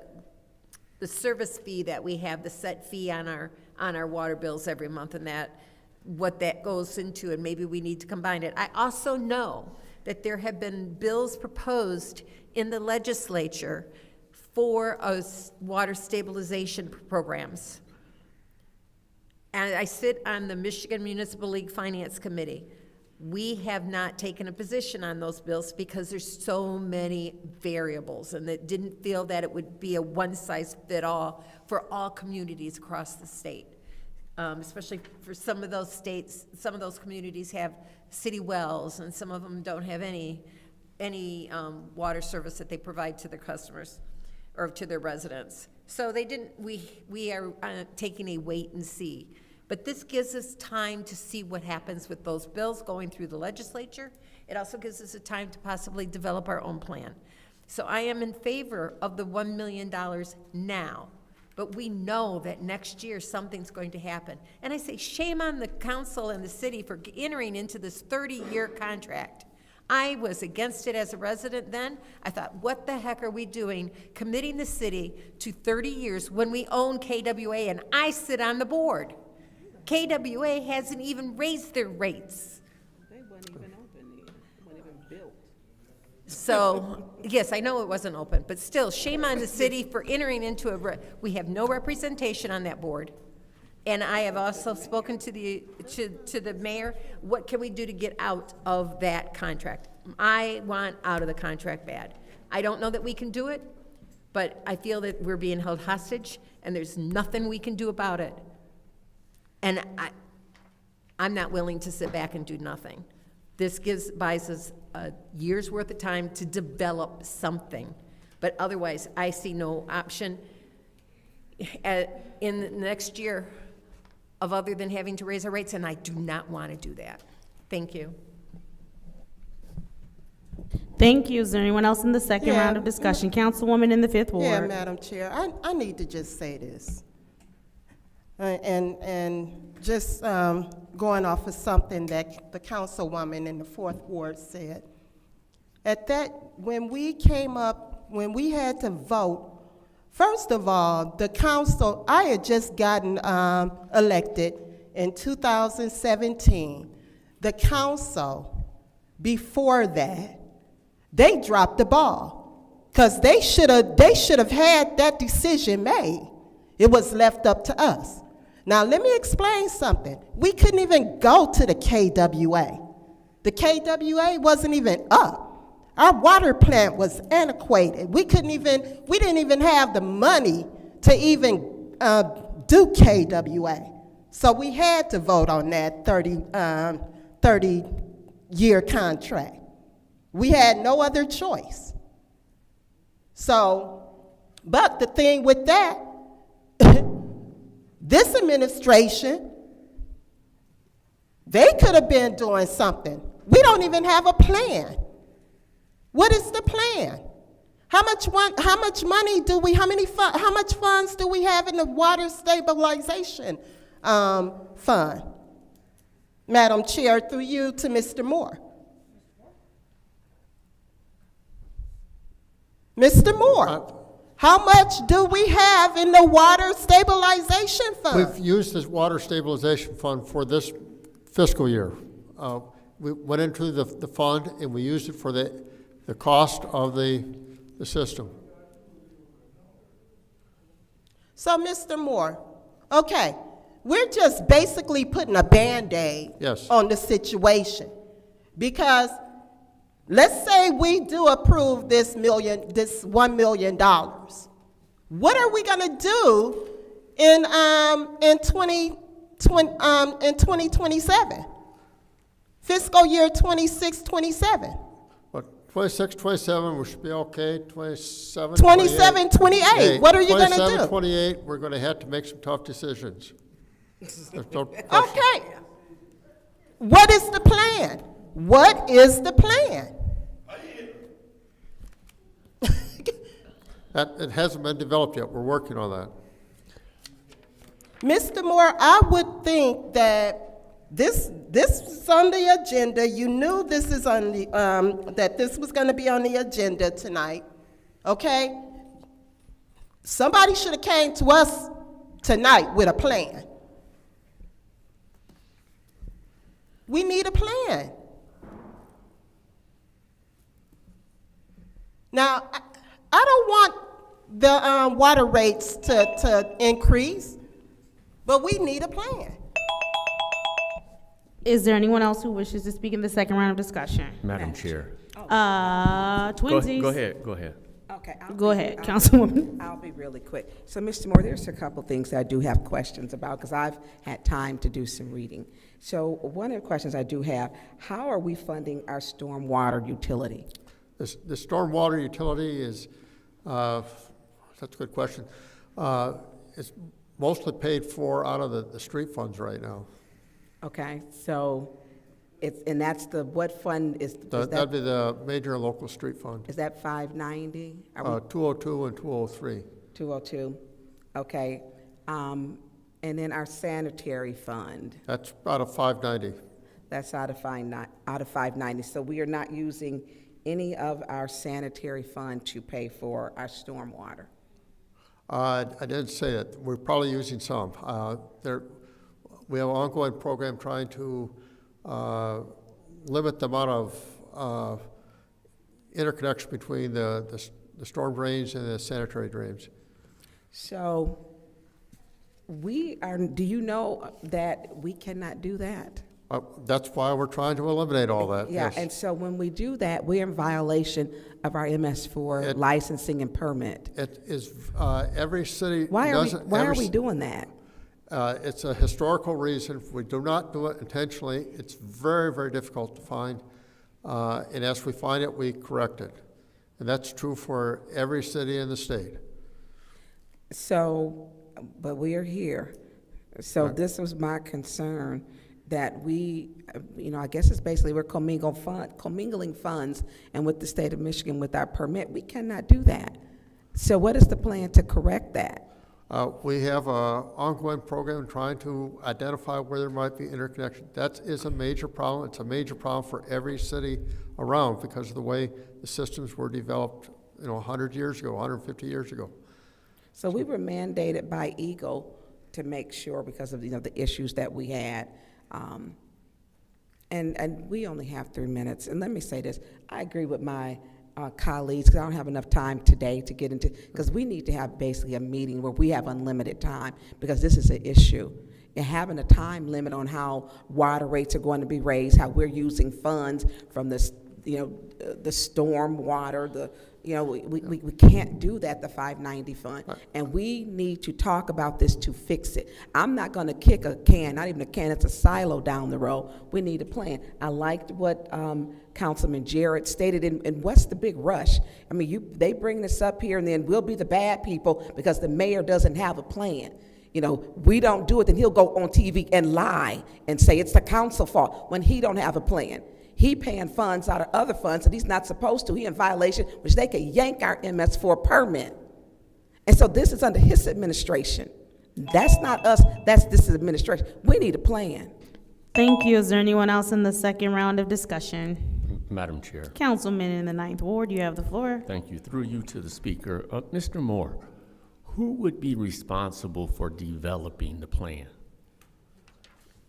service fee that we have, the set fee on our water bills every month, and that, what that goes into, and maybe we need to combine it. I also know that there have been bills proposed in the legislature for water stabilization programs. And I sit on the Michigan Municipal League Finance Committee. We have not taken a position on those bills because there's so many variables, and it didn't feel that it would be a one-size-fit-all for all communities across the state. Especially for some of those states, some of those communities have city wells, and some of them don't have any water service that they provide to their customers or to their residents. So they didn't. We are taking a wait and see. But this gives us time to see what happens with those bills going through the legislature. It also gives us a time to possibly develop our own plan. So I am in favor of the $1 million now, but we know that next year something's going to happen. And I say shame on the council and the city for entering into this 30-year contract. I was against it as a resident then. I thought, what the heck are we doing committing the city to 30 years when we own KWA, and I sit on the board. KWA hasn't even raised their rates. They weren't even open yet. They weren't even built. So, yes, I know it wasn't open, but still, shame on the city for entering into we have no representation on that board. And I have also spoken to the mayor, what can we do to get out of that contract? I want out of the contract bad. I don't know that we can do it, but I feel that we're being held hostage, and there's nothing we can do about it. And I'm not willing to sit back and do nothing. This buys us a year's worth of time to develop something. But otherwise, I see no option in the next year of other than having to raise our rates, and I do not want to do that. Thank you. Thank you. Is there anyone else in the second round of discussion? Councilwoman in the 5th Ward. Yeah, Madam Chair, I need to just say this. And just going off of something that the councilwoman in the 4th Ward said. When we had to vote, first of all, the council, I had just gotten elected in 2017. The council, before that, they dropped the ball because they should have had that decision made. It was left up to us. Now, let me explain something. We couldn't even go to the KWA. The KWA wasn't even up. Our water plant was antiquated. We didn't even have the money to even do KWA. So we had to vote on that 30-year contract. We had no other choice. So, but the thing with that, this administration, they could have been doing something. We don't even have a plan. What is the plan? How much money do we, how much funds do we have in the water stabilization fund? Madam Chair, through you to Mr. Moore. Mr. Moore. How much do we have in the water stabilization fund? We've used this water stabilization fund for this fiscal year. We went into the fund and we used it for the cost of the system. So, Mr. Moore, okay, we're just basically putting a Band-Aid on the situation. Because let's say we do approve this $1 million. What are we going to do in 2027? fiscal year 26, 27. But 26, 27, we should be okay. 27, 27, 28, what are you gonna do? 27, 28, we're gonna have to make some tough decisions. There's no question. Okay. What is the plan? What is the plan? It hasn't been developed yet. We're working on that. Mr. Moore, I would think that this is on the agenda. You knew this is on the, that this was gonna be on the agenda tonight, okay? Somebody should have came to us tonight with a plan. We need a plan. Now, I don't want the water rates to increase, but we need a plan. Is there anyone else who wishes to speak in the second round of discussion? Madam Chair. Twinsies. Go ahead. Okay. Go ahead, Councilwoman. I'll be really quick. So, Mr. Moore, there's a couple things that I do have questions about because I've had time to do some reading. So one of the questions I do have, how are we funding our stormwater utility? The stormwater utility is, that's a good question. It's mostly paid for out of the street funds right now. Okay, so it's, and that's the, what fund is That'd that? be the major local street fund. Is that 590? 202 and 203. 202, okay. And then our sanitary fund, That's out of 590. that's out of 590. So we are not using any of our sanitary fund to pay for our stormwater. I didn't say that. We're probably using some. We have an ongoing program trying to limit the amount of interconnection between the storm drains and the sanitary drains. So do you know that we cannot do that? That's why we're trying to eliminate all that. Yeah, yes. and so when we do that, we're in violation of our MS4 licensing and permit. It is, every city Why doesn't. Why are we doing that? It's a historical reason. We do not do it intentionally. It's very, very difficult to find. And as we find it, we correct it. And that's true for every city in the state. So, but we are here. So Right. this was my concern, that we, I guess it's basically we're commingling funds, and with the state of Michigan, with our permit, we cannot do that. So what is the plan to correct that? We have an ongoing program trying to identify where there might be interconnection. That is a major problem. It's a major problem for every city around because of the way the systems were developed, 100 years ago, 150 years ago. So we were mandated by Eagle to make sure, because of the issues that we had. And we only have 3 minutes. And let me say this, I agree with my colleagues, because I don't have enough time today to get into, because we need to have basically a meeting where we have unlimited time, because this is an issue. And having a time limit on how water rates are going to be raised, how we're using funds from the storm water, we can't do that, the 590 fund. And we need to talk about this to fix it. I'm not gonna kick a can, not even a can, it's a silo down the road. We need a plan. I liked what Councilman Jarrett stated, and what's the big rush? I mean, they bring this up here and then we'll be the bad people because the mayor doesn't have a plan. We don't do it, then he'll go on TV and lie and say it's the council fault when he don't have a plan. He paying funds out of other funds that he's not supposed to. He in violation, which they could yank our MS4 permit. And so this is under his administration. That's not us, this is administration. We need a plan. Thank you. Is there anyone else in the second round of discussion? Madam Chair. Councilman in the 9th Ward, you have the floor. Thank you. Through you to the speaker. Mr. Moore, who would be responsible for developing the plan?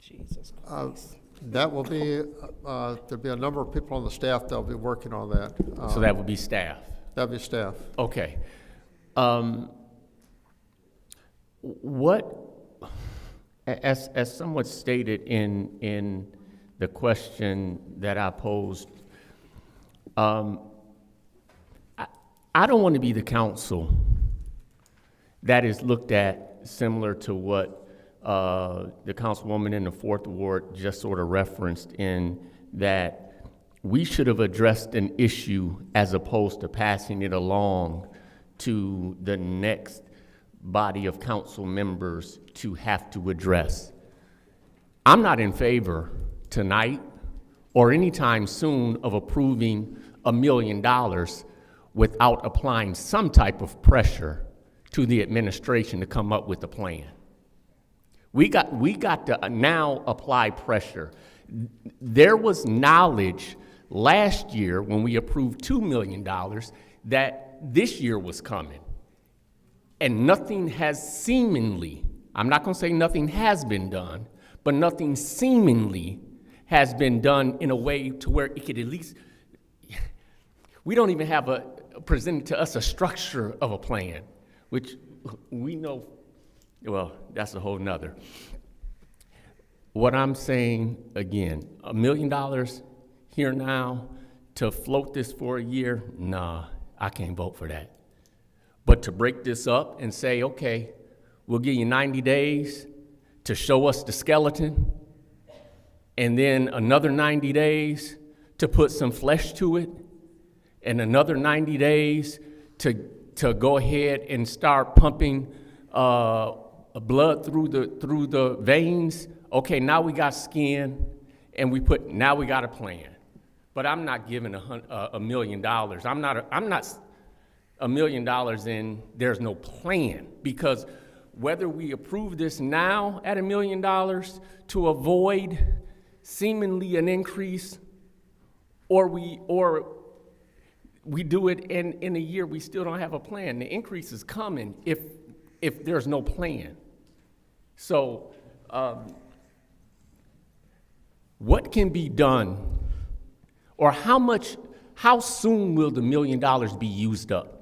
Jesus Christ. That will be, there'll be a number of people on the staff that'll be working on that. So that would be staff? That'd be staff. Okay. As somewhat stated in the question that I posed, I don't want to be the council that is looked at similar to what the councilwoman in the 4th Ward just sort of referenced in that we should have addressed an issue as opposed to passing it along to the next body of council members to have to address. I'm not in favor tonight or anytime soon of approving $1 million without applying some type of pressure to the administration to come up with a plan. We got to now apply pressure. There was knowledge last year when we approved $2 million that this year was coming. And nothing has seemingly, I'm not going to say nothing has been done, but nothing seemingly has been done in a way to where it could at least, we don't even have presented to us a structure of a plan, which we know, well, that's a whole nother. What I'm saying, again, $1 million here now to float this for a year, nah, I can't vote for that. But to break this up and say, okay, we'll give you 90 days to show us the skeleton, and then another 90 days to put some flesh to it, and another 90 days to go ahead and start pumping blood through the veins. Okay, now we got skin, and now we got a plan. But I'm not giving $1 million. I'm not $1 million in there's no plan, because whether we approve this now at $1 million to avoid seemingly an increase, or we do it in a year, we still don't have a plan. The increase is coming if there's no plan. So what can be done, or how soon will the $1 million be used up?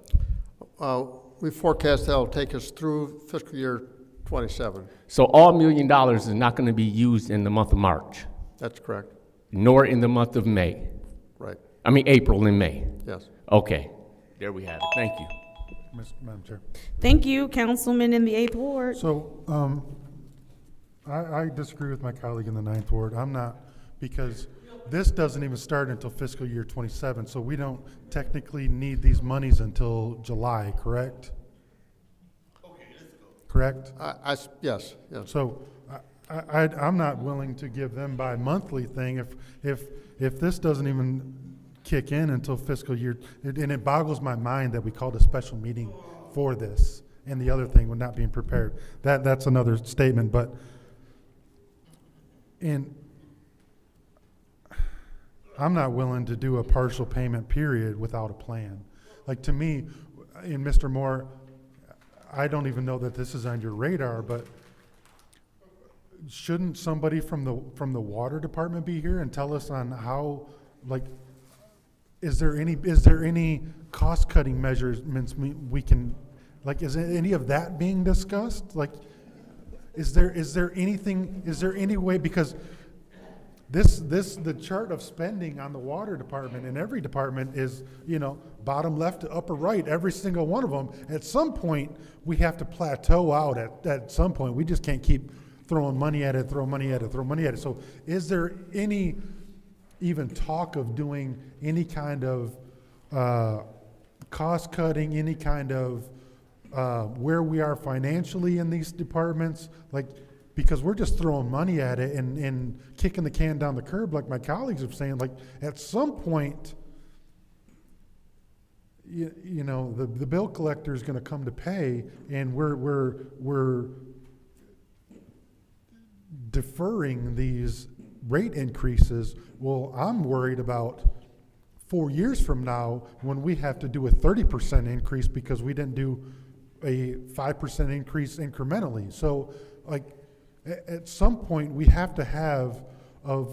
We forecast that'll take us through fiscal year 27. So all $1 million is not going to be used in the month of March? That's correct. Nor in the month of May? Right. I mean April and May? Yes. Okay, there we have it. Thank you. Madam Chair. Thank you, Councilman in the 8th Ward. So I disagree with my colleague in the 9th Ward. I'm not, because this doesn't even start until fiscal year 27, so we don't technically need these monies until July, correct? Correct? Yes. So I'm not willing to give them bi-monthly thing if this doesn't even kick in until fiscal year, and it boggles my mind that we called a special meeting for this, and the other thing, we're not being prepared. That's another statement, but I'm not willing to do a partial payment period without a plan. Like, to me, and Mr. Moore, I don't even know that this is on your radar, but shouldn't somebody from the water department be here and tell us on how, like, is there any cost-cutting measurements we can, like, is any of that being discussed? Like, is there any way, because the chart of spending on the water department and every department is, bottom left to upper right, every single one of them. At some point, we have to plateau out at some point. We just can't keep throwing money at it. So is there any even talk of doing any kind of cost cutting, any kind of where we are financially in these departments? Like, because we're just throwing money at it and kicking the can down the curb, like my colleagues are saying. Like, at some point, the bill collector is going to come to pay, and we're deferring these rate increases. Well, I'm worried about 4 years from now when we have to do a 30% increase because we didn't do a 5% increase incrementally. So, like, at some point, we have to have a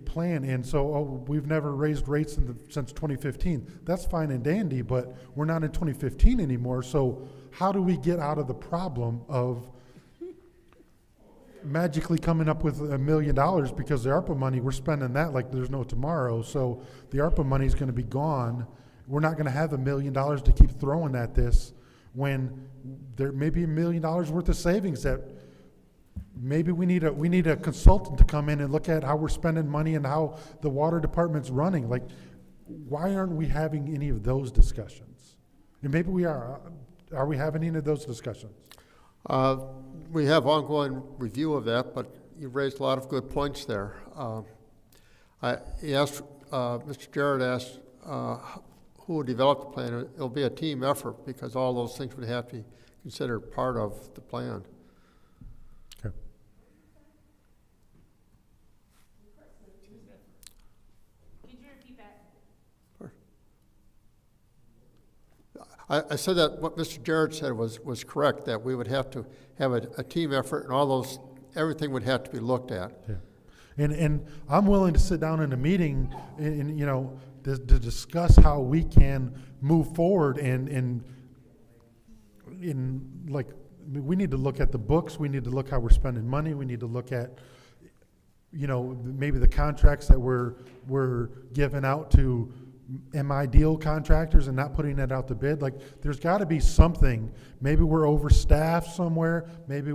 plan. And so, we've never raised rates since 2015. That's fine and dandy, but we're not in 2015 anymore. So how do we get out of the problem of magically coming up with $1 million, because the ARPA money, we're spending that like there's no tomorrow. So the ARPA money is going to be gone. We're not going to have $1 million to keep throwing at this when there may be $1 million worth of savings that maybe we need a consultant to come in and look at how we're spending money and how the water department's running. Like, why aren't we having any of those discussions? And maybe we are. Are we having any of those discussions? We have ongoing review of that, but you raised a lot of good points there. Mr. Jarrett asked who would develop the plan. It'll be a team effort because all those things would have to be considered part of the plan. Okay. I said that what Mr. Jarrett said was correct, that we would have to have a team effort and everything would have to be looked at. Yeah. And I'm willing to sit down in a meeting and to discuss how we can move forward and we need to look at the books, we need to look how we're spending money, we need to look at maybe the contracts that we're giving out to deal contractors and not putting it out to bid. Like, there's got to be something. Maybe we're overstaffed somewhere. Maybe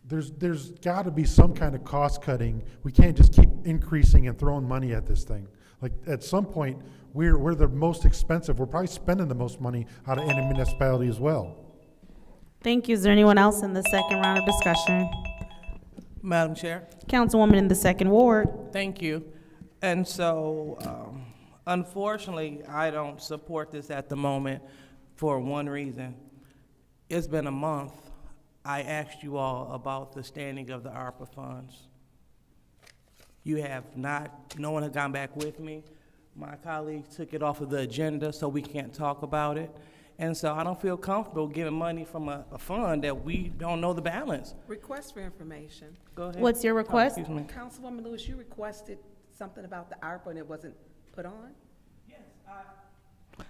there's got to be some kind of cost cutting. We can't just keep increasing and throwing money at this thing. Like, at some point, we're the most expensive. We're probably spending the most money out of any municipality as well. Thank you. Is there anyone else in the second round of discussion? Madam Chair. Councilwoman in the second ward. Thank you. And so, unfortunately, I don't support this at the moment for one reason. It's been a month. I asked you all about the standing of the ARPA funds. You have not, no one has gone back with me. My colleagues took it off of the agenda, so we can't talk about it. And so I don't feel comfortable giving money from a fund that we don't know the balance. Request for information. Go ahead. What's your request? Excuse me. Councilwoman Lewis, you requested something about the ARPA and it wasn't put on?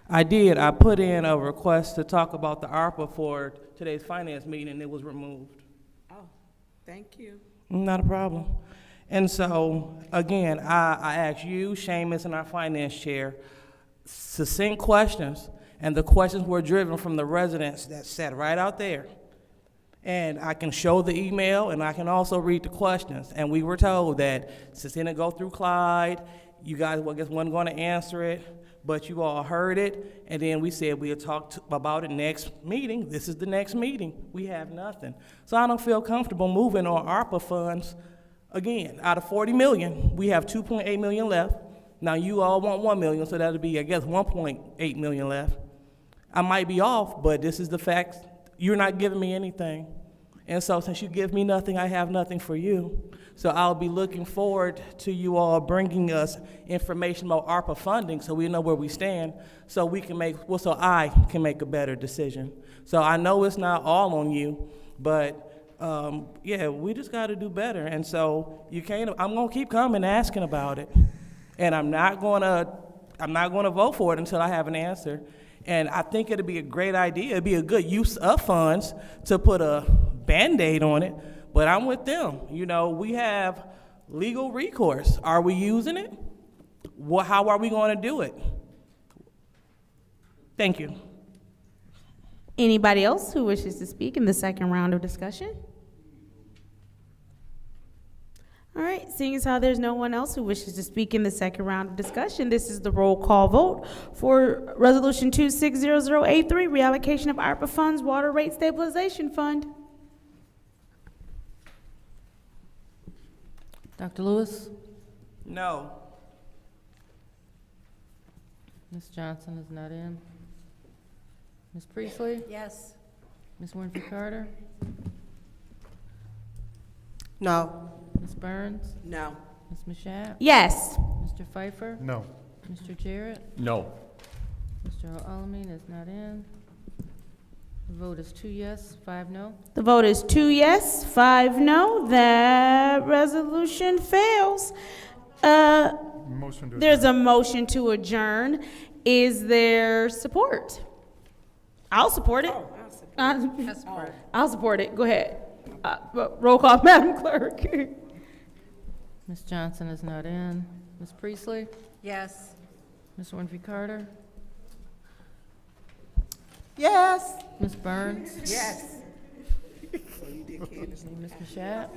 I did. I put in a request to talk about the ARPA for today's finance meeting, and it was removed. Oh, thank you. Not a problem. And so, again, I asked you, Seamus, and our finance chair, succinct questions, and the questions were driven from the residents that sat right out there. And I can show the email, and I can also read the questions. And we were told that since it didn't go through Clyde, you guys, I guess, wasn't going to answer it, but you all heard it, and then we said we'll talk about it next meeting. This is the next meeting. We have nothing. So I don't feel comfortable moving on ARPA funds. Again, out of 40 million, we have 2.8 million left. Now you all want 1 million, so that'll be, I guess, 1.8 million left. I might be off, but this is the facts. You're not giving me anything. And so since you give me nothing, I have nothing for you. So I'll be looking forward to you all bringing us information about ARPA funding so we know where we stand, so we can so I can make a better decision. So I know it's not all on you, but yeah, we just got to do better. And so I'm going to keep coming asking about it. And I'm not going to vote for it until I have an answer. And I think it'd be a great idea. It'd be a good use of funds to put a Band-Aid on it, but I'm with them. We have legal recourse. Are we using it? How are we going to do it? Thank you. Anybody else who wishes to speak in the second round of discussion? All right, seeing as how there's no one else who wishes to speak in the second round of discussion, this is the roll call vote for Resolution 260083, Reallocation of ARPA Funds, Water Rate Stabilization Fund. Dr. Lewis? No. Ms. Johnson is not in. Ms. Priestley? Yes. Ms. Winfrey Carter? No. Ms. Burns? No. Ms. Mashat? Yes. Mr. Pfeiffer? No. Mr. Jarrett? No. Mr. Alamin is not in. The vote is 2 yes, 5 no. The vote is 2 yes, 5 no. That resolution fails. There's a motion to adjourn. Is there support? I'll support it. I'll support it. Go ahead. Roll call, Madam Clerk. Ms. Johnson is not in. Ms. Priestley? Yes. Ms. Winfrey Carter? Yes. Ms. Burns? Yes. Ms. Mashat?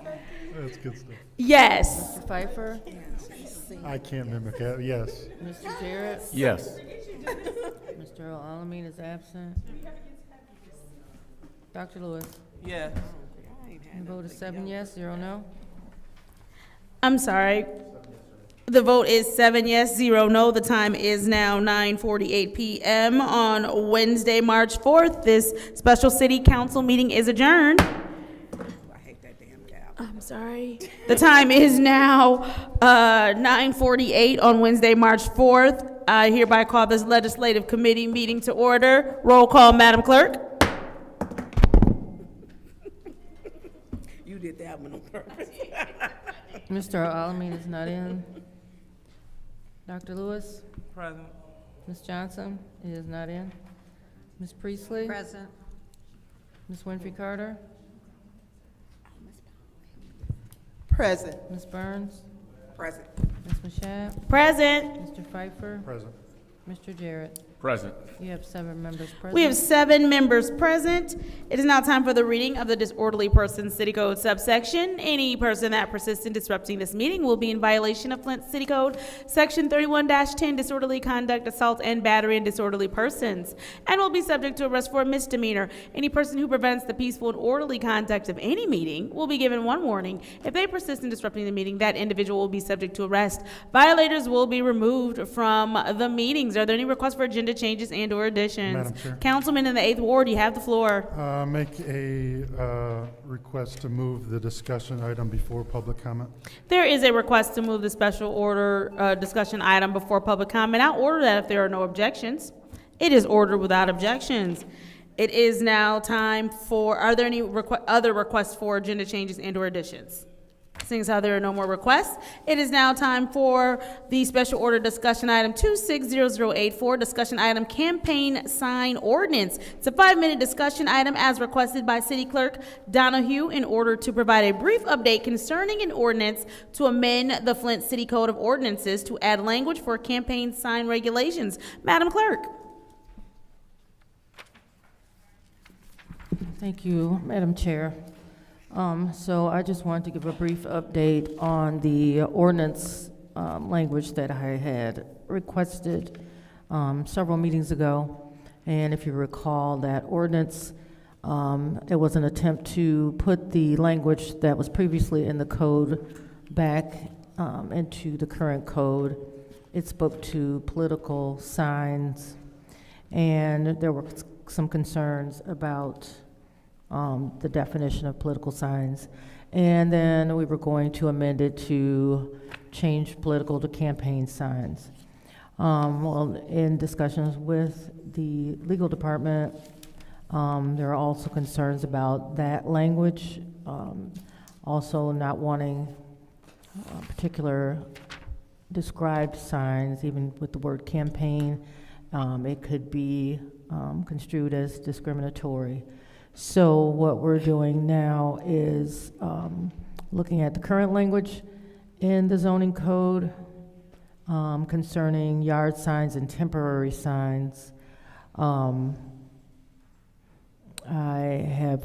That's good stuff. Yes. Mr. Pfeiffer? I can't mimic that, yes. Mr. Jarrett? Yes. Mr. Alamin is absent. Dr. Lewis? Yes. The vote is 7 yes, 0 no. I'm sorry. The vote is 7 yes, 0 no. The time is now 9:48 p.m. on Wednesday, March 4th. This special city council meeting is adjourned. I'm sorry. The time is now 9:48 on Wednesday, March 4th. I hereby call this legislative committee meeting to order. Roll call, Madam Clerk. You did that one on purpose. Mr. Alamin is not in. Dr. Lewis? Present. Ms. Johnson is not in. Ms. Priestley? Present. Ms. Winfrey Carter? Present. Ms. Burns? Present. Ms. Mashat? Present. Mr. Pfeiffer? Present. Mr. Jarrett? Present. You have 7 members present. We have 7 members present. It is now time for the reading of the disorderly person city code subsection. Any person that persists in disrupting this meeting will be in violation of Flint City Code Section 31-10, disorderly conduct, assault, and battery in disorderly persons, and will be subject to arrest for a misdemeanor. Any person who prevents the peaceful and orderly conduct of any meeting will be given 1 warning. If they persist in disrupting the meeting, that individual will be subject to arrest. Violators will be removed from the meetings. Are there any requests for agenda changes and or additions? Madam Chair. Councilman in the 8th Ward, you have the floor. Make a request to move the discussion item before public comment. There is a request to move the special order discussion item before public comment. I'll order that if there are no objections. It is ordered without objections. It is now time for, are there any other requests for agenda changes and or additions? Seeing as how there are no more requests, it is now time for the special order discussion item 260084, discussion item campaign sign ordinance. It's a 5-minute discussion item as requested by City Clerk Donahue in order to provide a brief update concerning an ordinance to amend the Flint City Code of Ordinances to add language for campaign sign regulations. Madam Clerk. Thank you, Madam Chair. So I just wanted to give a brief update on the ordinance language that I had requested several meetings ago. And if you recall that ordinance, it was an attempt to put the language that was previously in the code back into the current code. It spoke to political signs, and there were some concerns about the definition of political signs. And then we were going to amend it to change political to campaign signs. Well, in discussions with the legal department, there are also concerns about that language, also not wanting particular described signs, even with the word campaign. It could be construed as discriminatory. So what we're doing now is looking at the current language in the zoning code concerning yard signs and temporary signs. I have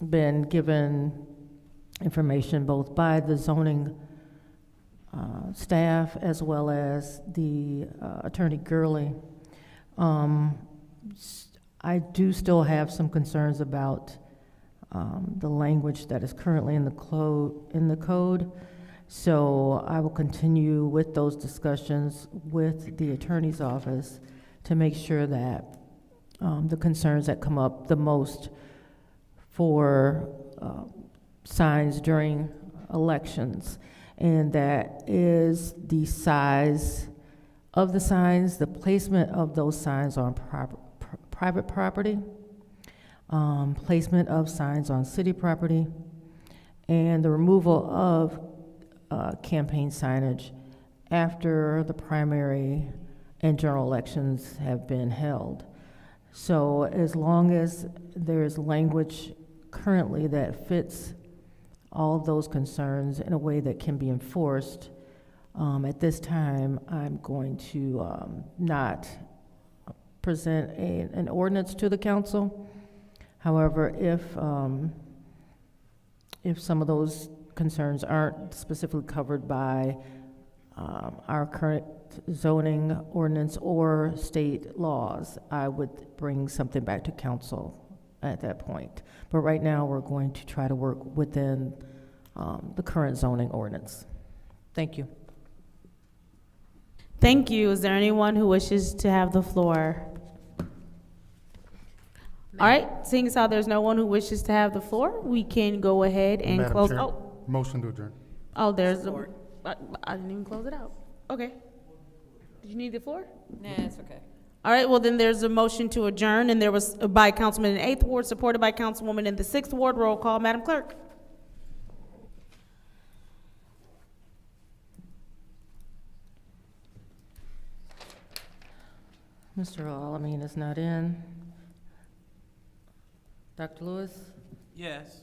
been given information both by the zoning staff as well as the Attorney Gurley. I do still have some concerns about the language that is currently in the code. So I will continue with those discussions with the attorney's office to make sure that the concerns that come up the most for signs during elections, and that is the size of the signs, the placement of those signs on private property, placement of signs on city property, and the removal of campaign signage after the primary and general elections have been held. So as long as there's language currently that fits all of those concerns in a way that can be enforced, at this time I'm going to not present an ordinance to the council. However, if if some of those concerns aren't specifically covered by our current zoning ordinance or state laws, I would bring something back to council at that point. But right now, we're going to try to work within the current zoning ordinance. Thank you. Thank you. Is there anyone who wishes to have the floor? All right, seeing as how there's no one who wishes to have the floor, we can go ahead and Madam close. Chair, Oh, motion to adjourn. oh, there's a, I didn't even close it out. Okay. Did you need the floor? Nah, it's okay. All right, well, then there's a motion to adjourn, and there was by Councilman in the 8th Ward, supported by Councilwoman in the 6th Ward. Roll call, Madam Clerk. Mr. Alamin is not in. Dr. Lewis? Yes.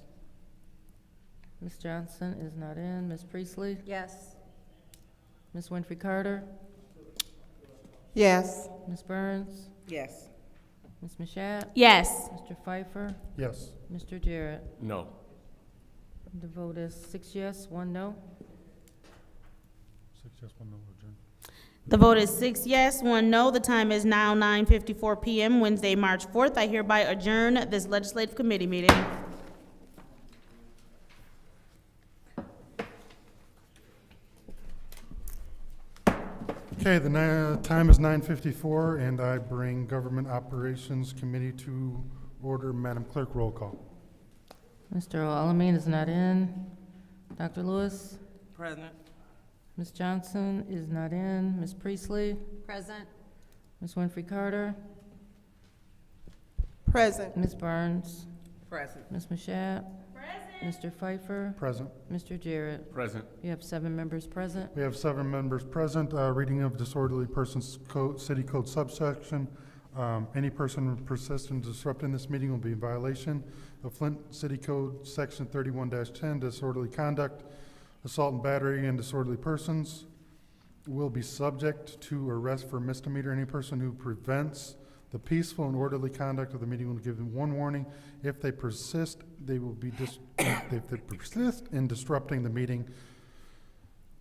Ms. Johnson is not in. Ms. Priestley? Yes. Ms. Winfrey Carter? Yes. Ms. Burns? Yes. Ms. Mashat? Yes. Mr. Pfeiffer? Yes. Mr. Jarrett? No. The vote is 6 yes, 1 no. 6 yes, 1 no, adjourn. The vote is 6 yes, 1 no. The time is now 9:54 p.m., Wednesday, March 4th. I hereby adjourn this legislative committee meeting. Okay, the time is 9:54, and I bring Government Operations Committee to order. Madam Clerk, roll call. Mr. Alamin is not in. Dr. Lewis? Present. Ms. Johnson is not in. Ms. Priestley? Present. Ms. Winfrey Carter? Present. Ms. Burns? Present. Ms. Mashat? Mr. Pfeiffer? Present. Mr. Jarrett? Present. You have 7 members present. We have 7 members present. Reading of disorderly persons code, city code subsection. Any person who persists in disrupting this meeting will be in violation of Flint City Code Section 31-10, disorderly conduct, assault and battery, and disorderly persons will be subject to arrest for misdemeanor. Any person who prevents the peaceful and orderly conduct of the meeting will be given 1 warning. If they persist, they will be if they persist in disrupting the meeting,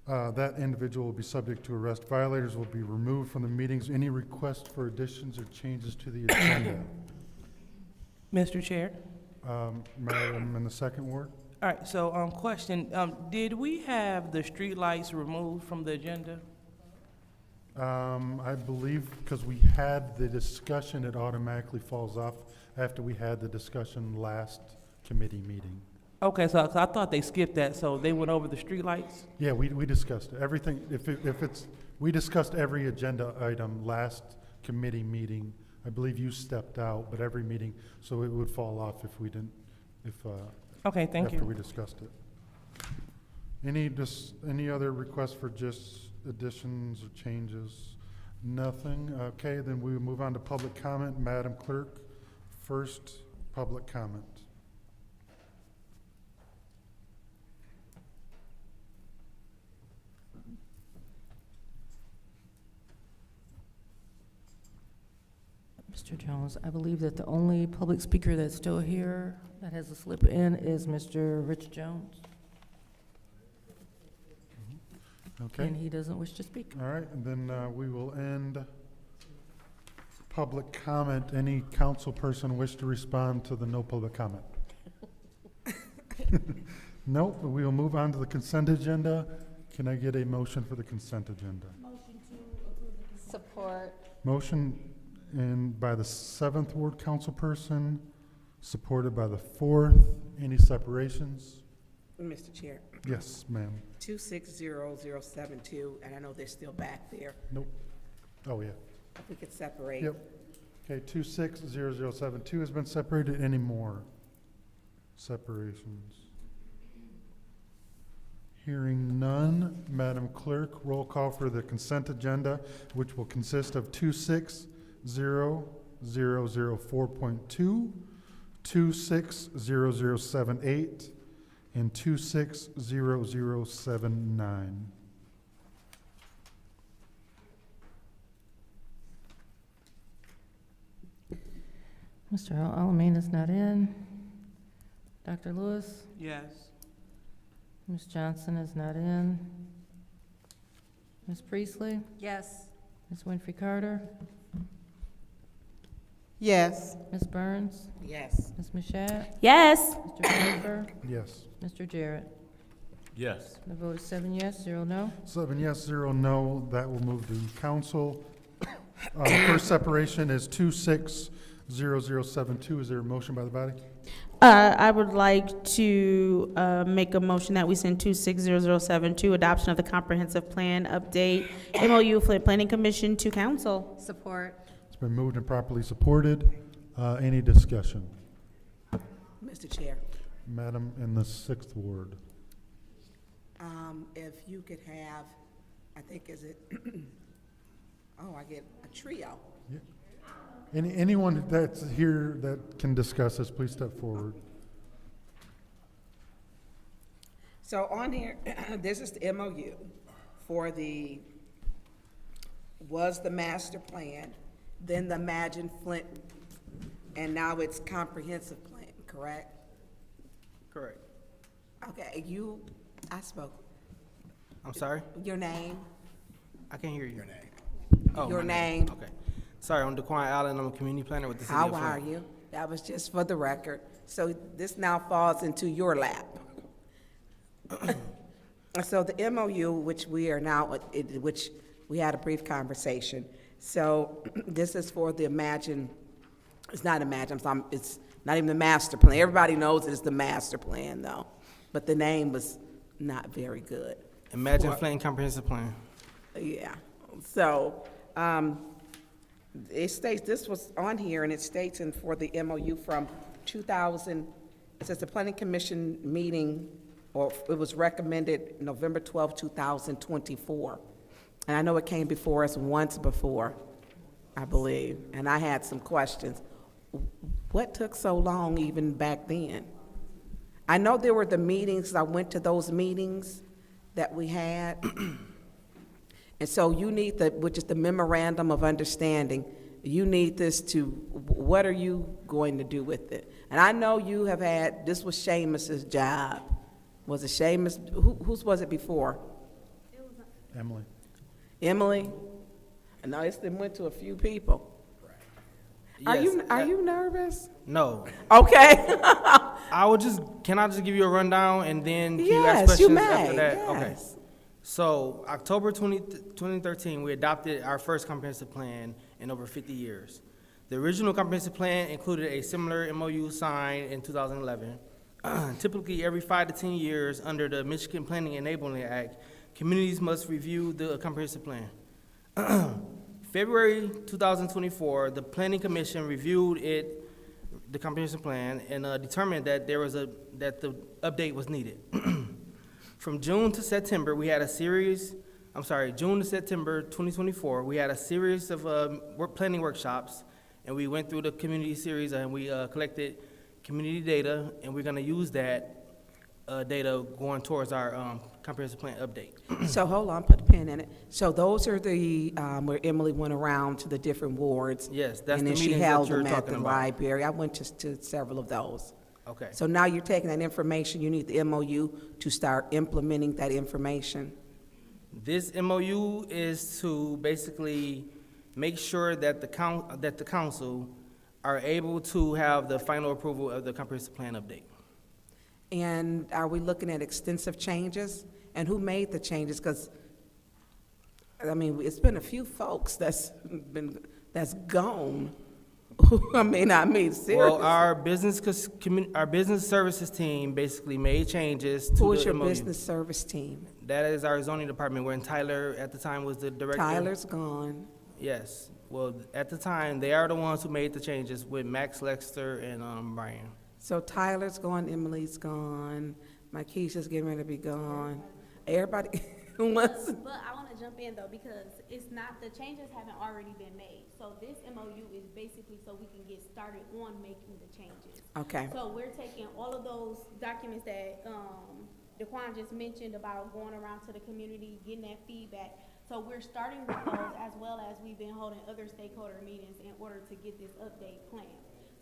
that individual will be subject to arrest. Violators will be removed from the meetings. Any request for additions or changes to the agenda? Mr. Chair. Madam in the 2nd Ward? All right, so, question, did we have the streetlights removed from the agenda? I believe because we had the discussion, it automatically falls off after we had the discussion last committee meeting. Okay, so I thought they skipped that, so they went over the streetlights? Yeah, we discussed it. Everything, we discussed every agenda item last committee meeting. I believe you stepped out, but every meeting, so it would fall off if we didn't, Okay, thank you. after we discussed it. Any other requests for just additions or changes? Nothing. Okay, then we will move on to public comment. Madam Clerk, first public comment. Mr. Jones, I believe that the only public speaker that's still here that has a slip in is Mr. Rich Jones. Okay. And he doesn't wish to speak. All right, and then we will end public comment. Any council person wish to respond to the no public comment? Nope, we will move on to the consent agenda. Can I get a motion for the consent agenda? Support. Motion by the 7th Ward council person, supported by the 4th. Any separations? Mr. Chair, Yes, ma'am. 260072, and I know they're still back there. Nope. Oh, yeah. If we could separate. Yep. Okay, 260072 has been separated. Any more separations? Hearing none, Madam Clerk, roll call for the consent agenda, which will consist of 260004.2, 260078, and 260079. Mr. Alamin is not in. Dr. Lewis? Yes. Ms. Johnson is not in. Ms. Priestley? Yes. Ms. Winfrey Carter? Yes. Ms. Burns? Yes. Ms. Mashat? Yes. Mr. Schaefer? Yes. Mr. Jarrett? Yes. The vote is 7 yes, 0 no. 7 yes, 0 no. That will move to council. First separation is 260072. Is there a motion by the body? I would like to make a motion that we send 260072, adoption of the comprehensive plan update, MOU Flint Planning Commission to council. Support. It's been moved and properly supported. Any discussion? Mr. Chair, Madam in the 6th Ward. if you could have, I think, is it, oh, I get a trio. Anyone that's here that can discuss this, please step forward. So on here, this is the MOU for was the master plan, then the Imagine Flint, and now it's comprehensive plan, correct? Correct. Okay, I spoke. I'm sorry? Your name? I can't hear you. Your name. Oh, Your my name? Okay. Sorry, I'm DeQuan Allen. I'm a community planner with the city How of Flint. are you? That was just for the record. So this now falls into your lap. So the MOU, which we are now, which we had a brief conversation. So this is for the Imagine, it's not Imagine, it's not even the master plan. Everybody knows it's the master plan though, but the name was not very good. Imagine Flint Comprehensive Plan. Yeah, so, it states, this was on here, and it states in for the MOU from 2000, it says the Planning Commission meeting, or it was recommended November 12, 2024. And I know it came before us once before, I believe, and I had some questions. What took so long even back then? I know there were the meetings, I went to those meetings that we had. And so you need which is the memorandum of understanding, you need this to, what are you going to do with it? And I know you have had, this was Seamus's job. Was it Seamus, whose was it before? Emily. Emily? I know it went to a few people. Yes, Are you nervous? No. Okay. Can I just give you a rundown and then can Yes, you ask questions you may, after that? yes. Okay. So October 2013, we adopted our first comprehensive plan in over 50 years. The original comprehensive plan included a similar MOU signed in 2011. Typically, every 5 to 10 years, under the Michigan Planning Enabling Act, communities must review the comprehensive plan. February 2024, the Planning Commission reviewed the comprehensive plan, and determined that that the update was needed. From June to September, June to September 2024, we had a series of planning workshops, and we went through the community series, and we collected community data, and we're gonna use that data going towards our comprehensive plan update. So hold on, put a pin in it. So those are the, where Emily went around to the different wards. Yes, that's and the then she meetings that held you're them at talking the about. library. I went to several of those. Okay. So now you're taking that information, you need the MOU to start implementing that information. This MOU is to basically make sure that the council are able to have the final approval of the comprehensive plan update. And are we looking at extensive changes? And who made the changes? Because, I mean, it's been a few folks that's gone. I mean, seriously. Well, our business services team basically made changes to the MOU. Who is your business service team? That is our zoning department, when Tyler at the time was the director. Tyler's gone. Yes. Well, at the time, they are the ones who made the changes with Max Lexter and Brian. So Tyler's gone, Emily's gone, Marquisha's getting ready to be gone. Everybody who wants. But I want to jump in though, because it's not, the changes haven't already been made. So this MOU is basically so we can get started on making the changes. Okay. So we're taking all of those documents that DeQuan just mentioned about going around to the community, getting that feedback. So we're starting with those, as well as we've been holding other stakeholder meetings in order to get this update plan.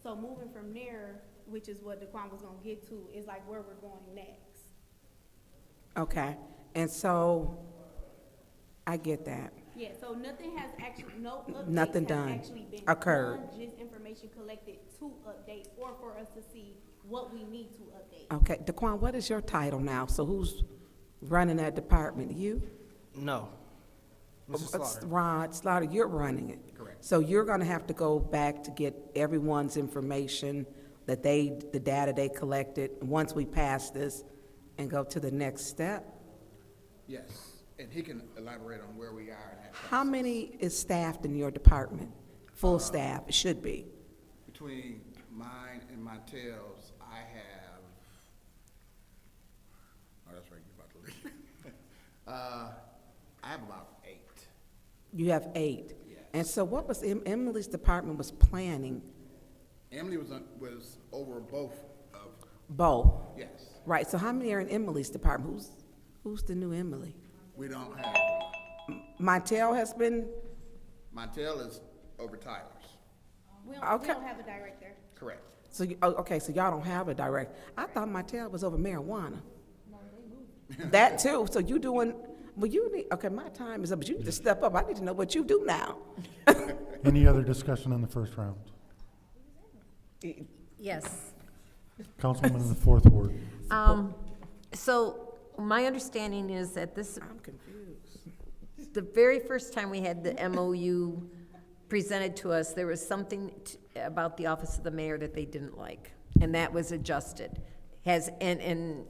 So moving from there, which is what DeQuan was gonna get to, is like where we're going next. Okay, and so, I get that. Yeah, so nothing has actually, no Nothing updates done, have actually been occurred. done, just information collected to update or for us to see what we need to update. Okay, Daquan, what is your title now? So who's running that department? You? No. Mr. Slaughter. Rod Slaughter, you're running it. Correct. So you're gonna have to go back to get everyone's information that the data they collected, once we pass this, and go to the next step? Yes, and he can elaborate on where we are in that. How many is staffed in your department? Full staff, it should be. Between mine and Montel's, I have, oh, that's right, you're about to leave. I have about 8. You have 8? Yes. And so what was, Emily's department was planning? Emily was over both of. Both? Yes. Right, so how many are in Emily's department? Who's the new Emily? We don't have, Montel has been, Montel is over Tyler's. We Okay. don't have a director. Correct. so, okay, so y'all don't have a direct. I thought Montel was over marijuana. That too, so you doing, well, you need, okay, my time is up, but you need to step up. I need to know what you do now. Any other discussion in the first round? Yes. Councilwoman in the 4th Ward. So my understanding is that this, I'm confused. the very first time we had the MOU presented to us, there was something about the office of the mayor that they didn't like, and that was adjusted. And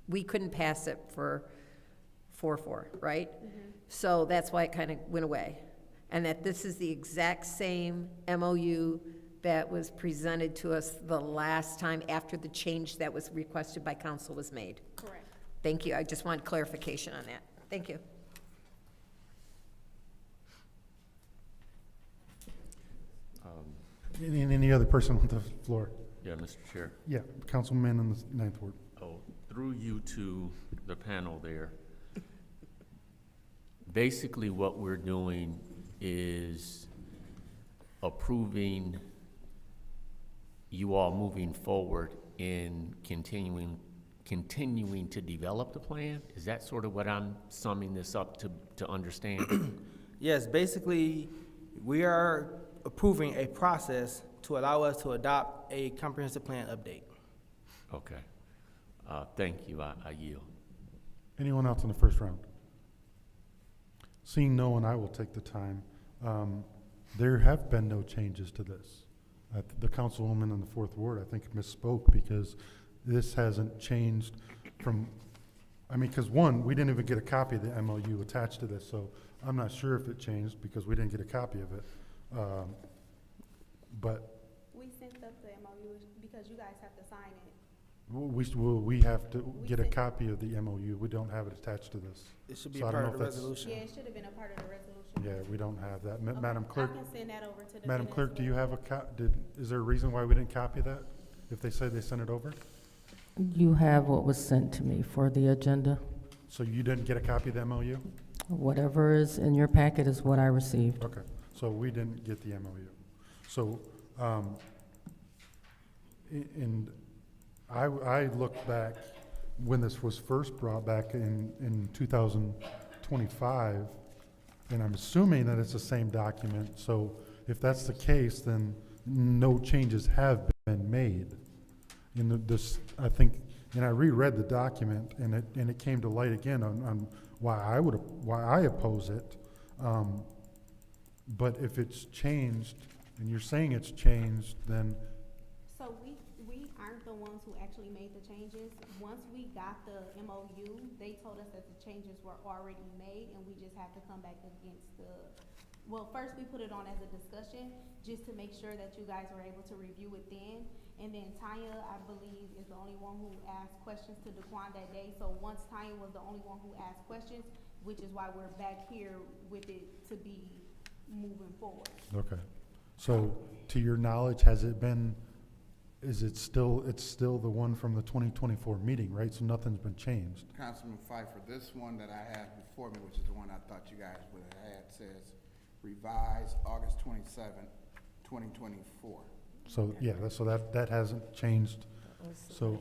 we couldn't pass it for 4-4, right? So that's why it kind of went away. And that this is the exact same MOU that was presented to us the last time after the change that was requested by council was made. Correct. Thank you. I just want clarification on that. Thank you. Any other person on the floor? Yeah, Mr. Chair. Yeah, Councilman in the 9th Ward. Oh, through you to the panel there. Basically, what we're doing is approving you all moving forward in continuing to develop the plan? Is that sort of what I'm summing this up to understand? Yes, basically, we are approving a process to allow us to adopt a comprehensive plan update. Okay. Thank you. I yield. Anyone else in the first round? Seeing no one, I will take the time. There have been no changes to this. The councilwoman in the 4th Ward, I think, misspoke because this hasn't changed from, I mean, because one, we didn't even get a copy of the MOU attached to this, so I'm not sure if it changed because we didn't get a copy of it. But We sent up the MOU because you guys have to sign it. we have to get a copy of the MOU. We don't have it attached to this. It should be So a I don't part know of the if that's- resolution. Yeah, it should have been a part of the resolution. Yeah, we don't have that. Okay, Madam Clerk? I can send that over to the. Madam minutes. Clerk, do you have is there a reason why we didn't copy that? If they say they sent it over? You have what was sent to me for the agenda. So you didn't get a copy of the MOU? Whatever is in your packet is what I received. Okay, so we didn't get the MOU. So, and I looked back when this was first brought back in 2025, and I'm assuming that it's the same document. So if that's the case, then no changes have been made. I think, and I reread the document, and it came to light again on why I oppose it. But if it's changed, and you're saying it's changed, then So we aren't the ones who actually made the changes. Once we got the MOU, they told us that the changes were already made and we just have to come back against well, first we put it on as a discussion just to make sure that you guys were able to review it then. And then Tanya, I believe, is the only one who asked questions to Daquan that day. So once Tanya was the only one who asked questions, which is why we're back here with it to be moving forward. okay. So to your knowledge, it's still the one from the 2024 meeting, right? So nothing's been changed. Councilman Pfeiffer, this one that I have before me, which is the one I thought you guys would have had, says revised August 27th, 2024. So, yeah, that hasn't changed. So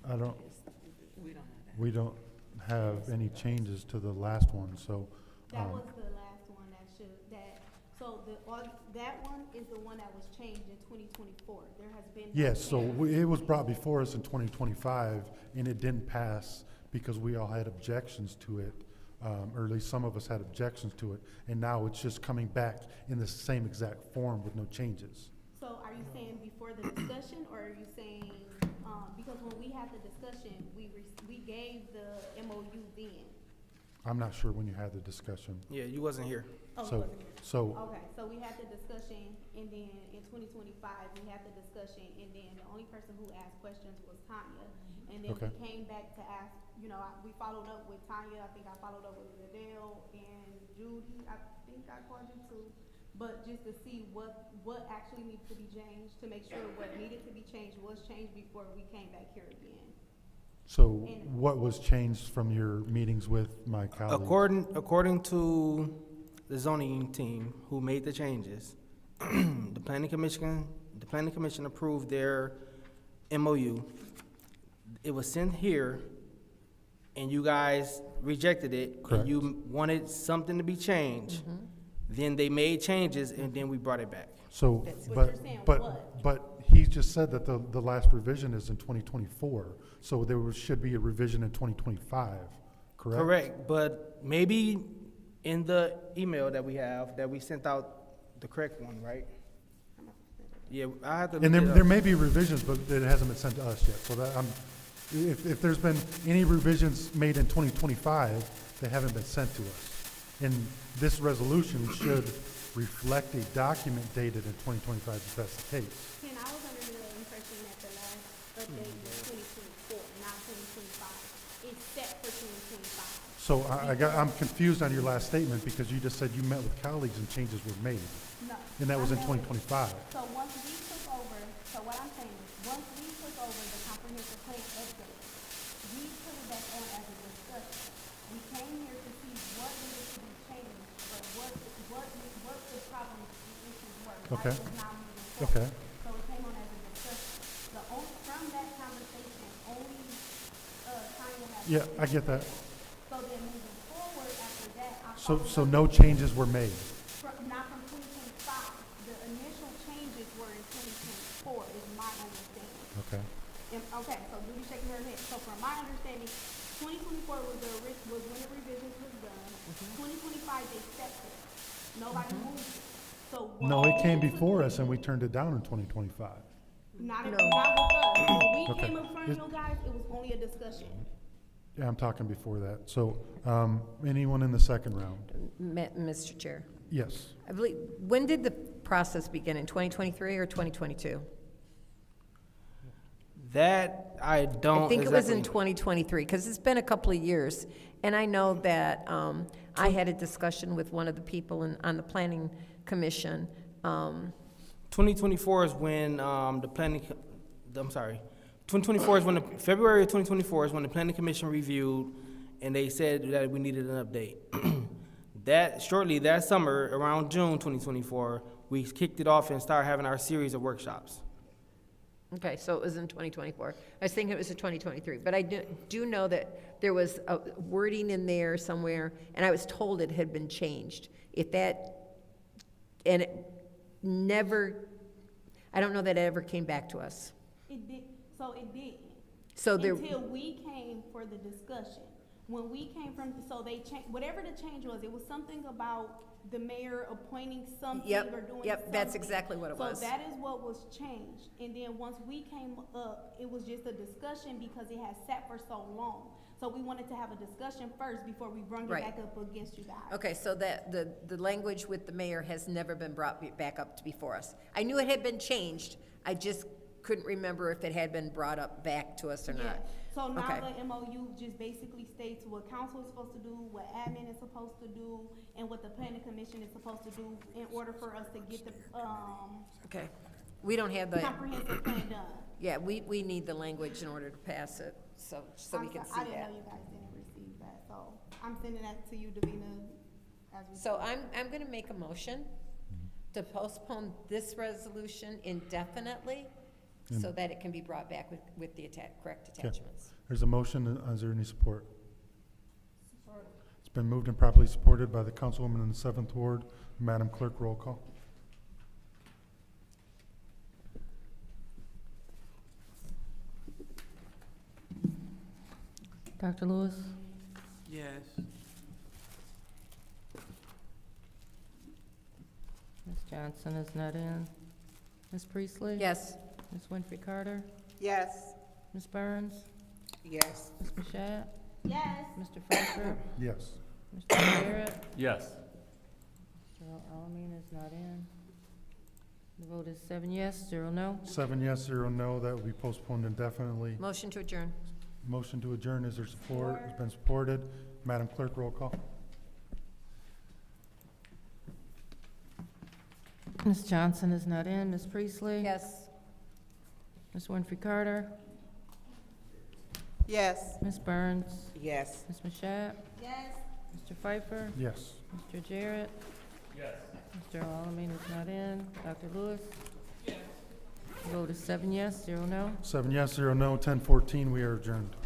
I don't, We don't have any changes to the last one, so. That was the last one so that one is the one that was changed in 2024. There has been. no Yes, so change. it was brought before us in 2025, and it didn't pass because we all had objections to it, or at least some of us had objections to it, and now it's just coming back in the same exact form with no changes. So are you saying before the discussion, or are you saying, because when we had the discussion, we gave the MOU then? I'm not sure when you had the discussion. Yeah, you wasn't here. Oh, So- you wasn't here. so- Okay, so we had the discussion, and then in 2025, we had the discussion, and then the only person who asked questions was Tanya. And then Okay. we came back to ask, we followed up with Tanya, I think I followed up with Adele and Judy, I think I called you too. But just to see what actually needs to be changed, to make sure what needed to be changed was changed before we came back here again. So what was changed from your meetings with my colleagues? According to the zoning team who made the changes, the planning commission approved their MOU. It was sent here, and you guys rejected it. Correct. And you wanted something to be changed. Then they made changes, and then we brought it back. So, But you're saying what? but he just said that the last revision is in 2024, so should be a revision in 2025, correct? Correct, but maybe in the email that we have, that we sent out the correct one, right? Yeah, I have to. And look it there up. may be revisions, but it hasn't been sent to us yet, so that, if there's been any revisions made in 2025, they haven't been sent to us. And this resolution should reflect a document dated in 2025, if that's the case. And I was under the impression that the last update was 2024, not 2025. It's set for 2025. So I'm confused on your last statement, because you just said you met with colleagues and changes were made. No. And that was in I met with- 2025. So once we took over, so what I'm saying is, once we took over the comprehensive plan update, we put it back on as a discussion. We came here to see what needed to be changed, or what the problems, the issues were. Why Okay. it was not moving forward. Okay. So it came on as a discussion. From that conversation, only, Tanya has. Yeah, I get that. So then moving forward after that, I So followed up no changes were made. not from 2025. The initial changes were in 2024, is my understanding. Okay. Okay, so Judy shaking her head. So from my understanding, 2024 was when the revisions was done. 2025, they set it. Nobody moved it. So. No, it came before us and we turned it down in 2025. Not with us. When we Okay. came up front of you guys, it was only a discussion. Yeah, I'm talking before that. So, anyone in the second round? Mr. Chair, Yes. I believe, when did the process begin, in 2023 or 2022? That I don't. I think it was in exactly- 2023, because it's been a couple of years. And I know that I had a discussion with one of the people on the planning commission. 2024 is when February of 2024 is when the planning commission reviewed, and they said that we needed an update. That summer, around June 2024, we kicked it off and started having our series of workshops. Okay, so it was in 2024. I was thinking it was in 2023, but I do know that there was a wording in there somewhere, and I was told it had been changed. And it never, I don't know that it ever came back to us. It did, so it didn't. So there. Until we came for the discussion. When we came so they changed, whatever the change was, it was something about the mayor appointing something Yep, or doing something. yep, that's exactly what it was. So that is what was changed. And then once we came up, it was just a discussion because it had sat for so long. So we wanted to have a discussion first before we brought it Right. back up against you guys. Okay, so that the language with the mayor has never been brought back up before us. I knew it had been changed, I just couldn't remember if it had been brought up back to us or Yeah. not. So now Okay. the MOU just basically states what council is supposed to do, what admin is supposed to do, and what the planning commission is supposed to do in order for us to get the, Okay, we don't have the. comprehensive plan done. Yeah, we need the language in order to pass it, so we can see I didn't that. know you guys didn't receive that, so I'm sending that to you, Davina, as we. So I'm gonna make a motion to postpone this resolution indefinitely so that it can be brought back with the correct attachments. There's a motion. Is there any support? It's been moved and properly supported by the councilwoman in the 7th Ward. Madam Clerk, roll call. Dr. Lewis? Yes. Ms. Johnson is not in. Ms. Priestley? Yes. Ms. Winfrey Carter? Yes. Ms. Burns? Yes. Ms. Mashat? Yes. Mr. Pfeiffer? Yes. Mr. Garrett? Yes. Mr. Alamin is not in. The vote is 7 yes, 0 no. 7 yes, 0 no. That will be postponed indefinitely. Motion to adjourn. Motion to adjourn. Is there support? It's been supported. Madam Clerk, roll call. Ms. Johnson is not in. Ms. Priestley? Yes. Ms. Winfrey Carter? Yes. Ms. Burns? Yes. Ms. Mashat? Yes. Mr. Pfeiffer? Yes. Mr. Jarrett? Yes. Mr. Alamin is not in. Dr. Lewis? Yes. The vote is 7 yes, 0 no. 7 yes, 0 no. 10:14. We are adjourned.